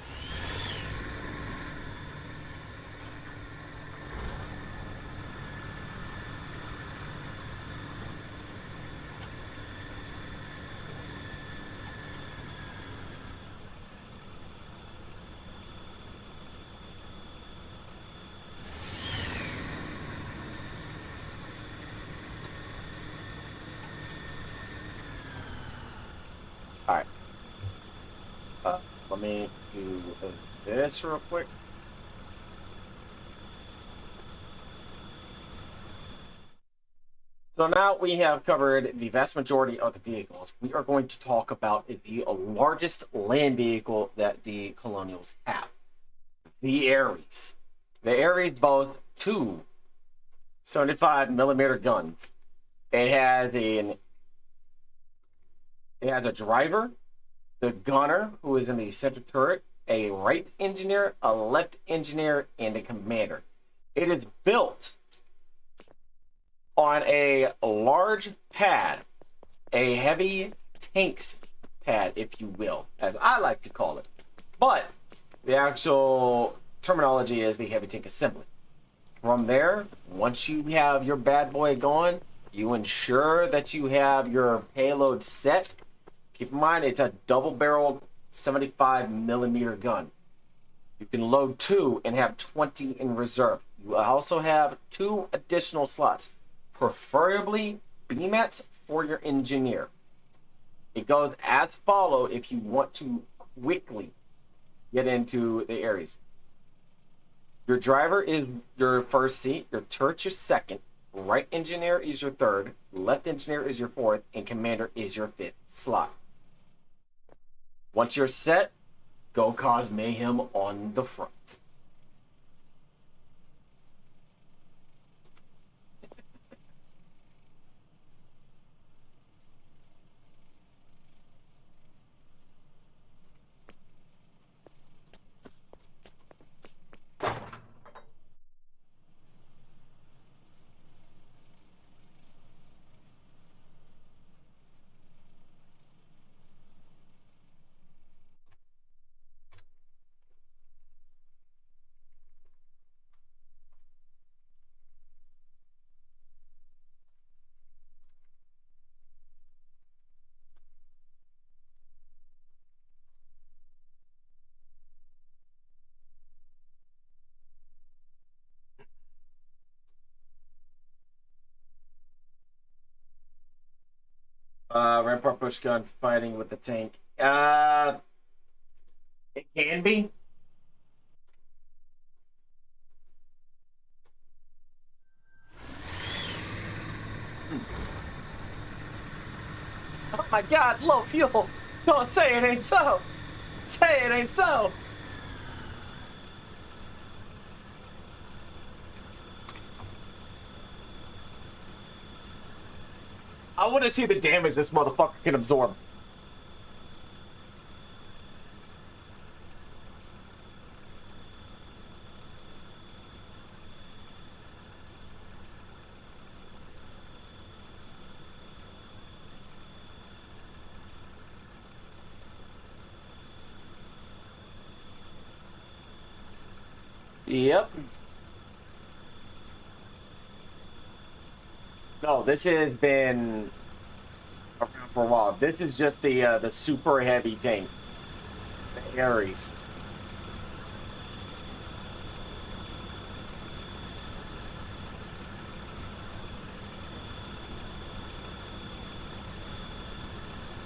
All right. Let me do this real quick. So now we have covered the vast majority of the vehicles. We are going to talk about the largest land vehicle that the Colonials have. The Ares. The Ares boasts two 75mm guns. It has a driver, the gunner, who is in the center turret, a right engineer, a left engineer, and a commander. It is built on a large pad, a heavy tanks pad, if you will, as I like to call it. But the actual terminology is the heavy tank assembly. From there, once you have your bad boy going, you ensure that you have your payload set. Keep in mind, it's a double-barreled 75mm gun. You can load 2 and have 20 in reserve. You also have 2 additional slots, preferably BMATs for your engineer. It goes as follow if you want to quickly get into the Ares. Your driver is your first seat, your turret your second, right engineer is your third, left engineer is your fourth, and commander is your fifth slot. Once you're set, go cause mayhem on the front. Rampart push gun fighting with the tank. It can be. Oh my god, low fuel. Don't say it ain't so. Say it ain't so. I want to see the damage this motherfucker can absorb. Yep. No, this has been around for a while. This is just the super heavy tank, the Ares.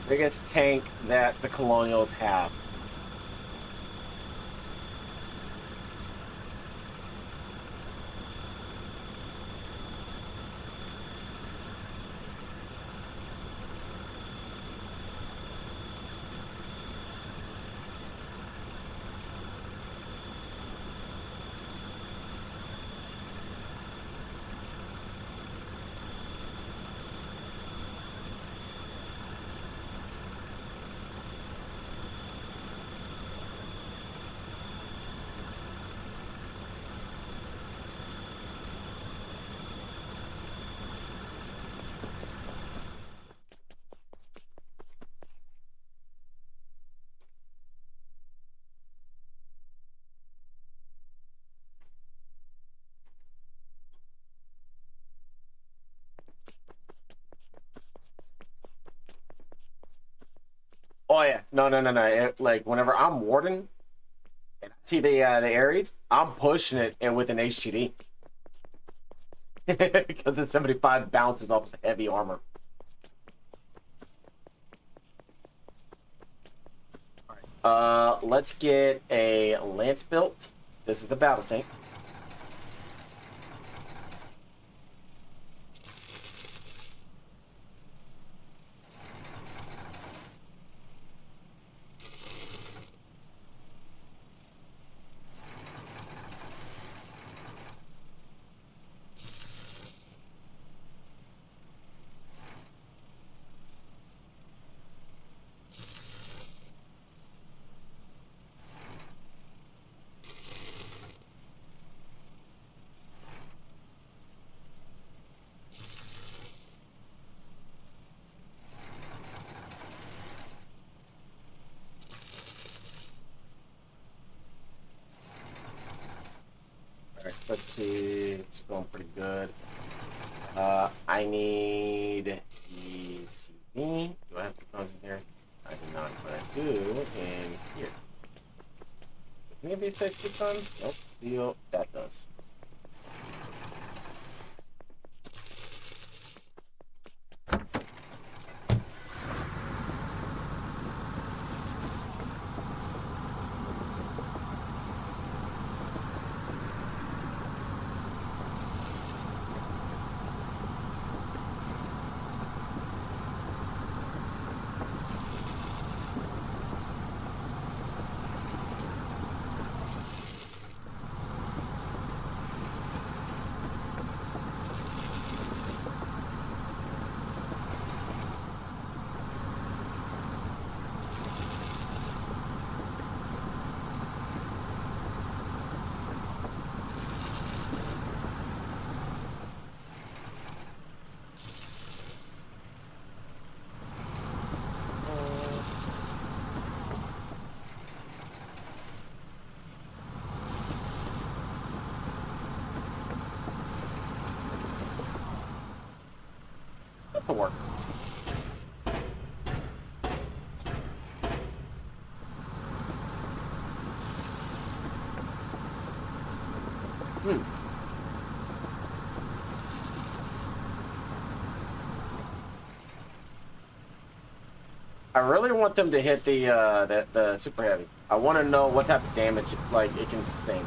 Biggest tank that the Colonials have. Oh yeah, no. Like whenever I'm warding and I see the Ares, I'm pushing it and with an HGD because the 75 bounces off the heavy armor. Let's get a lance built. This is the battle tank. Let's see, it's going pretty good. I need ECB. Do I have the guns in here? I do not, but I do in here. Maybe it takes 2 tons? Nope, steel. That does. To work. I really want them to hit the super heavy. I want to know what type of damage like it can sustain.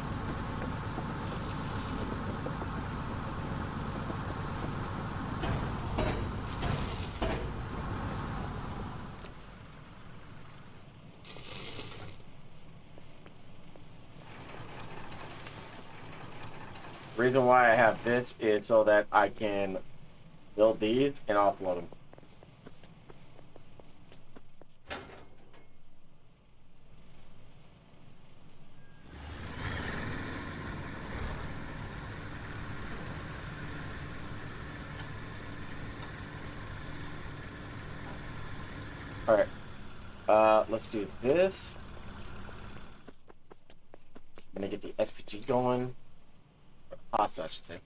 The reason why I have this is so that I can build these and offload them. Alright. Let's do this. gonna get the SPG going. Pasta, I should say.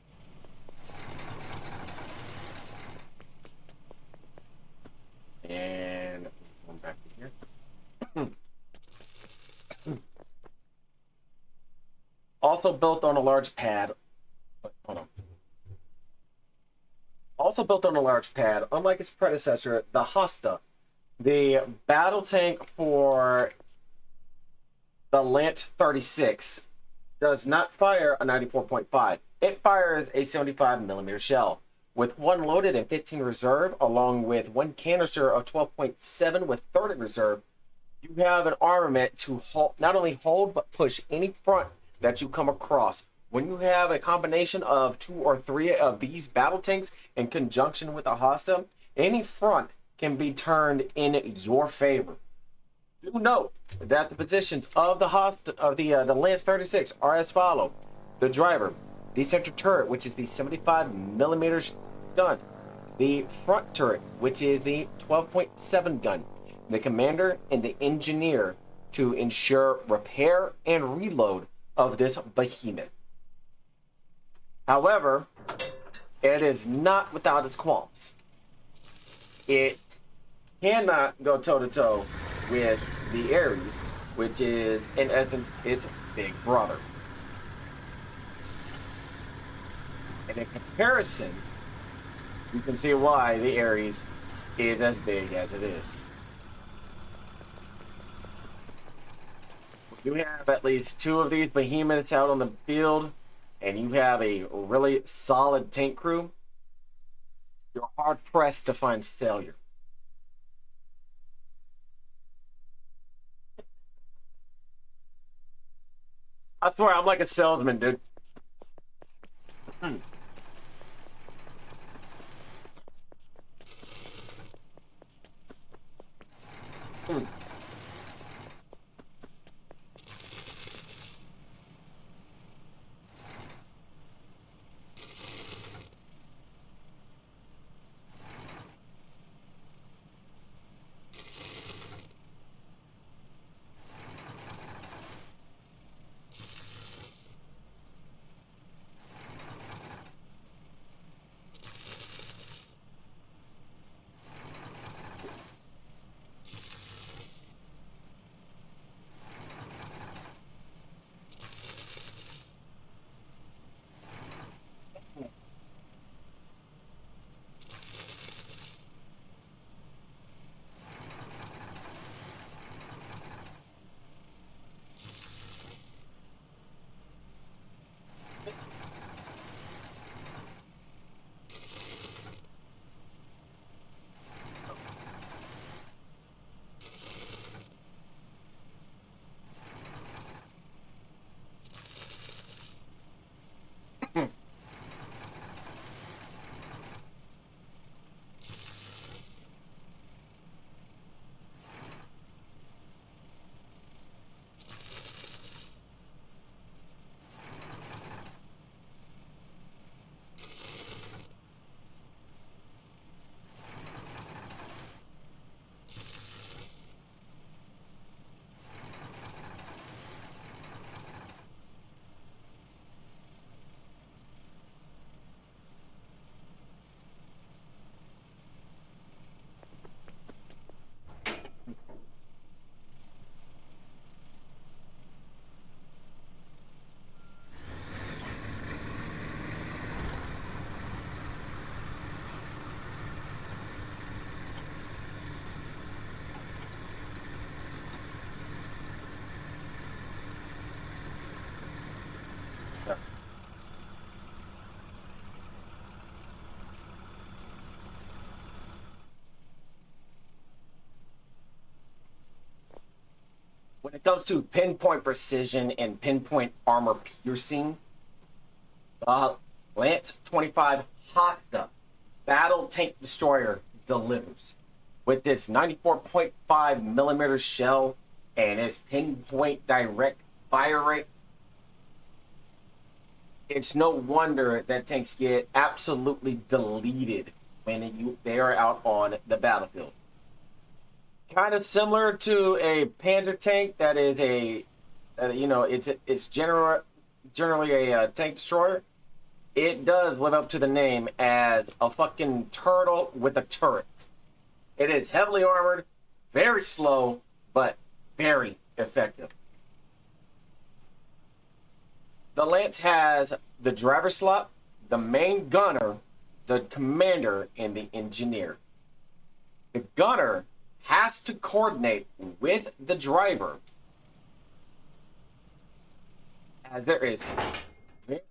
And going back to here. Also built on a large pad. Hold on. Also built on a large pad, unlike its predecessor, the Hasta, the battle tank for the Lance 36, does not fire a 94.5. It fires a 75mm shell with 1 loaded and 15 reserve, along with 1 canister of 12.7 with 30 reserve. You have an armament to not only hold but push any front that you come across. When you have a combination of 2 or 3 of these battle tanks in conjunction with a Hasta, any front can be turned in your favor. Do note that the positions of the Hasta of the Lance 36 are as follow: the driver, the center turret, which is the 75mm gun, the front turret, which is the 12.7 gun, the commander, and the engineer to ensure repair and reload of this behemoth. However, it is not without its qualms. It cannot go toe-to-toe with the Ares, which is, in essence, its big brother. And in comparison, you can see why the Ares is as big as it is. You have at least 2 of these behemoths out on the field, and you have a really solid tank crew, you're hard-pressed to find failure. I swear, I'm like a salesman, dude. When it comes to pinpoint precision and pinpoint armor piercing, the Lance 25 Hasta Battle Tank Destroyer delivers. With this 94.5mm shell and its pinpoint direct fire rate, it's no wonder that tanks get absolutely deleted when they are out on the battlefield. Kind of similar to a Panzer tank that is a you know, it's generally a tank destroyer. It does live up to the name as a fucking turtle with a turret. It is heavily armored, very slow, but very effective. The Lance has the driver slot, the main gunner, the commander, and the engineer. The gunner has to coordinate with the driver, as there is very,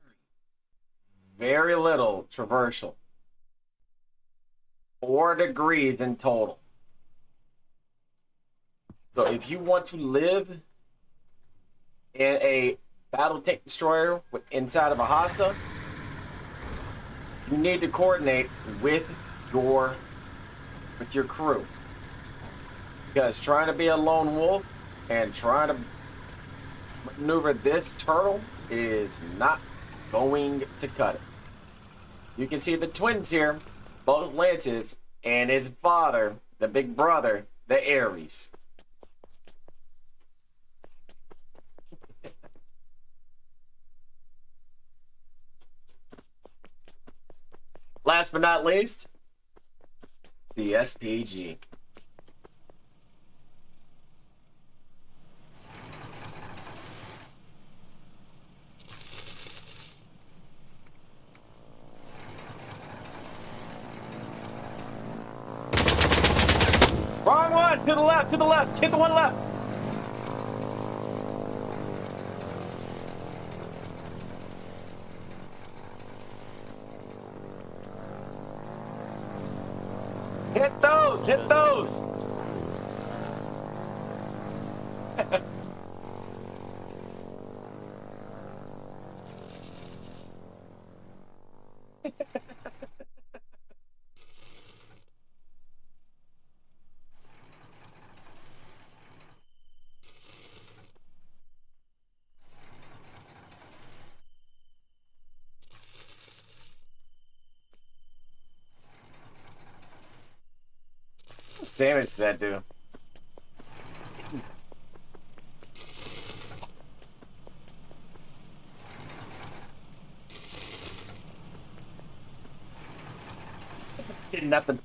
very little traversal. 4 degrees in total. So if you want to live in a battle tank destroyer inside of a Hasta, you need to coordinate with your crew. Because trying to be a lone wolf and trying to maneuver this turtle is not going to cut it. You can see the twins here, both Lances, and his father, the big brother, the Ares. Last but not least, the SPG. Wrong one! To the left, to the left! Hit the one left! Hit those! Hit those! What's damage did that do? Did nothing.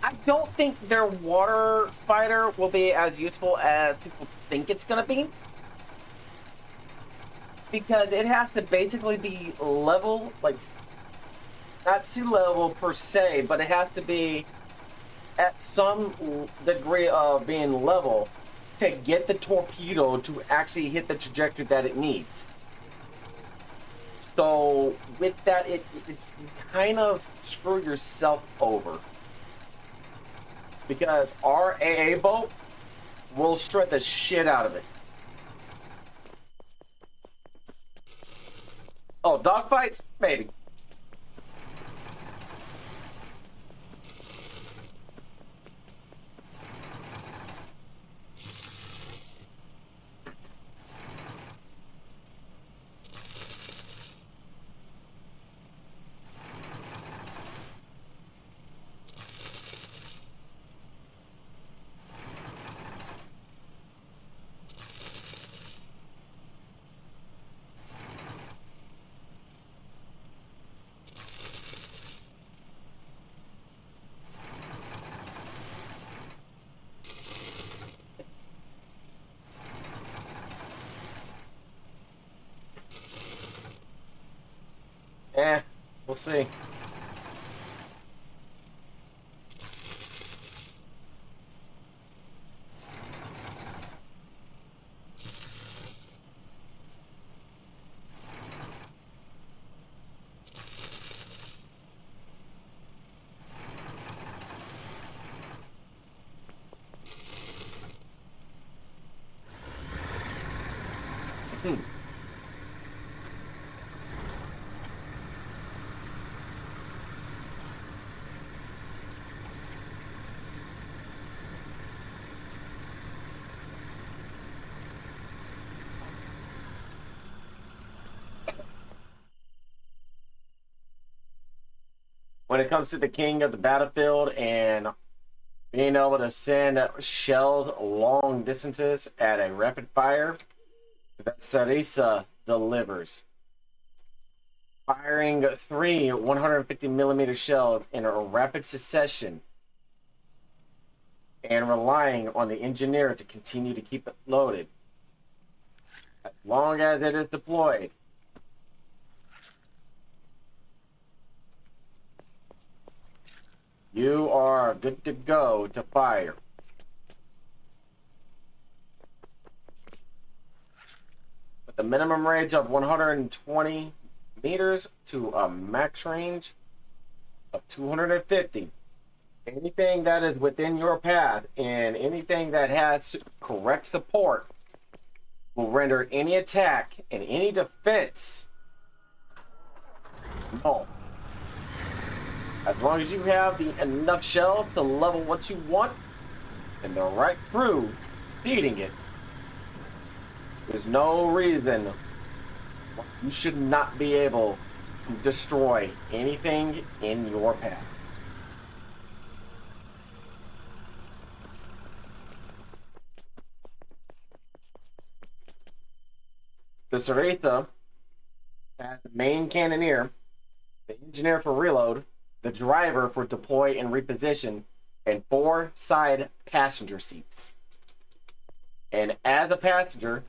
I don't think their water fighter will be as useful as people think it's gonna be. Because it has to basically be level, like, not sea level per se, but it has to be at some degree of being level to get the torpedo to actually hit the trajectory that it needs. So with that, it's kind of screw yourself over. Because our AA boat will shred the shit out of it. Oh, dogfights? Maybe. We'll see. When it comes to the king of the battlefield and being able to send shells long distances at a rapid fire, that Sarisa delivers. Firing 3 150mm shells in a rapid succession and relying on the engineer to continue to keep it loaded as long as it is deployed. You are good to go to fire. With a minimum range of 120 meters to a max range of 250. Anything that is within your path and anything that has correct support will render any attack and any defense null. As long as you have enough shells to level what you want and the right crew feeding it, there's no reason you should not be able to destroy anything in your path. The Cereza has the main cannoneer, the engineer for reload, the driver for deploy and reposition, and 4 side passenger seats. And as a passenger,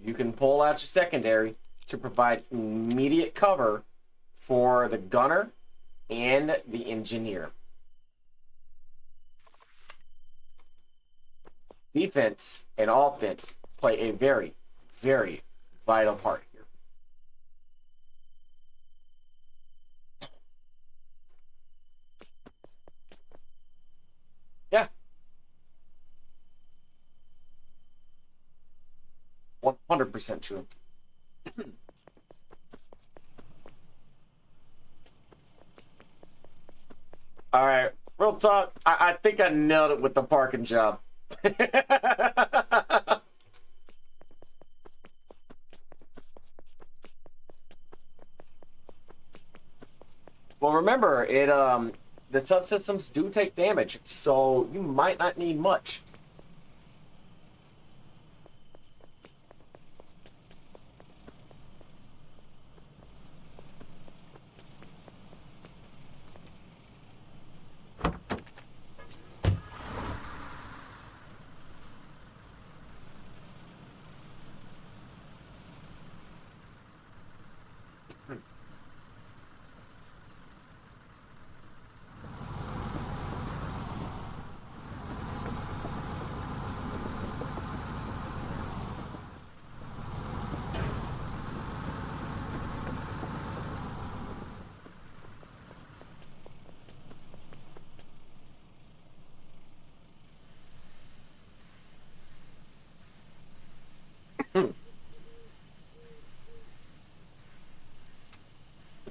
you can pull out your secondary to provide immediate cover for the gunner and the engineer. Defense and offense play a very, very vital part here. Yeah. 100% true. All right, real talk. I think I nailed it with the parking job. Well, remember, the subsystems do take damage, so you might not need much.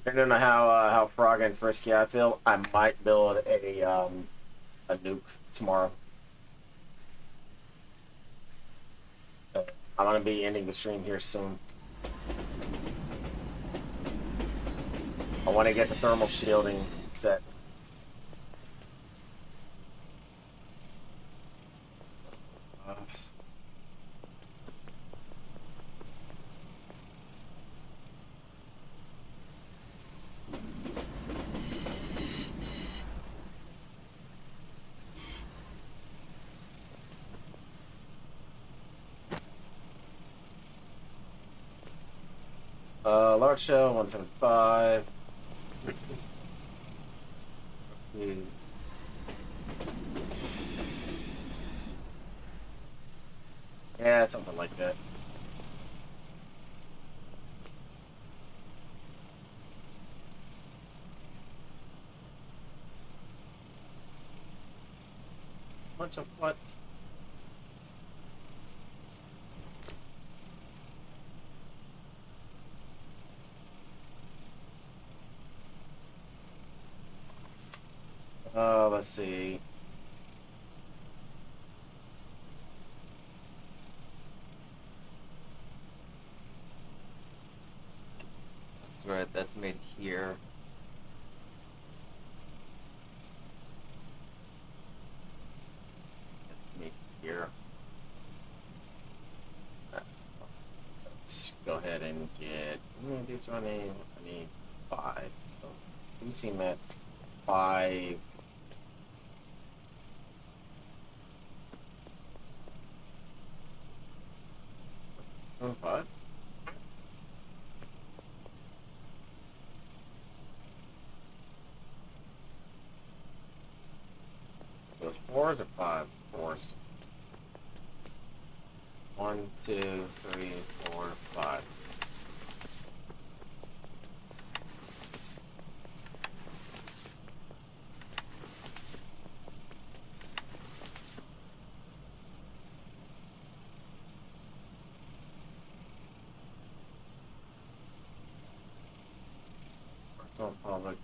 Depending on how froggy and frisky I feel, I might build a nuke tomorrow. I'm gonna be ending the stream here soon. I want to get the thermal shielding set. Large shell, 175. Yeah, something like that. Bunch of what? let's see. That's right, that's made here. That's made here. Let's go ahead and get these running. I need 5. So using that's 5. Oh, 5. Those 4s or 5s? 4s. 1, 2, 3, 4, 5. Personal public.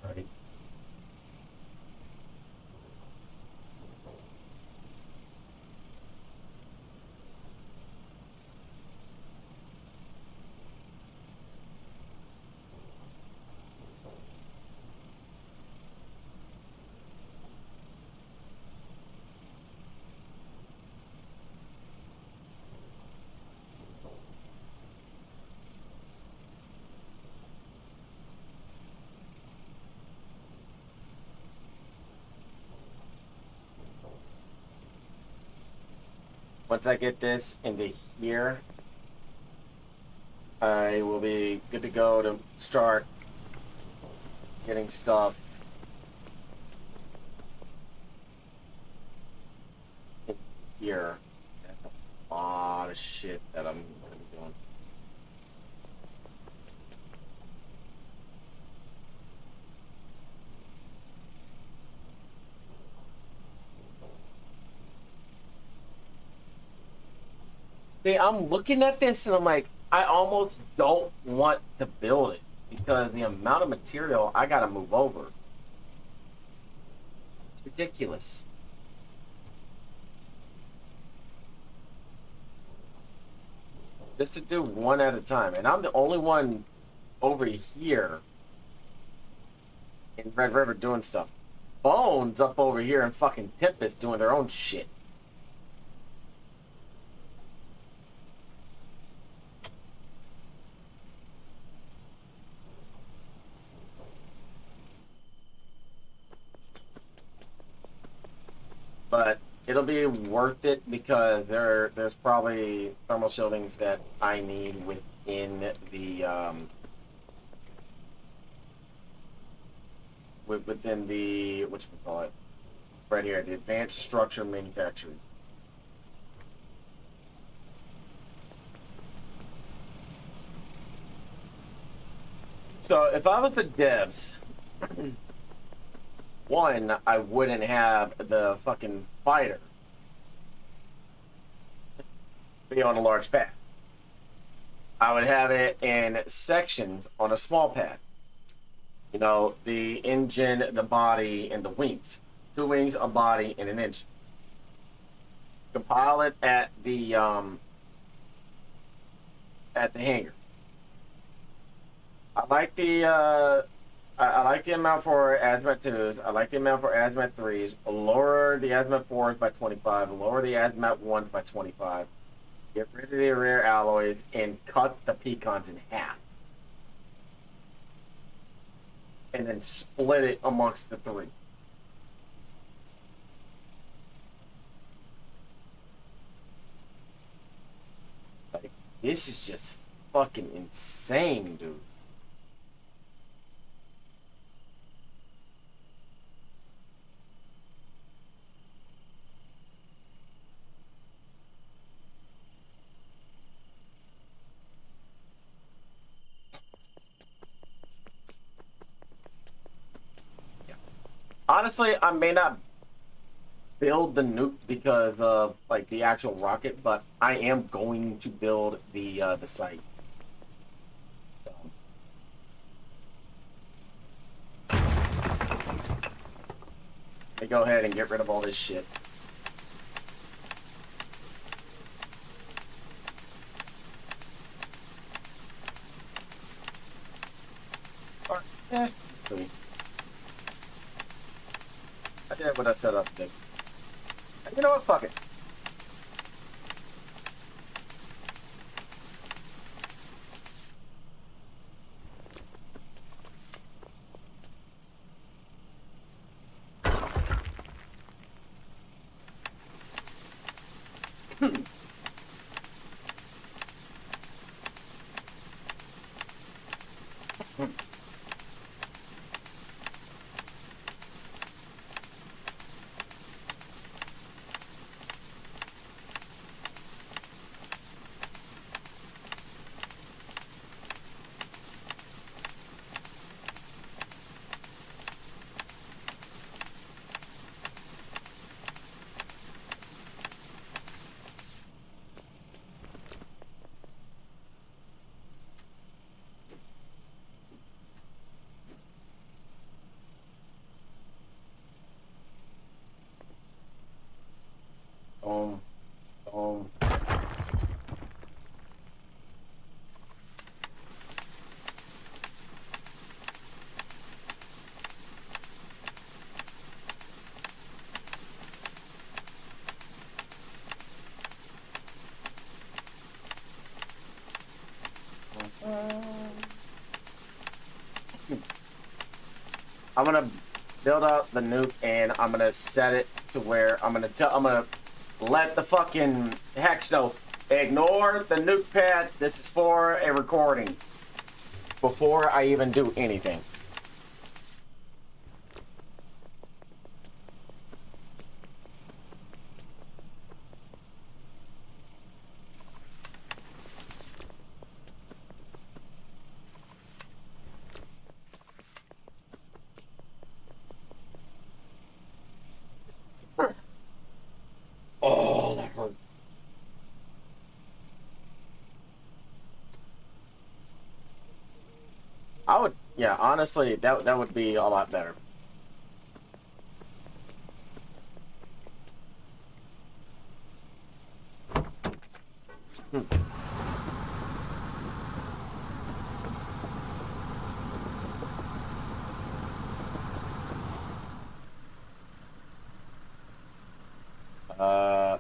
Right. Once I get this into here, I will be good to go to start getting stuff in here. That's a lot of shit that I'm gonna be doing. See, I'm looking at this and I'm like, I almost don't want to build it because the amount of material I gotta move over. It's ridiculous. Just to do one at a time. And I'm the only one over here in Red River doing stuff. Bones up over here in fucking Tempest doing their own shit. But it'll be worth it because there's probably thermal shieldings that I need within the within the whatchamacallit, right here, the advanced structure manufacturing. So if I was the devs, one, I wouldn't have the fucking fighter be on a large pad. I would have it in sections on a small pad. You know, the engine, the body, and the wings. 2 wings, a body, and an engine. Compile it at the hangar. I like the I like the amount for Azimuth 2s. I like the amount for Azimuth 3s. Lower the Azimuth 4s by 25. Lower the Azimuth 1s by 25. Get rid of the rear alloys and cut the pecans in half. And then split it amongst the 3. Like, this is just fucking insane, dude. Honestly, I may not build the nuke because of like the actual rocket, but I am going to build the site. So. Let me go ahead and get rid of all this shit. Let's see. I did what I set up to do. You know what? Fuck it. Boom. Boom. I'm gonna build out the nuke and I'm gonna set it to where I'm gonna let the fucking hex know. Ignore the nuke pad. This is for a recording. Before I even do anything. Oh, that hurt. I would, yeah, honestly, that would be a lot better.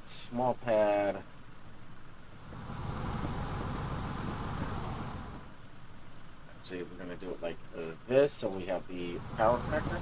Small pad. Let's see if we're gonna do it like this, so we have the power connector.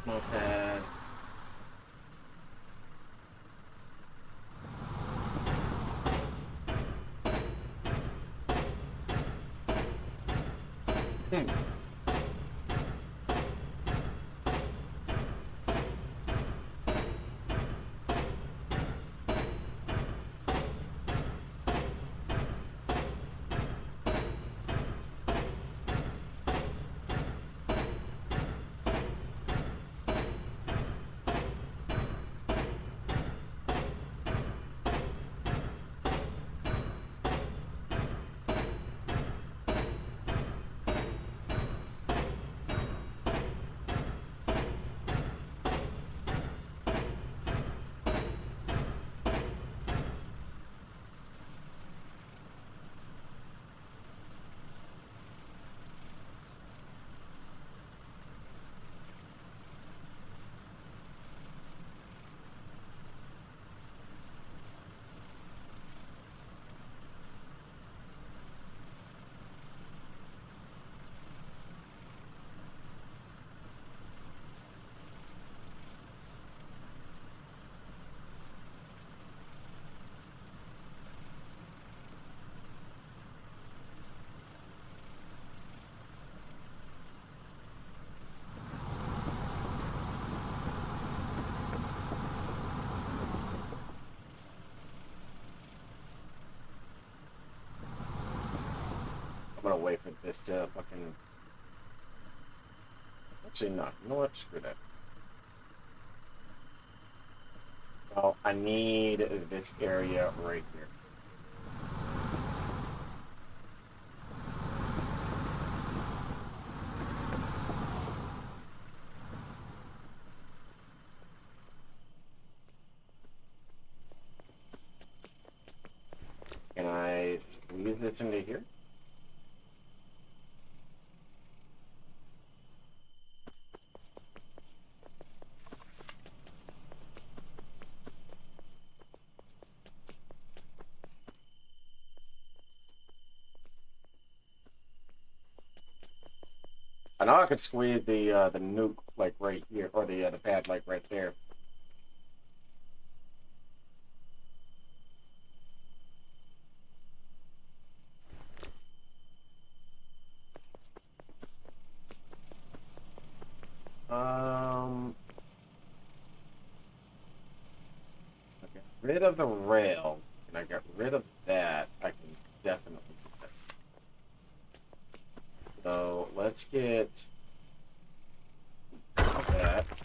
Small pad. gonna wait for this to fucking. Actually, no. You know what? Screw that. Oh, I need this area right here. Can I squeeze this into here? I know I could squeeze the nuke like right here, or the pad like right there. I get rid of the rail, and I get rid of that. I can definitely do that. So let's get that.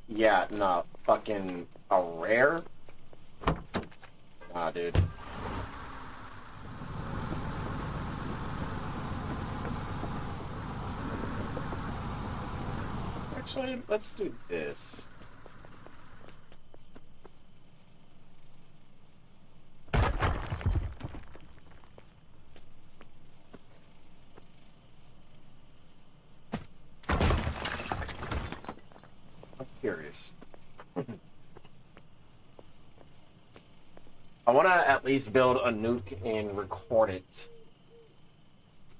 Yeah, no, fucking a rare? Nah, dude. Actually, let's do this. Curious. I want to at least build a nuke and record it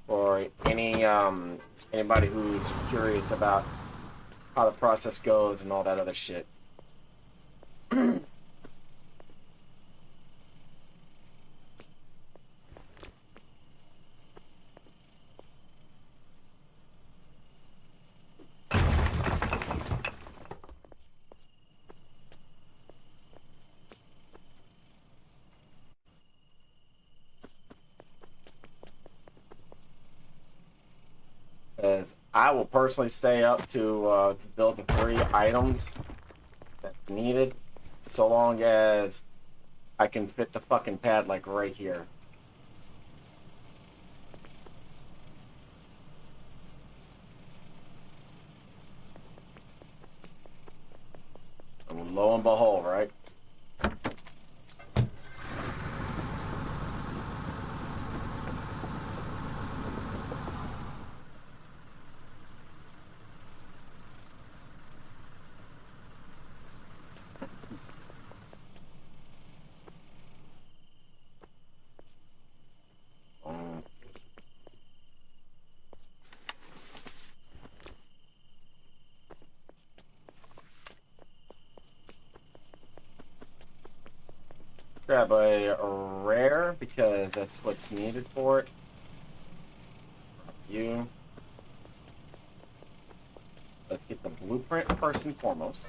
for anybody who's curious about how the process goes and all that other shit. As I will personally stay up to build the 3 items that's needed, so long as I can fit the fucking pad like right here. And lo and behold, right? Grab a rare because that's what's needed for it. You. Let's get the blueprint first and foremost.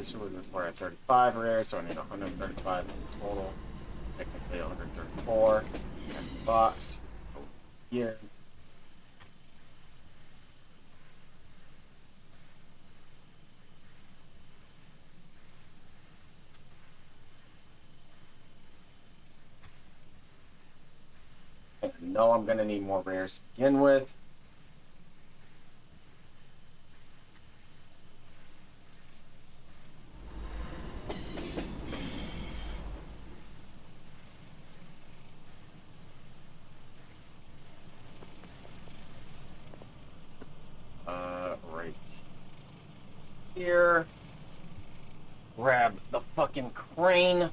this would require 35 rare, so I need 135 total. Technically 134. And the box. Over here. And I know I'm gonna need more rares to begin with. Right here. Grab the fucking crane.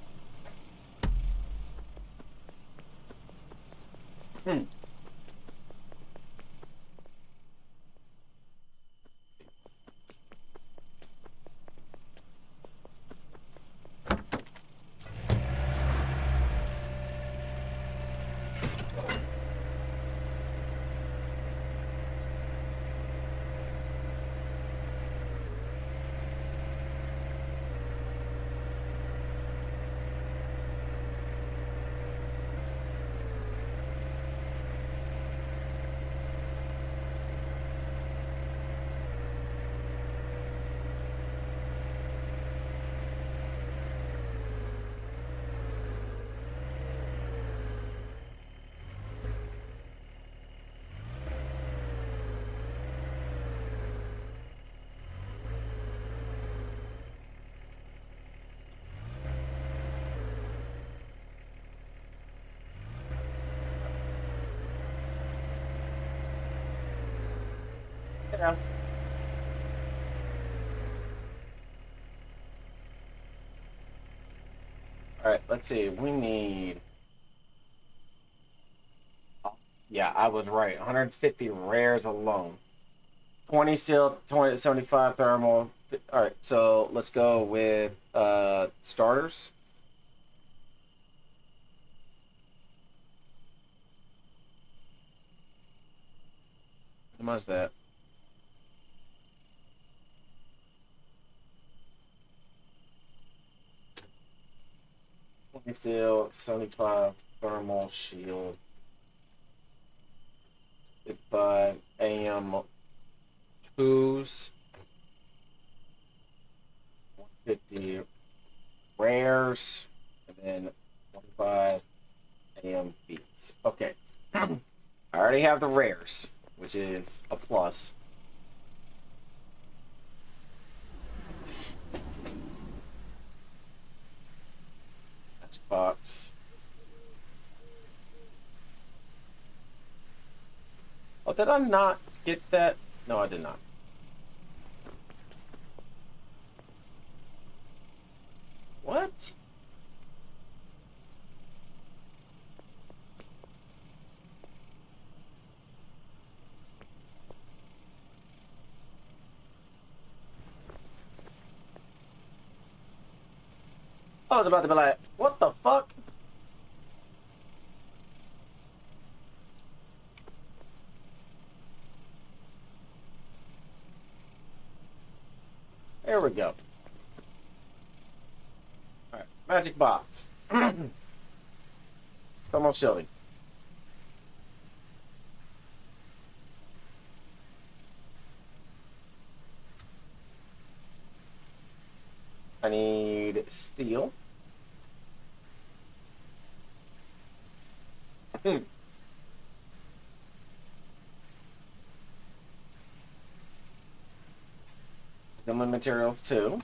Yeah. Alright, let's see. We need... Oh, yeah, I was right. 150 rares alone. 20 steel, 20, 75 thermal. Alright, so let's go with starters. How much is that? Steel, 75 thermal shield. 55 AM 2s. 150 rares. And then 25 AM beats. Okay. I already have the rares, which is a plus. Box. Oh, did I not get that? No, I did not. What? I was about to be like, what the fuck? There we go. Alright, magic box. Thermal shielding. I need steel. Similar materials too.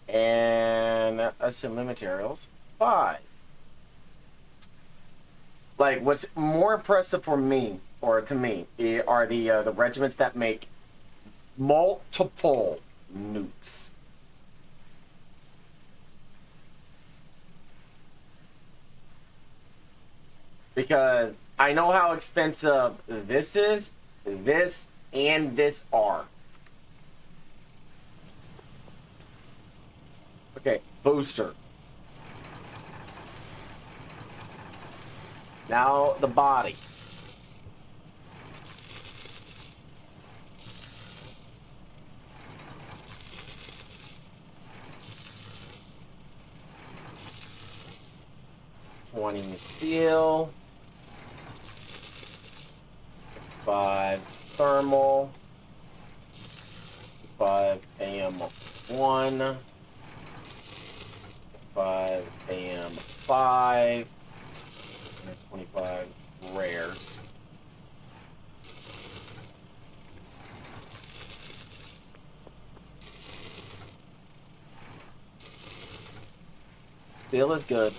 And assembly materials 5. Like, what's more impressive for me, or to me, are the regiments that make multiple nukes. Because I know how expensive this is, this, and this are. Okay, booster. Now the body. 20 steel. 5 thermal. 5 AM1. 5 AM5. And 25 rares. Steel is good.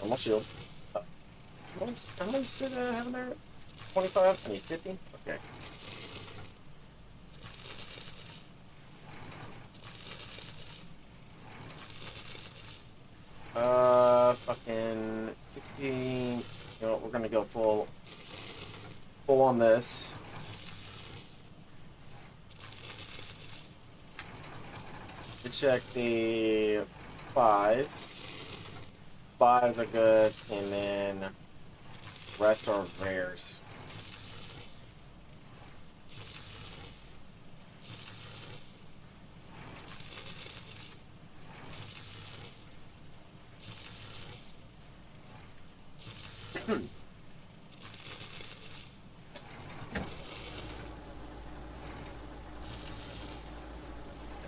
Almost shield. How much should I have in there? 25? I need 50? Okay. Fucking 16. You know what, we're gonna go full on this. To check the 5s. 5s are good, and then rest are rares.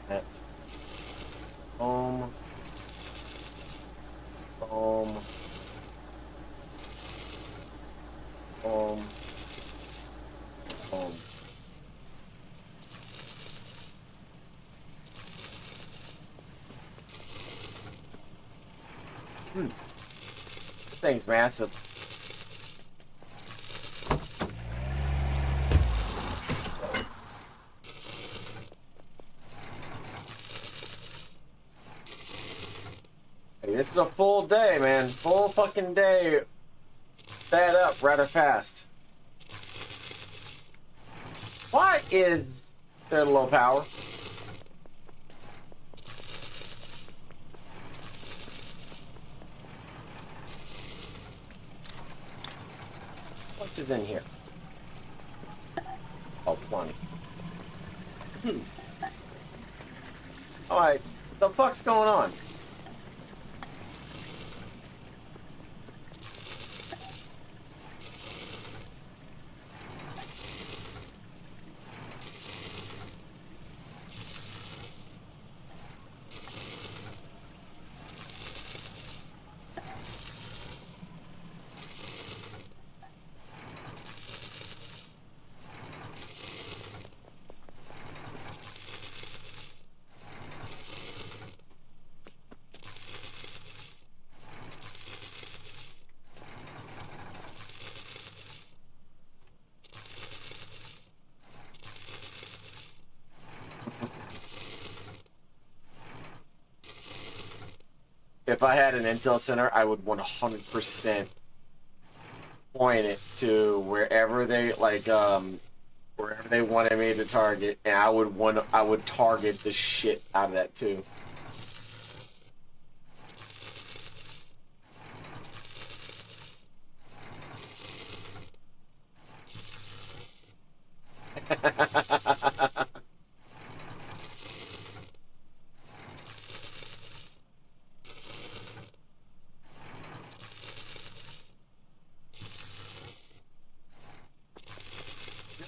That. Home. Home. Home. Home. This thing's massive. Hey, this is a full day, man. Full fucking day. Sped up rather fast. Why is there low power? What's it in here? Oh, 20. Alright, the fuck's going on? If I had an intel center, I would 100% point it to wherever they wherever they wanted me to target, and I would target the shit out of that too.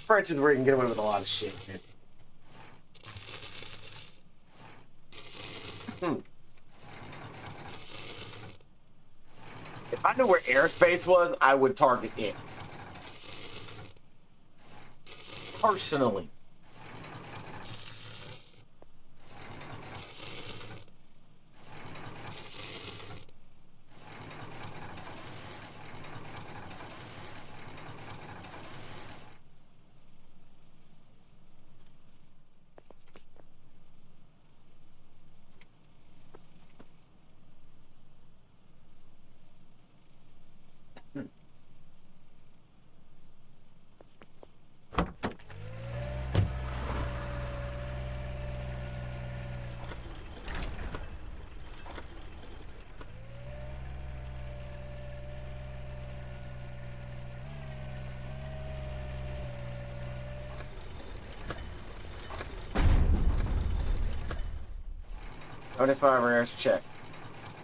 French is where you can get away with a lot of shit, man. If I knew where airspace was, I would target it. Personally. 75 rares check.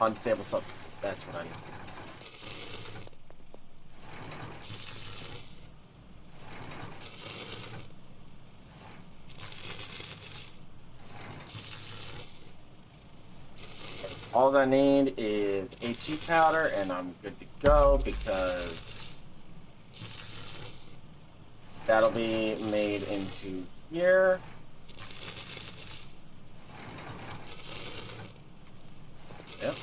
Unstable substances. That's what I need. All I need is HE powder, and I'm good to go because that'll be made into here. Yep.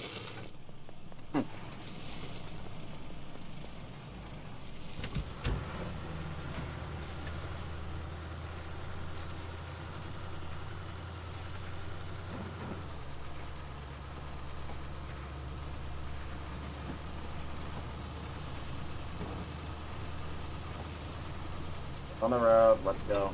On the road, let's go.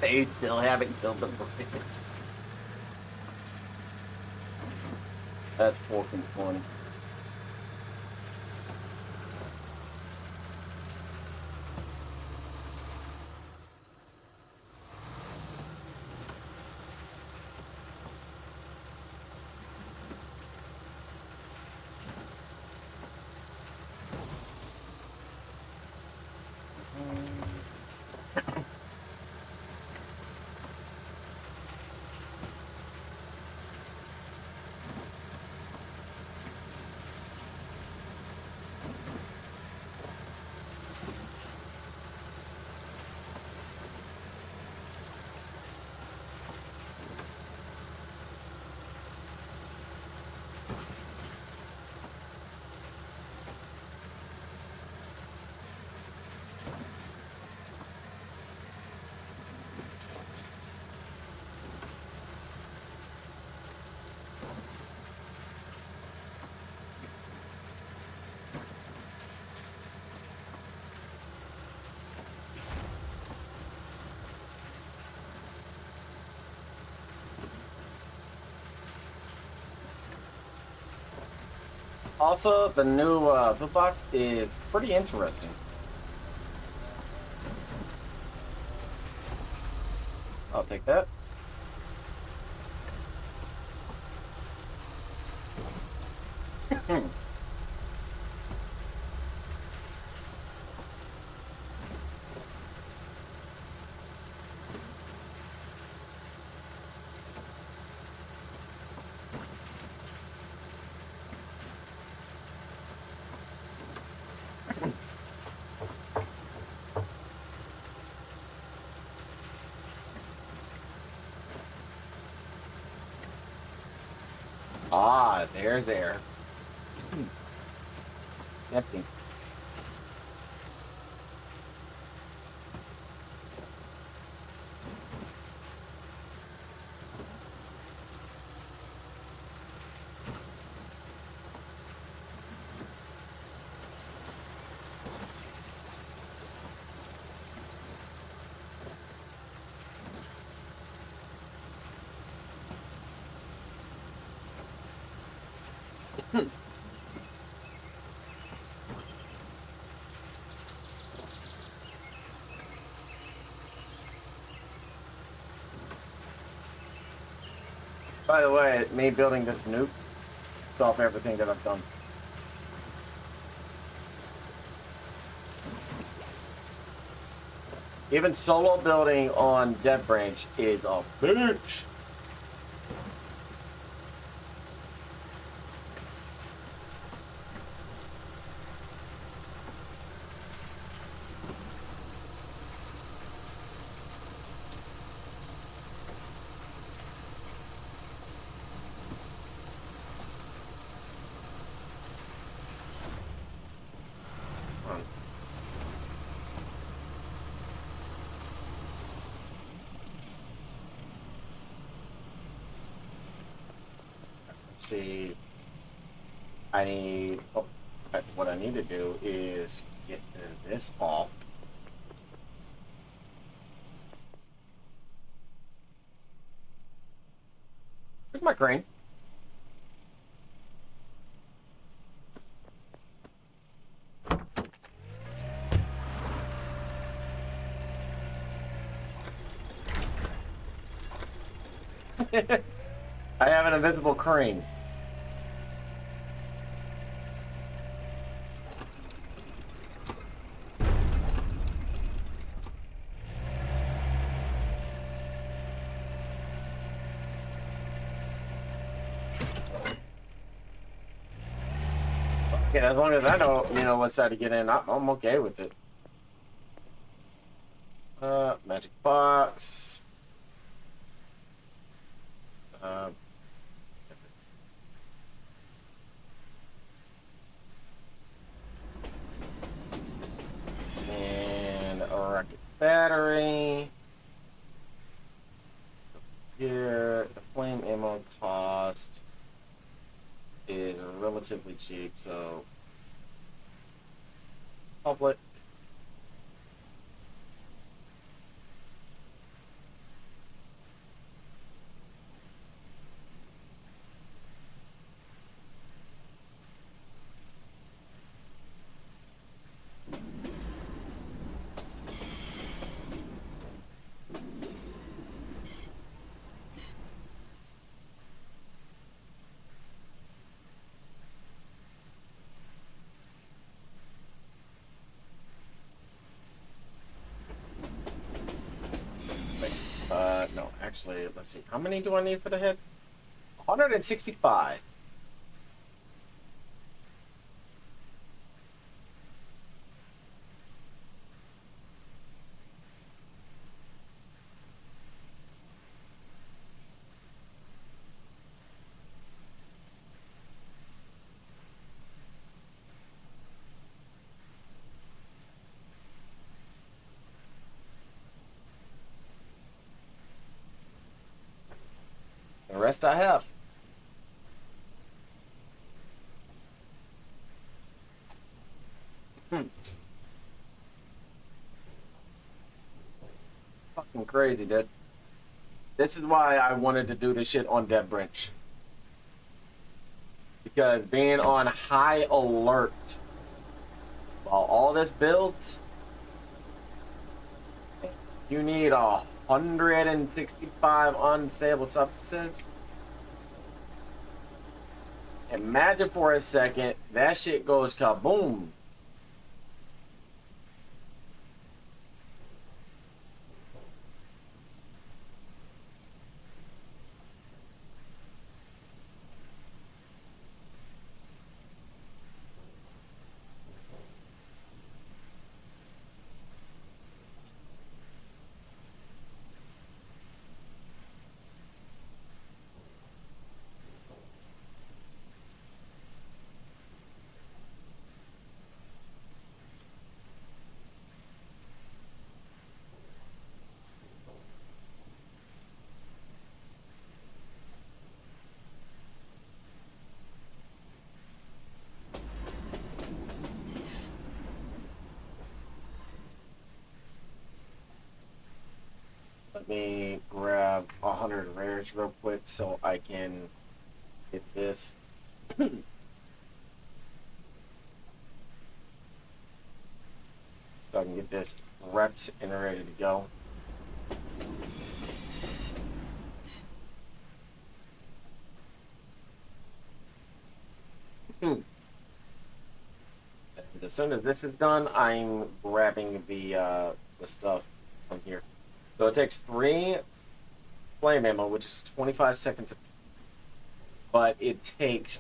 They still haven't killed the bridge. That's fucking funny. Also, the new boot box is pretty interesting. I'll take that. Ah, there's air. Empty. By the way, me building this nuke solve everything that I've done. Even solo building on Devbranch is a bitch. See, I need, what I need to do is get this off. Where's my crane? I have an invisible crane. Okay, as long as I know, what side to get in, I'm okay with it. Magic box. And a rocket battery. Here, the flame ammo cost is relatively cheap, so public. No, actually, let's see. How many do I need for the head? 165. The rest I have. Fucking crazy, dude. This is why I wanted to do this shit on Devbranch. Because being on high alert while all this builds, you need 165 unsaleable substances. Imagine for a second that shit goes kaboom. Let me grab 100 rares real quick so I can get this. So I can get this prepped and ready to go. And as soon as this is done, I'm grabbing the stuff from here. So it takes 3 flame ammo, which is 25 seconds a piece. But it takes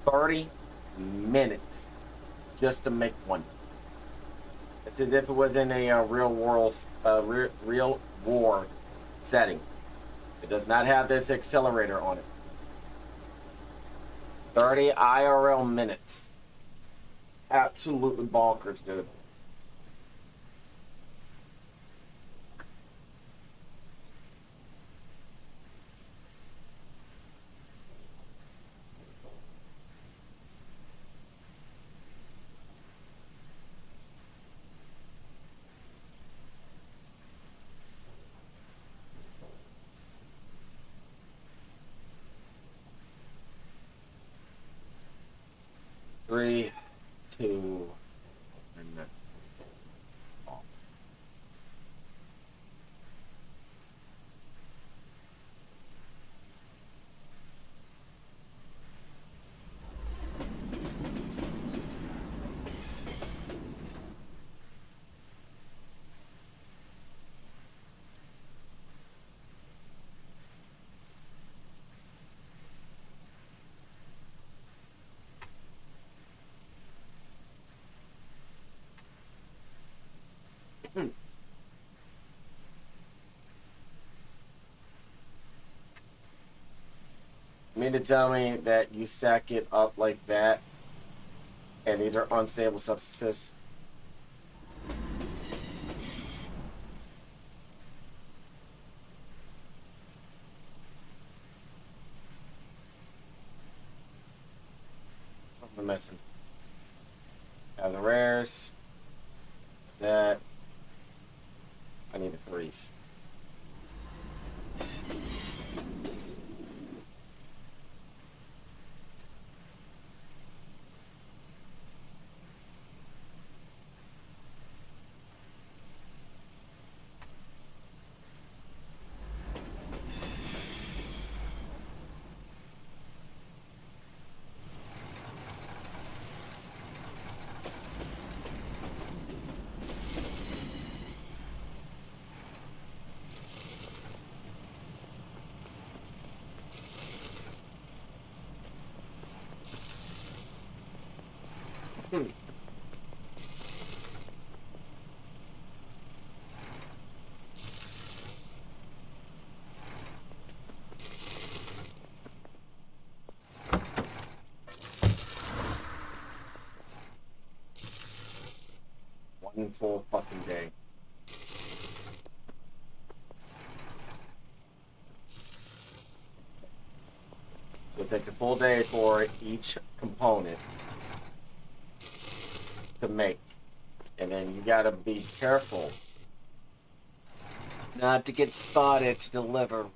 30 minutes just to make one. It's as if it was in a real war setting. It does not have this accelerator on it. 30 IRL minutes. Absolutely bonkers, dude. to. And then, oh. You mean to tell me that you stack it up like that, and these are unstable substances? What am I missing? Have the rares. That. I need the threes. One full fucking day. So it takes a full day for each component to make. And then you gotta be careful not to get spotted to deliver.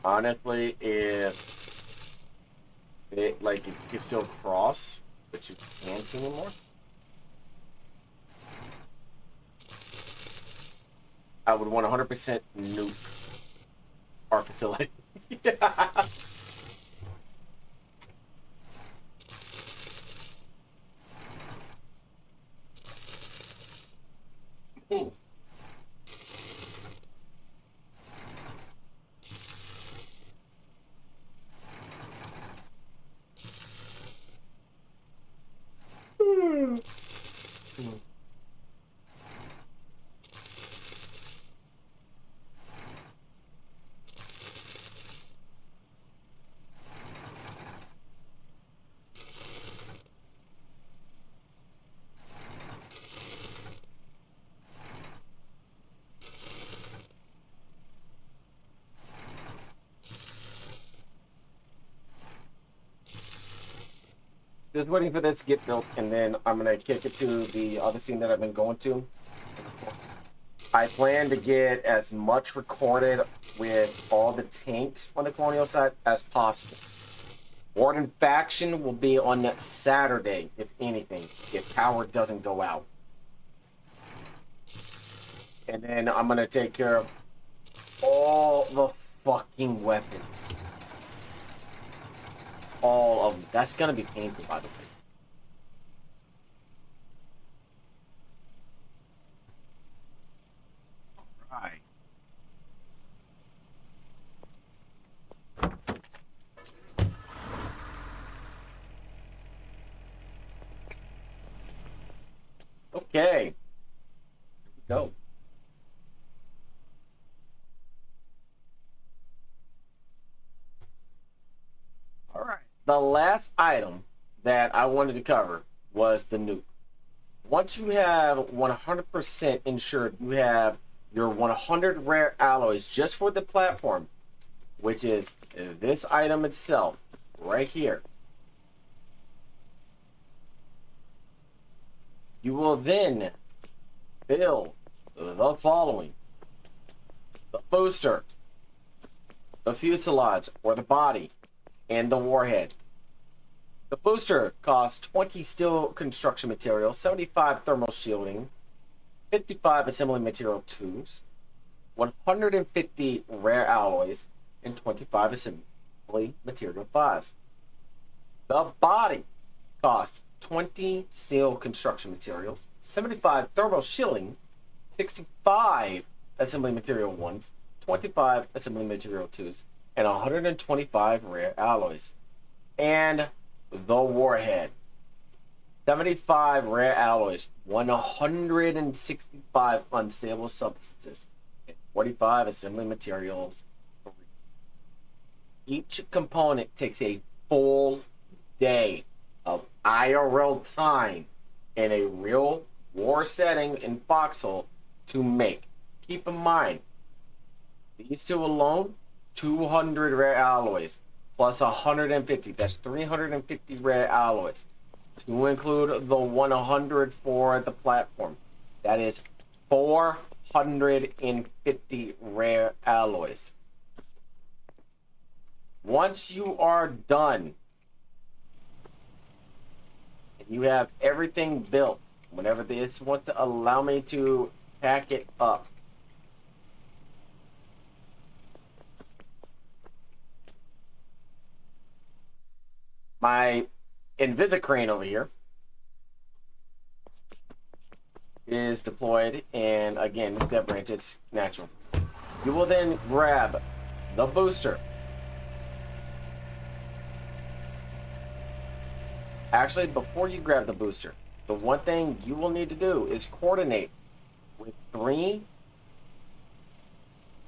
Honestly, if it like you can still cross, but you can't anymore, I would 100% nuke our facility. Yeah. Ooh. Just waiting for this to get built, and then I'm gonna kick it to the other scene that I've been going to. I plan to get as much recorded with all the tanks on the colonial side as possible. Warden faction will be on Saturday, if anything, if power doesn't go out. And then I'm gonna take care of all the fucking weapons. All of them. That's gonna be painful, by the way. Right. Okay. Here we go. All right. The last item that I wanted to cover was the nuke. Once you have 100% ensured you have your 100 rare alloys just for the platform, which is this item itself right here, you will then build the following: the booster, the fuselage or the body, and the warhead. The booster costs 20 steel construction material, 75 thermal shielding, 55 assembly material 2s, 150 rare alloys, and 25 assembly material 5s. The body costs 20 steel construction materials, 75 thermal shielding, 65 assembly material 1s, 25 assembly material 2s, and 125 rare alloys. And the warhead, 75 rare alloys, 165 unstable substances, and 45 assembly materials. Each component takes a full day of IRL time in a real war setting in Foxhole to make. Keep in mind, these two alone, 200 rare alloys plus 150. That's 350 rare alloys. To include the 100 for the platform. That is 450 rare alloys. Once you are done, and you have everything built, whenever this wants to allow me to pack it up, my Invisicrane over here is deployed, and again, it's Devbranch, it's natural. You will then grab the booster. Actually, before you grab the booster, the one thing you will need to do is coordinate with 3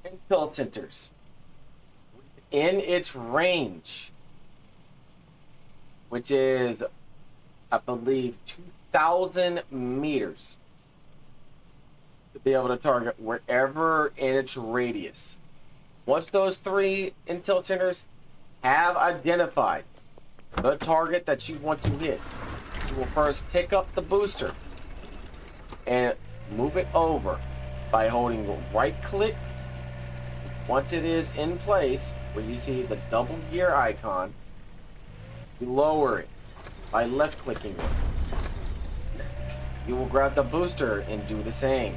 intel centers in its range, which is, I believe, 2,000 meters, to be able to target wherever in its radius. Once those 3 intel centers have identified the target that you want to hit, you will first pick up the booster and move it over by holding right click. Once it is in place, where you see the double gear icon, you lower it by left clicking it. Next, you will grab the booster and do the same.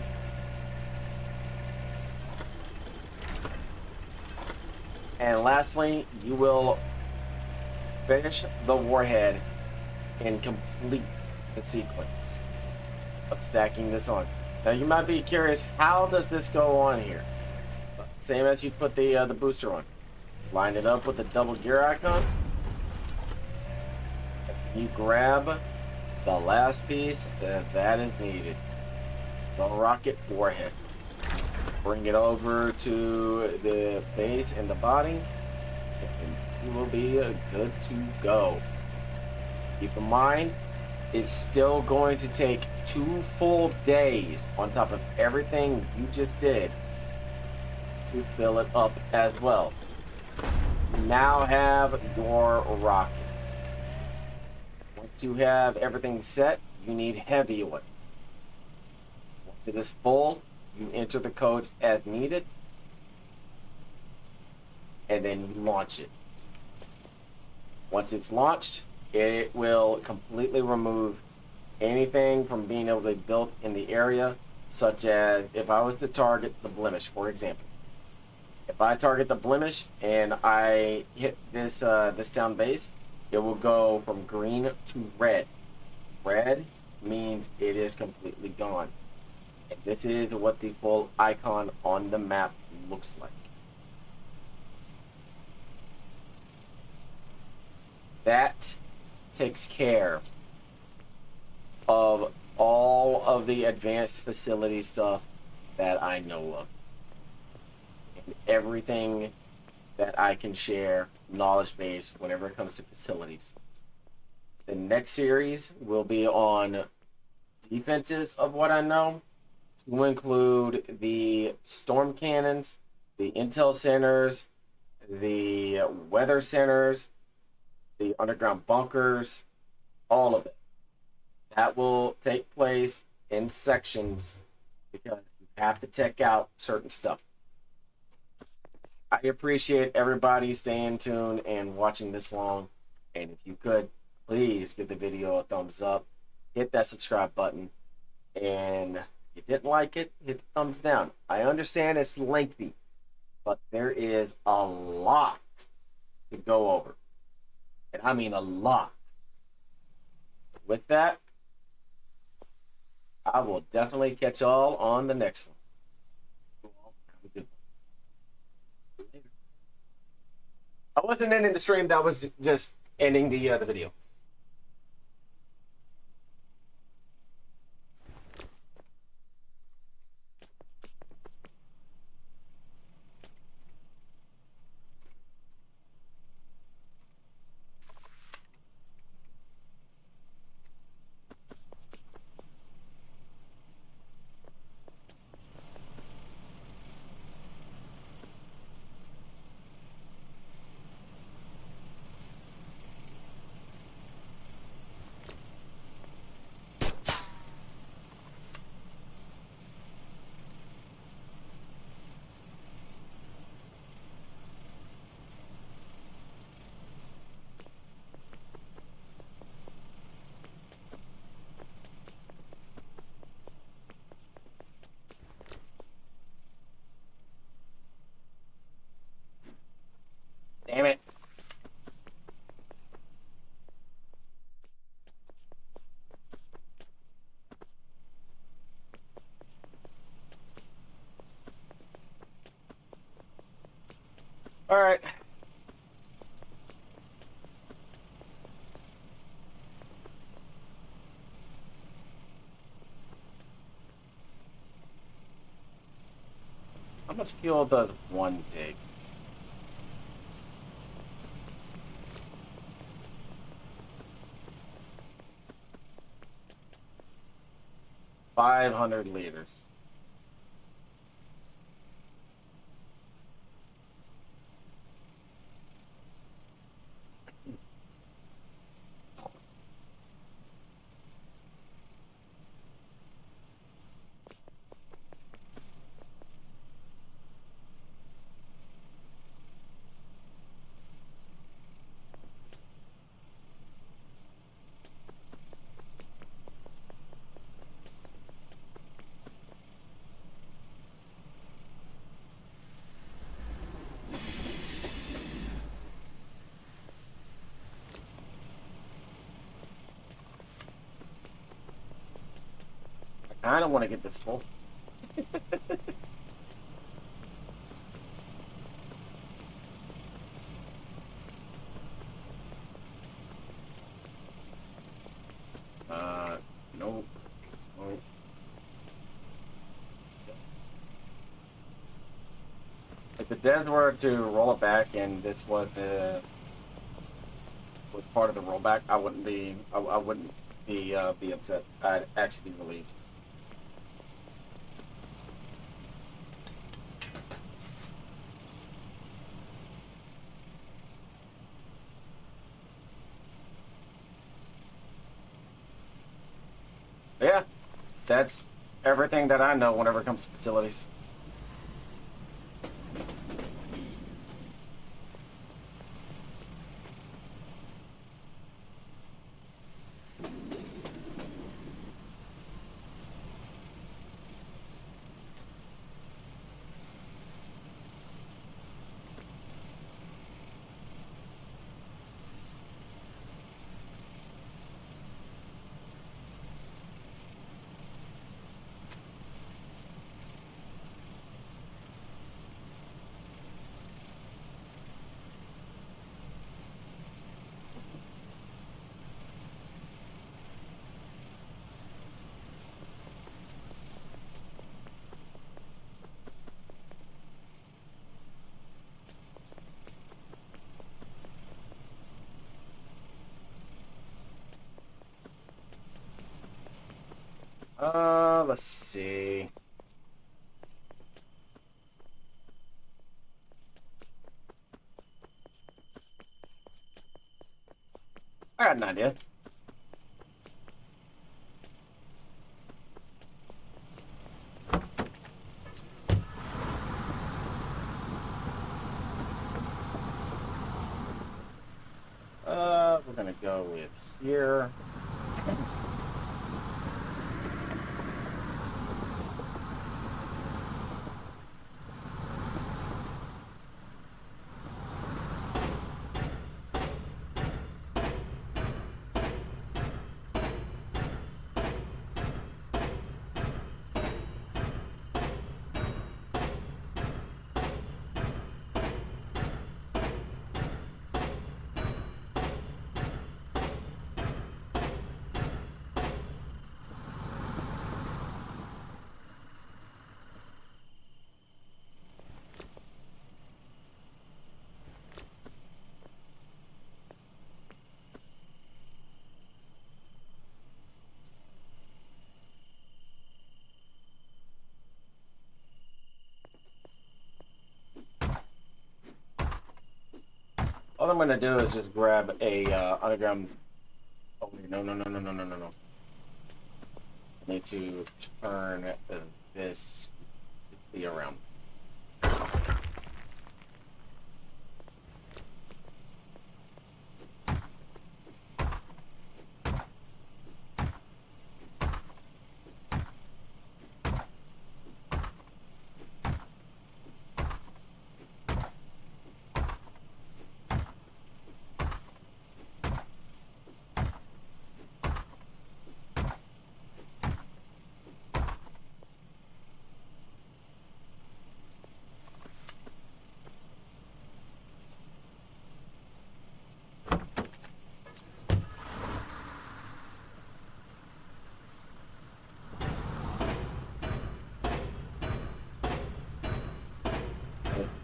And lastly, you will finish the warhead and complete the sequence of stacking this on. Now you might be curious, how does this go on here? Same as you put the booster on. Line it up with the double gear icon. You grab the last piece that is needed, the rocket warhead. Bring it over to the base and the body, and you will be good to go. Keep in mind, it's still going to take 2 full days on top of everything you just did to fill it up as well. You now have your rocket. Once you have everything set, you need heavy oil. Once it is full, you enter the codes as needed, and then you launch it. Once it's launched, it will completely remove anything from being able to be built in the area, such as if I was to target the blemish, for example. If I target the blemish and I hit this this down base, it will go from green to red. Red means it is completely gone. And this is what the full icon on the map looks like. That takes care of all of the advanced facility stuff that I know of. And everything that I can share knowledge base whenever it comes to facilities. The next series will be on defenses of what I know, to include the storm cannons, the intel centers, the weather centers, the underground bunkers, all of it. That will take place in sections because you have to check out certain stuff. I appreciate everybody staying tuned and watching this long. And if you could, please give the video a thumbs up, hit that subscribe button, and if you didn't like it, hit the thumbs down. I understand it's lengthy, but there is a lot to go over. And I mean a lot. With that, I will definitely catch y'all on the next one. Have a good one. Later. I wasn't ending the stream, that was just ending the video. Damn it. All right. How much fuel does one take? $500 liters. I don't want to get this full. Nope. Nope. If the devs were to roll it back and this was part of the rollback, I wouldn't be be upset. I'd actually be relieved. Yeah, that's everything that I know whenever it comes to facilities. Let's see. I got an idea. We're gonna go with here. All I'm gonna do is just grab a underground. Oh wait, no. I need to turn this around.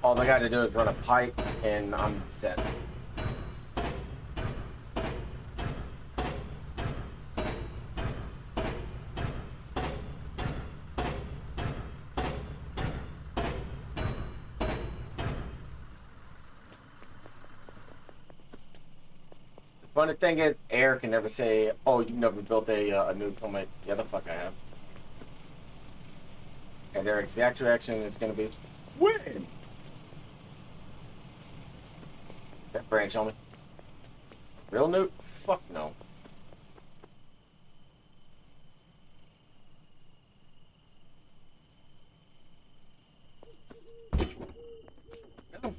All I got to do is run a pipe, and I'm set. The funny thing is, air can never say, "Oh, you never built a nuke." I'm like, "Yeah, the fuck I have." And their exact reaction is going to be, "When?" That branch on me. Real nuke? Fuck no. No.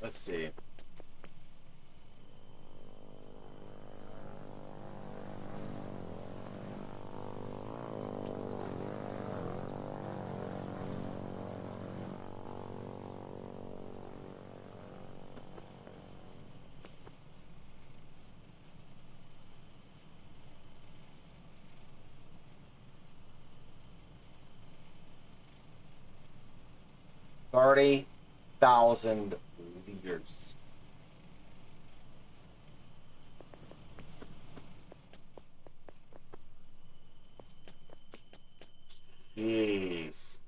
Let's see. $30,000 liters. Jeez.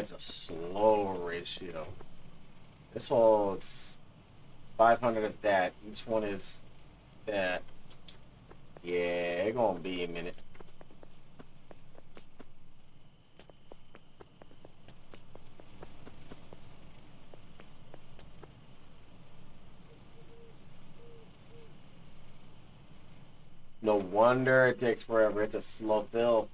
it's a slow ratio. This holds 500 of that. Each one is that. Yeah, it's gonna be a minute. No wonder it takes forever. It's a slow build.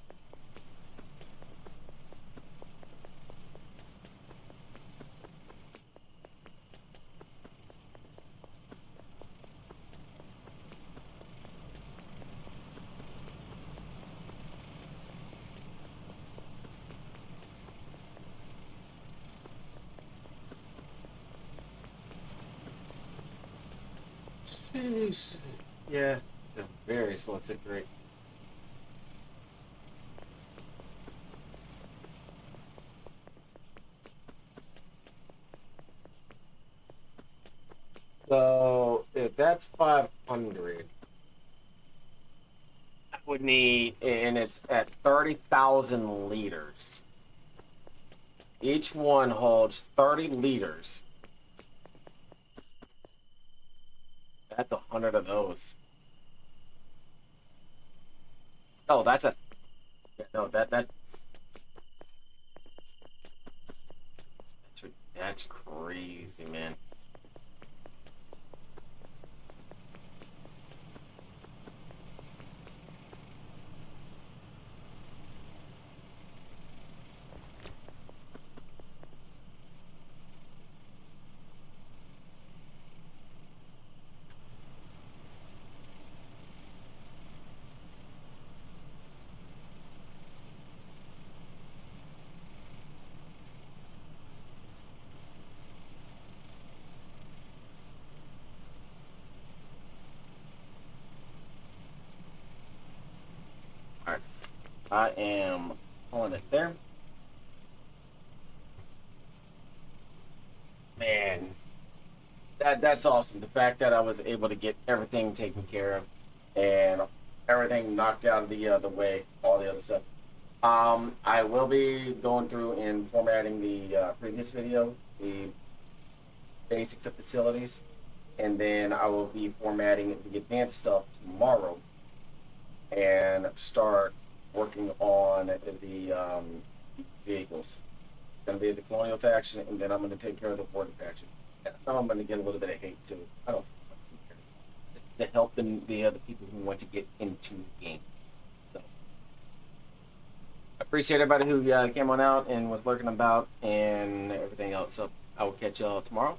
Jeez. Yeah, it's a very slow tick rate. So if that's 500, I would need, and it's at 30,000 liters. Each one holds 30 liters. That's 100 of those. Oh, that's a, no, that's crazy, man. Alright, I am pulling it there. Man, that's awesome. The fact that I was able to get everything taken care of and everything knocked out of the way, all the other stuff. I will be going through and formatting the previous video, the basics of facilities, and then I will be formatting the advanced stuff tomorrow and start working on the vehicles. Going to be the Colonial faction, and then I'm going to take care of the Border faction. Now I'm going to get a little bit of hate too. I don't care. It's to help the other people who want to get into the game. So I appreciate everybody who came on out and was lurking about and everything else. So I will catch y'all tomorrow.